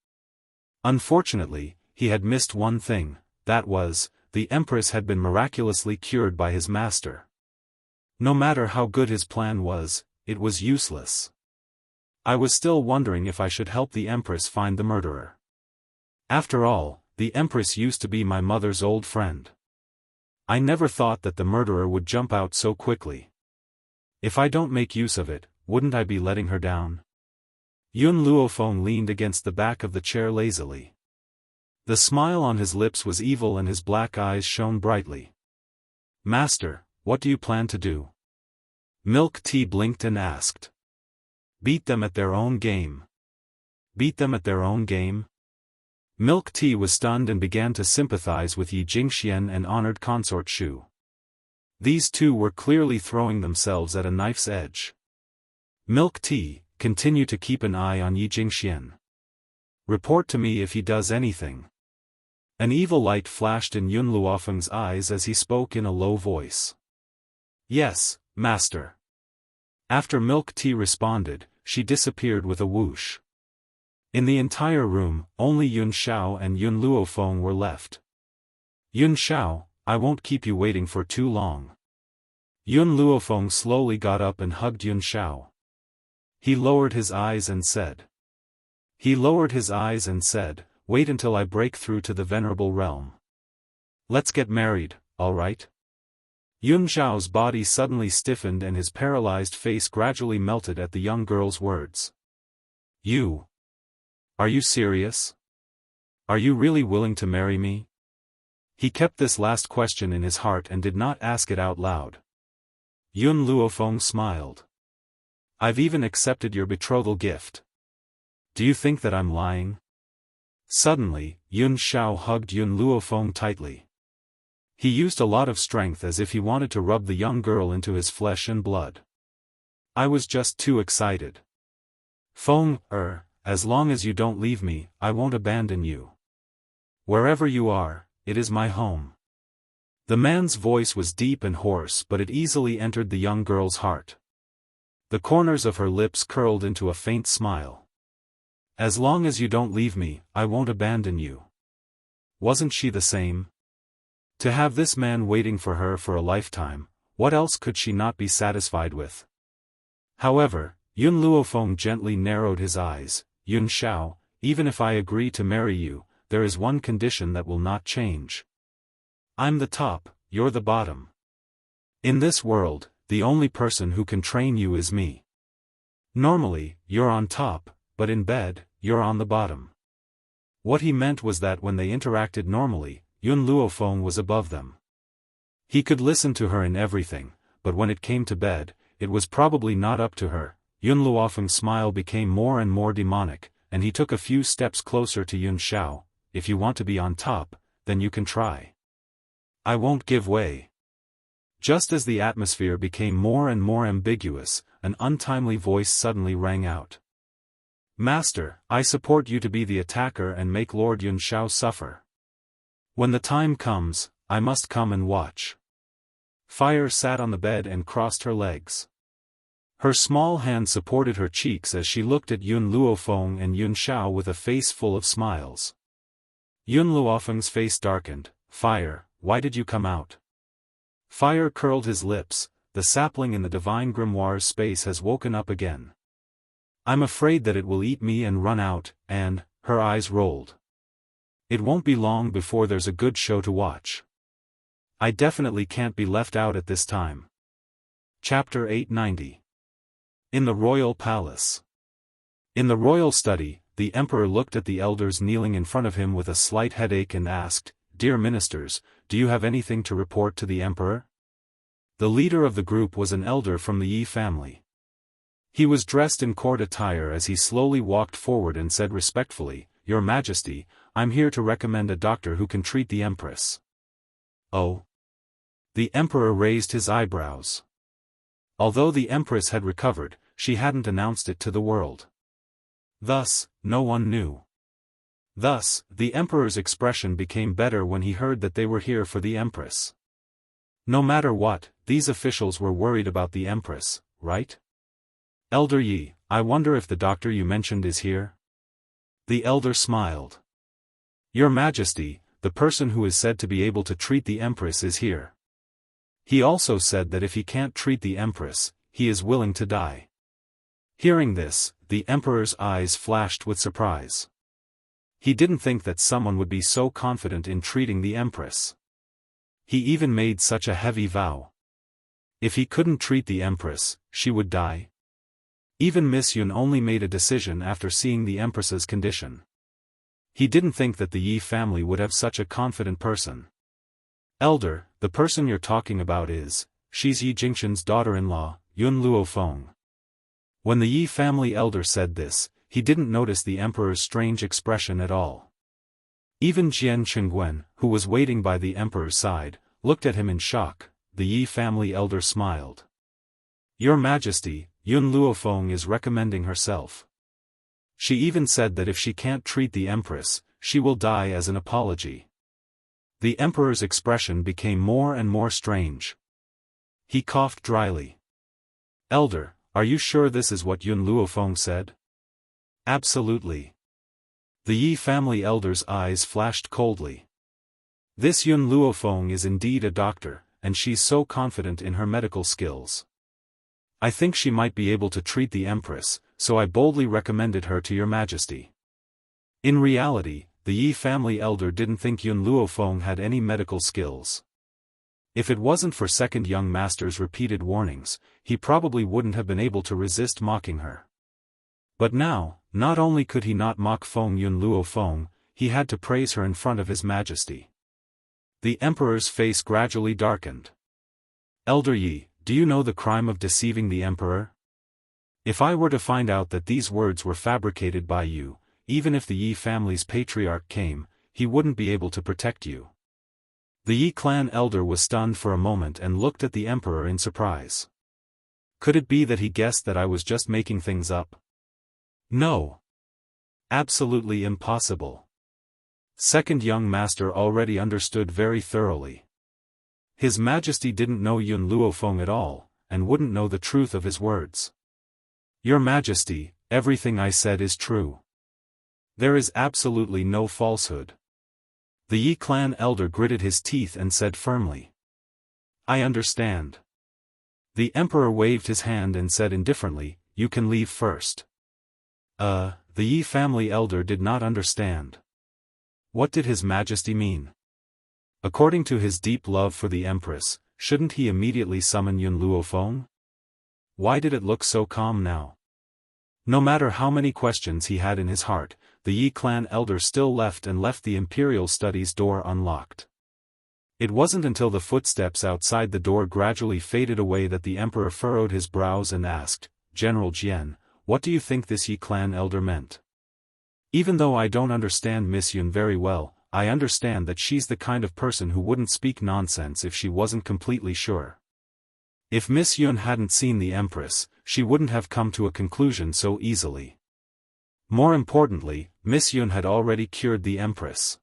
Unfortunately, he had missed one thing, that was, the Empress had been miraculously cured by his master. No matter how good his plan was, it was useless. I was still wondering if I should help the Empress find the murderer. After all, the Empress used to be my mother's old friend. I never thought that the murderer would jump out so quickly. If I don't make use of it, wouldn't I be letting her down? Yun Luofeng leaned against the back of the chair lazily. The smile on his lips was evil and his black eyes shone brightly. Master, what do you plan to do? Milk Tea blinked and asked. Beat them at their own game. Beat them at their own game? Milk Tea was stunned and began to sympathize with Yi Jingxian and honored consort Shu. These two were clearly throwing themselves at a knife's edge. Milk Tea, continue to keep an eye on Yi Jingxian. Report to me if he does anything. An evil light flashed in Yun Luofeng's eyes as he spoke in a low voice. Yes, master. After Milk Tea responded, she disappeared with a whoosh. In the entire room, only Yun Xiao and Yun Luofeng were left. Yun Xiao, I won't keep you waiting for too long. Yun Luofeng slowly got up and hugged Yun Xiao. He lowered his eyes and said, wait until I break through to the venerable realm. Let's get married, all right? Yun Xiao's body suddenly stiffened and his paralyzed face gradually melted at the young girl's words. Are you serious? Are you really willing to marry me? He kept this last question in his heart and did not ask it out loud. Yun Luofeng smiled. I've even accepted your betrothal gift. Do you think that I'm lying? Suddenly, Yun Xiao hugged Yun Luofeng tightly. He used a lot of strength as if he wanted to rub the young girl into his flesh and blood. I was just too excited. Feng, as long as you don't leave me, I won't abandon you. Wherever you are, it is my home. The man's voice was deep and hoarse, but it easily entered the young girl's heart. The corners of her lips curled into a faint smile. As long as you don't leave me, I won't abandon you. Wasn't she the same? To have this man waiting for her for a lifetime, what else could she not be satisfied with? However, Yun Luofeng gently narrowed his eyes. Yun Xiao, even if I agree to marry you, there is one condition that will not change. I'm the top, you're the bottom. In this world, the only person who can train you is me. Normally, you're on top, but in bed, you're on the bottom. What he meant was that when they interacted normally, Yun Luofeng was above them. He could listen to her in everything, but when it came to bed, it was probably not up to her. Yun Luofeng's smile became more and more demonic, and he took a few steps closer to Yun Xiao. If you want to be on top, then you can try. I won't give way. Just as the atmosphere became more and more ambiguous, an untimely voice suddenly rang out. Master, I support you to be the attacker and make Lord Yun Xiao suffer. When the time comes, I must come and watch. Fire sat on the bed and crossed her legs. Her small hand supported her cheeks as she looked at Yun Luofeng and Yun Xiao with a face full of smiles. Yun Luofeng's face darkened. Fire, why did you come out? Fire curled his lips. The sapling in the divine grimoire's space has woken up again. I'm afraid that it will eat me and run out, and, her eyes rolled. It won't be long before there's a good show to watch. I definitely can't be left out at this time. Chapter 890. In the Royal Palace. In the royal study, the Emperor looked at the elders kneeling in front of him with a slight headache and asked, Dear ministers, do you have anything to report to the Emperor? The leader of the group was an elder from the Yi family. He was dressed in court attire as he slowly walked forward and said respectfully, Your Majesty, I'm here to recommend a doctor who can treat the Empress. Oh? The Emperor raised his eyebrows. Although the Empress had recovered, she hadn't announced it to the world. Thus, no one knew. Thus, the Emperor's expression became better when he heard that they were here for the Empress. No matter what, these officials were worried about the Empress, right? Elder Yi, I wonder if the doctor you mentioned is here? The elder smiled. Your Majesty, the person who is said to be able to treat the Empress is here. He also said that if he can't treat the Empress, he is willing to die. Hearing this, the emperor's eyes flashed with surprise. He didn't think that someone would be so confident in treating the empress. He even made such a heavy vow. If he couldn't treat the empress, she would die. Even Miss Yun only made a decision after seeing the empress's condition. He didn't think that the Yi family would have such a confident person. Elder, the person you're talking about she's Yi Jingxun's daughter-in-law, Yun Luofeng. When the Yi family elder said this, he didn't notice the emperor's strange expression at all. Even Jian Qingguen, who was waiting by the emperor's side, looked at him in shock. The Yi family elder smiled. Your Majesty, Yun Luofeng is recommending herself. She even said that if she can't treat the empress, she will die as an apology. The emperor's expression became more and more strange. He coughed dryly. Elder, are you sure this is what Yun Luofeng said? Absolutely. The Yi family elder's eyes flashed coldly. This Yun Luofeng is indeed a doctor, and she's so confident in her medical skills. I think she might be able to treat the empress, so I boldly recommended her to your Majesty. In reality, the Yi family elder didn't think Yun Luofeng had any medical skills. If it wasn't for second young master's repeated warnings, he probably wouldn't have been able to resist mocking her. But now, not only could he not mock Feng Yun Luofeng, he had to praise her in front of his Majesty. The emperor's face gradually darkened. Elder Yi, do you know the crime of deceiving the emperor? If I were to find out that these words were fabricated by you, even if the Yi family's patriarch came, he wouldn't be able to protect you. The Yi clan elder was stunned for a moment and looked at the emperor in surprise. Could it be that he guessed that I was just making things up? No. Absolutely impossible. Second young master already understood very thoroughly. His Majesty didn't know Yun Luofeng at all, and wouldn't know the truth of his words. Your Majesty, everything I said is true. There is absolutely no falsehood. The Yi clan elder gritted his teeth and said firmly. I understand. The emperor waved his hand and said indifferently, you can leave first. The Yi family elder did not understand. What did his Majesty mean? According to his deep love for the empress, shouldn't he immediately summon Yun Luofeng? Why did it look so calm now? No matter how many questions he had in his heart, the Yi clan elder still left the imperial studies door unlocked. It wasn't until the footsteps outside the door gradually faded away that the emperor furrowed his brows and asked, General Jian, what do you think this Yi clan elder meant? Even though I don't understand Miss Yun very well, I understand that she's the kind of person who wouldn't speak nonsense if she wasn't completely sure. If Miss Yun hadn't seen the empress, she wouldn't have come to a conclusion so easily. More importantly, Miss Yun had already cured the empress.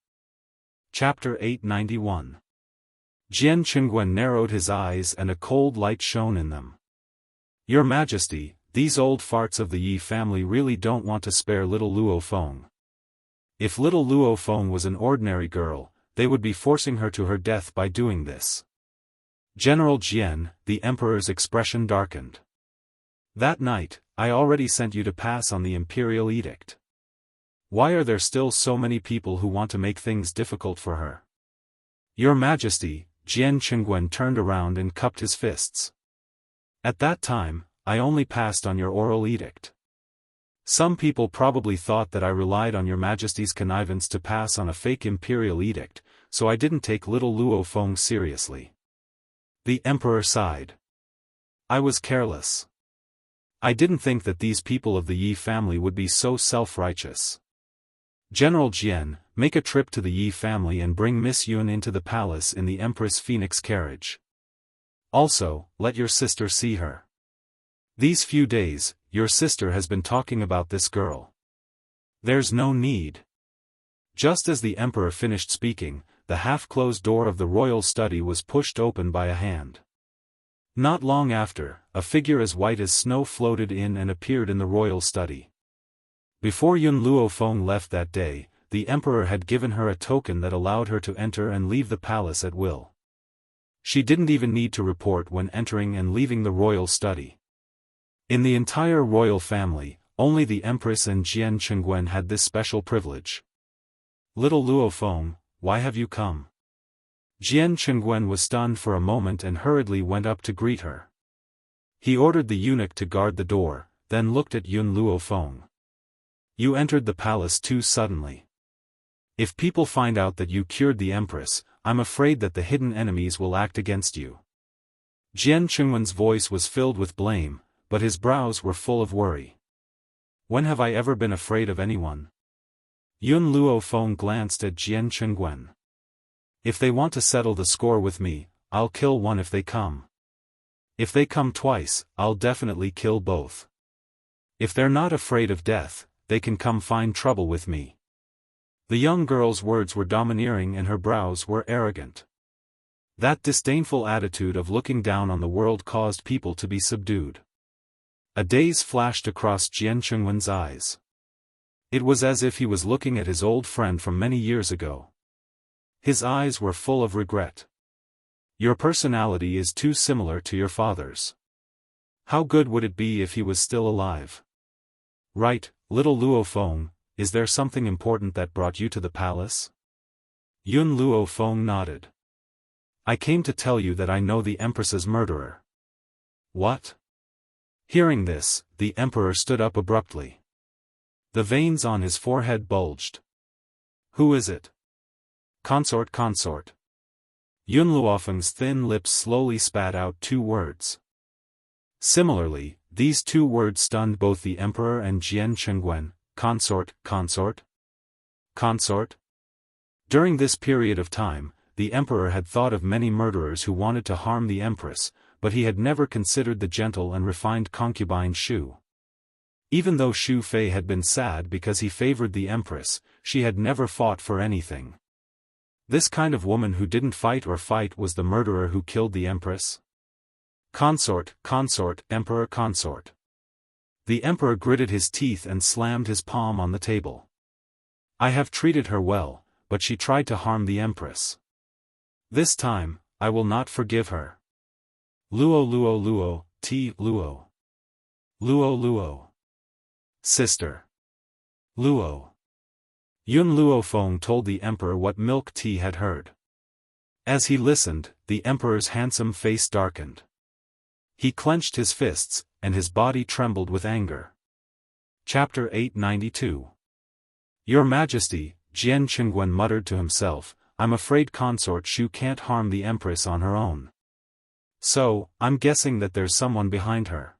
Chapter 891. Jian Qingguen narrowed his eyes and a cold light shone in them. Your Majesty, these old farts of the Yi family really don't want to spare little Luofeng. If little Luofeng was an ordinary girl, they would be forcing her to her death by doing this. General Jian, the emperor's expression darkened. That night, I already sent you to pass on the imperial edict. Why are there still so many people who want to make things difficult for her? Your Majesty, Jian Qingguen turned around and cupped his fists. At that time, I only passed on your oral edict. Some people probably thought that I relied on your Majesty's connivance to pass on a fake imperial edict, so I didn't take little Luofeng seriously. The emperor sighed. I was careless. I didn't think that these people of the Yi family would be so self-righteous. General Jian, make a trip to the Yi family and bring Miss Yun into the palace in the Empress Phoenix carriage. Also, let your sister see her. These few days, your sister has been talking about this girl. There's no need. Just as the emperor finished speaking, the half-closed door of the royal study was pushed open by a hand. Not long after, a figure as white as snow floated in and appeared in the royal study. Before Yun Luofeng left that day, the emperor had given her a token that allowed her to enter and leave the palace at will. She didn't even need to report when entering and leaving the royal study. In the entire royal family, only the Empress and Jian Chengwen had this special privilege. "Little Luo Feng, why have you come?" Jian Chengwen was stunned for a moment and hurriedly went up to greet her. He ordered the eunuch to guard the door, then looked at Yun Luo Feng. "You entered the palace too suddenly. If people find out that you cured the Empress, I'm afraid that the hidden enemies will act against you." Jian Chengwen's voice was filled with blame, but his brows were full of worry. "When have I ever been afraid of anyone?" Yun Luo Feng glanced at Jian Chengwen. "If they want to settle the score with me, I'll kill one if they come. If they come twice, I'll definitely kill both. If they're not afraid of death, they can come find trouble with me." The young girl's words were domineering and her brows were arrogant. That disdainful attitude of looking down on the world caused people to be subdued. A daze flashed across Jian Chengwen's eyes. It was as if he was looking at his old friend from many years ago. His eyes were full of regret. "Your personality is too similar to your father's. How good would it be if he was still alive?" "Right, little Luo Feng, is there something important that brought you to the palace?" Yun Luo Feng nodded. "I came to tell you that I know the Empress's murderer." "What?" Hearing this, the Emperor stood up abruptly. The veins on his forehead bulged. "Who is it?" Consort. Yun Luofeng's thin lips slowly spat out two words. Similarly, these two words stunned both the Emperor and Jian Chengwen. Consort. During this period of time, the Emperor had thought of many murderers who wanted to harm the Empress, but he had never considered the gentle and refined concubine Xu. Even though Xu Fei had been sad because he favored the Empress, she had never fought for anything. This kind of woman who didn't fight was the murderer who killed the Empress. Consort, Emperor consort. The Emperor gritted his teeth and slammed his palm on the table. "I have treated her well, but she tried to harm the Empress. This time, I will not forgive her. Luo, Luo. Luo. Sister. Luo." Yun Luo Feng told the Emperor what Milk Tea had heard. As he listened, the Emperor's handsome face darkened. He clenched his fists, and his body trembled with anger. Chapter 892. "Your Majesty," Jian Chengwen muttered to himself, "I'm afraid Consort Xu can't harm the Empress on her own. So, I'm guessing that there's someone behind her.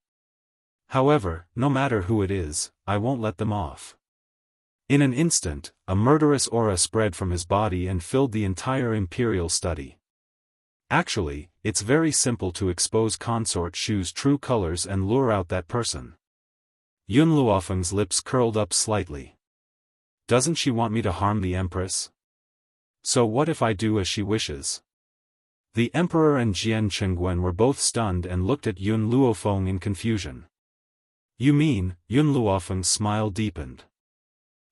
However, no matter who it is, I won't let them off." In an instant, a murderous aura spread from his body and filled the entire imperial study. Actually, it's very simple to expose Consort Xu's true colors and lure out that person. Yun Luofeng's lips curled up slightly. "Doesn't she want me to harm the Empress? So what if I do as she wishes?" The Emperor and Jian Chengwen were both stunned and looked at Yun Luofeng in confusion. "You mean?" Yun Luofeng's smile deepened.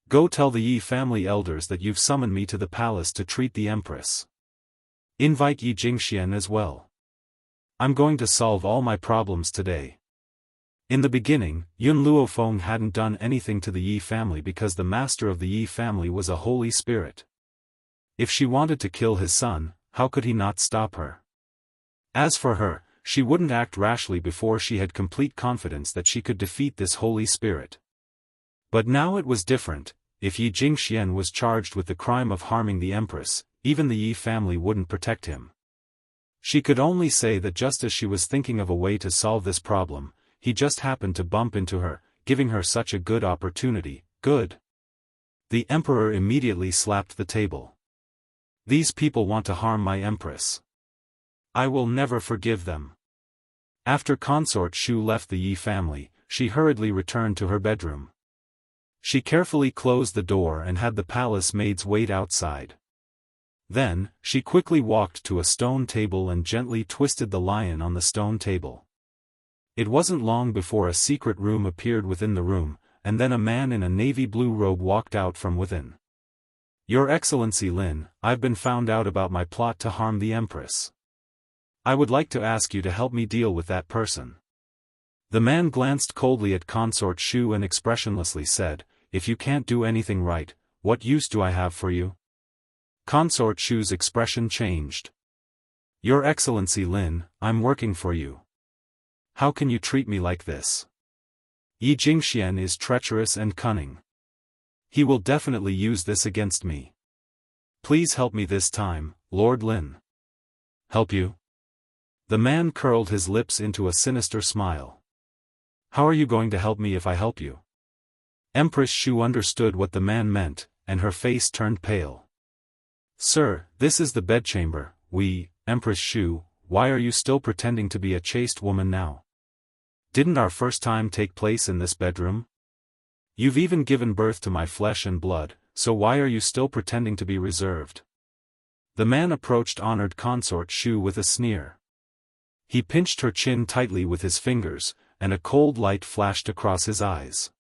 "Go tell the Yi family elders that you've summoned me to the palace to treat the Empress. Invite Yi Jingxian as well. I'm going to solve all my problems today." In the beginning, Yun Luofeng hadn't done anything to the Yi family because the master of the Yi family was a holy spirit. If she wanted to kill his son, how could he not stop her? As for her, she wouldn't act rashly before she had complete confidence that she could defeat this holy spirit. But now it was different. If Yi Jingxian was charged with the crime of harming the Empress, even the Yi family wouldn't protect him. She could only say that just as she was thinking of a way to solve this problem, he just happened to bump into her, giving her such a good opportunity. Good. The Emperor immediately slapped the table. "These people want to harm my Empress. I will never forgive them." After Consort Xu left the Yi family, she hurriedly returned to her bedroom. She carefully closed the door and had the palace maids wait outside. Then, she quickly walked to a stone table and gently twisted the lion on the stone table. It wasn't long before a secret room appeared within the room, and then a man in a navy blue robe walked out from within. "Your Excellency Lin, I've been found out about my plot to harm the Empress. I would like to ask you to help me deal with that person." The man glanced coldly at Consort Shu and expressionlessly said, "If you can't do anything right, what use do I have for you?" Consort Shu's expression changed. "Your Excellency Lin, I'm working for you. How can you treat me like this? Yi Jingxian is treacherous and cunning. He will definitely use this against me. Please help me this time, Lord Lin." "Help you?" The man curled his lips into a sinister smile. "How are you going to help me if I help you?" Empress Shu understood what the man meant, and her face turned pale. "Sir, this is the bedchamber. Empress Shu, why are you still pretending to be a chaste woman now? Didn't our first time take place in this bedroom? You've even given birth to my flesh and blood, so why are you still pretending to be reserved?" The man approached honored Consort Shu with a sneer. He pinched her chin tightly with his fingers, and a cold light flashed across his eyes.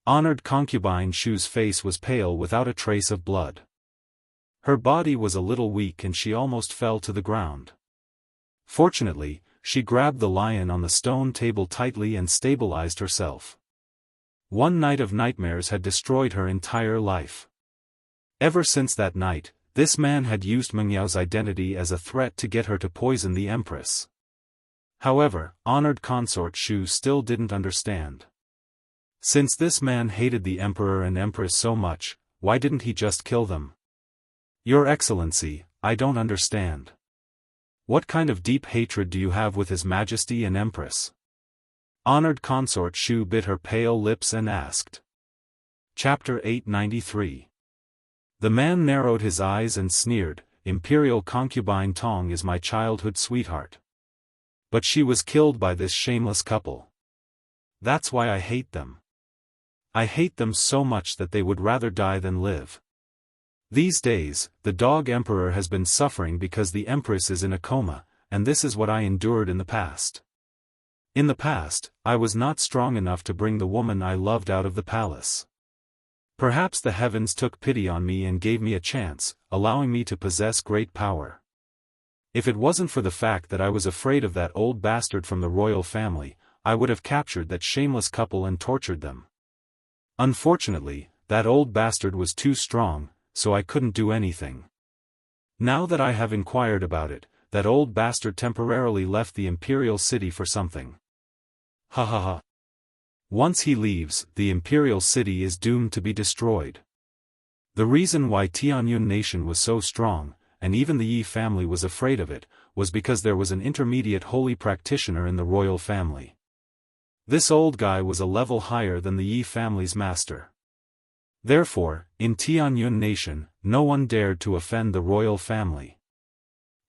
Honored concubine Shu's face was pale without a trace of blood. Her body was a little weak and she almost fell to the ground. Fortunately, she grabbed the lion on the stone table tightly and stabilized herself. One night of nightmares had destroyed her entire life. Ever since that night, this man had used Meng Yao's identity as a threat to get her to poison the Empress. However, honored Consort Shu still didn't understand. Since this man hated the Emperor and Empress so much, why didn't he just kill them? "Your Excellency, I don't understand. What kind of deep hatred do you have with His Majesty and Empress?" Honored Consort Shu bit her pale lips and asked. Chapter 893. The man narrowed his eyes and sneered, "Imperial concubine Tong is my childhood sweetheart. But she was killed by this shameless couple. That's why I hate them. I hate them so much that they would rather die than live. These days, the dog emperor has been suffering because the empress is in a coma, and this is what I endured in the past. In the past, I was not strong enough to bring the woman I loved out of the palace. Perhaps the heavens took pity on me and gave me a chance, allowing me to possess great power. If it wasn't for the fact that I was afraid of that old bastard from the royal family, I would have captured that shameless couple and tortured them. Unfortunately, that old bastard was too strong, so I couldn't do anything. Now that I have inquired about it, that old bastard temporarily left the imperial city for something. Ha ha ha. Once he leaves, the imperial city is doomed to be destroyed. The reason why Tianyun nation was so strong, and even the Yi family was afraid of it, was because there was an intermediate holy practitioner in the royal family. This old guy was a level higher than the Yi family's master. Therefore, in Tianyun nation, no one dared to offend the royal family.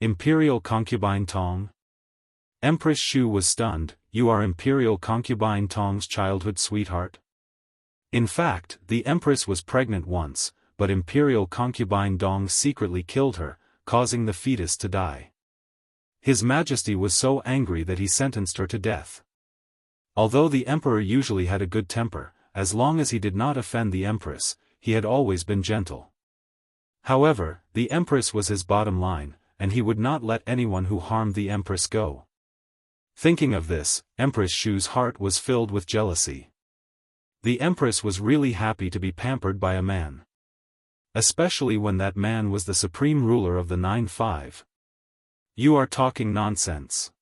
Imperial concubine Tong? Empress Shu was stunned. "You are Imperial concubine Tong's childhood sweetheart?" In fact, the Empress was pregnant once, but Imperial concubine Dong secretly killed her, causing the fetus to die. His Majesty was so angry that he sentenced her to death. Although the Emperor usually had a good temper, as long as he did not offend the Empress, he had always been gentle. However, the Empress was his bottom line, and he would not let anyone who harmed the Empress go. Thinking of this, Empress Shu's heart was filled with jealousy. The Empress was really happy to be pampered by a man. Especially when that man was the supreme ruler of the 9-5. "You are talking nonsense."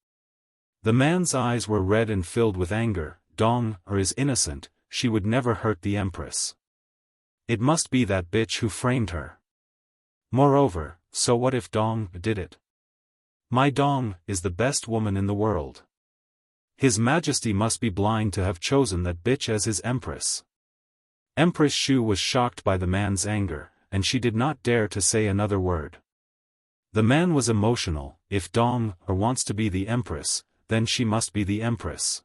The man's eyes were red and filled with anger. "Dong is innocent, she would never hurt the Empress. It must be that bitch who framed her. Moreover, so what if Dong did it? My Dong is the best woman in the world. His Majesty must be blind to have chosen that bitch as his Empress." Empress Shu was shocked by the man's anger, and she did not dare to say another word. The man was emotional. If Dong wants to be the Empress, then she must be the Empress.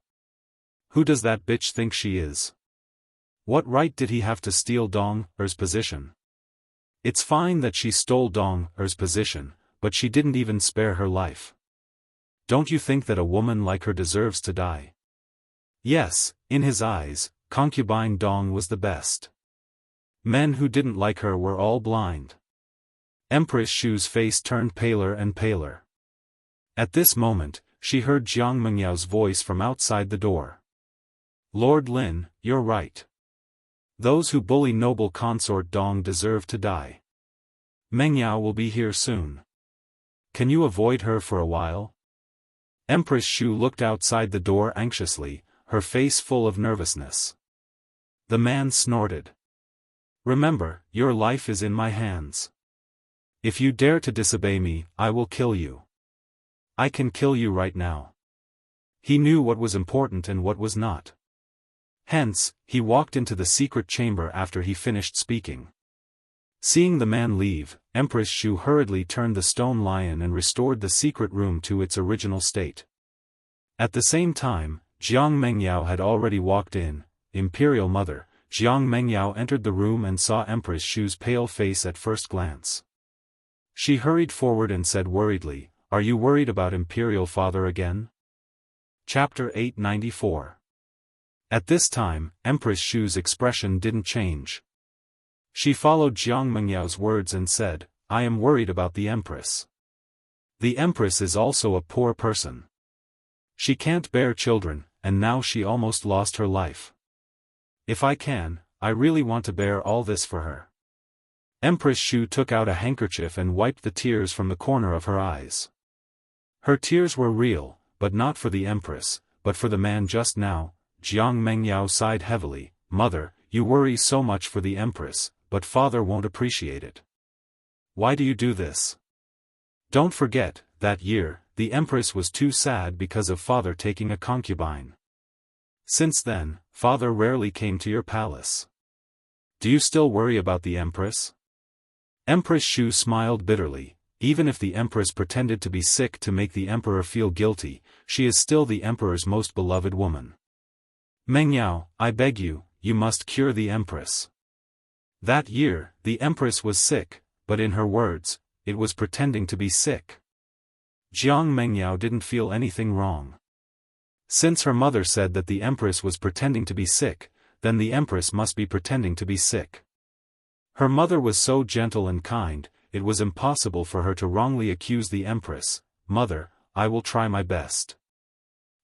Who does that bitch think she is? What right did he have to steal Dong's position? It's fine that she stole Dong's position, but she didn't even spare her life. Don't you think that a woman like her deserves to die? Yes, in his eyes, concubine Dong was the best. Men who didn't like her were all blind. Empress Shu's face turned paler and paler. At this moment, she heard Jiang Mengyao's voice from outside the door. Lord Lin, you're right. Those who bully noble consort Dong deserve to die. Mengyao will be here soon. Can you avoid her for a while? Empress Shu looked outside the door anxiously, her face full of nervousness. The man snorted. Remember, your life is in my hands. If you dare to disobey me, I will kill you. I can kill you right now. He knew what was important and what was not. Hence, he walked into the secret chamber after he finished speaking. Seeing the man leave, Empress Shu hurriedly turned the stone lion and restored the secret room to its original state. At the same time, Jiang Mengyao had already walked in. Imperial Mother, Jiang Mengyao entered the room and saw Empress Shu's pale face at first glance. She hurried forward and said worriedly, "Are you worried about Imperial Father again?" Chapter 894. At this time, Empress Shu's expression didn't change. She followed Jiang Mengyao's words and said, "I am worried about the Empress. The Empress is also a poor person. She can't bear children, and now she almost lost her life. If I can, I really want to bear all this for her." Empress Shu took out a handkerchief and wiped the tears from the corner of her eyes. Her tears were real, but not for the Empress, but for the man just now. Jiang Mengyao sighed heavily, "Mother, you worry so much for the Empress, but Father won't appreciate it. Why do you do this? Don't forget, that year, the Empress was too sad because of Father taking a concubine. Since then, Father rarely came to your palace. Do you still worry about the Empress?" Empress Shu smiled bitterly. Even if the Empress pretended to be sick to make the Emperor feel guilty, she is still the Emperor's most beloved woman. "Mengyao, I beg you, you must cure the Empress." That year, the Empress was sick, but in her words, it was pretending to be sick. Jiang Mengyao didn't feel anything wrong. Since her mother said that the Empress was pretending to be sick, then the Empress must be pretending to be sick. Her mother was so gentle and kind, it was impossible for her to wrongly accuse the Empress. "Mother, I will try my best."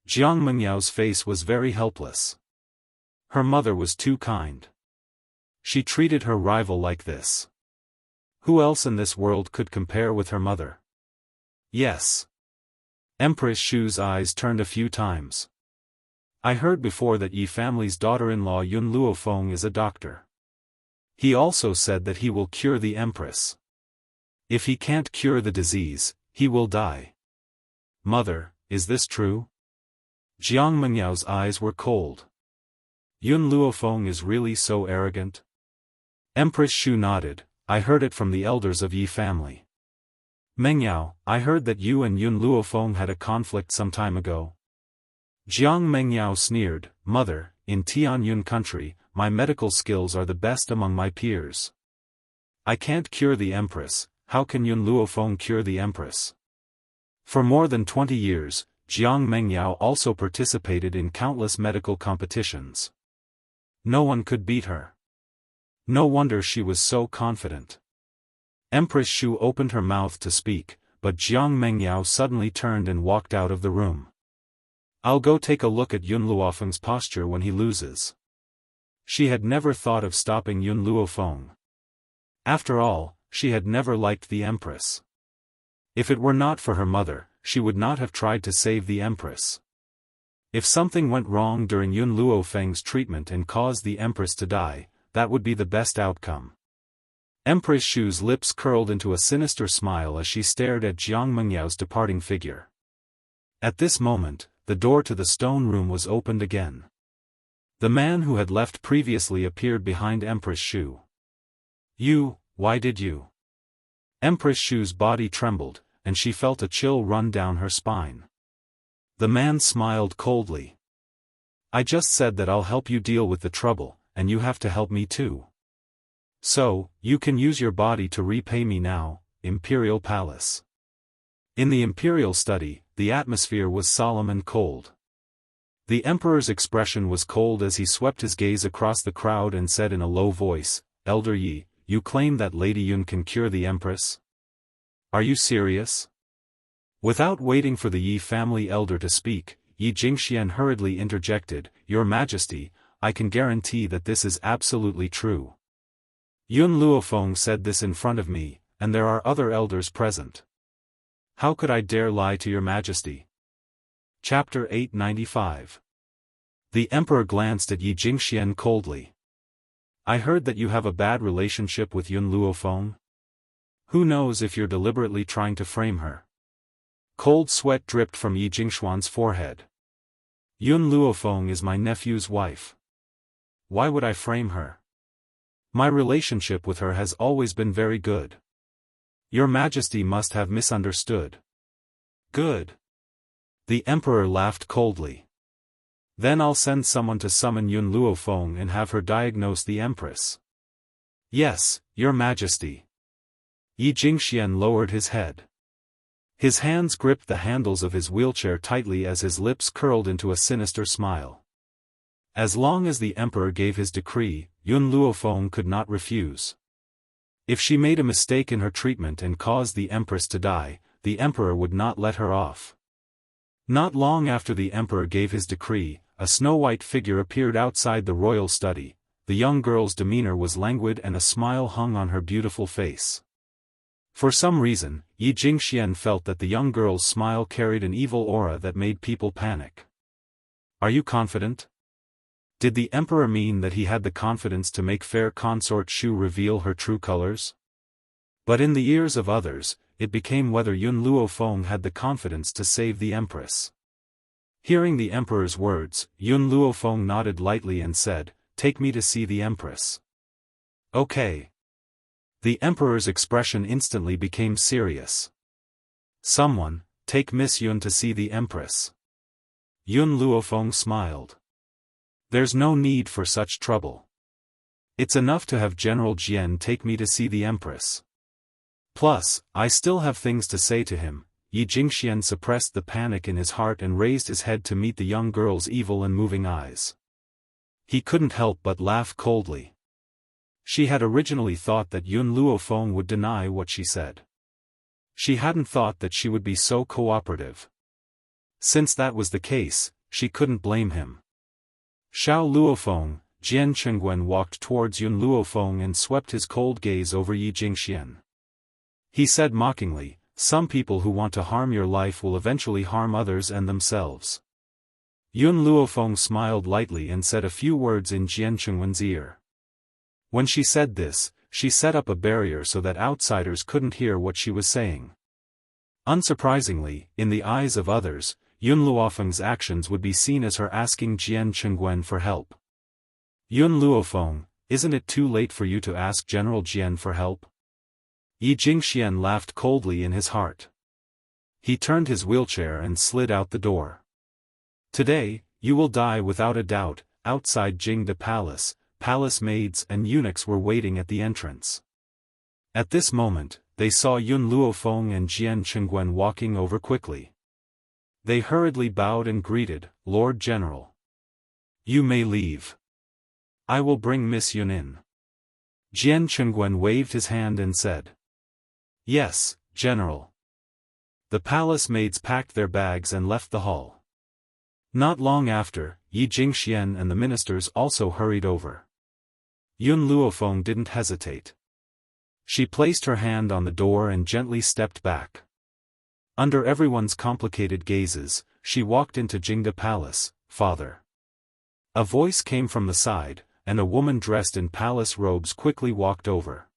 Jiang Mengyao's face was very helpless. Her mother was too kind. She treated her rival like this. Who else in this world could compare with her mother? Yes. Empress Shu's eyes turned a few times. "I heard before that Yi family's daughter-in-law Yun Luofeng is a doctor. He also said that he will cure the Empress. If he can't cure the disease, he will die. Mother, is this true?" Jiang Mengyao's eyes were cold. "Yun Luofeng is really so arrogant?" Empress Shu nodded, "I heard it from the elders of Yi family." "Mengyao, I heard that you and Yun Luofeng had a conflict some time ago." Jiang Mengyao sneered, "Mother, in Tianyun country, my medical skills are the best among my peers. I can't cure the Empress, how can Yun Luofeng cure the Empress?" For more than 20 years, Jiang Mengyao also participated in countless medical competitions. No one could beat her. No wonder she was so confident. Empress Shu opened her mouth to speak, but Jiang Mengyao suddenly turned and walked out of the room. "I'll go take a look at Yun Luofeng's posture when he loses." She had never thought of stopping Yun Luofeng. After all, she had never liked the Empress. If it were not for her mother, she would not have tried to save the Empress. If something went wrong during Yun Luofeng's treatment and caused the Empress to die, that would be the best outcome. Empress Shu's lips curled into a sinister smile as she stared at Jiang Mengyao's departing figure. At this moment, the door to the stone room was opened again. The man who had left previously appeared behind Empress Shu. "You, why did you?" Empress Shu's body trembled, and she felt a chill run down her spine. The man smiled coldly. "I just said that I'll help you deal with the trouble, and you have to help me too. So, you can use your body to repay me now, Imperial Palace." In the Imperial study, the atmosphere was solemn and cold. The Emperor's expression was cold as he swept his gaze across the crowd and said in a low voice, "Elder Yi, you claim that Lady Yun can cure the Empress? Are you serious?" Without waiting for the Yi family elder to speak, Yi Jingxian hurriedly interjected, "Your Majesty, I can guarantee that this is absolutely true. Yun Luofeng said this in front of me, and there are other elders present. How could I dare lie to your Majesty?" Chapter 895. The Emperor glanced at Yi Jingxian coldly. "I heard that you have a bad relationship with Yun Luofeng. Who knows if you're deliberately trying to frame her?" Cold sweat dripped from Yi Jingxuan's forehead. "Yun Luofeng is my nephew's wife. Why would I frame her? My relationship with her has always been very good. Your Majesty must have misunderstood." "Good." The Emperor laughed coldly. "Then I'll send someone to summon Yun Luofeng and have her diagnose the Empress." "Yes, Your Majesty." Yi Jingxian lowered his head. His hands gripped the handles of his wheelchair tightly as his lips curled into a sinister smile. As long as the Emperor gave his decree, Yun Luofeng could not refuse. If she made a mistake in her treatment and caused the Empress to die, the Emperor would not let her off. Not long after the Emperor gave his decree, a snow-white figure appeared outside the royal study. The young girl's demeanor was languid and a smile hung on her beautiful face. For some reason, Yi Jingxian felt that the young girl's smile carried an evil aura that made people panic. "Are you confident?" Did the Emperor mean that he had the confidence to make fair consort Shu reveal her true colors? But in the ears of others, it became whether Yun Luofeng had the confidence to save the Empress. Hearing the Emperor's words, Yun Luofeng nodded lightly and said, "Take me to see the Empress." "Okay." The Emperor's expression instantly became serious. "Someone, take Miss Yun to see the Empress." Yun Luofeng smiled. "There's no need for such trouble. It's enough to have General Jian take me to see the Empress. Plus, I still have things to say to him." Yi Jingxian suppressed the panic in his heart and raised his head to meet the young girl's evil and moving eyes. He couldn't help but laugh coldly. She had originally thought that Yun Luofeng would deny what she said. She hadn't thought that she would be so cooperative. Since that was the case, she couldn't blame him. Xiao Luofeng, Jian Chengwen walked towards Yun Luofeng and swept his cold gaze over Yi Jingxian. He said mockingly, "Some people who want to harm your life will eventually harm others and themselves." Yun Luofeng smiled lightly and said a few words in Jian Chengwen's ear. When she said this, she set up a barrier so that outsiders couldn't hear what she was saying. Unsurprisingly, in the eyes of others, Yun Luofeng's actions would be seen as her asking Jian Chengwen for help. "Yun Luofeng, isn't it too late for you to ask General Jian for help?" Yi Jingxian laughed coldly in his heart. He turned his wheelchair and slid out the door. "Today, you will die without a doubt." Outside Jingde Palace, palace maids and eunuchs were waiting at the entrance. At this moment, they saw Yun Luofeng and Jian Chengwen walking over quickly. They hurriedly bowed and greeted, "Lord General. You may leave. I will bring Miss Yun in." Jian Chengwen waved his hand and said, "Yes, General." The palace maids packed their bags and left the hall. Not long after, Yi Jingxian and the ministers also hurried over. Yun Luofeng didn't hesitate. She placed her hand on the door and gently stepped back. Under everyone's complicated gazes, she walked into Jingde Palace. "Father." A voice came from the side, and a woman dressed in palace robes quickly walked over.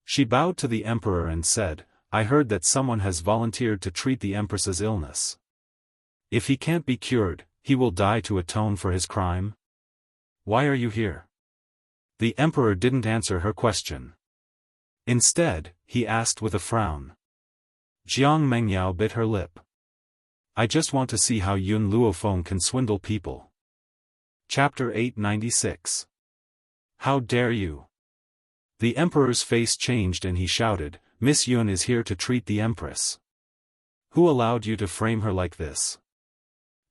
She bowed to the Emperor and said, "I heard that someone has volunteered to treat the Empress's illness. If he can't be cured, he will die to atone for his crime. Why are you here?" The Emperor didn't answer her question. Instead, he asked with a frown. Jiang Mengyao bit her lip. "I just want to see how Yun Luofeng can swindle people." Chapter 896. How dare you? The Emperor's face changed and he shouted, "Miss Yun is here to treat the Empress. Who allowed you to frame her like this?"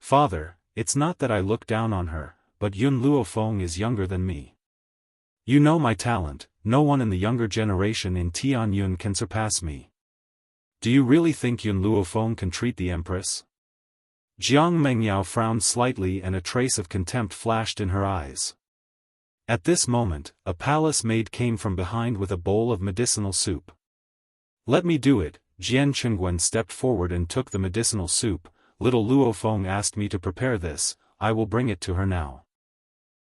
"Father, it's not that I look down on her, but Yun Luofeng is younger than me. You know my talent, no one in the younger generation in Tianyun can surpass me." Do you really think Yun Luofeng can treat the empress? Jiang Mengyao frowned slightly and a trace of contempt flashed in her eyes. At this moment, a palace maid came from behind with a bowl of medicinal soup. Let me do it. Jian Chengwen stepped forward and took the medicinal soup. Little Luofeng asked me to prepare this, I will bring it to her now.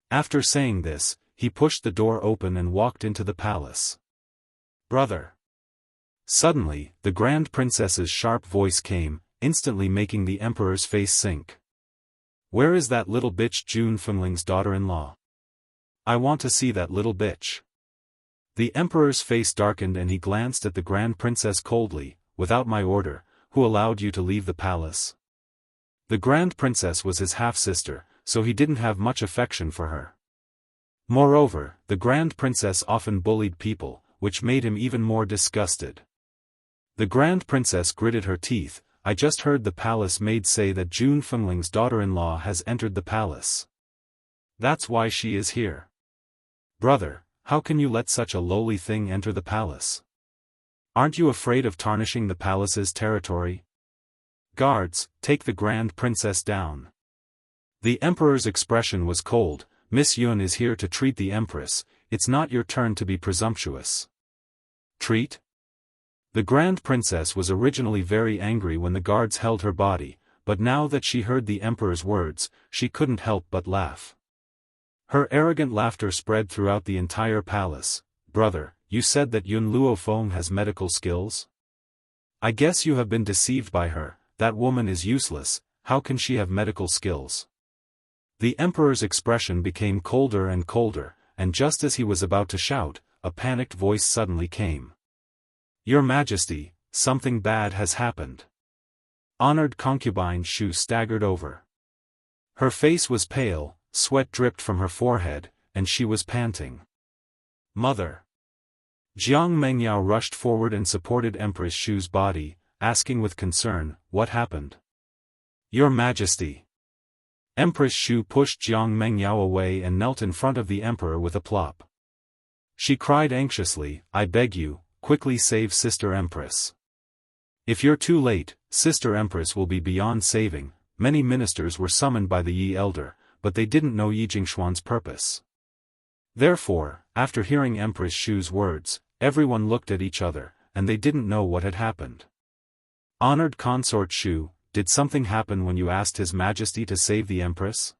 After saying this, he pushed the door open and walked into the palace. Brother! Suddenly, the Grand Princess's sharp voice came, instantly making the Emperor's face sink. Where is that little bitch Jun Fengling's daughter-in-law? I want to see that little bitch. The Emperor's face darkened and he glanced at the Grand Princess coldly. Without my order, who allowed you to leave the palace? The Grand Princess was his half-sister, so he didn't have much affection for her. Moreover, the Grand Princess often bullied people, which made him even more disgusted. The Grand Princess gritted her teeth. I just heard the palace maid say that Jun Fengling's daughter-in-law has entered the palace. That's why she is here. Brother, how can you let such a lowly thing enter the palace? Aren't you afraid of tarnishing the palace's territory? Guards, take the Grand Princess down. The Emperor's expression was cold. Miss Yun is here to treat the Empress, it's not your turn to be presumptuous. Treat? The Grand Princess was originally very angry when the guards held her body, but now that she heard the Emperor's words, she couldn't help but laugh. Her arrogant laughter spread throughout the entire palace. Brother, you said that Yun Luofeng has medical skills? I guess you have been deceived by her. That woman is useless, how can she have medical skills? The Emperor's expression became colder and colder, and just as he was about to shout, a panicked voice suddenly came. Your Majesty, something bad has happened. Honored concubine Shu staggered over. Her face was pale, sweat dripped from her forehead, and she was panting. Mother! Jiang Mengyao rushed forward and supported Empress Shu's body, asking with concern, what happened? Your Majesty! Empress Shu pushed Jiang Mengyao away and knelt in front of the Emperor with a plop. She cried anxiously, I beg you, quickly save Sister Empress. If you're too late, Sister Empress will be beyond saving. Many ministers were summoned by the Yi elder, but they didn't know Yi Jingshuan's purpose. Therefore, after hearing Empress Shu's words, everyone looked at each other, and they didn't know what had happened. Honored Consort Shu, did something happen when you asked His Majesty to save the Empress?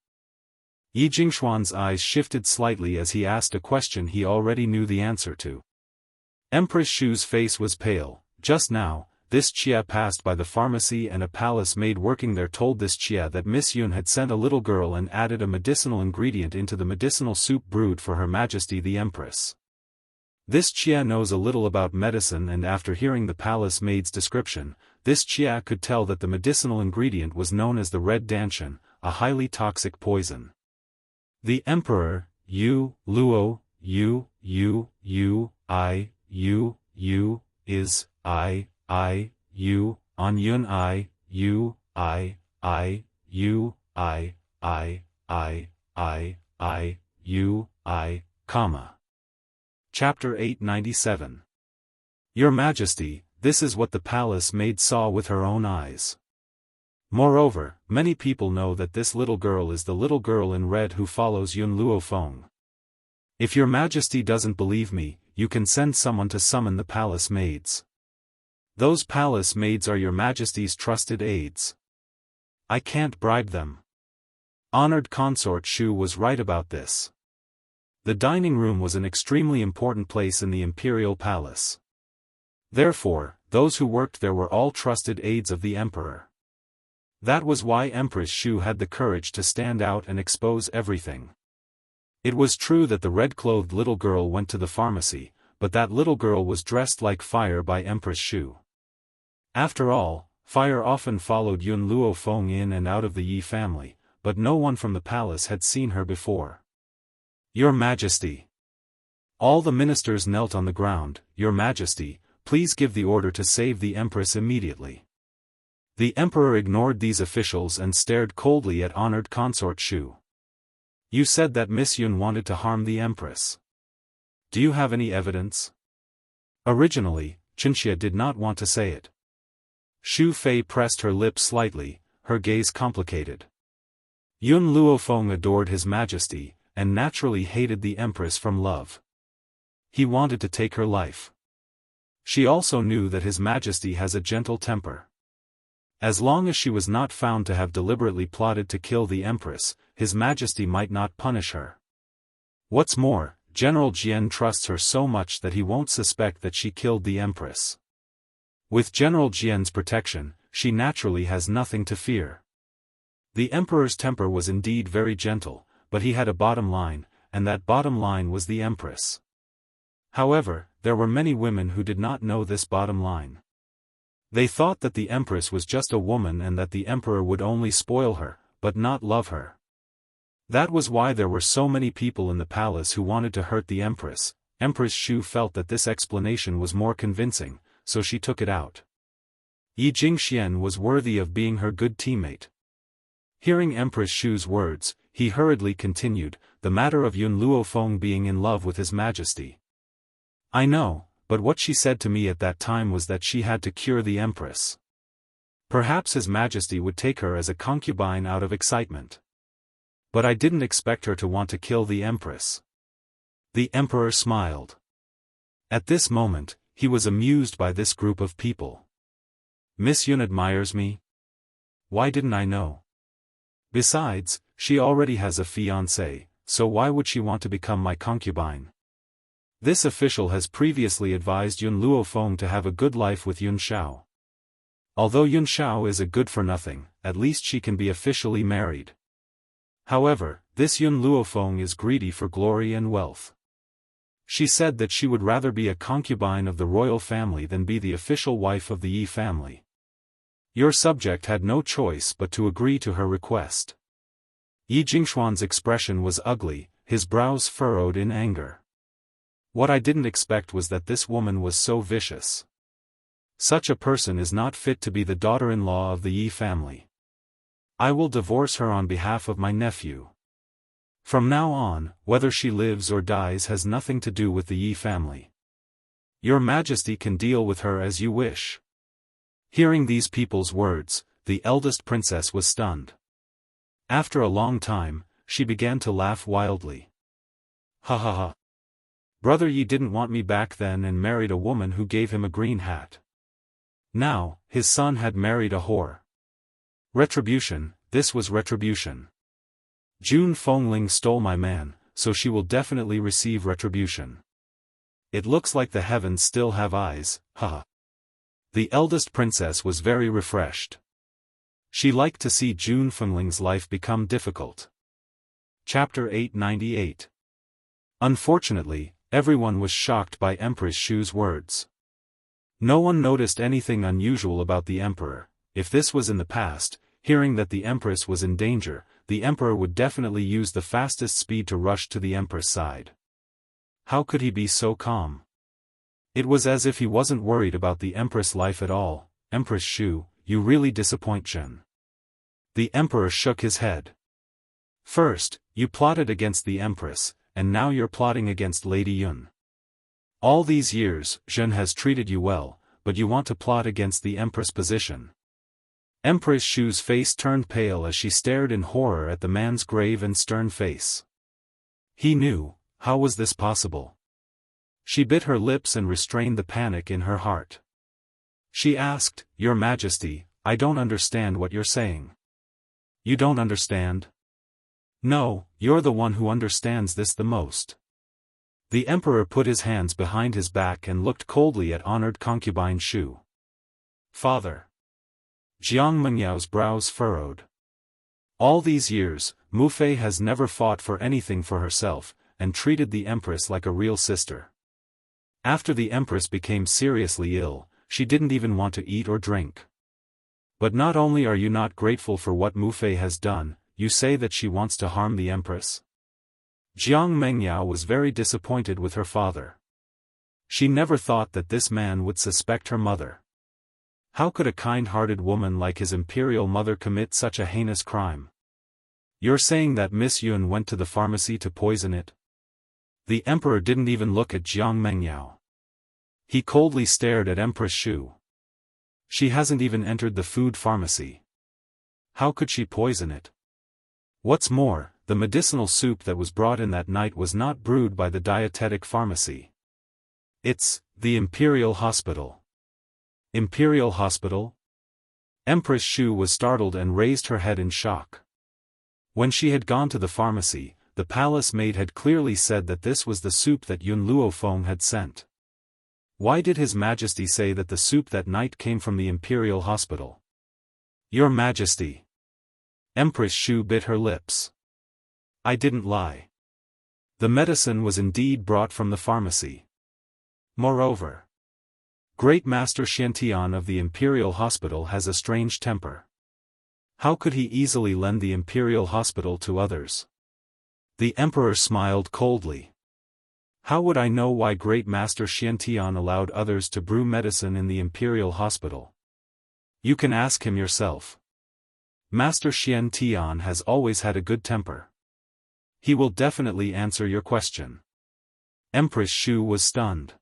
Yi Jingshuan's eyes shifted slightly as he asked a question he already knew the answer to. Empress Shu's face was pale. Just now, this Chia passed by the pharmacy and a palace maid working there told this Chia that Miss Yun had sent a little girl and added a medicinal ingredient into the medicinal soup brewed for Her Majesty the Empress. This Chia knows a little about medicine, and after hearing the palace maid's description, this Chia could tell that the medicinal ingredient was known as the red danshan, a highly toxic poison. The Emperor, Yu, Luo, Yu, is, Yu, on Yun Yu, Yu, comma. Chapter 897. Your Majesty, this is what the palace maid saw with her own eyes. Moreover, many people know that this little girl is the little girl in red who follows Yun Luofeng. If your Majesty doesn't believe me, you can send someone to summon the palace maids. Those palace maids are your Majesty's trusted aides. I can't bribe them. Honored Consort Shu was right about this. The dining room was an extremely important place in the imperial palace. Therefore, those who worked there were all trusted aides of the emperor. That was why Empress Shu had the courage to stand out and expose everything. It was true that the red-clothed little girl went to the pharmacy, but that little girl was dressed like fire by Empress Shu. After all, fire often followed Yun Luofeng in and out of the Yi family, but no one from the palace had seen her before. Your Majesty! All the ministers knelt on the ground. Your Majesty, please give the order to save the Empress immediately. The Emperor ignored these officials and stared coldly at Honored Consort Shu. You said that Miss Yun wanted to harm the Empress. Do you have any evidence? Originally, Chinxia did not want to say it. Xu Fei pressed her lips slightly, her gaze complicated. Yun Luofeng adored His Majesty, and naturally hated the Empress from love. He wanted to take her life. She also knew that His Majesty has a gentle temper. As long as she was not found to have deliberately plotted to kill the Empress, His Majesty might not punish her. What's more, General Jian trusts her so much that he won't suspect that she killed the Empress. With General Jian's protection, she naturally has nothing to fear. The Emperor's temper was indeed very gentle, but he had a bottom line, and that bottom line was the Empress. However, there were many women who did not know this bottom line. They thought that the Empress was just a woman and that the Emperor would only spoil her, but not love her. That was why there were so many people in the palace who wanted to hurt the Empress. Empress Xu felt that this explanation was more convincing, so she took it out. Yi Jingxian was worthy of being her good teammate. Hearing Empress Xu's words, he hurriedly continued, the matter of Yun Luofeng being in love with His Majesty. I know, but what she said to me at that time was that she had to cure the Empress. Perhaps His Majesty would take her as a concubine out of excitement. But I didn't expect her to want to kill the Empress. The Emperor smiled. At this moment, he was amused by this group of people. Miss Yun admires me? Why didn't I know? Besides, she already has a fiancé, so why would she want to become my concubine? This official has previously advised Yun Luofeng to have a good life with Yun Shao. Although Yun Shao is a good-for-nothing, at least she can be officially married. However, this Yun Luofeng is greedy for glory and wealth. She said that she would rather be a concubine of the royal family than be the official wife of the Yi family. Your subject had no choice but to agree to her request. Yi Jingxuan's expression was ugly, his brows furrowed in anger. What I didn't expect was that this woman was so vicious. Such a person is not fit to be the daughter-in-law of the Yi family. I will divorce her on behalf of my nephew. From now on, whether she lives or dies has nothing to do with the Yi family. Your Majesty can deal with her as you wish. Hearing these people's words, the eldest princess was stunned. After a long time, she began to laugh wildly. Ha ha ha. Brother Yi didn't want me back then and married a woman who gave him a green hat. Now, his son had married a whore. Retribution, this was retribution. Jun Fengling stole my man, so she will definitely receive retribution. It looks like the heavens still have eyes, haha. The eldest princess was very refreshed. She liked to see Jun Fengling's life become difficult. Chapter 898. Unfortunately, everyone was shocked by Empress Xu's words. No one noticed anything unusual about the emperor. If this was in the past, hearing that the Empress was in danger, the Emperor would definitely use the fastest speed to rush to the Empress' side. How could he be so calm? It was as if he wasn't worried about the Empress' life at all. Empress Xu, you really disappoint Chen. The Emperor shook his head. First, you plotted against the Empress, and now you're plotting against Lady Yun. All these years, Zhen has treated you well, but you want to plot against the Empress' position. Empress Xu's face turned pale as she stared in horror at the man's grave and stern face. He knew, how was this possible? She bit her lips and restrained the panic in her heart. She asked, Your Majesty, I don't understand what you're saying. You don't understand? No, you're the one who understands this the most. The Emperor put his hands behind his back and looked coldly at honored concubine Xu. Father. Jiang Mengyao's brows furrowed. All these years, Mu Fei has never fought for anything for herself, and treated the Empress like a real sister. After the Empress became seriously ill, she didn't even want to eat or drink. But not only are you not grateful for what Mu Fei has done, you say that she wants to harm the Empress? Jiang Mengyao was very disappointed with her father. She never thought that this man would suspect her mother. How could a kind-hearted woman like his imperial mother commit such a heinous crime? You're saying that Miss Yun went to the pharmacy to poison it? The Emperor didn't even look at Jiang Mengyao. He coldly stared at Empress Xu. She hasn't even entered the food pharmacy. How could she poison it? What's more, the medicinal soup that was brought in that night was not brewed by the dietetic pharmacy. It's the Imperial Hospital. Imperial Hospital? Empress Shu was startled and raised her head in shock. When she had gone to the pharmacy, the palace maid had clearly said that this was the soup that Yun Luofeng had sent. Why did His Majesty say that the soup that night came from the Imperial Hospital? Your Majesty. Empress Shu bit her lips. I didn't lie. The medicine was indeed brought from the pharmacy. Moreover, Great Master Xiantian of the Imperial Hospital has a strange temper. How could he easily lend the Imperial Hospital to others? The Emperor smiled coldly. How would I know why Great Master Xiantian allowed others to brew medicine in the Imperial Hospital? You can ask him yourself. Master Xiantian has always had a good temper. He will definitely answer your question. Empress Shu was stunned.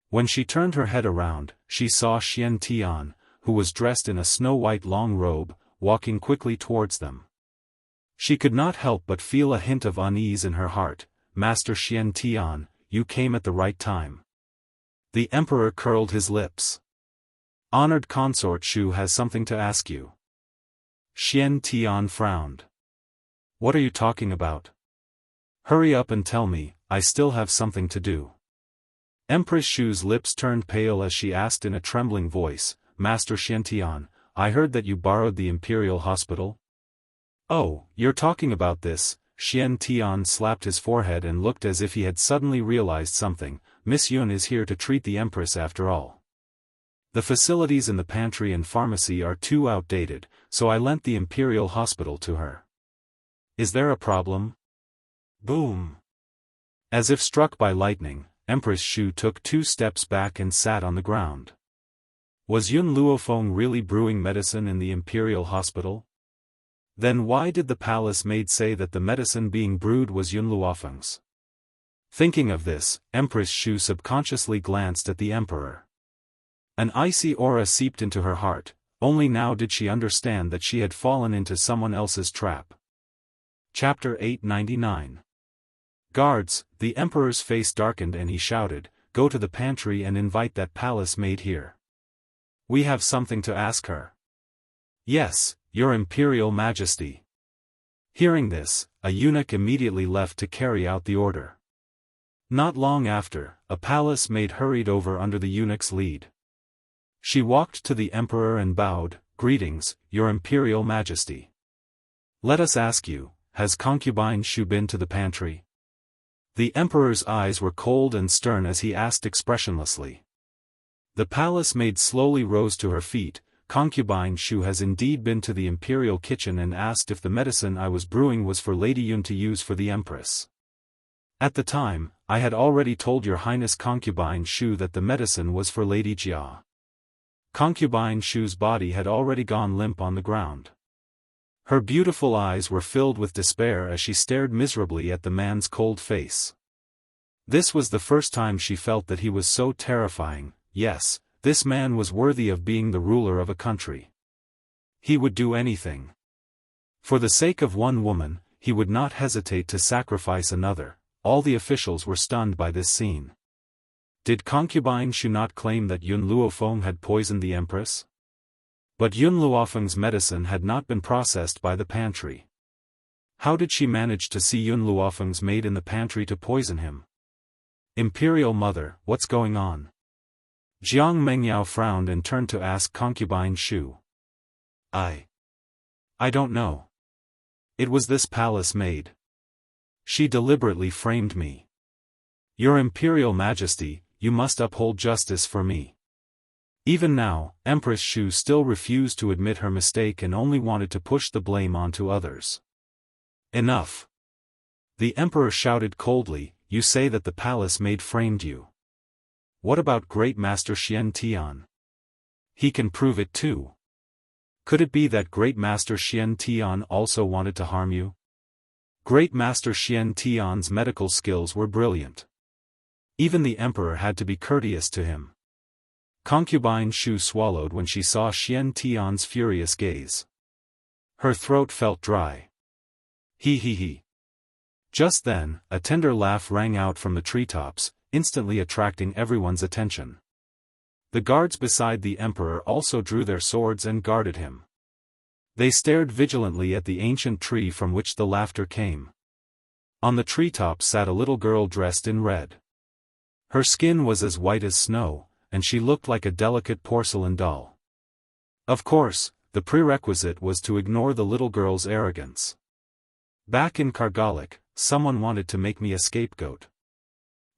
When she turned her head around, she saw Xiantian, who was dressed in a snow-white long robe, walking quickly towards them. She could not help but feel a hint of unease in her heart. Master Xiantian, you came at the right time. The Emperor curled his lips. Honored Consort Shu has something to ask you. Xiantian frowned. What are you talking about? Hurry up and tell me, I still have something to do. Empress Shu's lips turned pale as she asked in a trembling voice, Master Xiantian, I heard that you borrowed the Imperial Hospital? Oh, you're talking about this. Xiantian slapped his forehead and looked as if he had suddenly realized something. Miss Yun is here to treat the Empress after all. The facilities in the pantry and pharmacy are too outdated, so I lent the Imperial Hospital to her. Is there a problem? Boom! As if struck by lightning, Empress Shu took 2 steps back and sat on the ground. Was Yun Luofeng really brewing medicine in the Imperial Hospital? Then why did the palace maid say that the medicine being brewed was Yun Luofeng's? Thinking of this, Empress Shu subconsciously glanced at the Emperor. An icy aura seeped into her heart. Only now did she understand that she had fallen into someone else's trap. Chapter 899. Guards, the Emperor's face darkened and he shouted, Go to the pantry and invite that palace maid here. We have something to ask her. Yes, Your Imperial Majesty. Hearing this, a eunuch immediately left to carry out the order. Not long after, a palace maid hurried over under the eunuch's lead. She walked to the Emperor and bowed, Greetings, Your Imperial Majesty. Let us ask you, has concubine Shu been to the pantry? The Emperor's eyes were cold and stern as he asked expressionlessly. The palace maid slowly rose to her feet. Concubine Shu has indeed been to the imperial kitchen and asked if the medicine I was brewing was for Lady Yun to use for the Empress. At the time, I had already told Your Highness Concubine Shu that the medicine was for Lady Jia. Concubine Shu's body had already gone limp on the ground. Her beautiful eyes were filled with despair as she stared miserably at the man's cold face. This was the first time she felt that he was so terrifying. Yes, this man was worthy of being the ruler of a country. He would do anything. For the sake of one woman, he would not hesitate to sacrifice another. All the officials were stunned by this scene. Did concubine Shu not claim that Yun Luofeng had poisoned the Empress? But Yun Luofeng's medicine had not been processed by the pantry. How did she manage to see Yun Luofeng's maid in the pantry to poison him? Imperial Mother, what's going on? Jiang Mengyao frowned and turned to ask concubine Shu. I don't know. It was this palace maid. She deliberately framed me. Your Imperial Majesty, you must uphold justice for me. Even now, Empress Shu still refused to admit her mistake and only wanted to push the blame onto others. Enough! The Emperor shouted coldly, You say that the palace maid framed you. What about Great Master Xiantian? He can prove it too. Could it be that Great Master Xiantian also wanted to harm you? Great Master Xiantian's medical skills were brilliant. Even the Emperor had to be courteous to him. Concubine Shu swallowed when she saw Xian Tian's furious gaze. Her throat felt dry. He he he. Just then, a tender laugh rang out from the treetops, instantly attracting everyone's attention. The guards beside the emperor also drew their swords and guarded him. They stared vigilantly at the ancient tree from which the laughter came. On the treetop sat a little girl dressed in red. Her skin was as white as snow, and she looked like a delicate porcelain doll. Of course, the prerequisite was to ignore the little girl's arrogance. Back in Kargalik, someone wanted to make me a scapegoat.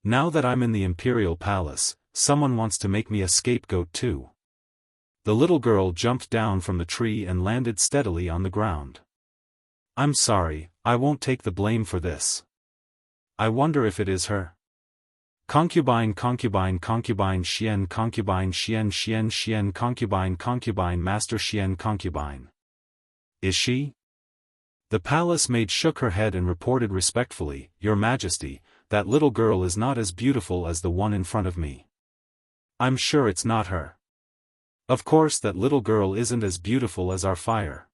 Now that I'm in the imperial palace, someone wants to make me a scapegoat too. The little girl jumped down from the tree and landed steadily on the ground. I'm sorry, I won't take the blame for this. I wonder if it is her. Concubine concubine concubine Xian concubine Xian Xian Xian concubine concubine master Xian concubine. Is she? The palace maid shook her head and reported respectfully, Your Majesty, that little girl is not as beautiful as the one in front of me. I'm sure it's not her. Of course that little girl isn't as beautiful as our fire.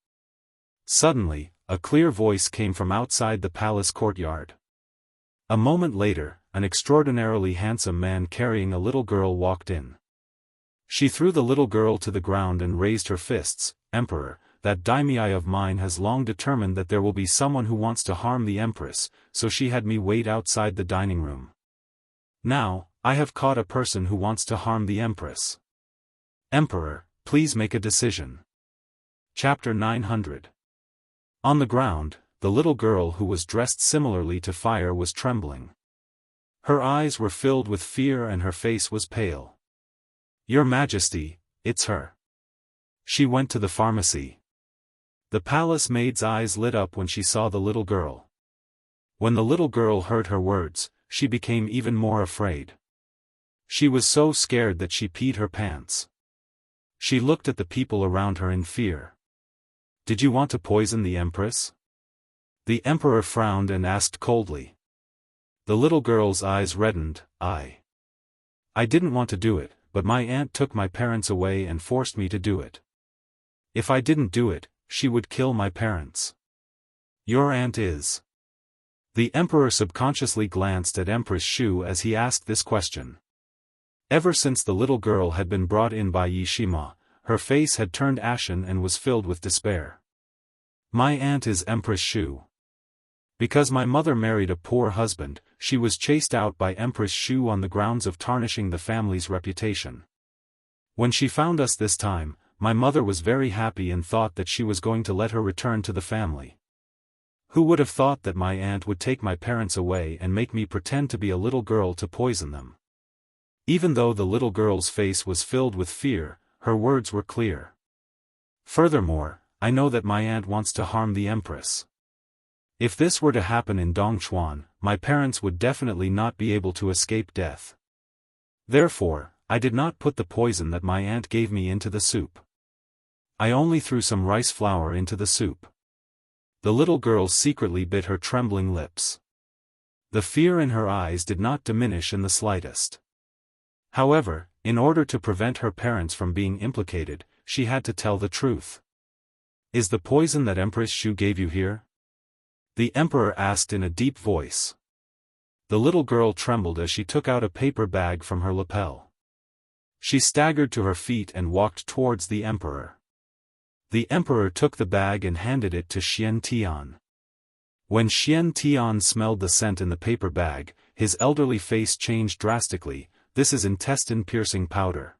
Suddenly, a clear voice came from outside the palace courtyard. A moment later, an extraordinarily handsome man carrying a little girl walked in. She threw the little girl to the ground and raised her fists. Emperor, that daimyo of mine has long determined that there will be someone who wants to harm the empress, so she had me wait outside the dining room. Now, I have caught a person who wants to harm the empress. Emperor, please make a decision. Chapter 900. On the ground, the little girl who was dressed similarly to fire was trembling. Her eyes were filled with fear and her face was pale. Your Majesty, it's her. She went to the pharmacy. The palace maid's eyes lit up when she saw the little girl. When the little girl heard her words, she became even more afraid. She was so scared that she peed her pants. She looked at the people around her in fear. Did you want to poison the empress? The emperor frowned and asked coldly. The little girl's eyes reddened. I didn't want to do it, but my aunt took my parents away and forced me to do it. If I didn't do it, she would kill my parents. Your aunt is. The emperor subconsciously glanced at Empress Shu as he asked this question. Ever since the little girl had been brought in by Yi Shima, her face had turned ashen and was filled with despair. My aunt is Empress Shu. Because my mother married a poor husband, she was chased out by Empress Shu on the grounds of tarnishing the family's reputation. When she found us this time, my mother was very happy and thought that she was going to let her return to the family. Who would have thought that my aunt would take my parents away and make me pretend to be a little girl to poison them? Even though the little girl's face was filled with fear, her words were clear. Furthermore, I know that my aunt wants to harm the empress. If this were to happen in Dongchuan, my parents would definitely not be able to escape death. Therefore, I did not put the poison that my aunt gave me into the soup. I only threw some rice flour into the soup. The little girl secretly bit her trembling lips. The fear in her eyes did not diminish in the slightest. However, in order to prevent her parents from being implicated, she had to tell the truth. Is the poison that Empress Shu gave you here? The emperor asked in a deep voice. The little girl trembled as she took out a paper bag from her lapel. She staggered to her feet and walked towards the emperor. The emperor took the bag and handed it to Xian Tian. When Xian Tian smelled the scent in the paper bag, his elderly face changed drastically. This is intestine-piercing powder.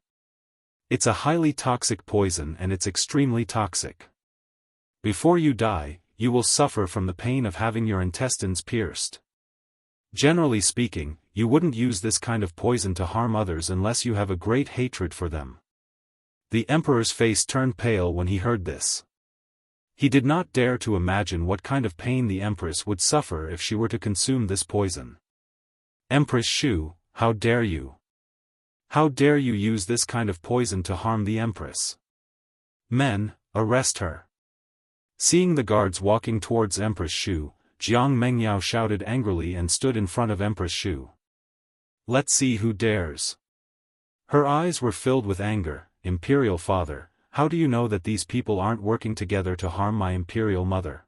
It's a highly toxic poison and it's extremely toxic. Before you die, you will suffer from the pain of having your intestines pierced. Generally speaking, you wouldn't use this kind of poison to harm others unless you have a great hatred for them. The emperor's face turned pale when he heard this. He did not dare to imagine what kind of pain the empress would suffer if she were to consume this poison. Empress Shu, how dare you? How dare you use this kind of poison to harm the empress? Men, arrest her. Seeing the guards walking towards Empress Shu, Jiang Mengyao shouted angrily and stood in front of Empress Shu. Let's see who dares. Her eyes were filled with anger. Imperial father, how do you know that these people aren't working together to harm my imperial mother?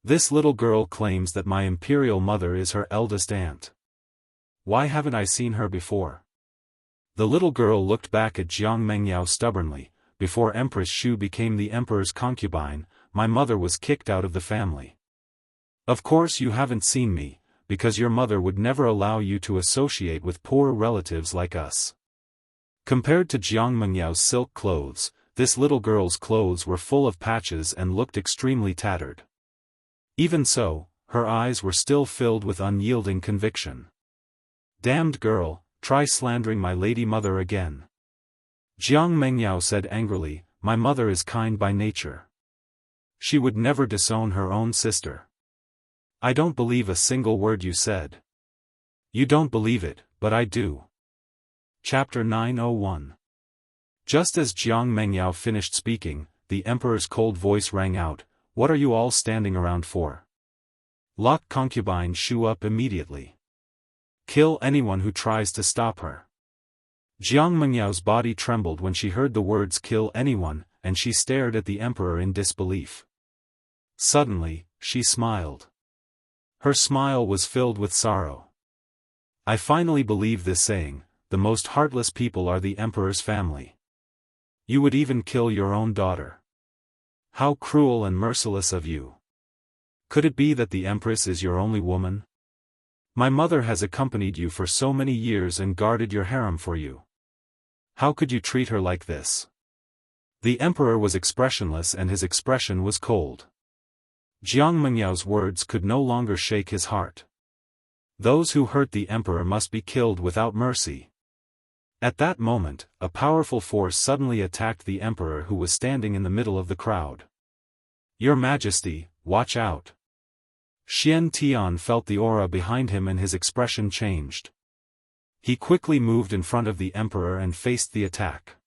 This little girl claims that my imperial mother is her eldest aunt. Why haven't I seen her before? The little girl looked back at Jiang Mengyao stubbornly. Before Empress Shu became the emperor's concubine, my mother was kicked out of the family. Of course you haven't seen me, because your mother would never allow you to associate with poor relatives like us. Compared to Jiang Mengyao's silk clothes, this little girl's clothes were full of patches and looked extremely tattered. Even so, her eyes were still filled with unyielding conviction. Damned girl, try slandering my lady mother again. Jiang Mengyao said angrily, my mother is kind by nature. She would never disown her own sister. I don't believe a single word you said. You don't believe it, but I do. Chapter 901. Just as Jiang Mengyao finished speaking, the emperor's cold voice rang out, what are you all standing around for? Lock concubine Shu up immediately. Kill anyone who tries to stop her. Jiang Mengyao's body trembled when she heard the words kill anyone, and she stared at the emperor in disbelief. Suddenly, she smiled. Her smile was filled with sorrow. I finally believe this saying, the most heartless people are the emperor's family. You would even kill your own daughter. How cruel and merciless of you. Could it be that the empress is your only woman? My mother has accompanied you for so many years and guarded your harem for you. How could you treat her like this? The emperor was expressionless and his expression was cold. Jiang Mengyao's words could no longer shake his heart. Those who hurt the emperor must be killed without mercy. At that moment, a powerful force suddenly attacked the emperor who was standing in the middle of the crowd. Your Majesty, watch out. Xian Tian felt the aura behind him and his expression changed. He quickly moved in front of the emperor and faced the attack.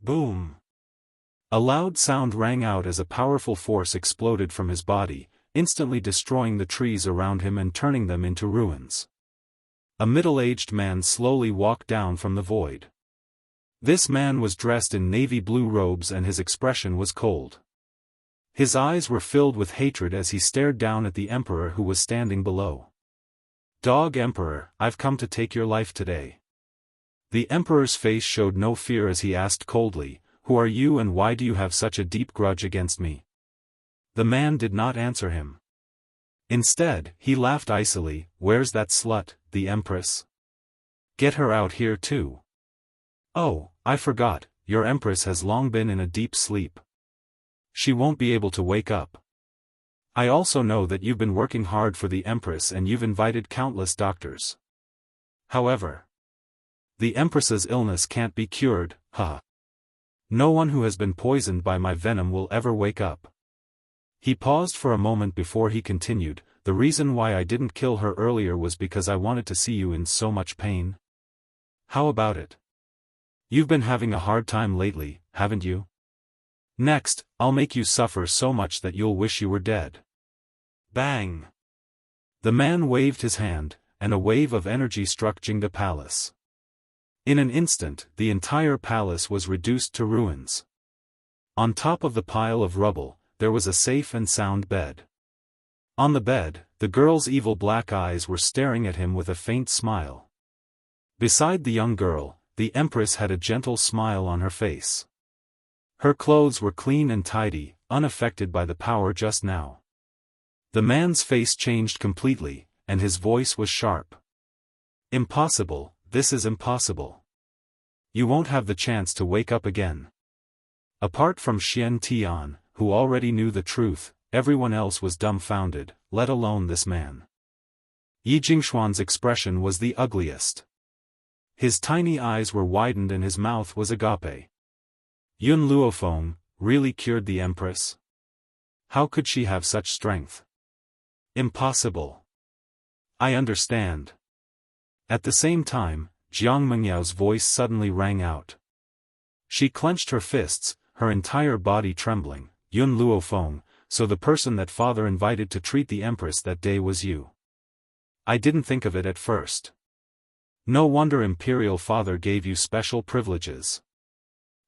Boom! A loud sound rang out as a powerful force exploded from his body, instantly destroying the trees around him and turning them into ruins. A middle-aged man slowly walked down from the void. This man was dressed in navy blue robes and his expression was cold. His eyes were filled with hatred as he stared down at the emperor who was standing below. Dog Emperor, I've come to take your life today. The emperor's face showed no fear as he asked coldly, who are you and why do you have such a deep grudge against me? The man did not answer him. Instead, he laughed icily, where's that slut, the empress? Get her out here too. Oh, I forgot, your empress has long been in a deep sleep. She won't be able to wake up. I also know that you've been working hard for the empress and you've invited countless doctors. However, the empress's illness can't be cured, huh? No one who has been poisoned by my venom will ever wake up. He paused for a moment before he continued, the reason why I didn't kill her earlier was because I wanted to see you in so much pain. How about it? You've been having a hard time lately, haven't you? Next, I'll make you suffer so much that you'll wish you were dead. Bang! The man waved his hand, and a wave of energy struck Jingda Palace. In an instant, the entire palace was reduced to ruins. On top of the pile of rubble, there was a safe and sound bed. On the bed, the girl's evil black eyes were staring at him with a faint smile. Beside the young girl, the empress had a gentle smile on her face. Her clothes were clean and tidy, unaffected by the power just now. The man's face changed completely, and his voice was sharp. Impossible, this is impossible. You won't have the chance to wake up again. Apart from Xian Tian, who already knew the truth, everyone else was dumbfounded, let alone this man. Yi Jingshuan's expression was the ugliest. His tiny eyes were widened and his mouth was agape. Yun Luofeng really cured the empress? How could she have such strength? Impossible. I understand. At the same time, Jiang Mengyao's voice suddenly rang out. She clenched her fists, her entire body trembling. Yun Luofeng, so the person that father invited to treat the empress that day was you. I didn't think of it at first. No wonder Imperial Father gave you special privileges.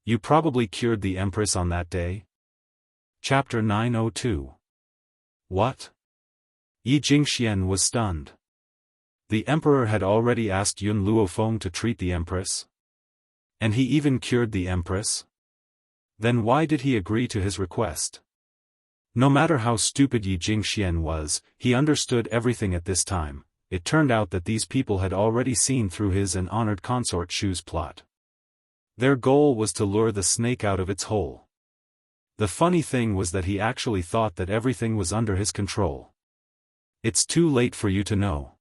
You probably cured the Empress on that day? Chapter 902. What? Yi Jingxian was stunned. The Emperor had already asked Yun Luofeng to treat the Empress? And he even cured the Empress? Then why did he agree to his request? No matter how stupid Yi Jingxian was, he understood everything at this time. It turned out that these people had already seen through his and honored consort Shu's plot. Their goal was to lure the snake out of its hole. The funny thing was that he actually thought that everything was under his control. It's too late for you to know.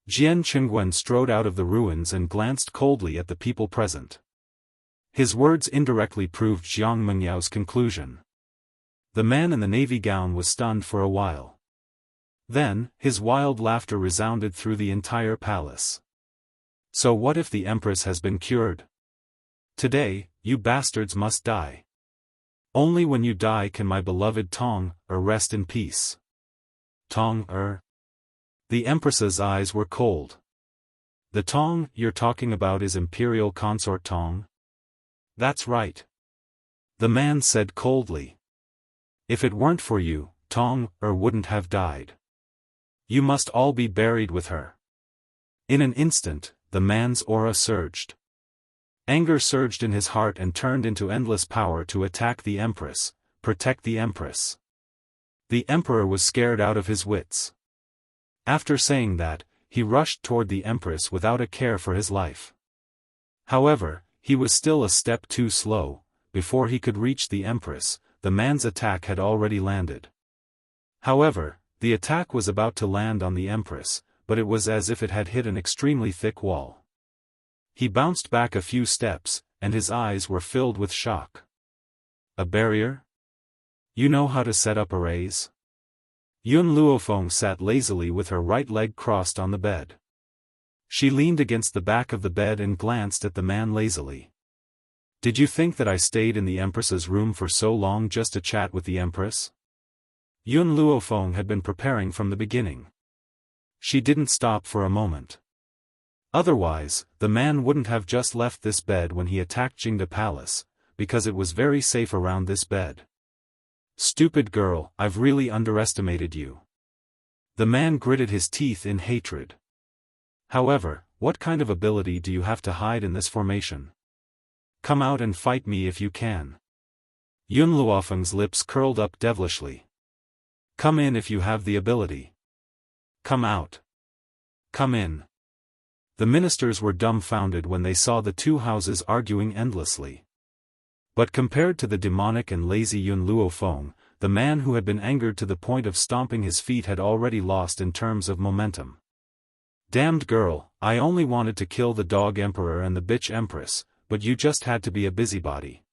Jian Qingwen strode out of the ruins and glanced coldly at the people present. His words indirectly proved Jiang Mengyao's conclusion. The man in the navy gown was stunned for a while. Then, his wild laughter resounded through the entire palace. So what if the Empress has been cured? Today, you bastards must die. Only when you die can my beloved Tong rest in peace. Tong The Empress's eyes were cold. The Tong you're talking about is Imperial Consort Tong? That's right. The man said coldly. If it weren't for you, Tong wouldn't have died. You must all be buried with her. In an instant, the man's aura surged. Anger surged in his heart and turned into endless power to attack the Empress, protect the Empress. The Emperor was scared out of his wits. After saying that, he rushed toward the Empress without a care for his life. However, he was still a step too slow. Before he could reach the Empress, the man's attack had already landed. However, the attack was about to land on the Empress, but it was as if it had hit an extremely thick wall. He bounced back a few steps, and his eyes were filled with shock. A barrier? You know how to set up arrays? Yun Luofeng sat lazily with her right leg crossed on the bed. She leaned against the back of the bed and glanced at the man lazily. Did you think that I stayed in the Empress's room for so long just to chat with the Empress? Yun Luofeng had been preparing from the beginning. She didn't stop for a moment. Otherwise, the man wouldn't have just left this bed when he attacked Jingde Palace, because it was very safe around this bed. Stupid girl, I've really underestimated you. The man gritted his teeth in hatred. However, what kind of ability do you have to hide in this formation? Come out and fight me if you can. Yun Luofeng's lips curled up devilishly. Come in if you have the ability. Come out. Come in. The ministers were dumbfounded when they saw the two houses arguing endlessly. But compared to the demonic and lazy Yun Luofeng, the man who had been angered to the point of stomping his feet had already lost in terms of momentum. Damned girl, I only wanted to kill the dog emperor and the bitch empress, but you just had to be a busybody.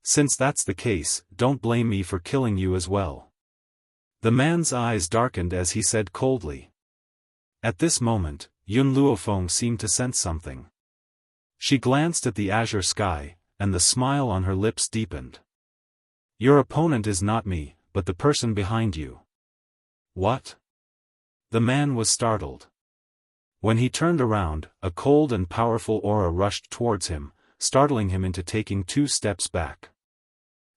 Since that's the case, don't blame me for killing you as well. The man's eyes darkened as he said coldly. At this moment, Yun Luofeng seemed to sense something. She glanced at the azure sky, and the smile on her lips deepened. Your opponent is not me, but the person behind you. What? The man was startled. When he turned around, a cold and powerful aura rushed towards him, startling him into taking 2 steps back.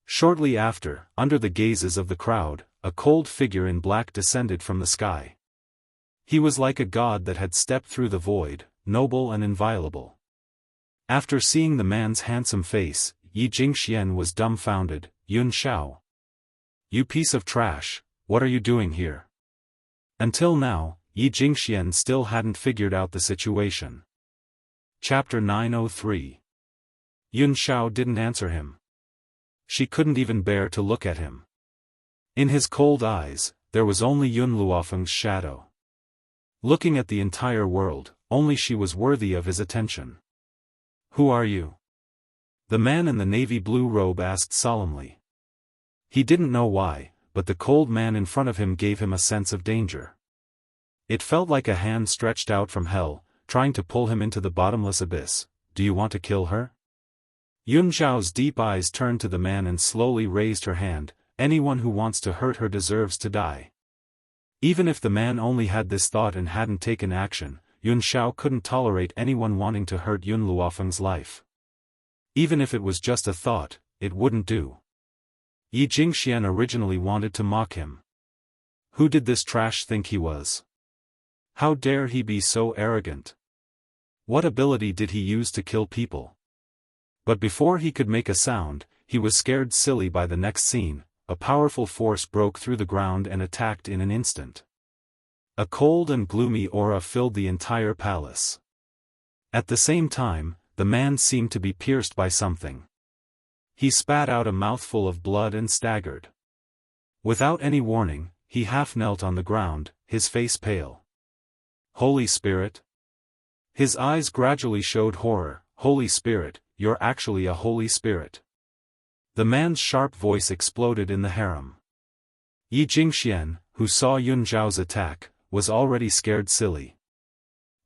Shortly after, under the gazes of the crowd, a cold figure in black descended from the sky. He was like a god that had stepped through the void, noble and inviolable. After seeing the man's handsome face, Yi Jingxian was dumbfounded. Yun Xiao. You piece of trash, what are you doing here? Until now, Yi Jingxian still hadn't figured out the situation. Chapter 903. Yun Xiao didn't answer him. She couldn't even bear to look at him. In his cold eyes, there was only Yun Luofeng's shadow. Looking at the entire world, only she was worthy of his attention. Who are you? The man in the navy blue robe asked solemnly. He didn't know why, but the cold man in front of him gave him a sense of danger. It felt like a hand stretched out from hell, trying to pull him into the bottomless abyss. Do you want to kill her? Yun Xiao's deep eyes turned to the man and slowly raised her hand. Anyone who wants to hurt her deserves to die. Even if the man only had this thought and hadn't taken action, Yun Xiao couldn't tolerate anyone wanting to hurt Yun Luofeng's life. Even if it was just a thought, it wouldn't do. Yi Jingxian originally wanted to mock him. Who did this trash think he was? How dare he be so arrogant? What ability did he use to kill people? But before he could make a sound, he was scared silly by the next scene. A powerful force broke through the ground and attacked in an instant. A cold and gloomy aura filled the entire palace. At the same time, the man seemed to be pierced by something. He spat out a mouthful of blood and staggered. Without any warning, he half knelt on the ground, his face pale. Holy Spirit? His eyes gradually showed horror. Holy Spirit, you're actually a Holy Spirit. The man's sharp voice exploded in the harem. Yi Jingxian, who saw Yun Zhao's attack, was already scared silly.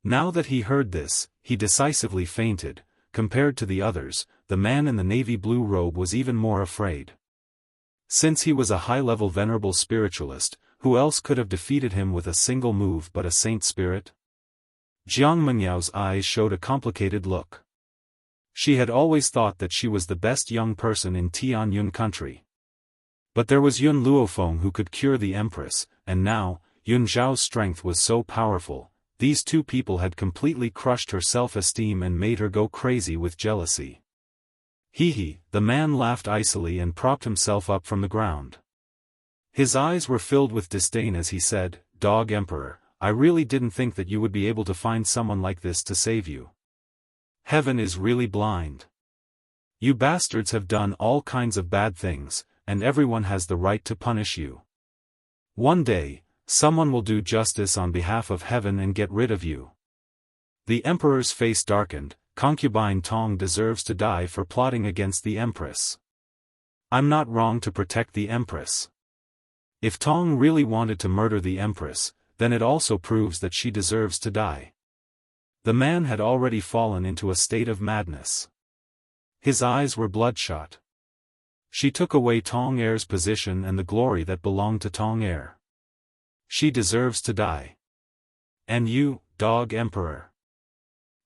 Now that he heard this, he decisively fainted. Compared to the others, the man in the navy blue robe was even more afraid. Since he was a high-level venerable spiritualist, who else could have defeated him with a single move but a saint spirit? Jiang Menyao's eyes showed a complicated look. She had always thought that she was the best young person in Tianyun country. But there was Yun Luofeng who could cure the empress, and now, Yun Zhao's strength was so powerful. These two people had completely crushed her self-esteem and made her go crazy with jealousy. Hee, the man laughed icily and propped himself up from the ground. His eyes were filled with disdain as he said, "Dog Emperor, I really didn't think that you would be able to find someone like this to save you. Heaven is really blind. You bastards have done all kinds of bad things, and everyone has the right to punish you. One day, someone will do justice on behalf of heaven and get rid of you." The emperor's face darkened. Concubine Tong deserves to die for plotting against the empress. I'm not wrong to protect the empress. If Tong really wanted to murder the empress, then it also proves that she deserves to die. The man had already fallen into a state of madness. His eyes were bloodshot. She took away Tong Er's position and the glory that belonged to Tong Er. She deserves to die. And you, Dog Emperor.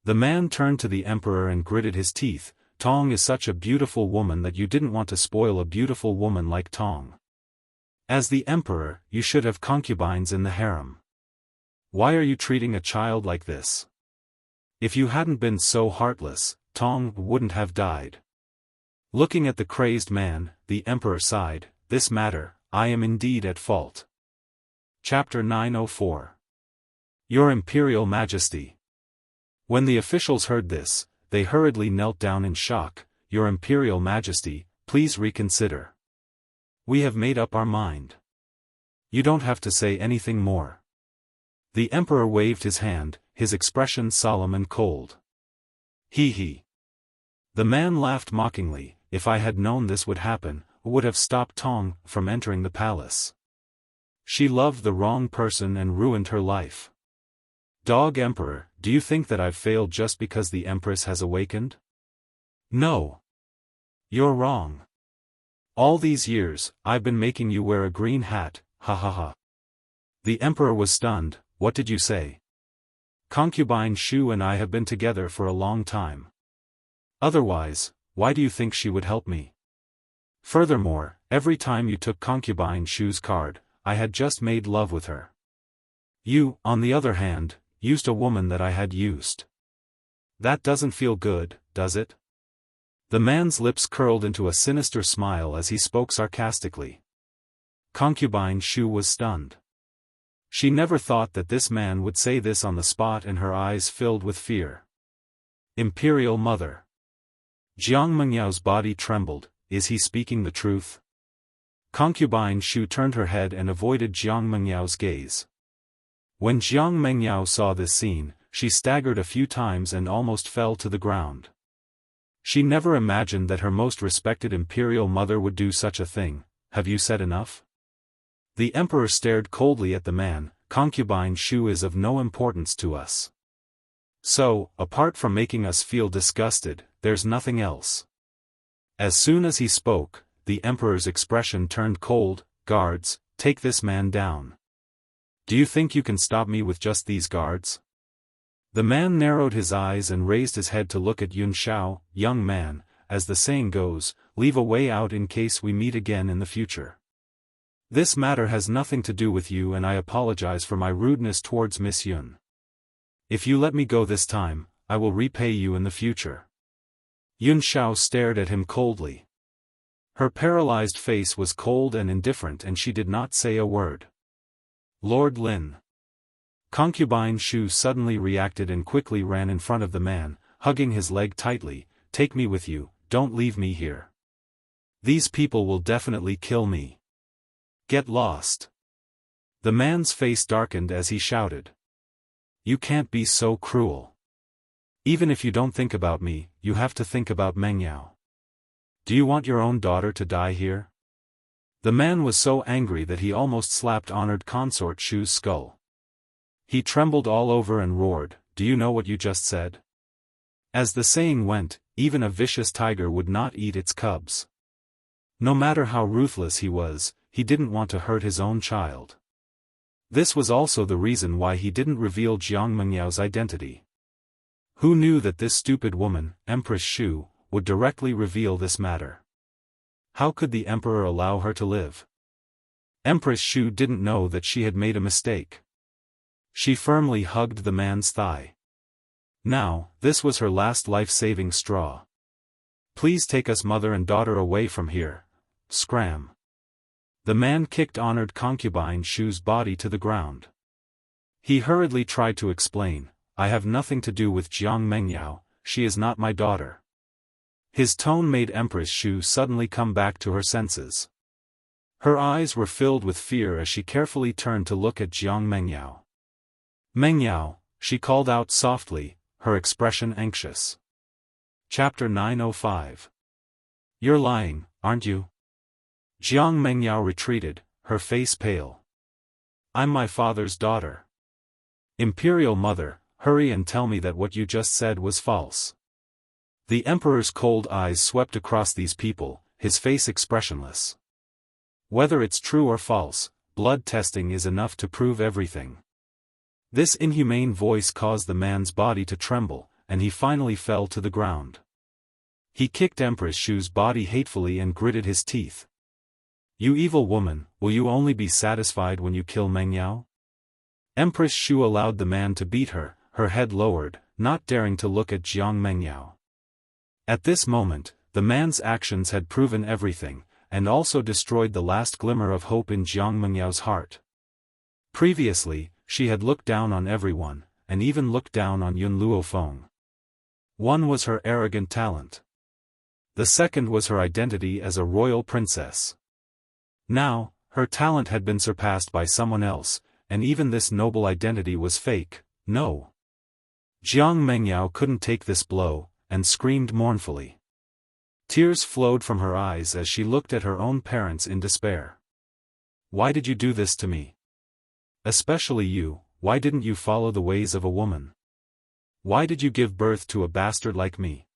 The man turned to the emperor and gritted his teeth. Tong is such a beautiful woman that you didn't want to spoil a beautiful woman like Tong. As the emperor, you should have concubines in the harem. Why are you treating a child like this? If you hadn't been so heartless, Tong wouldn't have died. Looking at the crazed man, the emperor sighed, "This matter, I am indeed at fault." Chapter 904. Your Imperial Majesty. When the officials heard this, they hurriedly knelt down in shock. "Your Imperial Majesty, please reconsider. We have made up our mind. You don't have to say anything more." The emperor waved his hand, his expression solemn and cold. Hee. The man laughed mockingly. "If I had known this would happen, I would have stopped Tong from entering the palace. She loved the wrong person and ruined her life. Dog Emperor, do you think that I've failed just because the Empress has awakened? No. You're wrong. All these years, I've been making you wear a green hat, ha ha ha." The Emperor was stunned. "What did you say?" "Concubine Shu and I have been together for a long time. Otherwise, why do you think she would help me? Furthermore, every time you took Concubine Shu's card, I had just made love with her. You, on the other hand, used a woman that I had used. That doesn't feel good, does it?" The man's lips curled into a sinister smile as he spoke sarcastically. Concubine Shu was stunned. She never thought that this man would say this on the spot, and her eyes filled with fear. Imperial Mother. Jiang Mengyao's body trembled. Is he speaking the truth? Concubine Shu turned her head and avoided Jiang Mengyao's gaze. When Jiang Mengyao saw this scene, she staggered a few times and almost fell to the ground. She never imagined that her most respected imperial mother would do such a thing. Have you said enough? The emperor stared coldly at the man. Concubine Shu is of no importance to us. So, apart from making us feel disgusted, there's nothing else. As soon as he spoke, the emperor's expression turned cold. Guards, take this man down. Do you think you can stop me with just these guards? The man narrowed his eyes and raised his head to look at Yun Xiao. Young man, as the saying goes, leave a way out in case we meet again in the future. This matter has nothing to do with you and I apologize for my rudeness towards Miss Yun. If you let me go this time, I will repay you in the future. Yun Xiao stared at him coldly. Her paralyzed face was cold and indifferent and she did not say a word. Lord Lin. Concubine Shu suddenly reacted and quickly ran in front of the man, hugging his leg tightly. Take me with you, don't leave me here. These people will definitely kill me. Get lost. The man's face darkened as he shouted. You can't be so cruel. Even if you don't think about me, you have to think about Mengyao. Do you want your own daughter to die here? The man was so angry that he almost slapped honored consort Shu's skull. He trembled all over and roared, do you know what you just said? As the saying went, even a vicious tiger would not eat its cubs. No matter how ruthless he was, he didn't want to hurt his own child. This was also the reason why he didn't reveal Jiang Mengyao's identity. Who knew that this stupid woman, Empress Shu, would directly reveal this matter? How could the emperor allow her to live? Empress Shu didn't know that she had made a mistake. She firmly hugged the man's thigh. Now, this was her last life-saving straw. Please take us mother and daughter away from here. Scram. The man kicked honored concubine Shu's body to the ground. He hurriedly tried to explain, I have nothing to do with Jiang Mengyao, she is not my daughter. His tone made Empress Shu suddenly come back to her senses. Her eyes were filled with fear as she carefully turned to look at Jiang Mengyao. Mengyao, she called out softly, her expression anxious. Chapter 905. You're lying, aren't you? Jiang Mengyao retreated, her face pale. I'm my father's daughter. Imperial mother, hurry and tell me that what you just said was false. The emperor's cold eyes swept across these people, his face expressionless. Whether it's true or false, blood testing is enough to prove everything. This inhumane voice caused the man's body to tremble, and he finally fell to the ground. He kicked Empress Shu's body hatefully and gritted his teeth. You evil woman, will you only be satisfied when you kill Mengyao? Empress Shu allowed the man to beat her, her head lowered, not daring to look at Jiang Mengyao. At this moment, the man's actions had proven everything, and also destroyed the last glimmer of hope in Jiang Mengyao's heart. Previously, she had looked down on everyone, and even looked down on Yun Luofeng. One was her arrogant talent. The second was her identity as a royal princess. Now, her talent had been surpassed by someone else, and even this noble identity was fake. No. Jiang Mengyao couldn't take this blow, and screamed mournfully. Tears flowed from her eyes as she looked at her own parents in despair. Why did you do this to me? Especially you, why didn't you follow the ways of a woman? Why did you give birth to a bastard like me?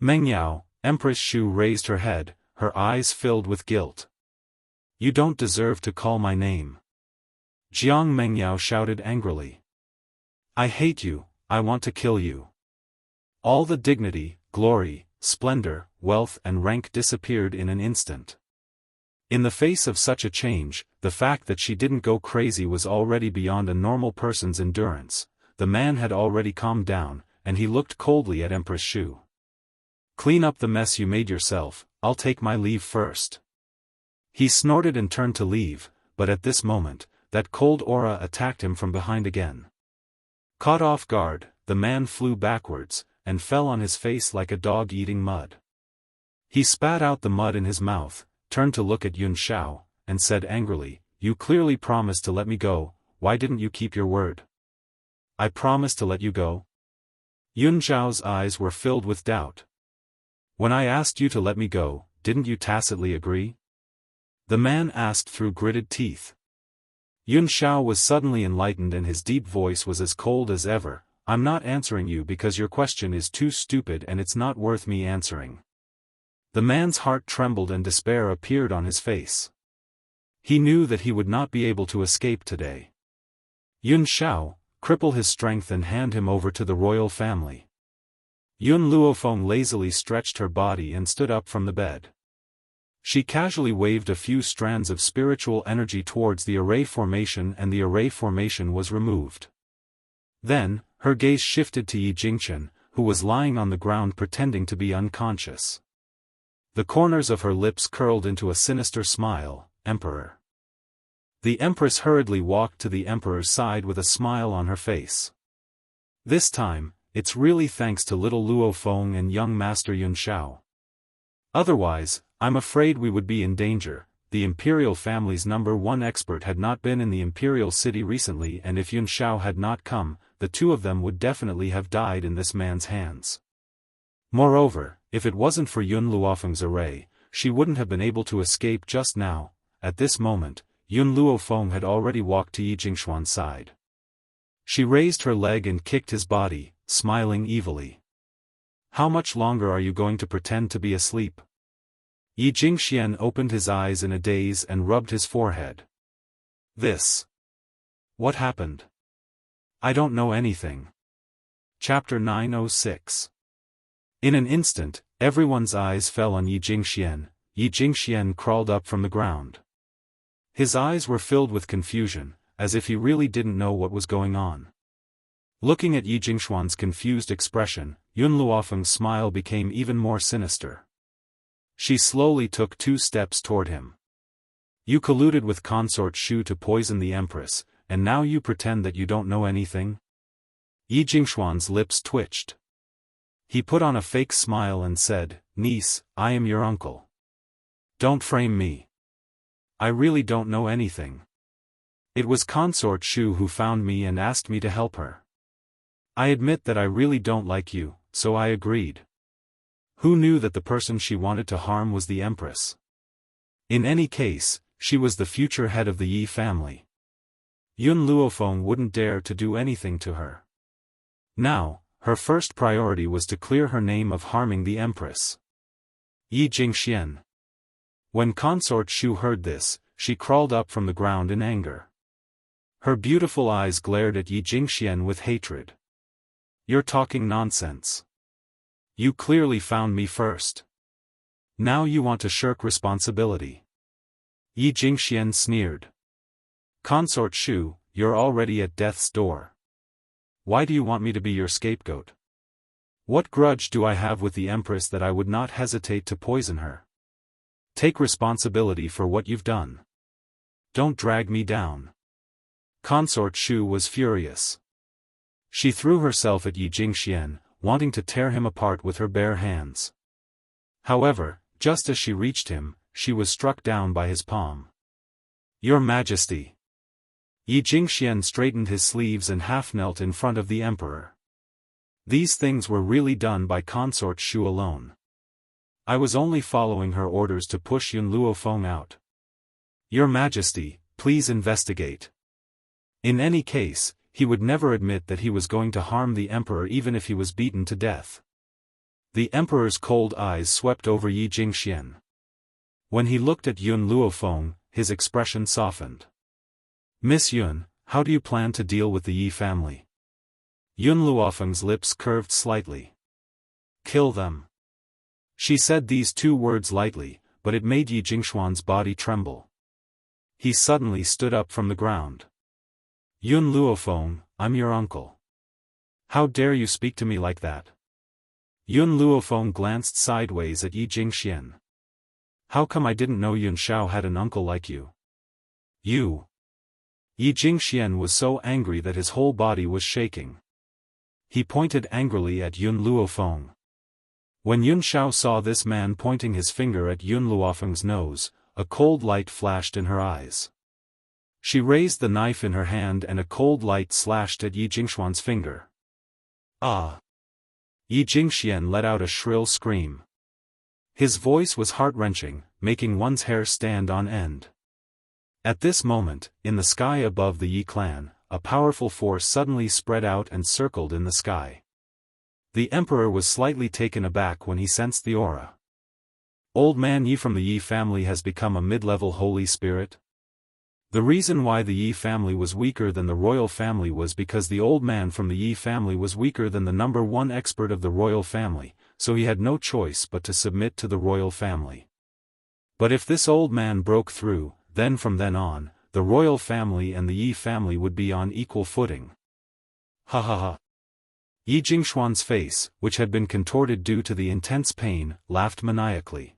Mengyao, Empress Shu raised her head, her eyes filled with guilt. You don't deserve to call my name. Jiang Mengyao shouted angrily. I hate you, I want to kill you. All the dignity, glory, splendor, wealth and rank disappeared in an instant. In the face of such a change, the fact that she didn't go crazy was already beyond a normal person's endurance. The man had already calmed down, and he looked coldly at Empress Shu. Clean up the mess you made yourself, I'll take my leave first. He snorted and turned to leave, but at this moment, that cold aura attacked him from behind again. Caught off guard, the man flew backwards, and fell on his face like a dog eating mud. He spat out the mud in his mouth, turned to look at Yun Xiao, and said angrily, You clearly promised to let me go, why didn't you keep your word? I promised to let you go? Yun Xiao's eyes were filled with doubt. When I asked you to let me go, didn't you tacitly agree? The man asked through gritted teeth. Yun Xiao was suddenly enlightened and his deep voice was as cold as ever. I'm not answering you because your question is too stupid and it's not worth me answering. The man's heart trembled and despair appeared on his face. He knew that he would not be able to escape today. Yun Xiao, cripple his strength and hand him over to the royal family. Yun Luofeng lazily stretched her body and stood up from the bed. She casually waved a few strands of spiritual energy towards the array formation, and the array formation was removed. Then, her gaze shifted to Yi Jingqian, who was lying on the ground pretending to be unconscious. The corners of her lips curled into a sinister smile. "Emperor." The Empress hurriedly walked to the Emperor's side with a smile on her face. "This time, it's really thanks to little Luofeng and young Master Yun Shao. Otherwise, I'm afraid we would be in danger." The imperial family's #1 expert had not been in the imperial city recently, and if Yun Shao had not come, the two of them would definitely have died in this man's hands. Moreover, if it wasn't for Yun Luofeng's array, she wouldn't have been able to escape just now. At this moment, Yun Luofeng had already walked to Yi Jingqian's side. She raised her leg and kicked his body, smiling evilly. "How much longer are you going to pretend to be asleep?" Yi Jingqian opened his eyes in a daze and rubbed his forehead. "This. What happened? I don't know anything." Chapter 906. In an instant, everyone's eyes fell on Yi Jingqian. Yi Jingqian crawled up from the ground. His eyes were filled with confusion, as if he really didn't know what was going on. Looking at Yi Jingqian's confused expression, Yun Luofeng's smile became even more sinister. She slowly took 2 steps toward him. "You colluded with Consort Shu to poison the Empress, and now you pretend that you don't know anything?" Yi Jingqian's lips twitched. He put on a fake smile and said, "Niece, I am your uncle. Don't frame me. I really don't know anything. It was Consort Shu who found me and asked me to help her. I admit that I really don't like you, so I agreed. Who knew that the person she wanted to harm was the Empress? In any case, she was the future head of the Yi family. Yun Luofeng wouldn't dare to do anything to her. Now, her first priority was to clear her name of harming the Empress." Yi Jingqian. When Consort Shu heard this, she crawled up from the ground in anger. Her beautiful eyes glared at Yi Jingqian with hatred. "You're talking nonsense. You clearly found me first. Now you want to shirk responsibility." Yi Jingqian sneered. "Consort Shu, you're already at death's door. Why do you want me to be your scapegoat? What grudge do I have with the Empress that I would not hesitate to poison her? Take responsibility for what you've done. Don't drag me down." Consort Shu was furious. She threw herself at Yi Jingqian, wanting to tear him apart with her bare hands. However, just as she reached him, she was struck down by his palm. "Your Majesty." Yi Jingqian straightened his sleeves and half-knelt in front of the Emperor. These things were really done by Consort Shu alone. I was only following her orders to push Yun Luofeng out. Your Majesty, please investigate. In any case, he would never admit that he was going to harm the Emperor even if he was beaten to death. The Emperor's cold eyes swept over Yi Jingqian. When he looked at Yun Luofeng, his expression softened. "Miss Yun, how do you plan to deal with the Yi family?" Yun Luofeng's lips curved slightly. "Kill them." She said these 2 words lightly, but it made Yi Jingqian's body tremble. He suddenly stood up from the ground. "Yun Luofeng, I'm your uncle. How dare you speak to me like that?" Yun Luofeng glanced sideways at Yi Jingqian. "How come I didn't know Yun Shao had an uncle like you?" "You." Yi Jingqian was so angry that his whole body was shaking. He pointed angrily at Yun Luofeng. When Yun Shao saw this man pointing his finger at Yun Luofeng's nose, a cold light flashed in her eyes. She raised the knife in her hand and a cold light slashed at Yi Jingqian's finger. "Ah!" Yi Jingqian let out a shrill scream. His voice was heart-wrenching, making one's hair stand on end. At this moment, in the sky above the Yi clan, a powerful force suddenly spread out and circled in the sky. The Emperor was slightly taken aback when he sensed the aura. Old man Yi from the Yi family has become a mid-level holy spirit? The reason why the Yi family was weaker than the royal family was because the old man from the Yi family was weaker than the number one expert of the royal family, so he had no choice but to submit to the royal family. But if this old man broke through, then from then on, the royal family and the Yi family would be on equal footing. Ha ha ha. Yi Jingxuan's face, which had been contorted due to the intense pain, laughed maniacally.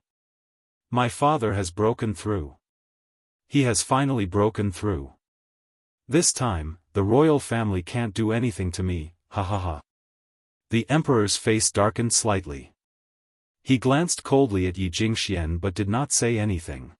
My father has broken through. He has finally broken through. This time, the royal family can't do anything to me, ha ha ha. The emperor's face darkened slightly. He glanced coldly at Yi Jingxian but did not say anything.